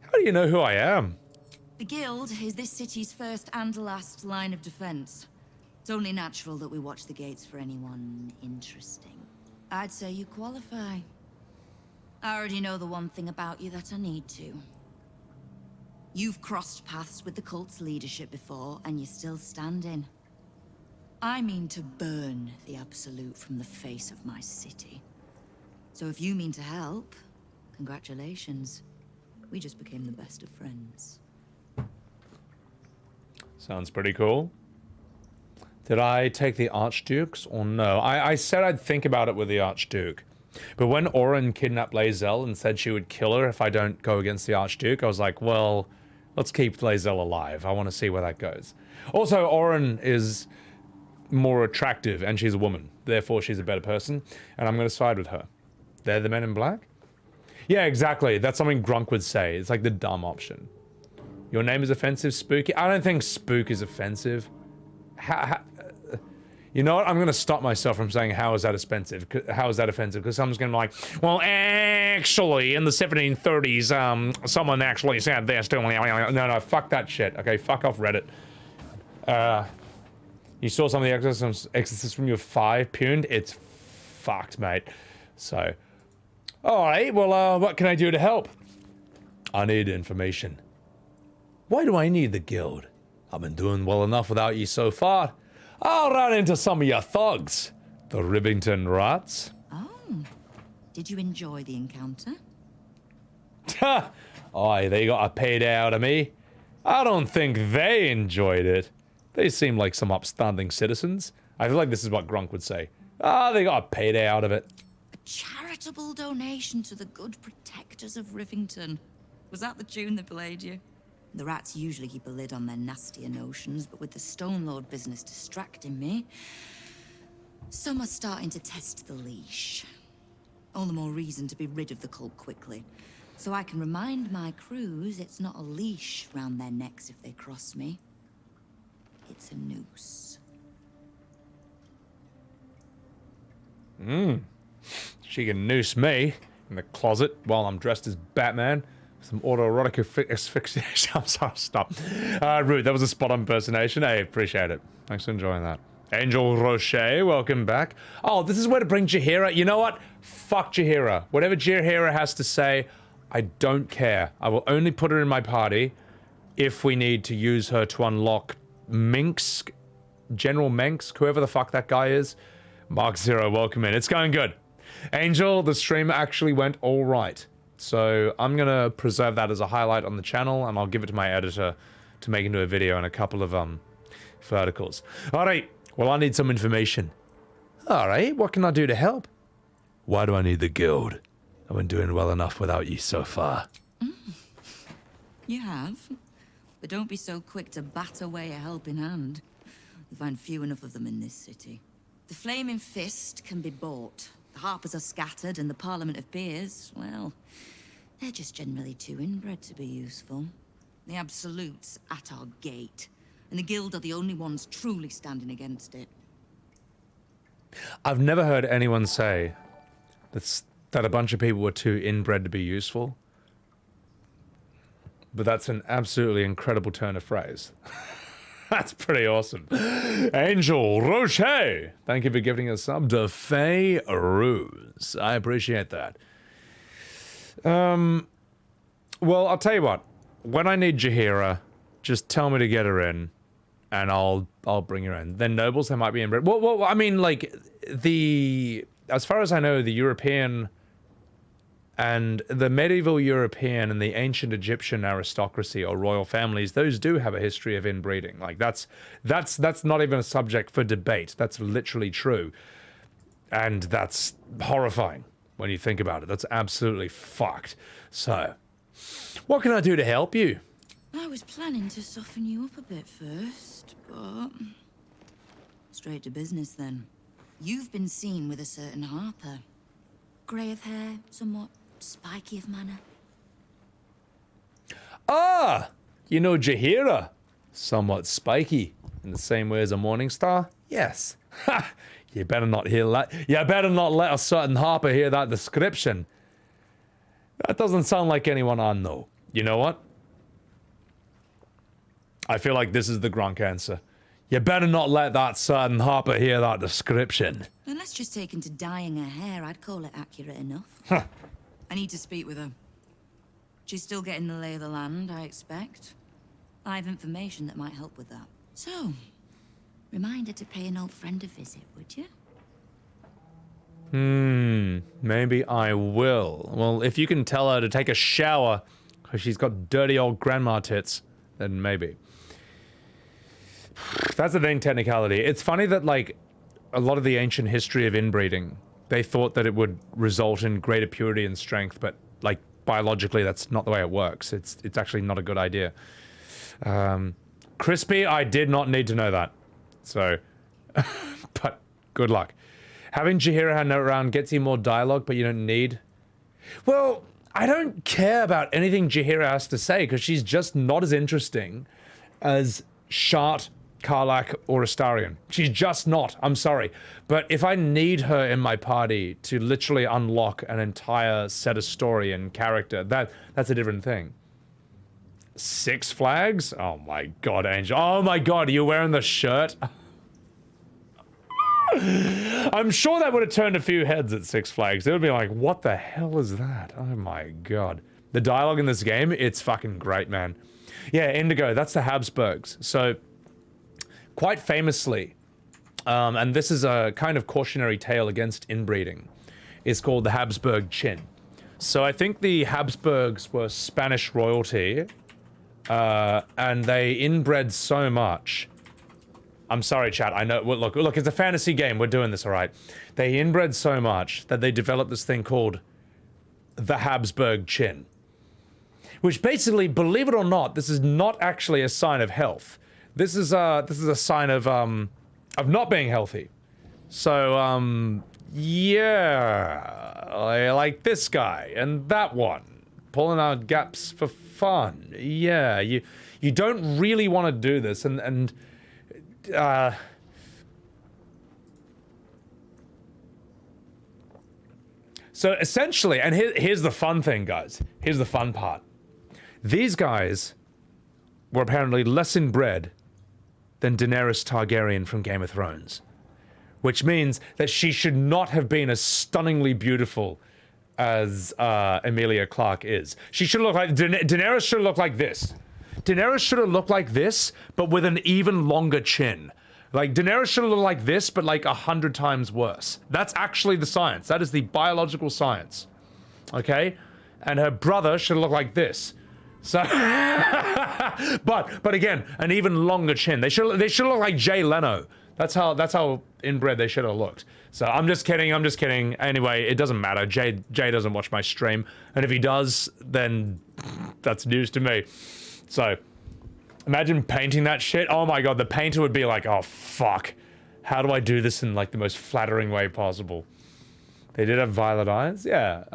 how do you know who I am? The Guild is this city's first and last line of defense. It's only natural that we watch the gates for anyone interesting. I'd say you qualify. I already know the one thing about you that I need to. You've crossed paths with the cult's leadership before, and you're still standing. I mean to burn the Absolute from the face of my city. So if you mean to help, congratulations. We just became the best of friends. Sounds pretty cool. Did I take the Archduke's or no? I said I'd think about it with the Archduke. But when Orin kidnapped Lae'zel and said she would kill her if I don't go against the Archduke, I was like, well, let's keep Lae'zel alive. I want to see where that goes. Also, Orin is more attractive and she's a woman. Therefore, she's a better person. And I'm going to side with her. They're the men in black? Yeah, exactly. That's something Grunk would say. It's like the dumb option. Your name is offensive, Spooky? I don't think Spook is offensive. You know what? I'm going to stop myself from saying how is that offensive? How is that offensive? Because someone's going to be like, well, actually, in the 1730s, someone actually said this. No, fuck that shit. Okay, fuck off Reddit. You saw some of the exorcists from your 5 puned? It's fucked, mate. So, alright, well, what can I do to help? I need information. Why do I need the guild? I've been doing well enough without you so far. I'll run into some of your thugs. The Rivington rats. Oh, did you enjoy the encounter? Ha! Aye, they got a payday out of me. I don't think they enjoyed it. They seem like some upstanding citizens. I feel like this is what Gronk would say. They got a payday out of it. A charitable donation to the good protectors of Rivington. Was that the tune that played you? The rats usually keep a lid on their nastier notions, but with the Stone Lord business distracting me, some are starting to test the leash. All the more reason to be rid of the cult quickly, so I can remind my crews it's not a leash round their necks if they cross me. It's a noose. She can noose me in the closet while I'm dressed as Batman. Some autoerotic asphyxiation. I'm sorry, stop. Rude, that was a spot-on impersonation. I appreciate it. Thanks for enjoying that. Angel Rocher, welcome back. Oh, this is where to bring Jaheira. You know what? Fuck Jaheira. Whatever Jaheira has to say, I don't care. I will only put her in my party if we need to use her to unlock Minx, General Menx, whoever the fuck that guy is. Mark Zero, welcome in. It's going good. Angel, the stream actually went all right. So I'm gonna preserve that as a highlight on the channel, and I'll give it to my editor to make into a video and a couple of verticals. All right. Well, I need some information. All right. What can I do to help? Why do I need the guild? I've been doing well enough without you so far. You have, but don't be so quick to bat away a helping hand. You find few enough of them in this city. The Flaming Fist can be bought. The Harpers are scattered, and the Parliament of Peers, well, they're just generally too inbred to be useful. The Absolute's at our gate, and the Guild are the only ones truly standing against it. I've never heard anyone say that a bunch of people were too inbred to be useful. But that's an absolutely incredible turn of phrase. That's pretty awesome. Angel Rocher, thank you for giving us sub to Faye Ruse. I appreciate that. Well, I'll tell you what. When I need Jaheira, just tell me to get her in, and I'll bring her in. Then nobles, they might be inbred. Well, I mean, like, as far as I know, the European and the medieval European and the ancient Egyptian aristocracy or royal families, those do have a history of inbreeding. Like, that's not even a subject for debate. That's literally true. And that's horrifying when you think about it. That's absolutely fucked. So, what can I do to help you? I was planning to soften you up a bit first, but... Straight to business then. You've been seen with a certain Harper. Grey of hair, somewhat spiky of manner. Ah! You know Jaheira. Somewhat spiky. In the same way as a morning star? Yes. Ha! You better not hear that. You better not let a certain Harper hear that description. That doesn't sound like anyone I know. You know what? I feel like this is the Gronk answer. You better not let that certain Harper hear that description. Unless she's taken to dyeing her hair, I'd call it accurate enough. Huh. I need to speak with her. She's still getting the lay of the land, I expect. I have information that might help with that. So, remind her to pay an old friend a visit, would you? Maybe I will. Well, if you can tell her to take a shower, because she's got dirty old grandma tits, then maybe. That's the thing, technicality. It's funny that, like, a lot of the ancient history of inbreeding, they thought that it would result in greater purity and strength, but, like, biologically, that's not the way it works. It's actually not a good idea. Crispy, I did not need to know that. So, but good luck. Having Jaheira around gets you more dialogue, but you don't need... Well, I don't care about anything Jaheira has to say, because she's just not as interesting as Shart, Karlach, or Astarion. She's just not. I'm sorry. But if I need her in my party to literally unlock an entire set of story and character, that's a different thing. Six Flags? Oh my god, Angel. Oh my god, are you wearing the shirt? I'm sure that would have turned a few heads at Six Flags. They would be like, what the hell is that? Oh my god. The dialogue in this game, it's fucking great, man. Yeah, Indigo, that's the Habsburgs. So, quite famously, and this is a kind of cautionary tale against inbreeding, is called the Habsburg Chin. So I think the Habsburgs were Spanish royalty, and they inbred so much. I'm sorry, chat. I know. Well, look, it's a fantasy game. We're doing this, all right. They inbred so much that they developed this thing called the Habsburg Chin, which basically, believe it or not, this is not actually a sign of health. This is a sign of not being healthy. So, yeah, like this guy and that one, pulling out gaps for fun. Yeah, you don't really want to do this, and so essentially, and here's the fun thing, guys. Here's the fun part. These guys were apparently less inbred than Daenerys Targaryen from Game of Thrones, which means that she should not have been as stunningly beautiful as Emilia Clarke is. She should look like Daenerys should look like this. Daenerys should have looked like this, but with an even longer chin. Like, Daenerys should have looked like this, but like 100 times worse. That's actually the science. That is the biological science. Okay? And her brother should have looked like this. So, but again, an even longer chin. They should look like Jay Leno. That's how inbred they should have looked. So I'm just kidding. Anyway, it doesn't matter. Jay doesn't watch my stream, and if he does, then that's news to me. So, imagine painting that shit. Oh my god, the painter would be like, oh fuck. How do I do this in like the most flattering way possible? They did have violet eyes? Yeah.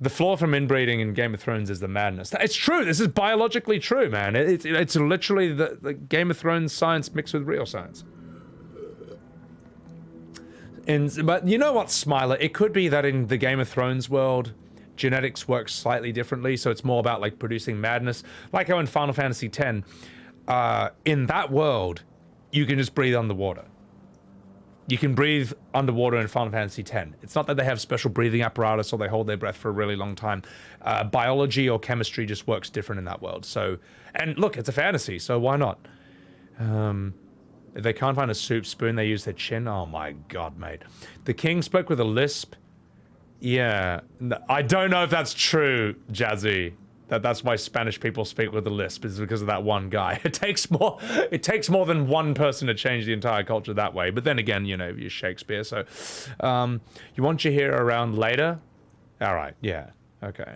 The flaw from inbreeding in Game of Thrones is the madness. It's true, this is biologically true, man. It's literally the Game of Thrones science mixed with real science. But you know what, Smiler? It could be that in the Game of Thrones world, genetics works slightly differently, so it's more about like producing madness. Like how in Final Fantasy X, in that world, you can just breathe underwater. You can breathe underwater in Final Fantasy X. It's not that they have special breathing apparatus or they hold their breath for a really long time. Biology or chemistry just works different in that world. So, and look, it's a fantasy, so why not? If they can't find a soup spoon, they use their chin. Oh my god, mate. The king spoke with a lisp. Yeah, I don't know if that's true, Jazzy. That's why Spanish people speak with a lisp, is because of that one guy. It takes more than one person to change the entire culture that way. But then again, you know, you're Shakespeare, so you want your hero around later? All right, yeah, okay.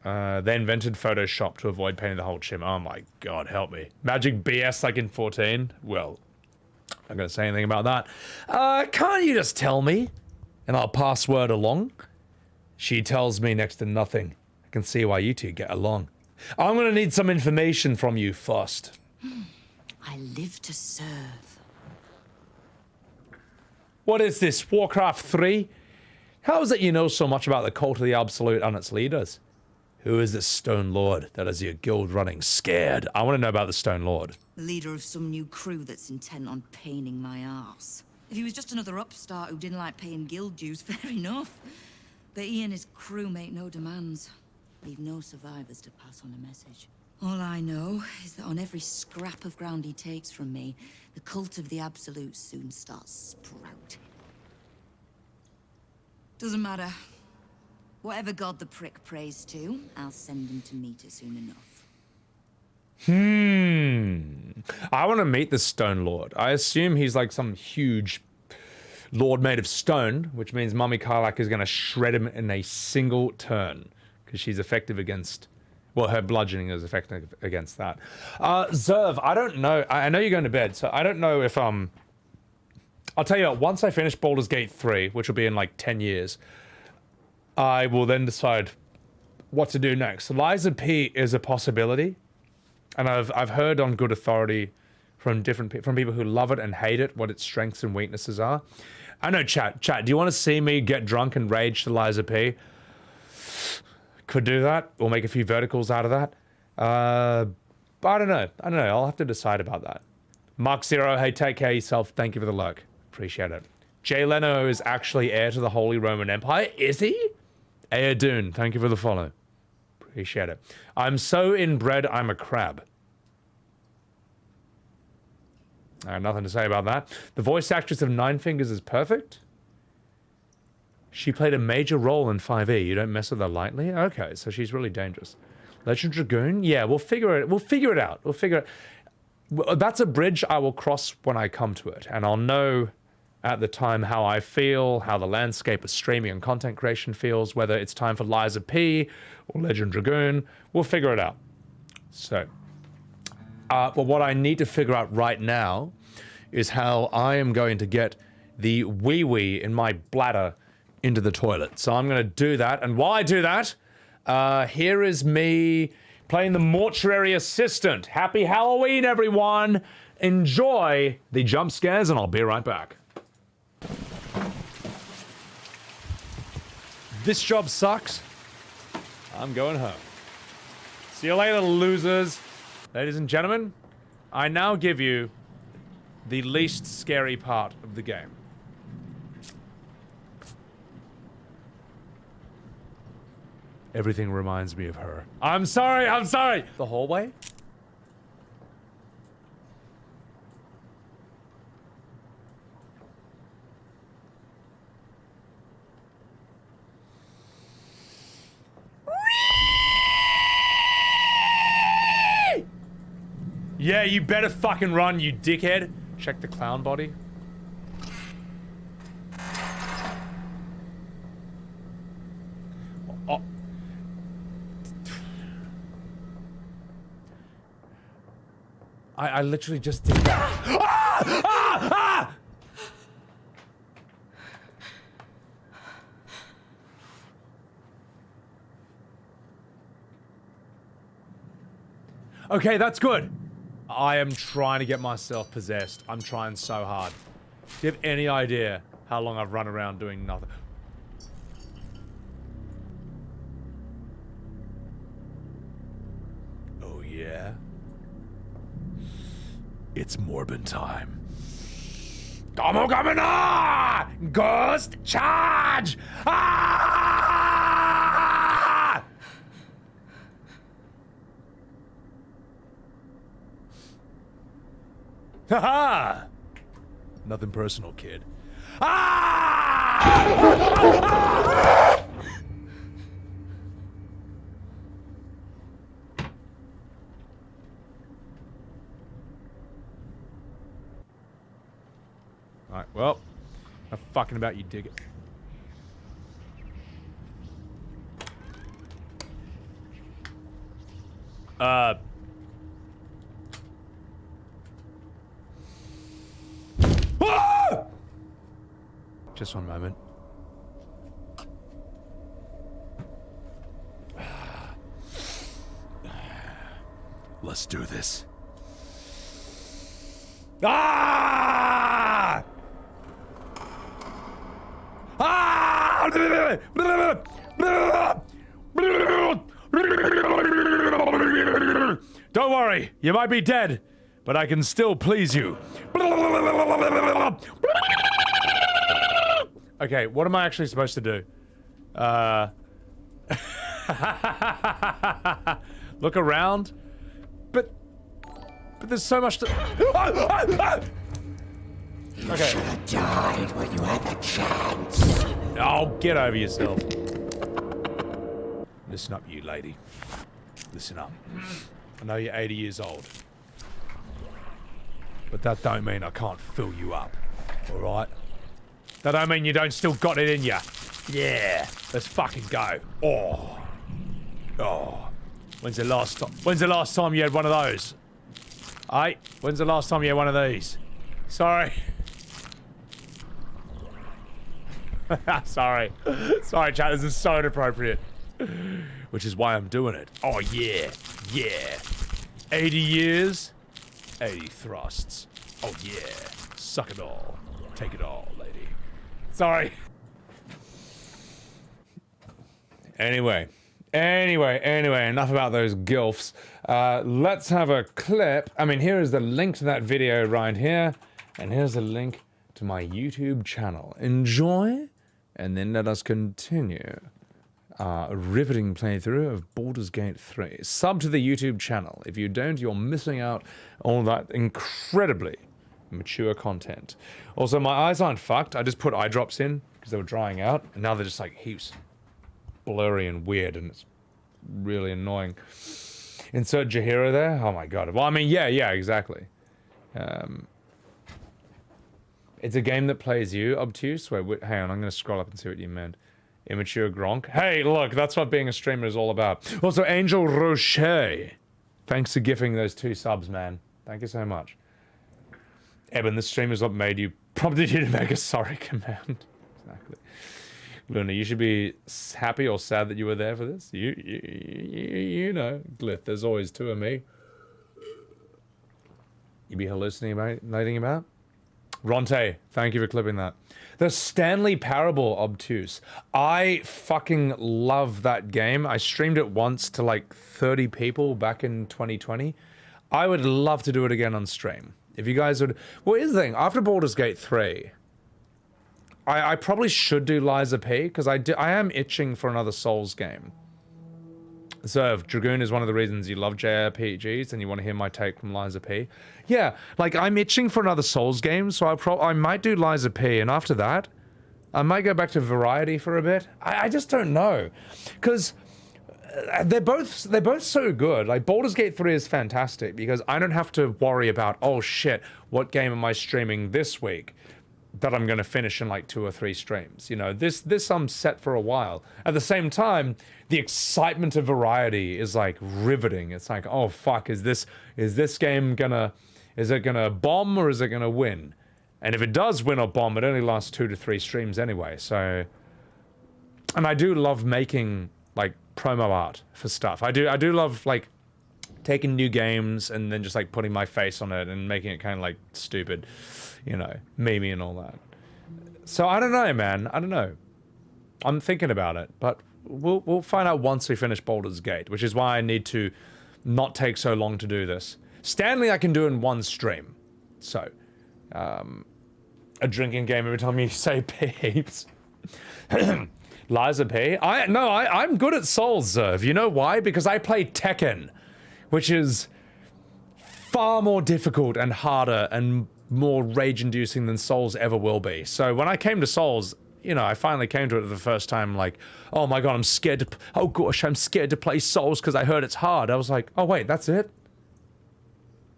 They invented Photoshop to avoid painting the whole chim. Oh my god, help me. Magic BS like in 14? Well, I'm not gonna say anything about that. Can't you just tell me? And I'll pass word along. She tells me next to nothing. I can see why you two get along. I'm gonna need some information from you first. I live to serve. What is this, Warcraft 3? How is it you know so much about the Cult of the Absolute and its leaders? Who is this Stone Lord that has your guild running scared? I want to know about the Stone Lord. The leader of some new crew that's intent on paining my arse. If he was just another upstart who didn't like paying guild dues, fair enough. But he and his crew make no demands. Leave no survivors to pass on a message. All I know is that on every scrap of ground he takes from me, the Cult of the Absolute soon starts sprouting. Doesn't matter. Whatever god the prick prays to, I'll send him to meet it soon enough. I want to meet the Stone Lord. I assume he's like some huge lord made of stone, which means Mummy Karlach is going to shred him in a single turn, because she's effective against, well, her bludgeoning is effective against that. Zerv, I don't know. I know you're going to bed, so I don't know if, I'll tell you what, once I finish Baldur's Gate 3, which will be in like 10 years, I will then decide what to do next. Liza P is a possibility, and I've heard on good authority from from people who love it and hate it what its strengths and weaknesses are. I know, chat. Do you want to see me get drunk and rage to Liza P? Could do that. We'll make a few verticals out of that. But I don't know. I'll have to decide about that. Mark Zero, hey, take care of yourself. Thank you for the lurk. Appreciate it. Jay Leno is actually heir to the Holy Roman Empire. Is he? Aedoon, thank you for the follow. Appreciate it. I'm so inbred, I'm a crab. I have nothing to say about that. The voice actress of Nine Fingers is perfect. She played a major role in 5e. You don't mess with her lightly? Okay, so she's really dangerous. Legend Dragoon? Yeah, we'll figure it out. That's a bridge I will cross when I come to it, and I'll know at the time how I feel, how the landscape of streaming and content creation feels, whether it's time for Liza P or Legend Dragoon. We'll figure it out. So, but what I need to figure out right now is how I am going to get the wee-wee in my bladder into the toilet. So I'm going to do that, and while I do that, here is me playing the mortuary assistant. Happy Halloween, everyone! Enjoy the jump scares, and I'll be right back. This job sucks. I'm going home. See you later, losers. Ladies and gentlemen, I now give you the least scary part of the game. Everything reminds me of her. I'm sorry! The hallway? Yeah, you better fucking run, you dickhead. Check the clown body. Oh. I literally just did that. Ah! Ah! Ah! Okay, that's good. I am trying to get myself possessed. I'm trying so hard. Do you have any idea how long I've run around doing nothing? Oh yeah? It's Morbin time. Domo Gamina! Ghost charge! Ah! Haha! Nothing personal, kid. Ah! Alright, well, I'm fucking about, you dig it. Ah! Just one moment. Let's do this. Ah! Ah! Don't worry, you might be dead, but I can still please you. Okay, what am I actually supposed to do? Look around? But there's so much to... Okay. Should have died when you had the chance. Oh, get over yourself. Listen up, you lady. Listen up. I know you're 80 years old. But that don't mean I can't fill you up. Alright? That don't mean you don't still got it in ya. Yeah. Let's fucking go. Oh. Oh. When's the last time you had one of those? Hey, when's the last time you had one of these? Sorry. Sorry. Sorry, chat, this is so inappropriate. Which is why I'm doing it. Oh, yeah. Yeah. 80 years, 80 thrusts. Oh, yeah. Suck it all. Take it all, lady. Sorry. Anyway, enough about those gilfs. Let's have a clip. I mean, here is the link to that video right here. And here's the link to my YouTube channel. Enjoy, and then let us continue a riveting playthrough of Baldurs Gate 3. Sub to the YouTube channel. If you don't, you're missing out on that incredibly mature content. Also, my eyes aren't fucked. I just put eye drops in because they were drying out, and now they're just like heaps blurry and weird, and it's really annoying. Insert Jaheira there? Oh my god. Well, I mean, yeah, exactly. It's a game that plays you, obtuse. Wait, hang on, I'm gonna scroll up and see what you meant. Immature Gronk. Hey, look, that's what being a streamer is all about. Also, Angel Rocher. Thanks for gifting those 2 subs, man. Thank you so much. Eben, this stream is what made you, prompted you to make a sorry command. Exactly. Luna, you should be happy or sad that you were there for this. You know, Glyph, there's always 2 of me. You be hallucinating about? Ronte, thank you for clipping that. The Stanley Parable Obtuse. I fucking love that game. I streamed it once to like 30 people back in 2020. I would love to do it again on stream. If you guys would... Well, here's the thing. After Baldur's Gate 3, I probably should do Liza P, because I am itching for another Souls game. So if Dragoon is one of the reasons you love JRPGs and you want to hear my take from Liza P. Yeah, like I'm itching for another Souls game, so I might do Liza P, and after that, I might go back to Variety for a bit. I just don't know, because they're both so good. Like Baldur's Gate 3 is fantastic because I don't have to worry about, oh shit, what game am I streaming this week that I'm going to finish in like 2 or 3 streams. You know, this I'm set for a while. At the same time, the excitement of Variety is like riveting. It's like, oh fuck, is this game gonna, is it gonna bomb or is it gonna win? And if it does win or bomb, it only lasts 2 to 3 streams anyway. So, and I do love making like promo art for stuff. I do love like taking new games and then just like putting my face on it and making it kind of like stupid, you know, memey and all that. So I don't know, man. I don't know. I'm thinking about it, but we'll find out once we finish Baldur's Gate, which is why I need to not take so long to do this. Stanley I can do in 1 stream. So, a drinking game every time you say peeps. Liza P. I'm good at Souls, Zerv. You know why? Because I play Tekken, which is far more difficult and harder and more rage-inducing than Souls ever will be. So when I came to Souls, you know, I finally came to it for the first time like, oh my god, I'm scared to, oh gosh, I'm scared to play Souls because I heard it's hard. I was like, oh wait, that's it?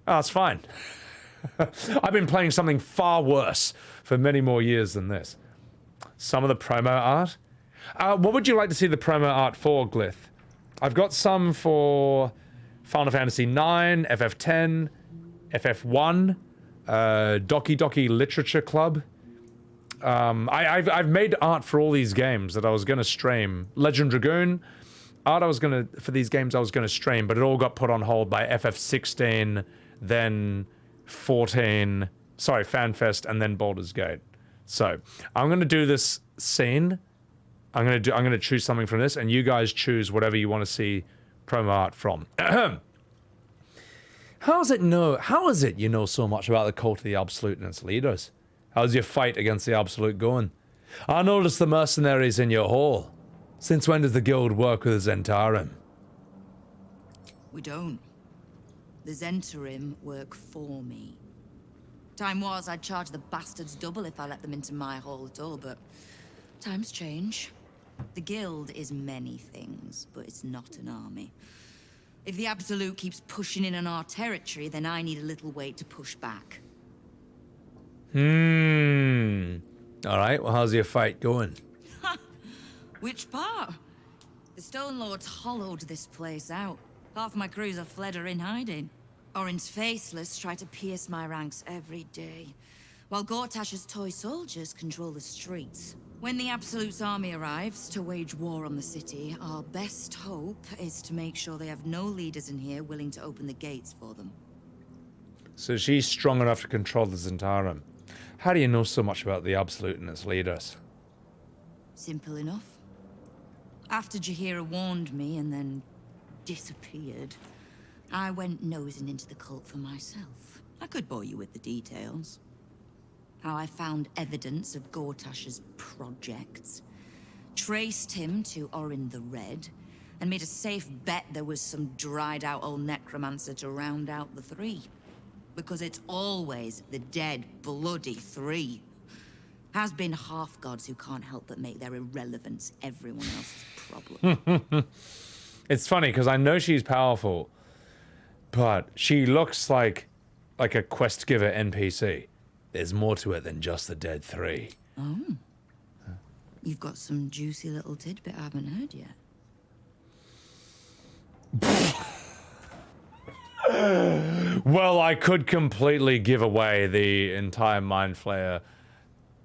Oh, it's fine. I've been playing something far worse for many more years than this. Some of the promo art? What would you like to see the promo art for, Glyph? I've got some for Final Fantasy IX, FF10, FF1, Doki Doki Literature Club. I've made art for all these games that I was going to stream. Legend Dragoon, art for these games I was going to stream, but it all got put on hold by FF16, then 14, sorry, FanFest, and then Baldurs Gate. So, I'm going to do this scene. I'm going to choose something from this, and you guys choose whatever you want to see promo art from. How is it you know so much about the cult of the Absolute and its leaders? How's your fight against the Absolute going? I noticed the mercenaries in your hall. Since when does the guild work with the Zentarim? We don't. The Zentarim work for me. Time was I'd charge the bastards double if I let them into my hall at all, but times change. The guild is many things, but it's not an army. If the Absolute keeps pushing in on our territory, then I need a little weight to push back. Alright, well how's your fight going? Which part? The Stone Lords hollowed this place out. Half my crews are fled or in hiding. Orin's faceless try to pierce my ranks every day, while Gortash's toy soldiers control the streets. When the Absolute's army arrives to wage war on the city, our best hope is to make sure they have no leaders in here willing to open the gates for them. So she's strong enough to control the Zentarim. How do you know so much about the Absolute and its leaders? Simple enough. After Jaheira warned me and then disappeared, I went nosing into the cult for myself. I could bore you with the details. How I found evidence of Gortash's projects, traced him to Orin the Red, and made a safe bet there was some dried-out old necromancer to round out the three. Because it's always the dead, bloody three. Has been half-gods who can't help but make their irrelevance everyone else's problem. It's funny, because I know she's powerful, but she looks like a quest giver NPC. There's more to it than just the dead three. Oh. You've got some juicy little tidbit I haven't heard yet. Well, I could completely give away the entire Mind Flayer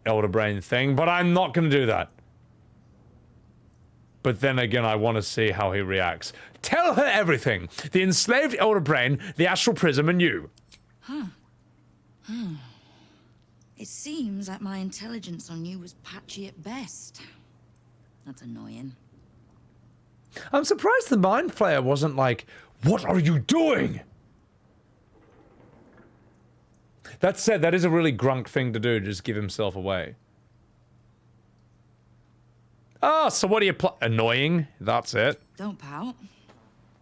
Elder Brain thing, but I'm not going to do that. But then again, I want to see how he reacts. Tell her everything. The enslaved Elder Brain, the Astral Prism, and you. Huh. It seems like my intelligence on you was patchy at best. That's annoying. I'm surprised the Mind Flayer wasn't like, what are you doing? That said, that is a really Grunk thing to do, just give himself away. Oh, so what are you annoying? That's it. Don't pout.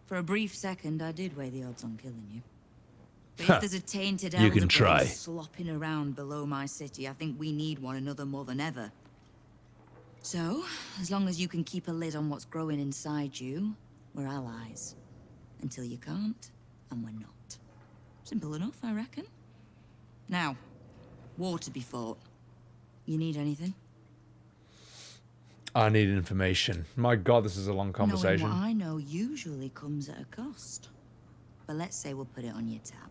For a brief second, I did weigh the odds on killing you. But Huh. if there's a tainted You can elder try. brain slopping around below my city, I think we need one another more than ever. So, as long as you can keep a lid on what's growing inside you, we're allies. Until you can't, and we're not. Simple enough, I reckon. Now, war to be fought. You need anything? I need information. My god, this is a long conversation. Knowing what I know usually comes at a cost. But let's say we'll put it on your tab.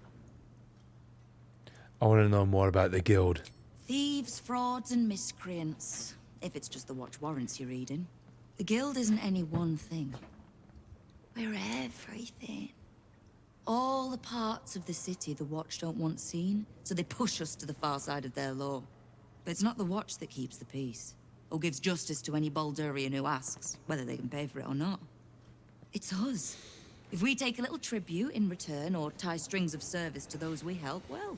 I want to know more about the guild. Thieves, frauds, and miscreants. If it's just the watch warrants you're reading. The guild isn't any one thing. We're everything. All the parts of the city the watch don't want seen, so they push us to the far side of their law. But it's not the watch that keeps the peace, or gives justice to any Baldurian who asks, whether they can pay for it or not. It's us. If we take a little tribute in return, or tie strings of service to those we help, well,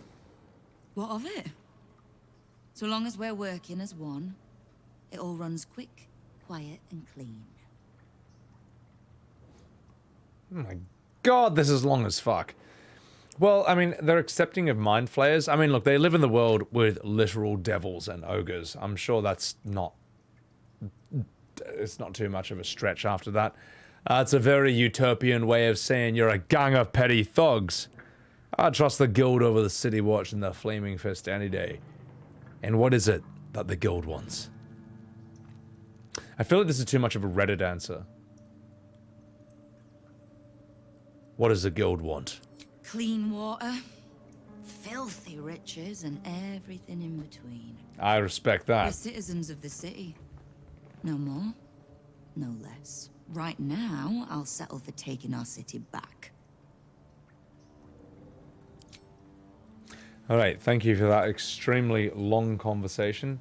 what of it? So long as we're working as one, it all runs quick, quiet, and clean. Oh my god, this is long as fuck. Well, I mean, they're accepting of mind flayers. I mean, look, they live in the world with literal devils and ogres. I'm sure that's not... It's not too much of a stretch after that. It's a very utopian way of saying you're a gang of petty thugs. I'd trust the guild over the city watch and the flaming fist any day. And what is it that the guild wants? I feel like this is too much of a Reddit answer. What does the guild want? Clean water, filthy riches, and everything in between. I respect that. We're citizens of the city. No more, no less. Right now, I'll settle for taking our city back. Alright, thank you for that extremely long conversation.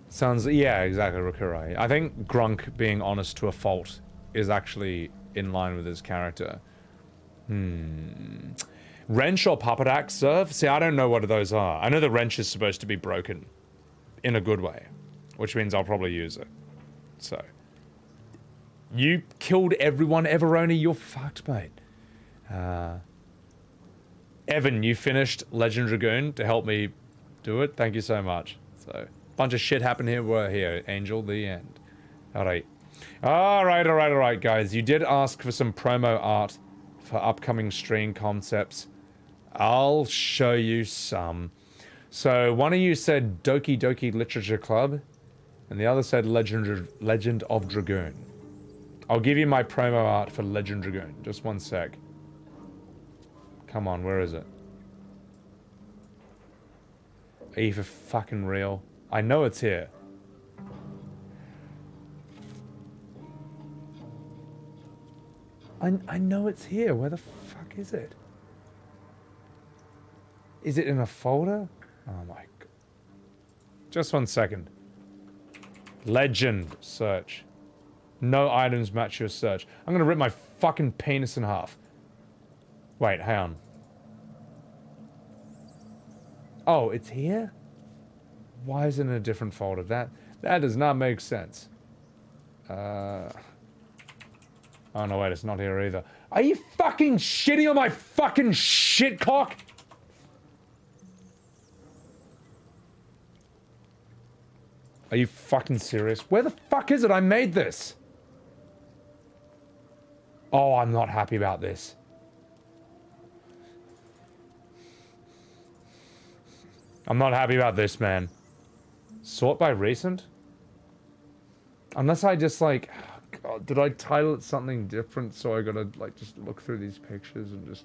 Sounds, yeah, exactly, Rakurai. I think Grunk being honest to a fault is actually in line with his character. Wrench or puppet axe serve? See, I don't know what those are. I know the wrench is supposed to be broken. In a good way. Which means I'll probably use it. So. You killed everyone, Everoni. You're fucked, mate. Evan, you finished Legend Dragoon to help me do it. Thank you so much. So, bunch of shit happened here. We're here. Angel, the end. Alright. Alright, guys. You did ask for some promo art for upcoming stream concepts. I'll show you some. So, one of you said Doki Doki Literature Club, and the other said Legend of Dragoon. I'll give you my promo art for Legend Dragoon. Just one sec. Come on, where is it? Are you for fucking real? I know it's here. I know it's here. Where the fuck is it? Is it in a folder? Oh my god. Just one second. Legend search. No items match your search. I'm gonna rip my fucking penis in half. Wait, hang on. Oh, it's here? Why is it in a different folder? That does not make sense. Oh no, wait, it's not here either. Are you fucking shitting on my fucking shitcock? Are you fucking serious? Where the fuck is it? I made this. Oh, I'm not happy about this. I'm not happy about this, man. Sort by recent? Unless I just like... Oh God, did I title it something different so I gotta like just look through these pictures and just...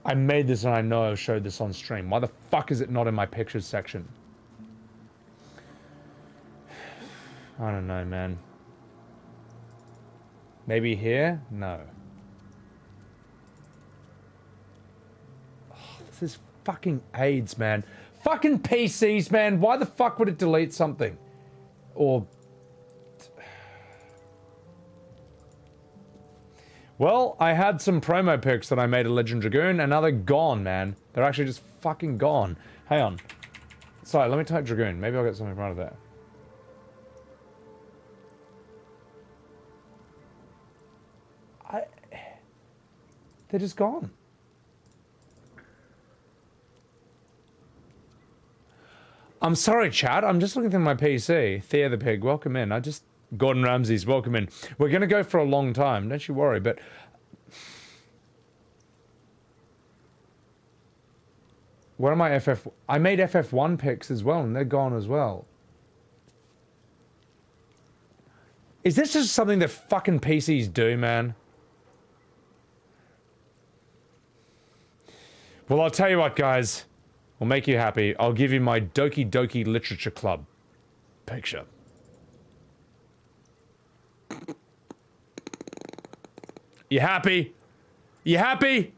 I made this and I know I've showed this on stream. Why the fuck is it not in my pictures section? I don't know, man. Maybe here? No. Oh, this is fucking AIDS, man. Fucking PCs, man. Why the fuck would it delete something? Or... Well, I had some promo pics that I made of Legend Dragoon, and now they're gone, man. They're actually just fucking gone. Hang on. Sorry, let me type Dragoon. Maybe I'll get something right of there. They're just gone. I'm sorry, chat. I'm just looking through my PC. Thea the Pig, welcome in. Gordon Ramsay's, welcome in. We're going to go for a long time. Don't you worry, but... Where are my FF... I made FF1 pics as well, and they're gone as well. Is this just something that fucking PCs do, man? Well, I'll tell you what, guys. I'll make you happy. I'll give you my Doki Doki Literature Club picture. You happy? You happy?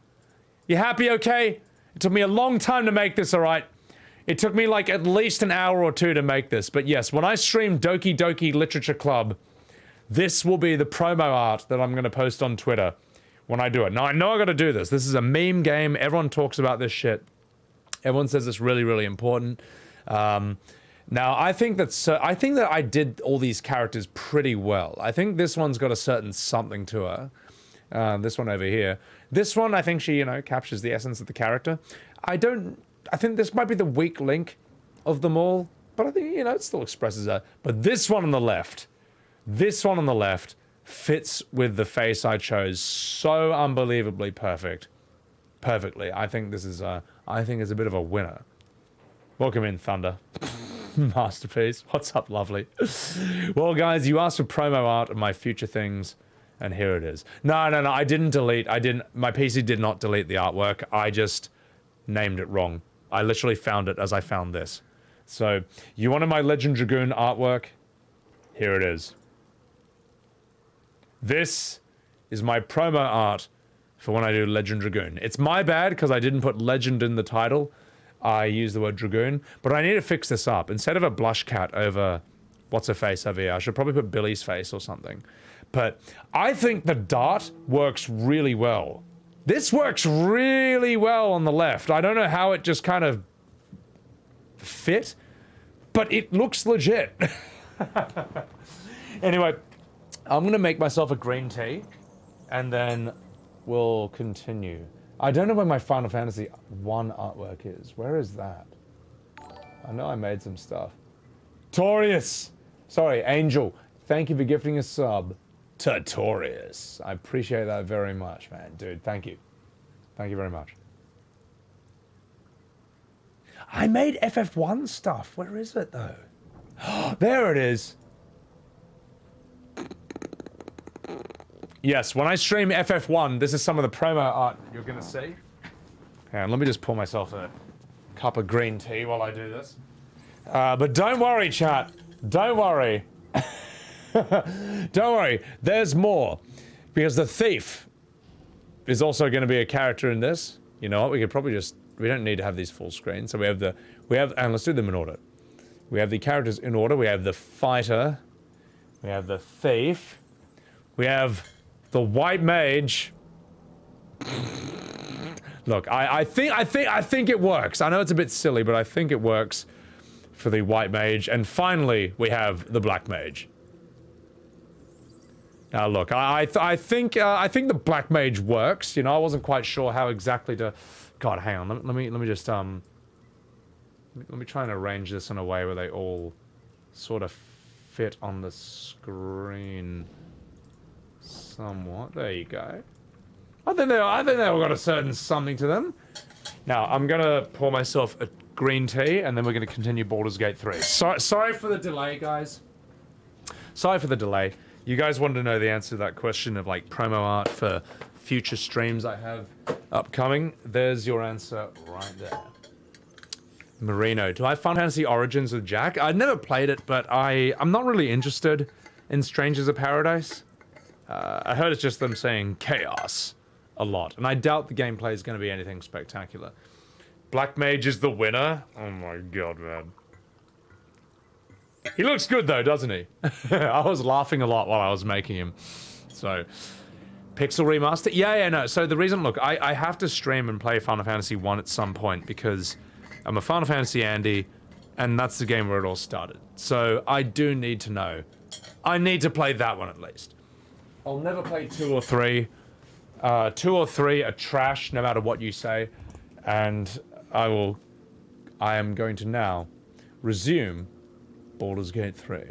You happy, okay? It took me a long time to make this, alright? It took me like at least an hour or two to make this. But yes, when I stream Doki Doki Literature Club, this will be the promo art that I'm going to post on Twitter. when I do it. Now, I know I gotta do this. This is a meme game. Everyone talks about this shit. Everyone says it's really, really important. Now, I think that I did all these characters pretty well. I think this one's got a certain something to her. This one over here. This one, I think she, you know, captures the essence of the character. I think this might be the weak link of them all, but I think, you know, it still expresses her. But this one on the left fits with the face I chose so unbelievably perfectly. I think this is I think it's a bit of a winner. Welcome in, Thunder. Masterpiece. What's up, lovely? Well, guys, you asked for promo art of my future things, and here it is. No, I didn't delete. My PC did not delete the artwork. I just named it wrong. I literally found it as I found this. So, you wanted my Legend Dragoon artwork? Here it is. This is my promo art for when I do Legend Dragoon. It's my bad because I didn't put Legend in the title. I used the word Dragoon, but I need to fix this up. Instead of a blush cat over what's her face over here, I should probably put Billy's face or something. But I think the dart works really well. This works really well on the left. I don't know how it just kind of fit, but it looks legit. Anyway, I'm gonna make myself a green tea and then we'll continue. I don't know where my Final Fantasy 1 artwork is. Where is that? I know I made some stuff. Torius! Sorry, Angel. Thank you for gifting a sub to Torius. I appreciate that very much, man. Dude, thank you. Thank you very much. I made FF1 stuff. Where is it, though? There it is. Yes, when I stream FF1, this is some of the promo art you're gonna see. Hang on, let me just pour myself a cup of green tea while I do this. But don't worry, chat. Don't worry. Don't worry. There's more. Because the thief is also gonna be a character in this. You know what, we could probably just, we don't need to have these full screen. So we have, and let's do them in order. We have the characters in order. We have the fighter. We have the thief. We have the white mage. Look, I think it works. I know it's a bit silly, but I think it works for the white mage. And finally, we have the black mage. Now, look, I think the black mage works. You know, I wasn't quite sure how exactly to. God, hang on. Let me just let me try and arrange this in a way where they all sort of fit on the screen. Somewhat. There you go. I think they all got a certain something to them. Now, I'm gonna pour myself a green tea, and then we're gonna continue Baldur's Gate 3. Sorry for the delay, guys. Sorry for the delay. You guys wanted to know the answer to that question of, like, promo art for future streams I have upcoming. There's your answer right there. Marino. Do I have Final Fantasy Origins with Jack? I'd never played it, but I'm not really interested in Strangers of Paradise. I heard it's just them saying chaos a lot, and I doubt the gameplay is going to be anything spectacular. Black Mage is the winner? Oh my god, man. He looks good though, doesn't he? I was laughing a lot while I was making him. So, Pixel Remaster? Yeah, no. So the reason, look, I have to stream and play Final Fantasy 1 at some point because I'm a Final Fantasy Andy, and that's the game where it all started. So I do need to know. I need to play that one at least. I'll never play 2 or 3. 2 or 3 are trash, no matter what you say. And I am going to now resume Baldur's Gate 3.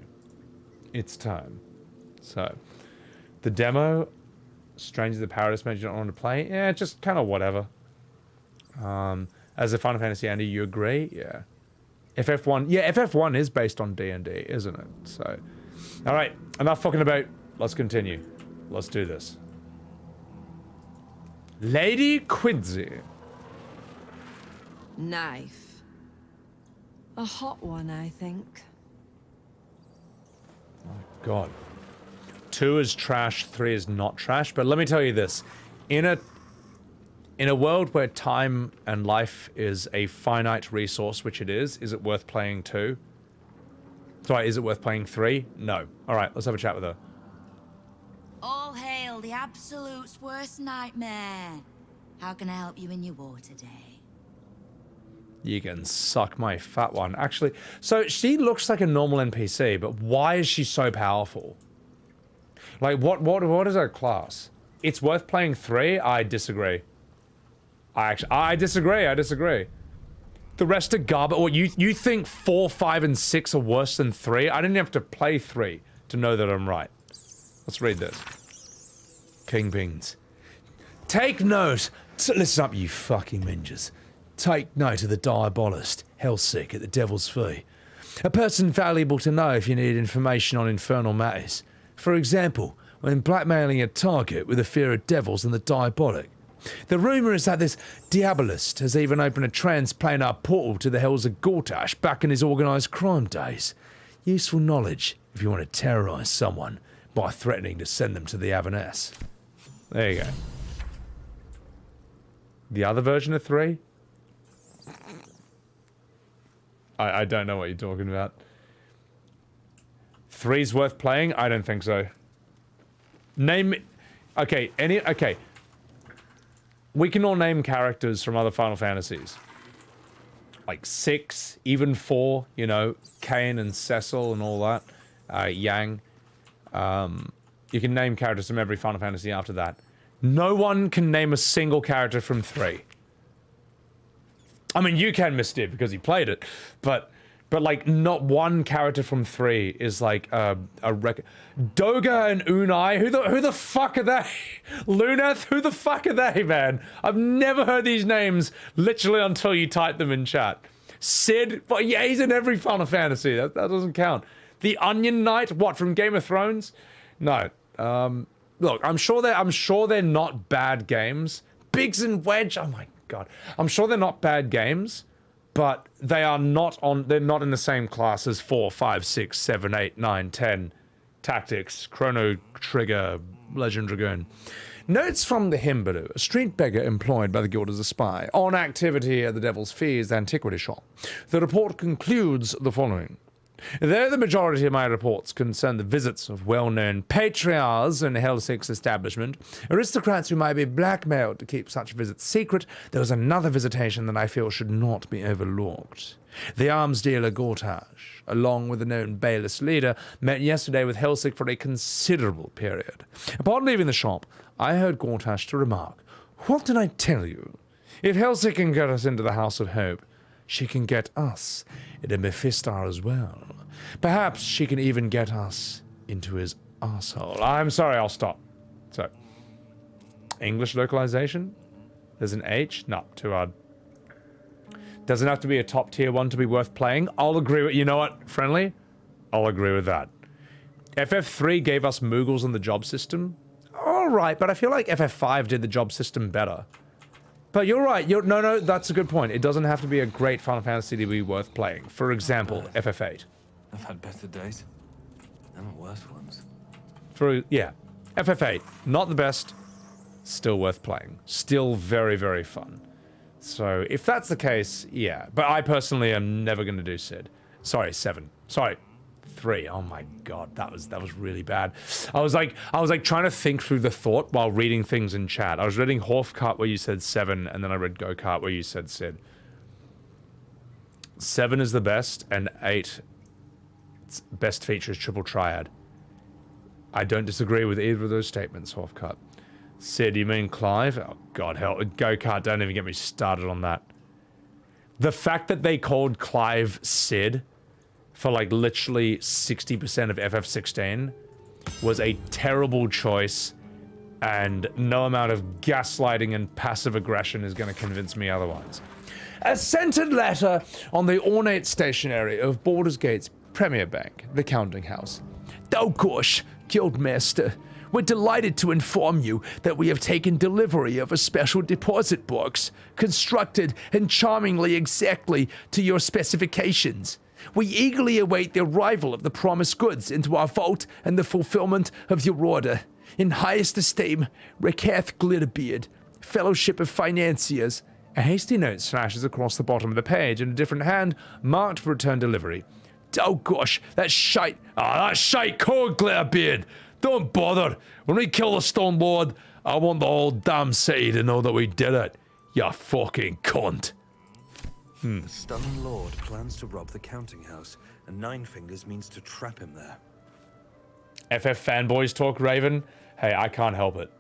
It's time. So, the demo, Strangers of Paradise Mage you don't want to play? Yeah, just kind of whatever. As a Final Fantasy Andy, you agree? Yeah. FF1, yeah, FF1 is based on D&D, isn't it? So, alright, enough fucking about, let's continue. Let's do this. Lady Quincy. Knife. A hot one, I think. God. 2 is trash, 3 is not trash, but let me tell you this. In a world where time and life is a finite resource, which it is it worth playing 2? Sorry, is it worth playing 3? No. Alright, let's have a chat with her. All hail the Absolute's worst nightmare. How can I help you in your war today? You can suck my fat one. Actually, so she looks like a normal NPC, but why is she so powerful? Like, what is her class? It's worth playing 3? I disagree. I disagree. The rest are garbage. What, you think 4, 5, and 6 are worse than 3? I didn't have to play 3 to know that I'm right. Let's read this. Kingpins. Take note. Listen up, you fucking ninjas. Take note of the diabolist, Hellsick at the Devil's Fee. A person valuable to know if you need information on infernal matters. For example, when blackmailing a target with the fear of devils and the diabolic. The rumour is that this diabolist has even opened a transplanar portal to the hells of Gortash back in his organised crime days. Useful knowledge if you want to terrorise someone by threatening to send them to the Avernus. There you go. The other version of 3? I don't know what you're talking about. 3's worth playing? I don't think so. Name... Okay, okay. We can all name characters from other Final Fantasies. Like 6, even 4, you know, Kain and Cecil and all that. Yang. You can name characters from every Final Fantasy after that. No one can name a single character from 3. I mean, you can, Misty, because you played it, but like, not one character from 3 is like a record. Doga and Unai, who the fuck are they? Luneth, who the fuck are they, man? I've never heard these names literally until you type them in chat. Sid, but yeah, he's in every Final Fantasy. That doesn't count. The Onion Knight, what, from Game of Thrones? No. Look, I'm sure they're not bad games. Biggs and Wedge, oh my god. I'm sure they're not bad games, but they're not in the same class as 4, 5, 6, 7, 8, 9, 10. Tactics, Chrono Trigger, Legend Dragoon. Notes from the Himbalu, a street beggar employed by the Guild as a spy, on activity at the Devil's Fees antiquity shop. The report concludes the following. Though the majority of my reports concern the visits of well-known patriarchs in Hellsick's establishment, aristocrats who might be blackmailed to keep such visits secret, there was another visitation that I feel should not be overlooked. The arms dealer Gortash, along with the known Bayless leader, met yesterday with Hellsick for a considerable period. Upon leaving the shop, I heard Gortash to remark, "What did I tell you? If Hellsick can get us into the House of Hope, she can get us into Mephistar as well. Perhaps she can even get us into his arsehole." I'm sorry, I'll stop. So, English localization? There's an H? No, too hard. Doesn't have to be a top tier one to be worth playing. I'll agree with, you know what, friendly? I'll agree with that. FF3 gave us Moogles in the job system. Alright, but I feel like FF5 did the job system better. But you're right, no, that's a good point. It doesn't have to be a great Final Fantasy to be worth playing. For example, FF8. I've had better days. And worse ones. Yeah. FF8, not the best, still worth playing. Still very, very fun. So, if that's the case, yeah. But I personally am never going to do Sid. Sorry, 7. Sorry, 3. Oh my god, that was really bad. I was like trying to think through the thought while reading things in chat. I was reading Horfkart where you said 7, and then I read Go-Kart where you said Sid. 7 is the best, and 8, its best feature is Triple Triad. I don't disagree with either of those statements, Horfkart. Sid, you mean Clive? Oh god, hell, Go-Kart, don't even get me started on that. The fact that they called Clive Sid for like literally 60% of FF16 was a terrible choice, and no amount of gaslighting and passive aggression is going to convince me otherwise. A scented letter on the ornate stationery of Baldurs Gate's Premier Bank, the counting house. Dalkosh, Guildmaster, we're delighted to inform you that we have taken delivery of a special deposit box, constructed and charmingly exactly to your specifications. We eagerly await the arrival of the promised goods into our vault and the fulfillment of your order. In highest esteem, Rakath Glitterbeard, Fellowship of Financiers. A hasty note slashes across the bottom of the page in a different hand, marked for return delivery. Oh gosh, that shite called Glitterbeard. Don't bother. When we kill the Stone Lord, I want the whole damn city to know that we did it. You fucking cunt. The Stone Lord plans to rob the counting house, and Nine Fingers means to trap him there. FF fanboys talk, Raven. Hey, I can't help it.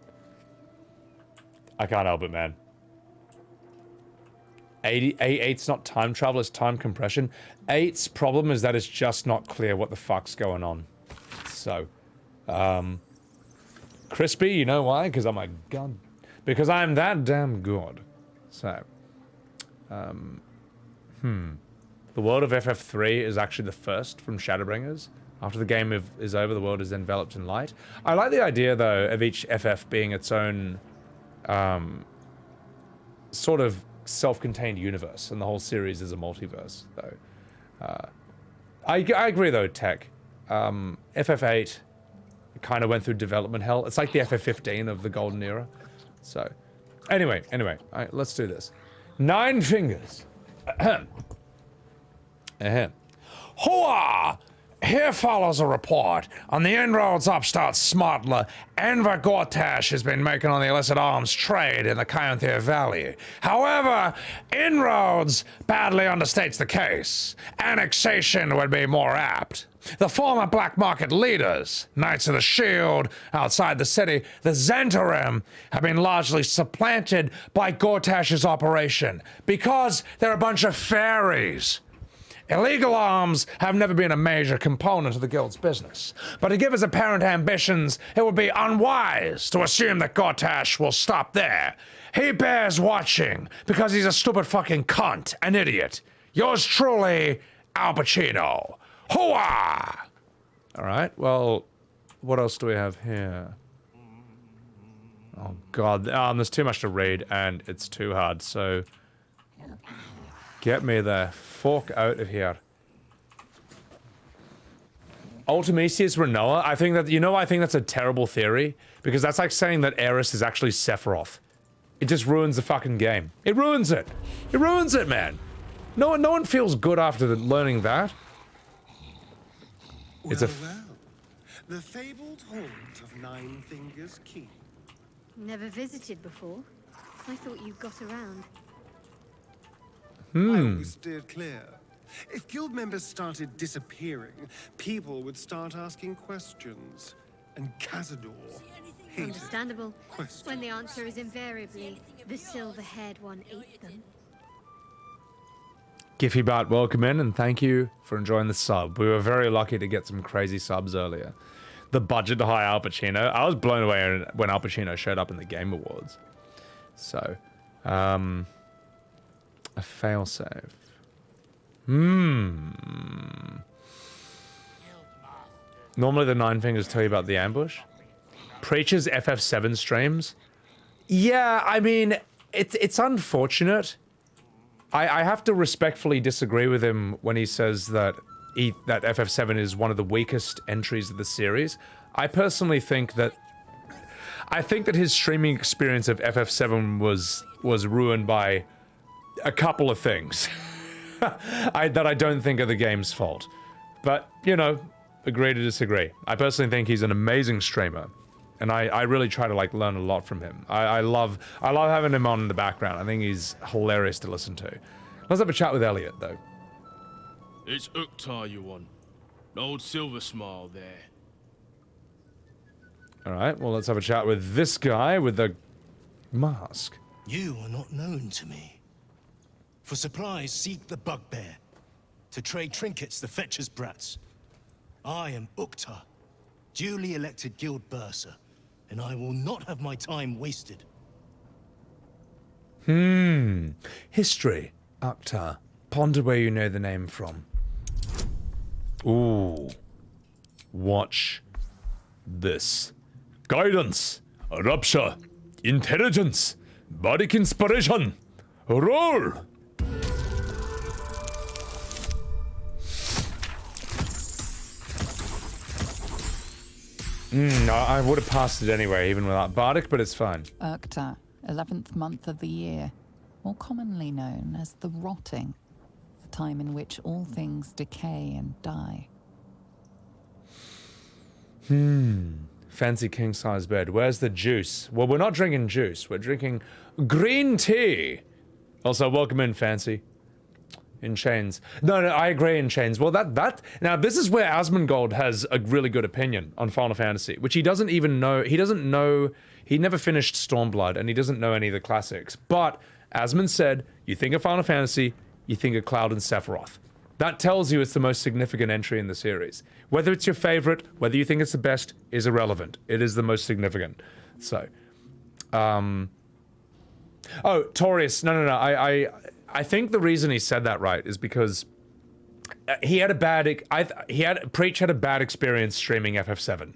I can't help it, man. 8's not time travel, it's time compression. 8's problem is that it's just not clear what the fuck's going on. So, Crispy, you know why? Because I'm a god. Because I'm that damn good. So, the world of FF3 is actually the first from Shadowbringers. After the game is over, the world is enveloped in light. I like the idea, though, of each FF being its own, sort of self-contained universe, and the whole series is a multiverse, though. I agree, though, Tech. FF8 kind of went through development hell. It's like the FF15 of the golden era. So, anyway, all right, let's do this. Nine Fingers. Hoa! Here follows a report on the inroads upstart smuggler Enver Gortash has been making on the illicit arms trade in the Kyanthir Valley. However, inroads badly understates the case. Annexation would be more apt. The former black market leaders, Knights of the Shield, outside the city, the Zentarim, have been largely supplanted by Gortash's operation because they're a bunch of fairies. Illegal arms have never been a major component of the guild's business, but to give his apparent ambitions, it would be unwise to assume that Gortash will stop there. He bears watching because he's a stupid fucking cunt, an idiot. Yours truly, Al Pacino. Hooah! Alright, well, what else do we have here? Oh god, there's too much to read and it's too hard, so... Get me the fuck out of here. Ultimisius Renoa, I think that's a terrible theory, because that's like saying that Eris is actually Sephiroth. It just ruins the fucking game. It ruins it! It ruins it, man! No one feels good after learning that. It's Well, the fabled haunt of Nine Fingers Keep. Never visited before. I thought you got around. I always steered clear. If guild members started disappearing, people would start asking questions. And Cazador hated Understandable. questions. When the answer is invariably, the silver-haired one ate them. Giffybart, welcome in, and thank you for enjoying the sub. We were very lucky to get some crazy subs earlier. The budget to hire Al Pacino. I was blown away when Al Pacino showed up in the Game Awards. So, a failsafe. Normally the Nine Fingers tell you about the ambush. Preacher's FF7 streams. Yeah, I mean, it's unfortunate. I have to respectfully disagree with him when he says that that FF7 is one of the weakest entries of the series. I personally think that his streaming experience of FF7 was ruined by a couple of things that I don't think are the game's fault. But, you know, agree to disagree. I personally think he's an amazing streamer, and I really try to like learn a lot from him. I love having him on in the background. I think he's hilarious to listen to. Let's have a chat with Elliot, though. It's Uktar you want. Old Silver Smile there. Alright, well, let's have a chat with this guy with the mask. You are not known to me. For supplies, seek the Bugbear. To trade trinkets, the Fetcher's Brats. I am Uktar, duly elected guild bursar, and I will not have my time wasted. History. Uktar. Ponder where you know the name from. Ooh. Watch this. Guidance. Rupture. Intelligence. Bardic inspiration. Roll. I would have passed it anyway, even without Bardic, but it's fine. Uktar, 11th month of the year, more commonly known as the Rotting, a time in which all things decay and die. Fancy king-size bed. Where's the juice? Well, we're not drinking juice. We're drinking green tea. Also, welcome in, Fancy. In chains. No, I agree in chains. Well, now this is where Asmongold has a really good opinion on Final Fantasy, which he doesn't even know. He doesn't know. He never finished Stormblood, and he doesn't know any of the classics. But Asmon said, you think of Final Fantasy, you think of Cloud and Sephiroth. That tells you it's the most significant entry in the series. Whether it's your favorite, whether you think it's the best, is irrelevant. It is the most significant. So, oh, Taurus. No. I think the reason he said that right is because he had a bad. Preach had a bad experience streaming FF7,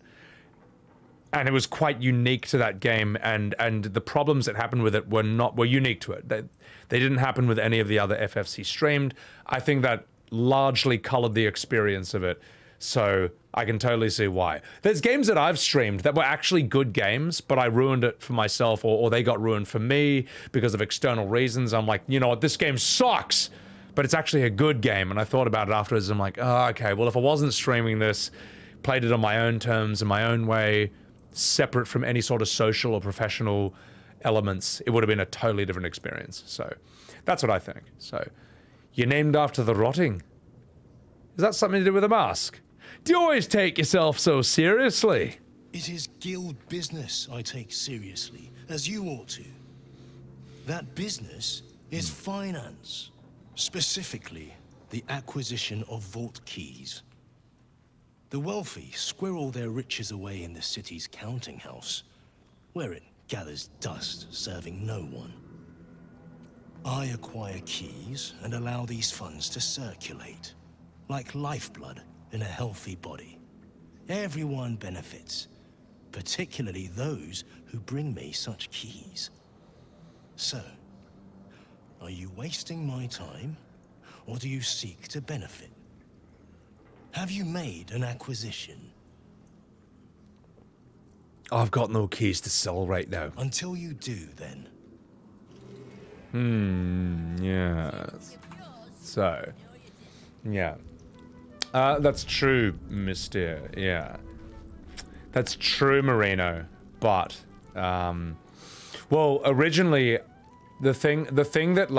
and it was quite unique to that game. And the problems that happened with it were unique to it. They didn't happen with any of the other FFs he streamed. I think that largely colored the experience of it. So I can totally see why. There's games that I've streamed that were actually good games, but I ruined it for myself, or they got ruined for me because of external reasons. I'm like, you know what, this game sucks, but it's actually a good game. And I thought about it afterwards. I'm like, oh, okay, well, if I wasn't streaming this, played it on my own terms, in my own way, separate from any sort of social or professional elements, it would have been a totally different experience. So that's what I think. So you're named after the rotting. Is that something to do with a mask? Do you always take yourself so seriously? It is guild business I take seriously, as you ought to. That business is finance. Specifically, the acquisition of vault keys. The wealthy squirrel their riches away in the city's counting house, where it gathers dust, serving no one. I acquire keys and allow these funds to circulate, like lifeblood in a healthy body. Everyone benefits, particularly those who bring me such keys. So, are you wasting my time, or do you seek to benefit? Have you made an acquisition? I've got no keys to sell right now. Until you do, then. Yes. So, yeah. That's true, Mystere, yeah. That's true, Marino, but, well, originally, the thing that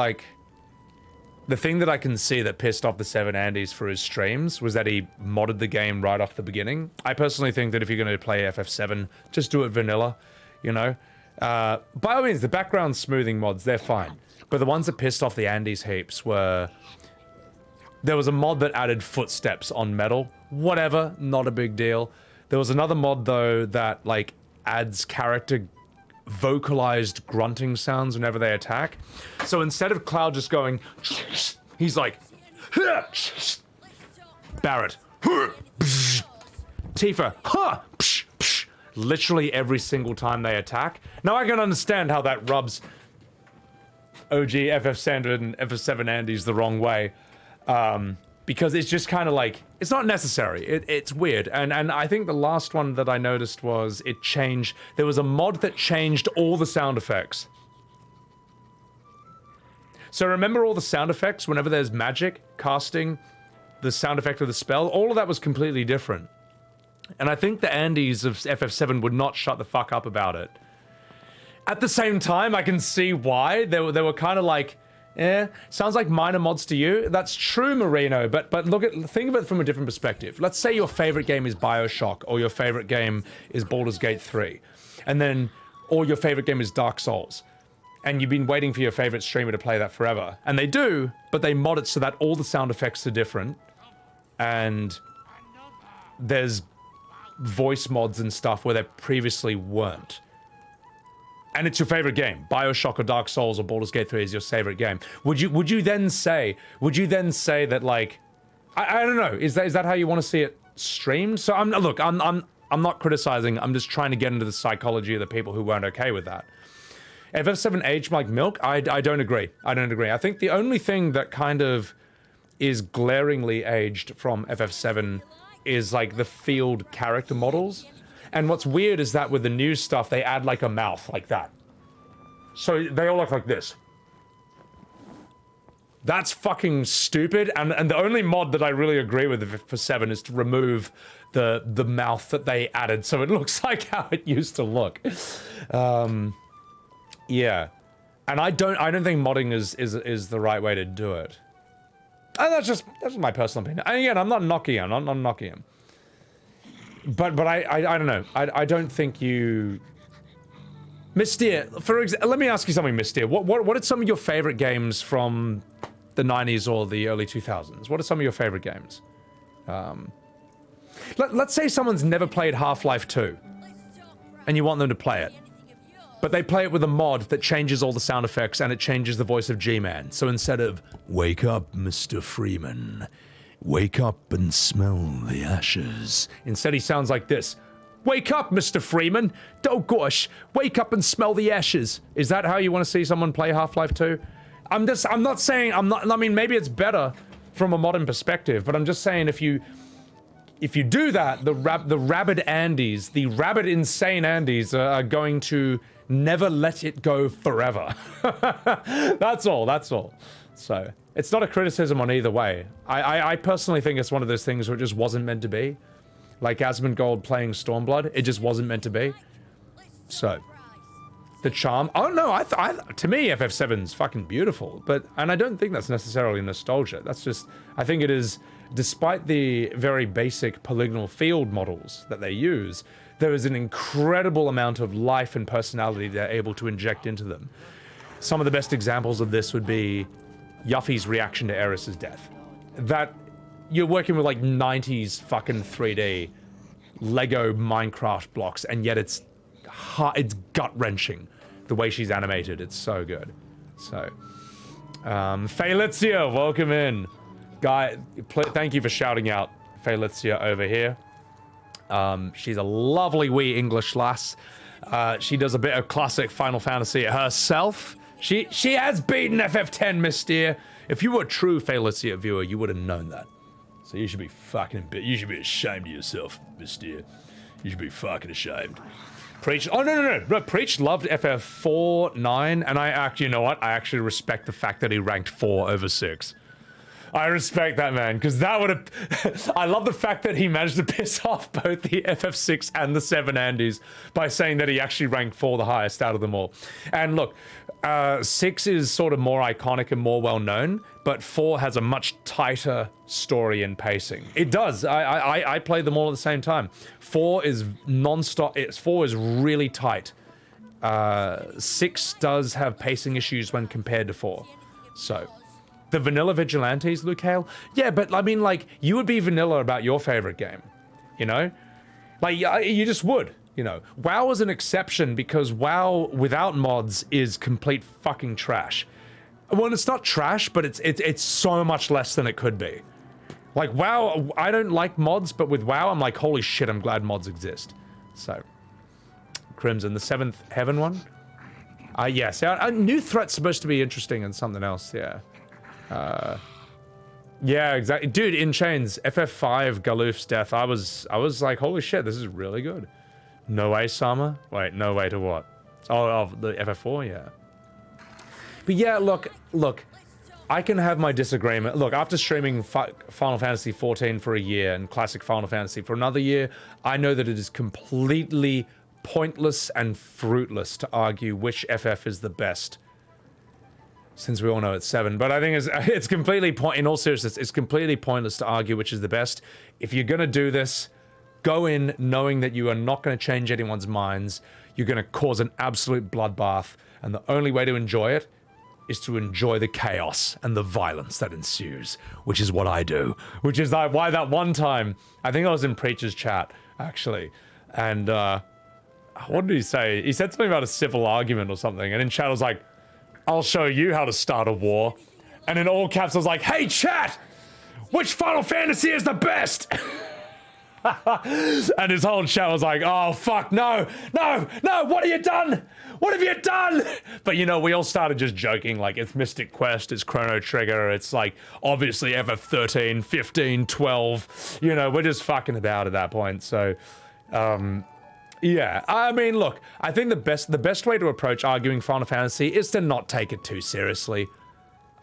I can see that pissed off the Seven Andes for his streams was that he modded the game right off the beginning. I personally think that if you're going to play FF7, just do it vanilla, you know? By all means, the background smoothing mods, they're fine. But the ones that pissed off the Andes heaps were... There was a mod that added footsteps on metal. Whatever, not a big deal. There was another mod, though, that, like, adds character vocalized grunting sounds whenever they attack. So instead of Cloud just going, he's like, Barret, Tifa, literally every single time they attack. Now I can understand how that rubs OG FF7 and FF7 Andes the wrong way. Because it's just kind of like, it's not necessary. It's weird. And I think the last one that I noticed was it changed. There was a mod that changed all the sound effects. So remember all the sound effects whenever there's magic, casting, the sound effect of the spell? All of that was completely different. And I think the Andes of FF7 would not shut the fuck up about it. At the same time, I can see why. They were kind of like, sounds like minor mods to you. That's true, Marino, but think of it from a different perspective. Let's say your favorite game is BioShock, or your favorite game is Baldur's Gate 3, or your favorite game is Dark Souls, and you've been waiting for your favorite streamer to play that forever. And they do, but they mod it so that all the sound effects are different, and there's voice mods and stuff where there previously weren't. And it's your favorite game. BioShock or Dark Souls or Baldur's Gate 3 is your favorite game. Would you then say that, like, I don't know, is that how you want to see it streamed? So I'm not criticizing, I'm just trying to get into the psychology of the people who weren't okay with that. FF7 aged like milk? I don't agree. I think the only thing that kind of is glaringly aged from FF7 is like the field character models. And what's weird is that with the new stuff, they add like a mouth like that. So they all look like this. That's fucking stupid. And the only mod that I really agree with for 7 is to remove the mouth that they added, so it looks like how it used to look. Yeah, and I don't think modding is the right way to do it. And that's my personal opinion. And again, I'm not knocking him. I'm not knocking him. But I don't know. I don't think you. Mystere, let me ask you something, Mystere. What are some of your favorite games from the 90s or the early 2000s? What are some of your favorite games? Let's say someone's never played Half-Life 2, and you want them to play it, but they play it with a mod that changes all the sound effects and it changes the voice of G-Man. So instead of, "Wake up, Mr. Freeman. Wake up and smell the ashes," instead he sounds like this. "Wake up, Mr. Freeman. Oh gosh, wake up and smell the ashes." Is that how you want to see someone play Half-Life 2? I mean, maybe it's better from a modern perspective, but I'm just saying if you do that, the rabid Andes, the rabid insane Andes are going to never let it go forever. That's all. So, it's not a criticism on either way. I personally think it's one of those things where it just wasn't meant to be. Like Asmongold playing Stormblood, it just wasn't meant to be. So, the charm. Oh no, to me FF7's fucking beautiful, and I don't think that's necessarily nostalgia. That's just, I think it is, despite the very basic polygonal field models that they use, there is an incredible amount of life and personality they're able to inject into them. Some of the best examples of this would be Yuffie's reaction to Eris's death. That you're working with like 90s fucking 3D Lego Minecraft blocks, and yet it's gut-wrenching the way she's animated. It's so good. So, Felicia, welcome in. Guy, thank you for shouting out Felicia over here. She's a lovely wee English lass. She does a bit of classic Final Fantasy herself. She has beaten FF10, Mystere. If you were a true Felicia viewer, you would have known that. So you should be you should be ashamed of yourself, Mystere. You should be fucking ashamed. Preach, oh no, Preach loved FF4, 9, and you know what? I actually respect the fact that he ranked 4 over 6. I respect that, man, because that would have... I love the fact that he managed to piss off both the FF6 and the 7 Andes by saying that he actually ranked 4 the highest out of them all. And look, 6 is sort of more iconic and more well-known, but 4 has a much tighter story and pacing. It does. I played them all at the same time. 4 is non-stop. 4 is really tight. 6 does have pacing issues when compared to 4. So... The vanilla vigilantes, Luke Hale? Yeah, but I mean, like, you would be vanilla about your favorite game, you know? Like, you just would, you know? WoW is an exception because WoW without mods is complete fucking trash. Well, it's not trash, but it's so much less than it could be. Like, WoW, I don't like mods, but with WoW, I'm like, holy shit, I'm glad mods exist. So, Crimson, the 7th Heaven one? Yes, a new threat's supposed to be interesting and something else, yeah. Yeah, exactly. Dude, in Chains, FF5, Galoof's death, I was like, holy shit, this is really good. No way, Sama? Wait, no way to what? Oh, the FF4, yeah. But yeah, look, I can have my disagreement. Look, after streaming Final Fantasy XIV for a year and classic Final Fantasy for another year, I know that it is completely pointless and fruitless to argue which FF is the best. Since we all know it's 7, but I think it's completely in all seriousness, it's completely pointless to argue which is the best. If you're gonna do this, go in knowing that you are not gonna change anyone's minds. You're gonna cause an absolute bloodbath, and the only way to enjoy it is to enjoy the chaos and the violence that ensues, which is what I do. Which is like why that one time, I think I was in Preacher's chat actually, and what did he say? He said something about a civil argument or something, and in chat I was like, I'll show you how to start a war. And in all caps, I was like, hey, chat! Which Final Fantasy is the best? And his whole chat was like, oh, fuck, no, what have you done? What have you done? But, you know, we all started just joking, like, it's Mystic Quest, it's Chrono Trigger, it's, like, obviously FF13, 15, 12. You know, we're just fucking about at that point, so... Yeah, I mean, look, I think the best way to approach arguing Final Fantasy is to not take it too seriously.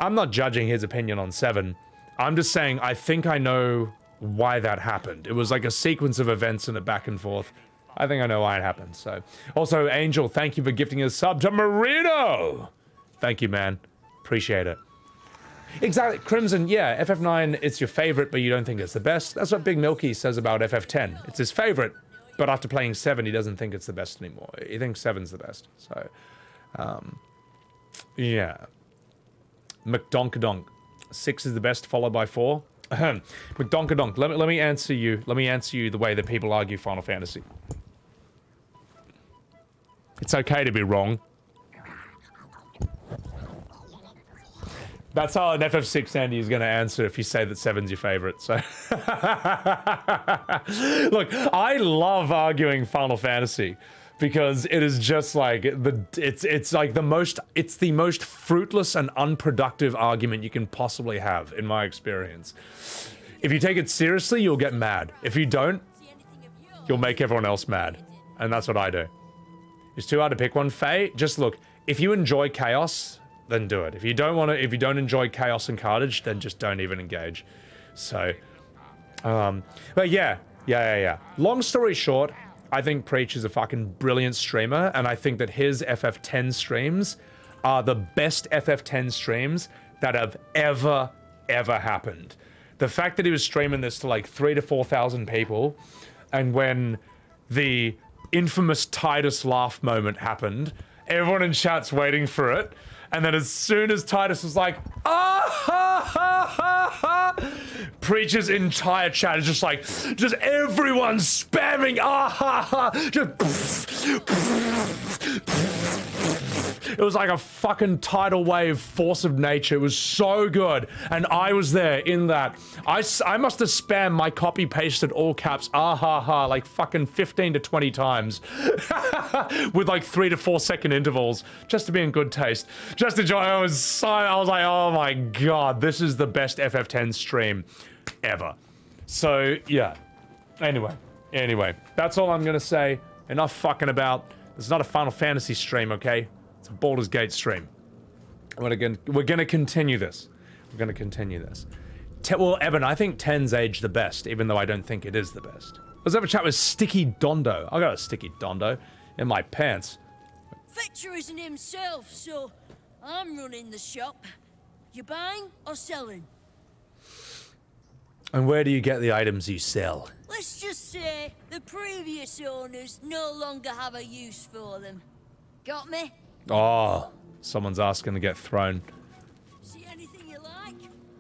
I'm not judging his opinion on 7. I'm just saying I think I know why that happened. It was like a sequence of events and a back and forth. I think I know why it happened, so. Also, Angel, thank you for gifting a sub to Marino! Thank you, man. Appreciate it. Exactly, Crimson, yeah, FF9, it's your favorite, but you don't think it's the best. That's what Big Milky says about FF10. It's his favorite, but after playing 7, he doesn't think it's the best anymore. He thinks 7's the best, so. Yeah. McDonkadonk. 6 is the best, followed by 4. McDonkadonk, let me answer you. Let me answer you the way that people argue Final Fantasy. It's okay to be wrong. That's how an FF6 Andy is going to answer if you say that 7's your favorite, so. Look, I love arguing Final Fantasy because it is just like it's like the most fruitless and unproductive argument you can possibly have in my experience. If you take it seriously, you'll get mad. If you don't, you'll make everyone else mad. And that's what I do. It's too hard to pick one. Faye, just look, if you enjoy chaos, then do it. If you don't enjoy chaos and carnage, then just don't even engage. So, but yeah. Long story short, I think Preach is a fucking brilliant streamer, and I think that his FF10 streams are the best FF10 streams that have ever happened. The fact that he was streaming this to like 3,000 to 4,000 people, and when the infamous Titus laugh moment happened, everyone in chat's waiting for it. And then as soon as Titus was like, ah ha ha ha ha, Preacher's entire chat is just like, just everyone spamming ah ha ha, just it was like a fucking tidal wave force of nature. It was so good. And I was there in that. I must have spammed my copy pasted all caps ah ha ha like fucking 15 to 20 times with like 3 to 4 second intervals just to be in good taste. Just enjoy. I was like, oh my god, this is the best FF10 stream ever. So yeah. Anyway, that's all I'm gonna say. Enough fucking about. It's not a Final Fantasy stream, okay? It's a Baldurs Gate stream. We're gonna continue this. Well, Eben, I think 10's aged the best, even though I don't think it is the best. Let's have a chat with Sticky Dondo. I got a Sticky Dondo in my pants. Fetcher isn't himself, so I'm running the shop. You buying or selling? And where do you get the items you sell? Let's just say the previous owners no longer have a use for them. Got me? Oh, someone's asking to get thrown. See anything you like?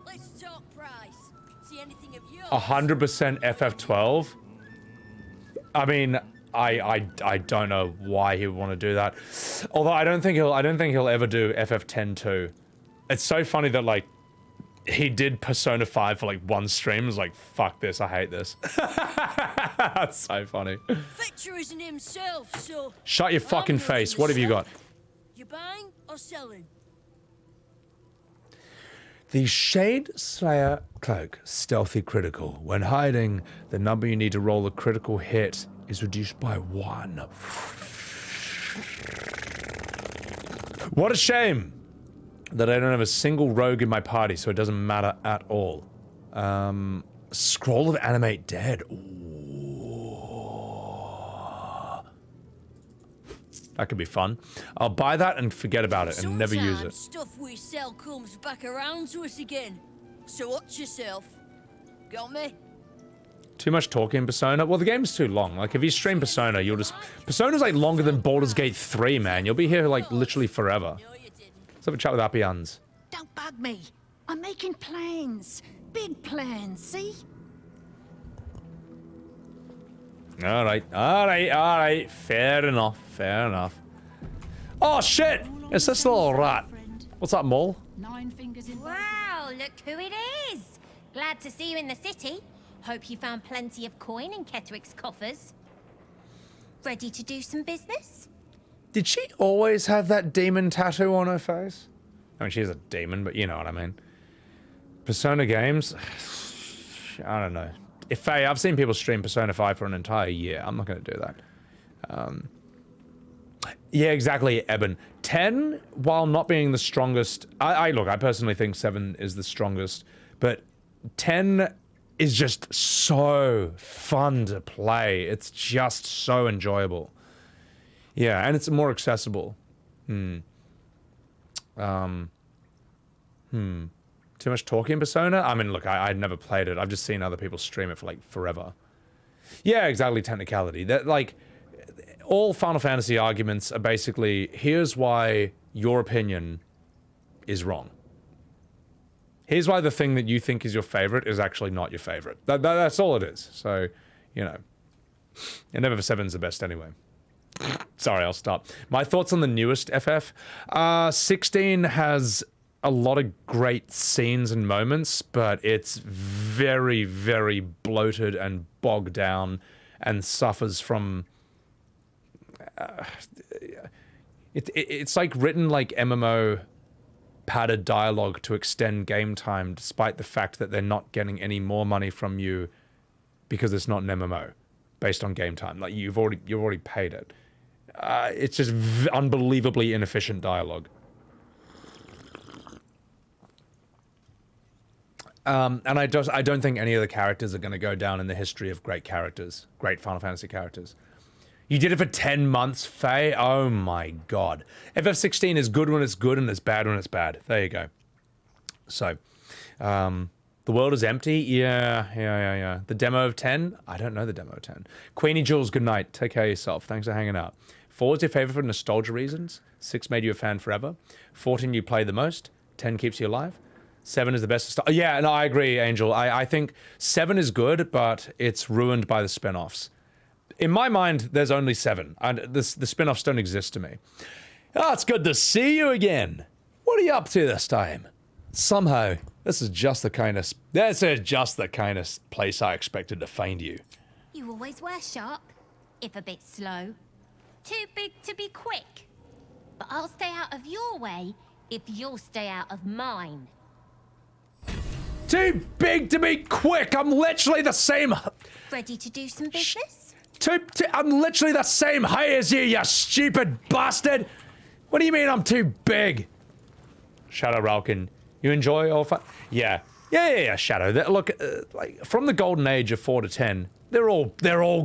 Let's talk price. See anything of yours? 100% FF12. I mean, I don't know why he would want to do that. Although I don't think he'll ever do FF10 too. It's so funny that like he did Persona 5 for like one stream. It was like, fuck this, I hate this. That's so funny. Fetcher isn't himself, so shut your fucking face. What have you got? You buying or selling? The Shade Slayer cloak, stealthy critical. When hiding, the number you need to roll a critical hit is reduced by 1. What a shame that I don't have a single rogue in my party, so it doesn't matter at all. Scroll of Animate Dead. That could be fun. I'll buy that and forget about it and never use it. Stuff we sell comes back around to us again. So watch yourself. Got me? Too much talking in Persona? Well, the game's too long. Like, if you stream Persona, you'll just... Persona's like longer than Baldur's Gate 3, man. You'll be here like literally forever. Let's have a chat with Appians. Don't bug me. I'm making plans. Big plans, see? Alright. Fair enough. Oh, shit! It's this little rat. What's up, Mole? Wow, look who it is! Glad to see you in the city. Hope you found plenty of coin in Ketherick's coffers. Ready to do some business? Did she always have that demon tattoo on her face? I mean, she's a demon, but you know what I mean. Persona games? I don't know. I've seen people stream Persona 5 for an entire year. I'm not going to do that. Yeah, exactly, Eben. 10, while not being the strongest, look, I personally think 7 is the strongest, but 10 is just so fun to play. It's just so enjoyable. Yeah, and it's more accessible. Too much talking Persona? I mean, look, I'd never played it. I've just seen other people stream it for, like, forever. Yeah, exactly, technicality. That, like, all Final Fantasy arguments are basically, here's why your opinion is wrong. Here's why the thing that you think is your favorite is actually not your favorite. That's all it is. So, you know. And never 7's the best anyway. Sorry, I'll stop. My thoughts on the newest FF. 16 has a lot of great scenes and moments, but it's very, very bloated and bogged down and suffers from... it's like written like MMO padded dialogue to extend game time, despite the fact that they're not getting any more money from you because it's not an MMO based on game time. Like you've already paid it. It's just unbelievably inefficient dialogue. And I don't think any of the characters are going to go down in the history of great characters, great Final Fantasy characters. You did it for 10 months, Faye? Oh my god. FF16 is good when it's good and it's bad when it's bad. There you go. So, the world is empty? Yeah. The demo of 10? I don't know the demo of 10. Queenie Jules, good night. Take care of yourself. Thanks for hanging out. 4 is your favorite for nostalgia reasons. 6 made you a fan forever. 14 you play the most. 10 keeps you alive. 7 is the best. Yeah, no, I agree, Angel. I think 7 is good, but it's ruined by the spin-offs. In my mind, there's only 7. And the spin-offs don't exist to me. Oh, it's good to see you again. What are you up to this time? Somehow, this is just the kind of place I expected to find you. You always wear sharp, if a bit slow. Too big to be quick. But I'll stay out of your way if you'll stay out of mine. Too big to be quick. I'm literally the same. Ready to do some business? I'm literally the same height as you stupid bastard. What do you mean I'm too big? Shadow Ralkin, you enjoy all fun? Yeah, Shadow. Look, like from the golden age of 4 to 10, they're all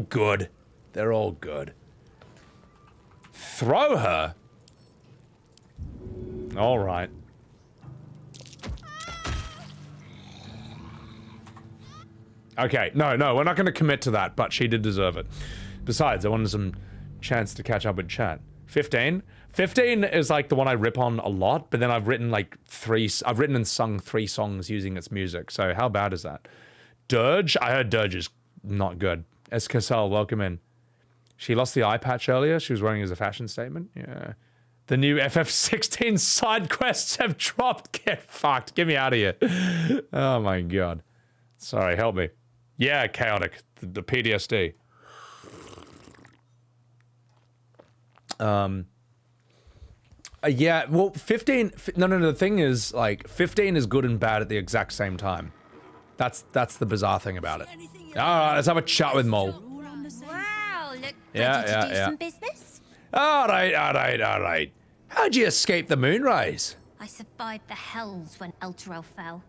good. They're all good. Throw her. All right. Okay, no, we're not going to commit to that, but she did deserve it. Besides, I wanted some chance to catch up with chat. 15? 15 is like the one I rip on a lot, but then I've written like I've written and sung 3 songs using its music, so how bad is that? Dirge? I heard Dirge is not good. Escasel, welcome in. She lost the eye patch earlier, she was wearing it as a fashion statement? Yeah. The new FF16 side quests have dropped. Get fucked. Get me out of here. Oh my god. Sorry, help me. Yeah, chaotic. The PTSD. Yeah, well, 15... No, the thing is, like, 15 is good and bad at the exact same time. That's the bizarre thing about it. Alright, let's have a chat with Mole. Wow, look, Yeah, ready to do some business? Alright. How'd you escape the moonrise? I survived the hells when Elturel fell.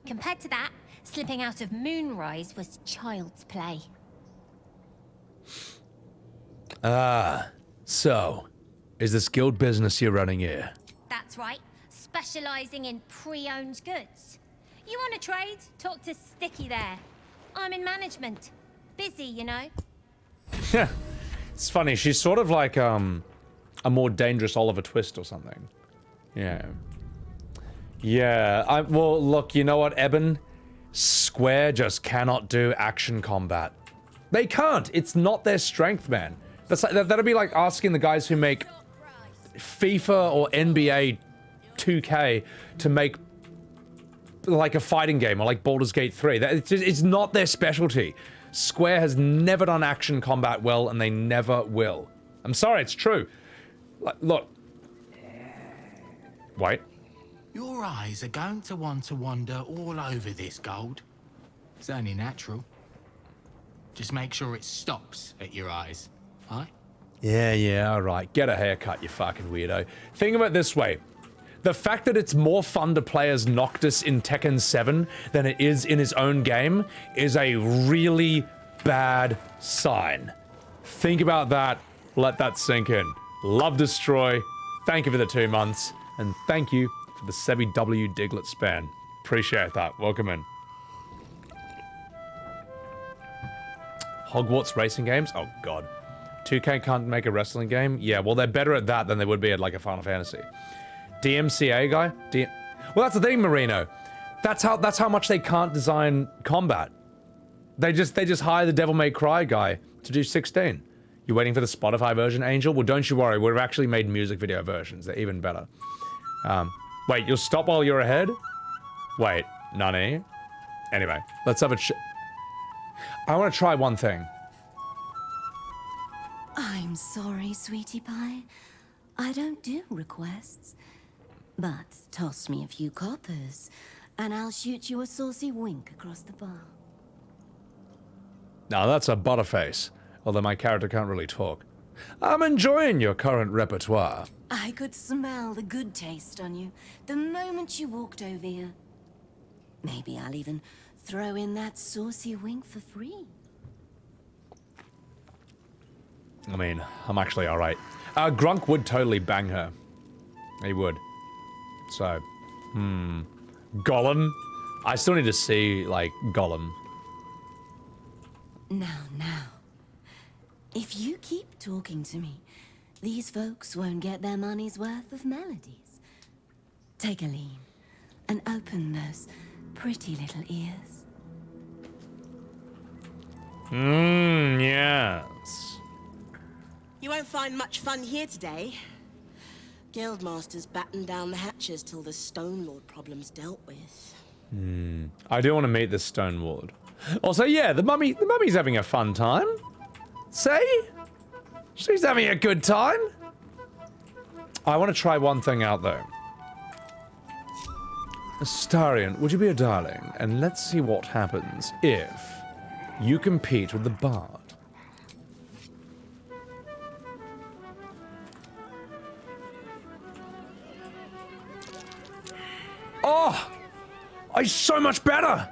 Compared to that, slipping out of Moonrise was child's play. So, is this guild business you're running here? That's right, specializing in pre-owned goods. You want to trade? Talk to Sticky there. I'm in management. Busy, you know. Yeah, it's funny. She's sort of like a more dangerous Oliver Twist or something. Yeah. Well, look, you know what, Eben? Square just cannot do action combat. They can't. It's not their strength, man. That'd be like asking the guys who make FIFA or NBA 2K to make like a fighting game or like Baldurs Gate 3. It's not their specialty. Square has never done action combat well, and they never will. I'm sorry, it's true. Look. Wait. Your eyes are going to want to wander all over this gold. It's only natural. Just make sure it stops at your eyes, right? Yeah, alright. Get a haircut, you fucking weirdo. Think of it this way. The fact that it's more fun to play as Noctis in Tekken 7 than it is in his own game is a really bad sign. Think about that. Let that sink in. Love Destroy. Thank you for the 2 months. And thank you for the Sebbywebz Diglett span. Appreciate that. Welcome in. Hogwarts racing games? Oh god. 2K can't make a wrestling game? Yeah, well they're better at that than they would be at like a Final Fantasy. DMCA guy? Well that's the thing, Marino. That's how much they can't design combat. They just hire the Devil May Cry guy to do 16. You waiting for the Spotify version, Angel? Well don't you worry, we've actually made music video versions. They're even better. Wait, you'll stop while you're ahead? Wait, nani? Anyway, let's have a I want to try one thing. I'm sorry, sweetie pie. I don't do requests. But toss me a few coppers, and I'll shoot you a saucy wink across the bar. Now that's a butterface, although my character can't really talk. I'm enjoying your current repertoire. I could smell the good taste on you the moment you walked over here. Maybe I'll even throw in that saucy wink for free. I mean, I'm actually alright. Gronk would totally bang her. He would. So, Gollum? I still need to see, like, Gollum. Now. If you keep talking to me, these folks won't get their money's worth of melodies. Take a lean and open those pretty little ears. Yes. You won't find much fun here today. Guildmaster's battened down the hatches till the Stone Lord problem's dealt with. I do want to meet this Stone Lord. Also, yeah, the mummy's having a fun time. See? She's having a good time. I want to try one thing out, though. Astarion, would you be a darling? And let's see what happens if you compete with the Bard. Oh! He's so much better!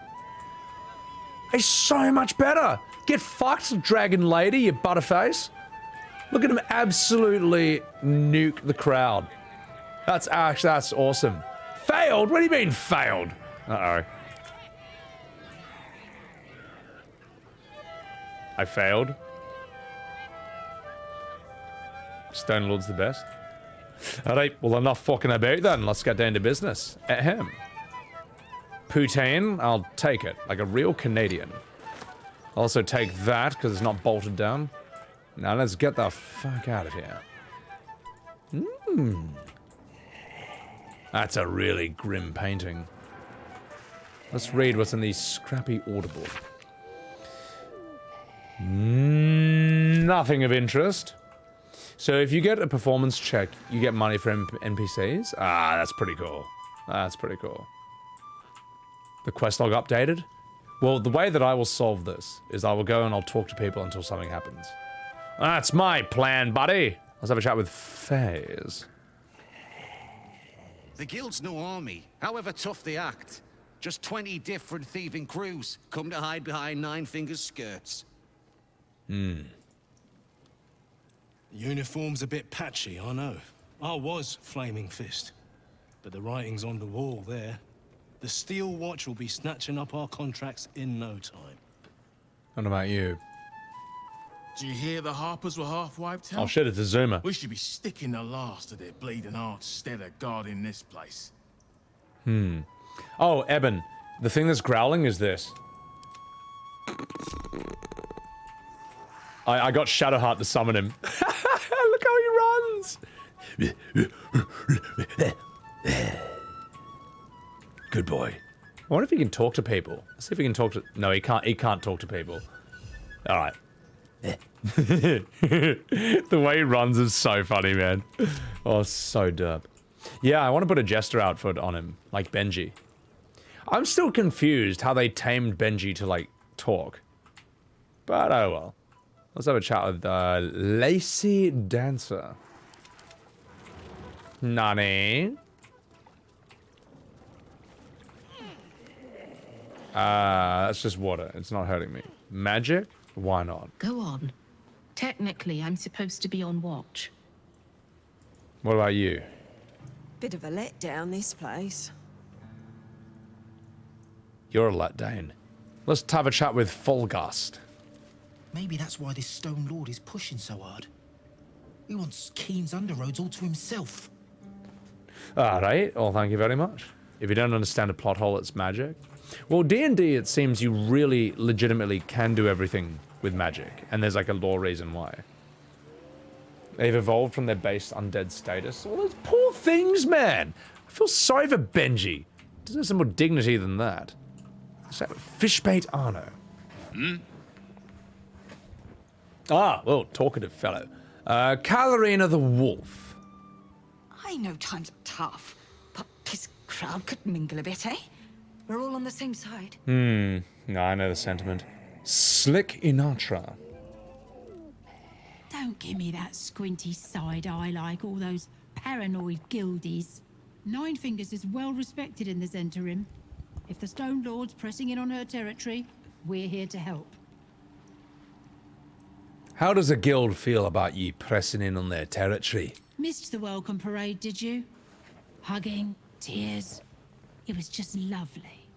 He's so much better! Get fucked, Dragon Lady, you butterface! Look at him absolutely nuke the crowd. That's awesome. Failed? What do you mean failed? Uh-oh. I failed. Stone Lord's the best. Alright, well, enough fucking about then. Let's get down to business. Ahem. Poutine, I'll take it. Like a real Canadian. I'll also take that, because it's not bolted down. Now let's get the fuck out of here. That's a really grim painting. Let's read what's in the scrappy audible. Nothing of interest. So if you get a performance check, you get money for NPCs? Ah, that's pretty cool. That's pretty cool. The quest log updated? Well, the way that I will solve this is I will go and I'll talk to people until something happens. That's my plan, buddy. Let's have a chat with FaZe. The guild's no army, however tough they act. Just 20 different thieving crews come to hide behind Nine Fingers' skirts. The uniform's a bit patchy, I know. I was Flaming Fist. But the writing's on the wall there. The Steel Watch will be snatching up our contracts in no time. What about you? Do you hear the Harpers were half wiped out? Oh shit, it's a Zoomer. We should be sticking the last of their bleeding hearts instead of guarding this place. Oh, Eben. The thing that's growling is this. I got Shadowheart to summon him. Look how he runs! Good boy. I wonder if he can talk to people. Let's see if he can talk to... No, he can't talk to people. Alright. The way he runs is so funny, man. Oh, so derp. Yeah, I want to put a jester outfit on him, like Benji. I'm still confused how they tamed Benji to, like, talk. But oh well. Let's have a chat with Lacy Dancer. Nani? That's just water. It's not hurting me. Magic? Why not? Go on. Technically, I'm supposed to be on watch. What about you? Bit of a letdown, this place. You're a letdown. Let's have a chat with Fulgast. Maybe that's why this Stone Lord is pushing so hard. He wants Keen's underroads all to himself. Alright, well thank you very much. If you don't understand a plot hole, it's magic. Well, D&D, it seems you really legitimately can do everything with magic, and there's like a lore reason why. They've evolved from their base undead status. Well, those poor things, man! I feel sorry for Benji. Deserves some more dignity than that. Fishbait Arno. Ah, well, talkative fellow. Kalarina the Wolf. I know times are tough, but this crowd could mingle a bit, eh? We're all on the same side. No, I know the sentiment. Slick Inatra. Don't give me that squinty side eye like all those paranoid guildies. Nine Fingers is well respected in the Zentarim. If the Stone Lord's pressing in on her territory, we're here to help. How does a guild feel about you pressing in on their territory? Missed the welcome parade, did you? Hugging, tears. It was just lovely.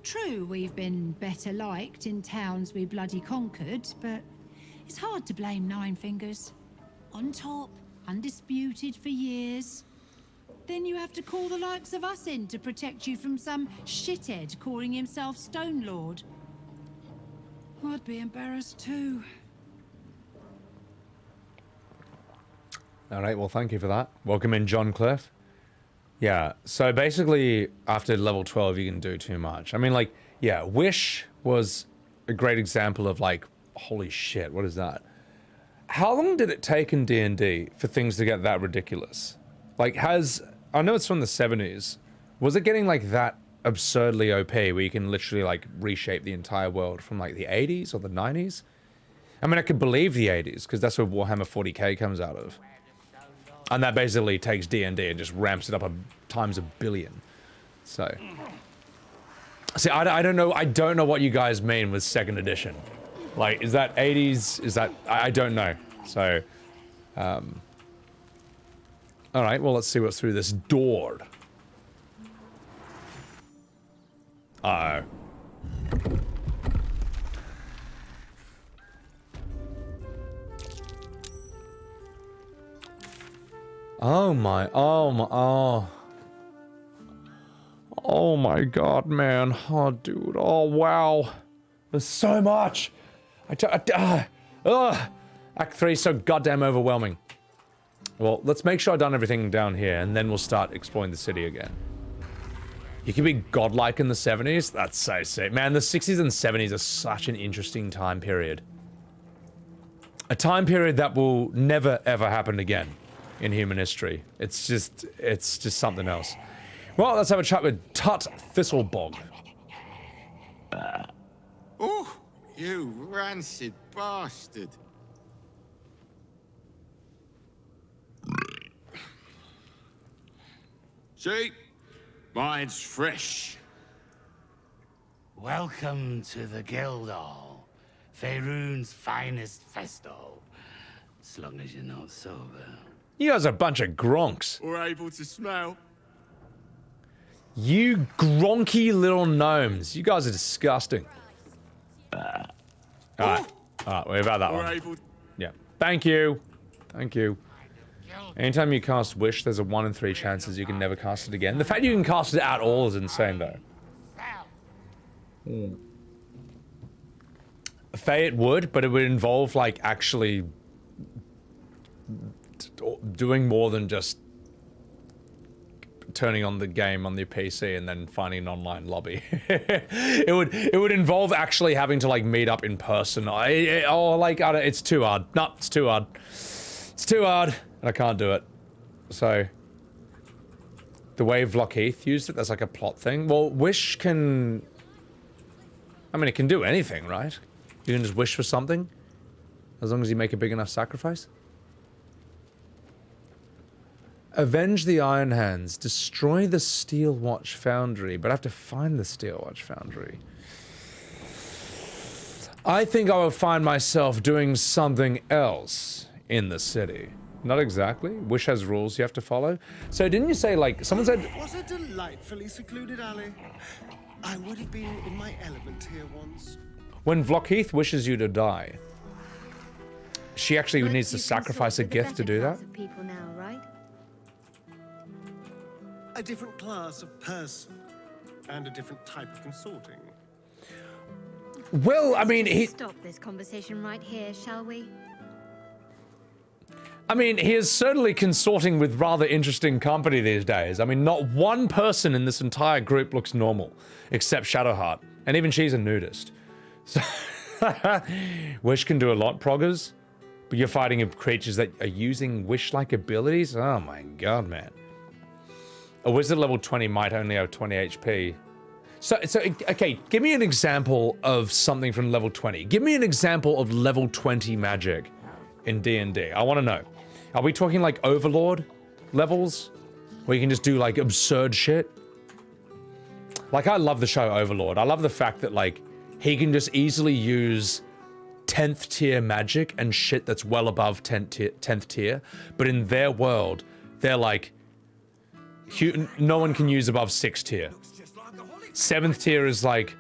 True, we've been better liked in towns we bloody conquered, but it's hard to blame Nine Fingers. On top, undisputed for years. Then you have to call the likes of us in to protect you from some shithead calling himself Stone Lord. I'd be embarrassed too. Alright, well thank you for that. Welcome in, John Cliff. Yeah, so basically, after level 12, you can do too much. I mean, like, yeah, Wish was a great example of, like, holy shit, what is that? How long did it take in D&D for things to get that ridiculous? Like, I know it's from the 70s. Was it getting, like, that absurdly OP, where you can literally, like, reshape the entire world from, like, the 80s or the 90s? I mean, I could believe the 80s, because that's where Warhammer 40k comes out of. And that basically takes D&D and just ramps it up times a billion. So, see, I don't know what you guys mean with second edition. Like, is that 80s? Is that I don't know. So, all right. Well, let's see what's through this door. Uh-oh. Oh my god, man. Oh, dude. Oh, wow. There's so much. Act 3 is so goddamn overwhelming. Well, let's make sure I've done everything down here, and then we'll start exploring the city again. You can be godlike in the 70s? That's so sick. Man, the 60s and 70s are such an interesting time period. A time period that will never, ever happen again in human history. It's just something else. Well, let's have a chat with Tut Thistlebog. Oh, you rancid bastard. See? Mine's fresh. Welcome to the Guildhall, Faerun's finest festo. As long as you're not sober. You guys are a bunch of gronks. Or able to smell. You gronky little gnomes. You guys are disgusting. Alright, we've had that one. Yeah. Thank you. Thank you. Anytime you cast Wish, there's a 1 in 3 chances you can never cast it again. The fact you can cast it at all is insane, though. Faye, it would, but it would involve, like, actually doing more than just turning on the game on the PC and then finding an online lobby. it would involve actually having to, like, meet up in person. It's too hard. No, it's too hard. It's too hard, and I can't do it. So, the way Vlockheath used it, that's like a plot thing. Well, Wish can... I mean, it can do anything, right? You can just wish for something. As long as you make a big enough sacrifice. Avenge the Iron Hands. Destroy the Steel Watch Foundry. But I have to find the Steel Watch Foundry. I think I will find myself doing something else in the city. Not exactly. Wish has rules you have to follow. So didn't you say, like, someone said... What a delightfully secluded alley. I would have been in my element here once. When Vlockheath wishes you to die, she actually needs to sacrifice a gift to do that? People now, right? A different class of person. And a different type of consorting. Well, I mean, he... Stop this conversation right here, shall we? I mean, he is certainly consorting with rather interesting company these days. I mean, not one person in this entire group looks normal, except Shadowheart. And even she's a nudist. So Wish can do a lot, proggers. But you're fighting creatures that are using Wish-like abilities? Oh my god, man. A wizard level 20 might only have 20 HP. So, okay, give me an example of something from level 20. Give me an example of level 20 magic in D&D. I want to know. Are we talking like Overlord levels? Where you can just do like absurd shit? Like, I love the show Overlord. I love the fact that, like, he can just easily use 10th tier magic and shit that's well above 10th tier. But in their world, they're like, no one can use above 6th tier. 7th tier is like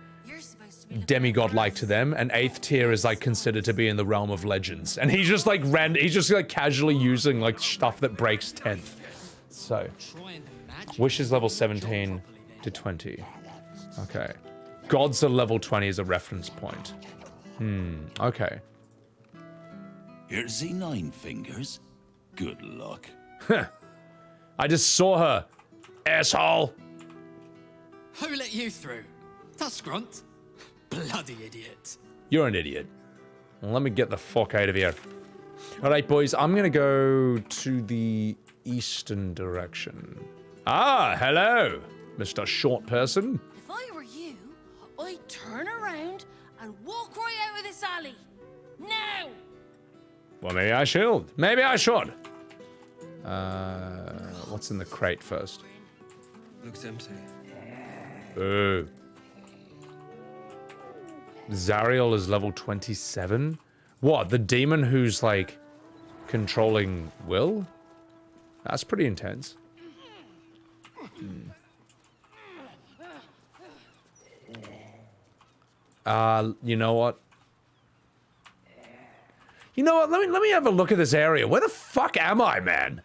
demigod-like to them, and 8th tier is like considered to be in the realm of legends. And he's just like he's just like casually using like stuff that breaks 10th. So, Wish is level 17 to 20. Okay. Gods are level 20 as a reference point. Okay. Here's the 9 fingers. Good luck. I just saw her, asshole. Who let you through? That's Grunt. Bloody idiot. You're an idiot. Let me get the fuck out of here. All right, boys, I'm gonna go to the eastern direction. Ah, hello, Mr. Short Person. If I were you, I'd turn around and walk right out of this alley. Now! Well, maybe I should. Maybe I should. What's in the crate first? Looks empty. Ooh. Zariel is level 27? What, the demon who's, like, controlling Wyll? That's pretty intense. You know what? You know what? Let me have a look at this area. Where the fuck am I, man?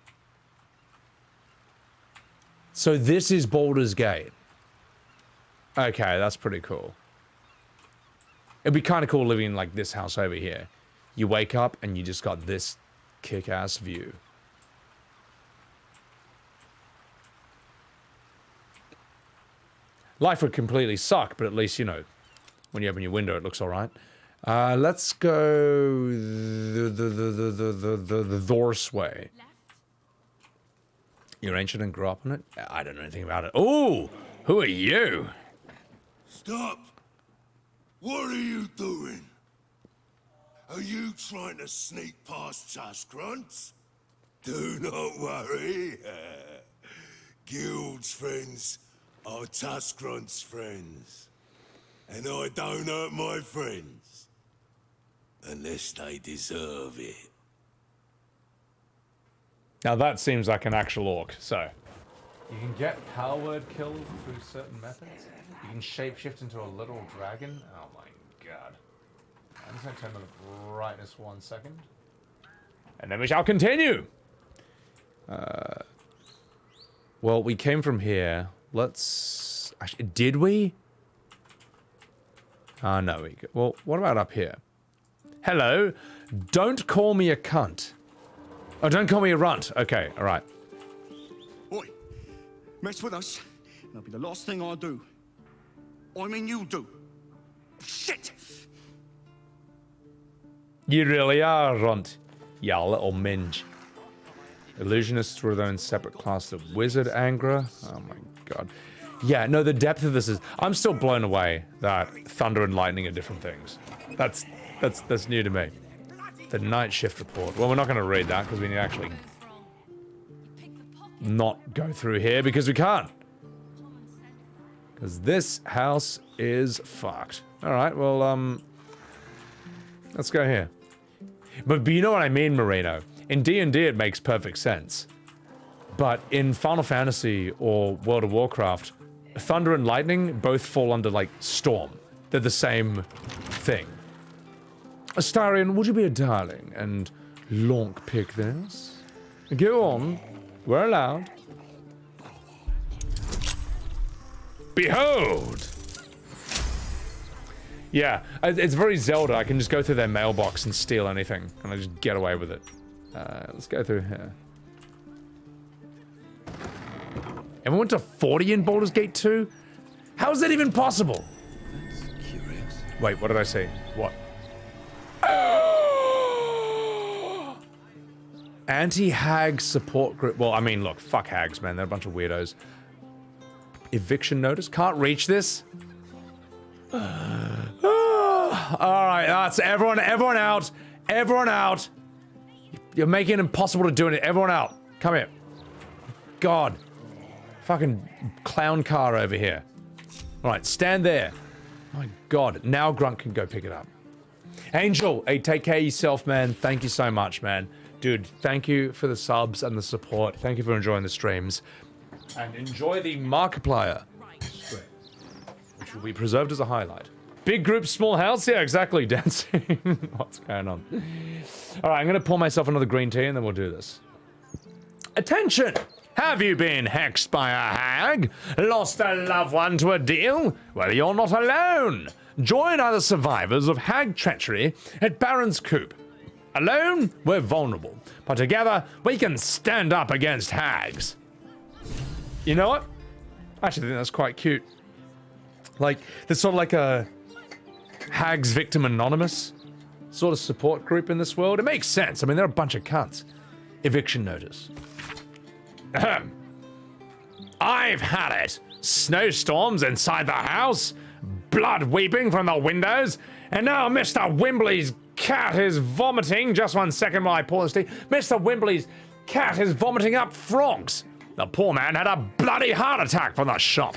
So this is Baldurs Gate. Okay, that's pretty cool. It'd be kind of cool living in like this house over here. You wake up and you just got this kick-ass view. Life would completely suck, but at least, you know, when you open your window, it looks all right. Let's go the Thor's way. You're ancient and grew up on it? I don't know anything about it. Oh, who are you? Stop! What are you doing? Are you trying to sneak past us, Grunts? Do not worry. Guild's friends are Tuskgrunt's friends. And I don't hurt my friends. Unless they deserve it. Now that seems like an actual orc, so. You can get power word kills through certain methods. You can shapeshift into a little dragon. Oh my god. I'm just gonna turn the brightness 1 second. And then we shall continue! Well, we came from here. Let's... Actually, did we? No, we... Well, what about up here? Hello. Don't call me a cunt. Oh, don't call me a runt. Okay, alright. Oi, mess with us, and that'll be the last thing I'll do. I mean, you do. Shit! You really are, runt. You little minge. Illusionists were their own separate class of wizard angler. Oh my god. Yeah, no, the depth of this is... I'm still blown away that thunder and lightning are different things. That's new to me. The night shift report. Well, we're not going to read that because we need to actually not go through here because we can't. Because this house is fucked. Alright, well, let's go here. But you know what I mean, Marino? In D&D it makes perfect sense. But in Final Fantasy or World of Warcraft, thunder and lightning both fall under, like, storm. They're the same thing. Astarion, would you be a darling and lonk pick this? Go on. We're allowed. Behold! Yeah, it's very Zelda. I can just go through their mailbox and steal anything, and I just get away with it. Let's go through here. Everyone went to 40 in Baldurs Gate 2? How is that even possible? That's curious. Wait, what did I say? What? Anti-hag support group. Well, I mean, look, fuck hags, man. They're a bunch of weirdos. Eviction notice? Can't reach this? Alright, that's everyone out. Everyone out. You're making it impossible to do it. Everyone out. Come here. God. Fucking clown car over here. Alright, stand there. My God. Now Gronk can go pick it up. Angel, hey, take care of yourself, man. Thank you so much, man. Dude, thank you for the subs and the support. Thank you for enjoying the streams. And enjoy the Markiplier stream, which will be preserved as a highlight. Big group, small house? Yeah, exactly, dancing. What's going on? Alright, I'm gonna pour myself another green tea and then we'll do this. Attention! Have you been hexed by a hag? Lost a loved one to a deal? Well, you're not alone! Join other survivors of hag treachery at Baron's Coop. Alone, we're vulnerable, but together, we can stand up against hags. You know what? I actually think that's quite cute. Like, there's sort of like a Hags Victim Anonymous sort of support group in this world. It makes sense. I mean, they're a bunch of cunts. Eviction notice. Ahem. I've had it. Snowstorms inside the house, blood weeping from the windows, and now Mr. Wimbley's cat is vomiting. Just 1 second while I pour this tea. Mr. Wimbley's cat is vomiting up frogs. The poor man had a bloody heart attack from the shop.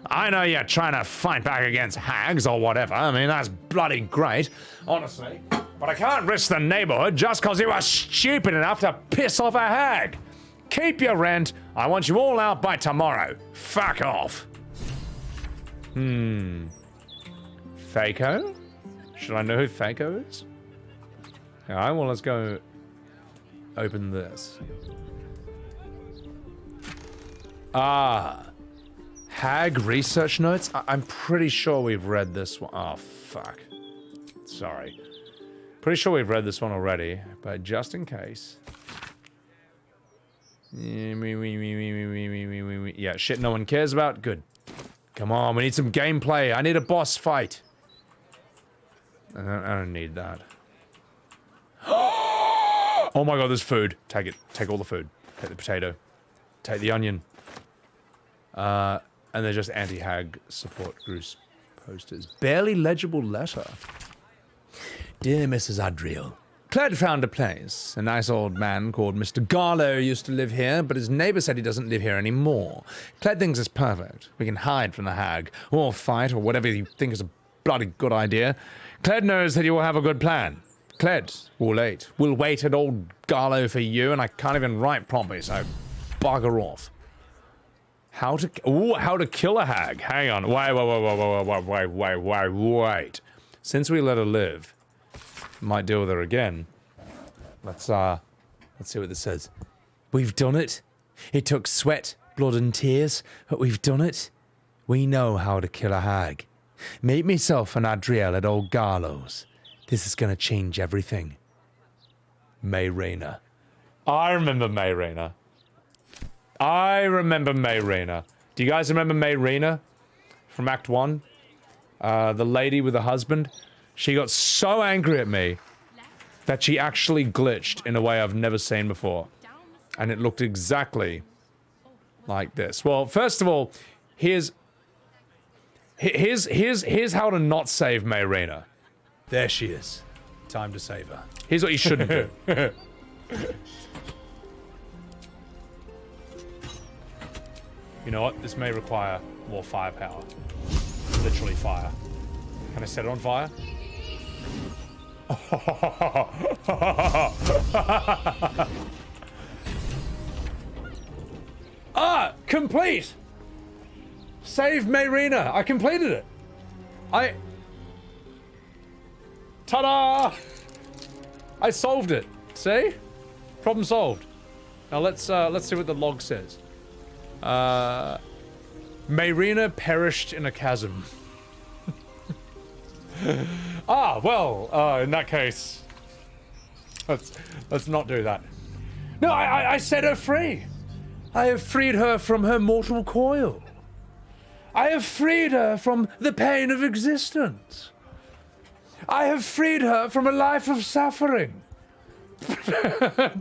I know you're trying to fight back against hags or whatever. I mean, that's bloody great, honestly. But I can't risk the neighborhood just because you were stupid enough to piss off a hag. Keep your rent. I want you all out by tomorrow. Fuck off. Fako? Should I know who Fako is? Alright, well, let's go open this. Hag research notes? I'm pretty sure we've read this one. Oh, fuck. Sorry. Pretty sure we've read this one already, but just in case. Yeah, shit no one cares about? Good. Come on, we need some gameplay. I need a boss fight. I don't need that. Oh my God, there's food. Take it. Take all the food. Take the potato. Take the onion. And they're just anti-hag support group posters. Barely legible letter. Dear Mrs. Adriel, Cled found a place. A nice old man called Mr. Garlow used to live here, but his neighbor said he doesn't live here anymore. Cled thinks it's perfect. We can hide from the hag, or fight, or whatever you think is a bloody good idea. Cled knows that you will have a good plan. Cled will wait. We'll wait at old Garlow for you, and I can't even write properly, so bugger off. How to kill a hag. Hang on. Wait. Since we let her live, might deal with her again. Let's see what this says. We've done it. It took sweat, blood and tears, but we've done it. We know how to kill a hag. Meet myself and Adriel at old Garlow's. This is gonna change everything. May Rayner. I remember May Rayner. Do you guys remember May Rayner from Act 1? The lady with the husband? She got so angry at me that she actually glitched in a way I've never seen before. And it looked exactly like this. Well, first of all, here's how to not save May Rayner. There she is. Time to save her. Here's what you shouldn't do. You know what? This may require more firepower. Literally fire. Can I set it on fire? Ah! Complete! Save Mayrina! I completed it! Ta-da! I solved it. See? Problem solved. Now let's see what the log says. Mayrina perished in a chasm. Ah, well, in that case, let's not do that. No, I set her free. I have freed her from her mortal coil. I have freed her from the pain of existence. I have freed her from a life of suffering.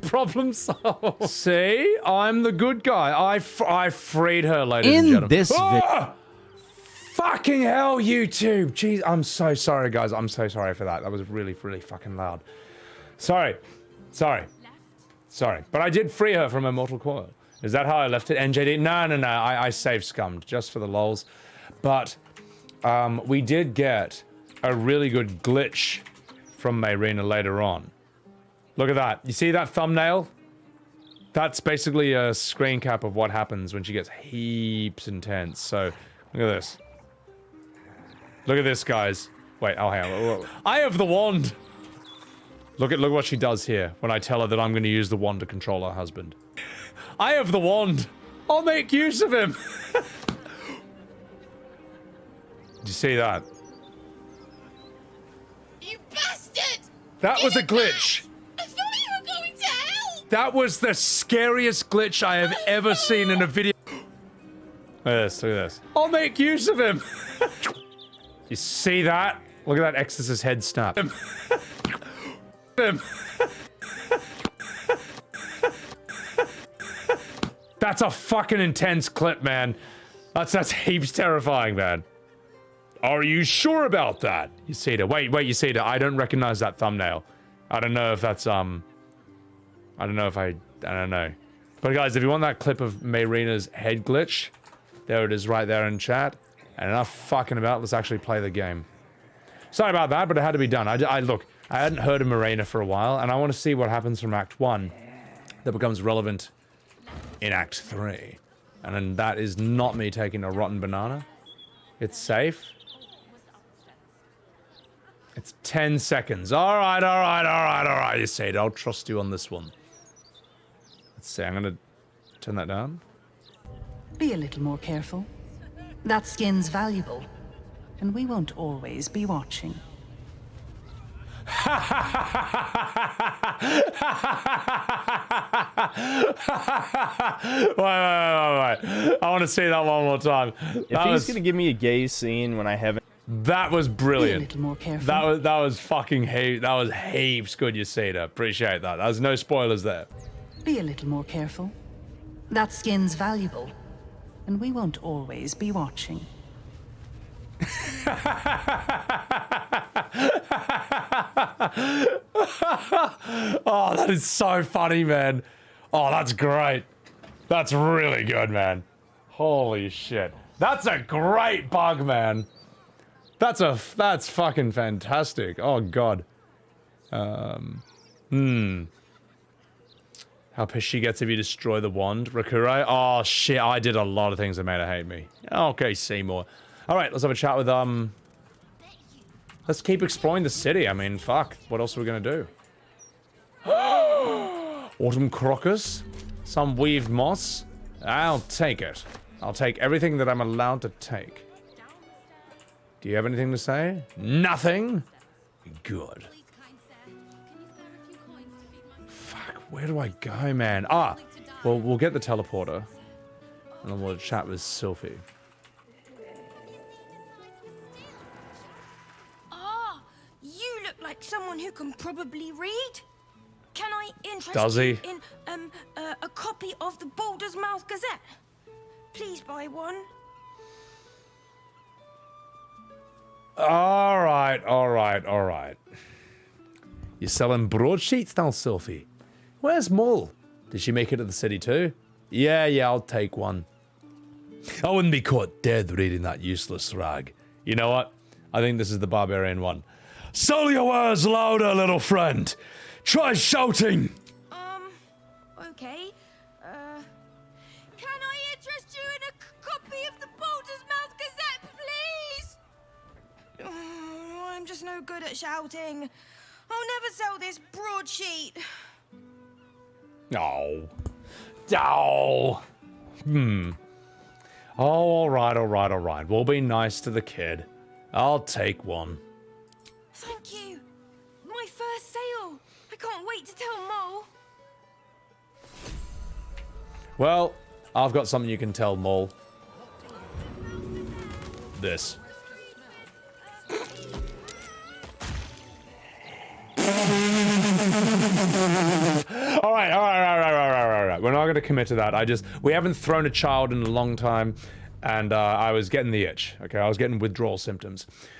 Problem solved. See? I'm the good guy. I freed her, ladies and gentlemen. In this video. Fucking hell, YouTube. Jeez, I'm so sorry, guys. I'm so sorry for that. That was really, really fucking loud. Sorry. But I did free her from her mortal coil. Is that how I left it, NJD? No. I save scummed just for the lols. But we did get a really good glitch from Mayrina later on. Look at that. You see that thumbnail? That's basically a screen cap of what happens when she gets heaps intense. So, look at this. Look at this, guys. Wait, oh, hang on. I have the wand. Look what she does here when I tell her that I'm going to use the wand to control her husband. I have the wand. I'll make use of him. Did you see that? You bastard! That was a glitch. I thought you were going to hell! That was the scariest glitch I have ever seen in a video. Look at this. I'll make use of him. You see that? Look at that exorcist head snap. That's a fucking intense clip, man. That's heaps terrifying, man. Are you sure about that? Yasita. Wait, Yasita. I don't recognize that thumbnail. I don't know if that's, I don't know. But guys, if you want that clip of Mayrina's head glitch, there it is right there in chat. And enough fucking about, let's actually play the game. Sorry about that, but it had to be done. Look, I hadn't heard of Mayrina for a while, and I want to see what happens from Act 1 that becomes relevant in Act 3. And then that is not me taking a rotten banana. It's safe. It's 10 seconds. All right, you said. I'll trust you on this one. Let's see, I'm gonna turn that down. Be a little more careful. That skin's valuable, and we won't always be watching. Wait. I want to see that one more time. If he's gonna give me a gay scene when I haven't... That was brilliant. Be a little more careful. That was fucking that was heaps good, Yasita. Appreciate that. There's no spoilers there. Be a little more careful. That skin's valuable, and we won't always be watching. Oh, that is so funny, man. Oh, that's great. That's really good, man. Holy shit. That's a great bug, man. That's fucking fantastic. Oh, God. How pissed she gets if you destroy the wand, Rakurai. Oh, shit, I did a lot of things that made her hate me. Okay, Seymour. Alright, let's have a chat with, let's keep exploring the city. I mean, fuck. What else are we gonna do? Autumn crocus? Some weaved moss? I'll take it. I'll take everything that I'm allowed to take. Do you have anything to say? Nothing? Good. Fuck, where do I go, man? Ah, well, we'll get the teleporter. And then we'll chat with Sylphie. You look like someone who can probably read. Can I interest Does he? you in a copy of the Baldur's Gazette? Please buy one. Alright. You're selling broadsheets now, Sophie? Where's Mull? Did she make it to the city too? Yeah, I'll take one. I wouldn't be caught dead reading that useless rag. You know what? I think this is the barbarian one. Sell your wares louder, little friend. Try shouting. Okay. Can I interest you in a copy of the Baldurs Gazette, please? Oh, I'm just no good at shouting. I'll never sell this broadsheet. Oh. Oh. Oh, all right. We'll be nice to the kid. I'll take one. Thank you. My first sale. I can't wait to tell Mole. Well, I've got something you can tell Mull. This. All right. We're not going to commit to that. We haven't thrown a child in a long time, and I was getting the itch. Okay, I was getting withdrawal symptoms.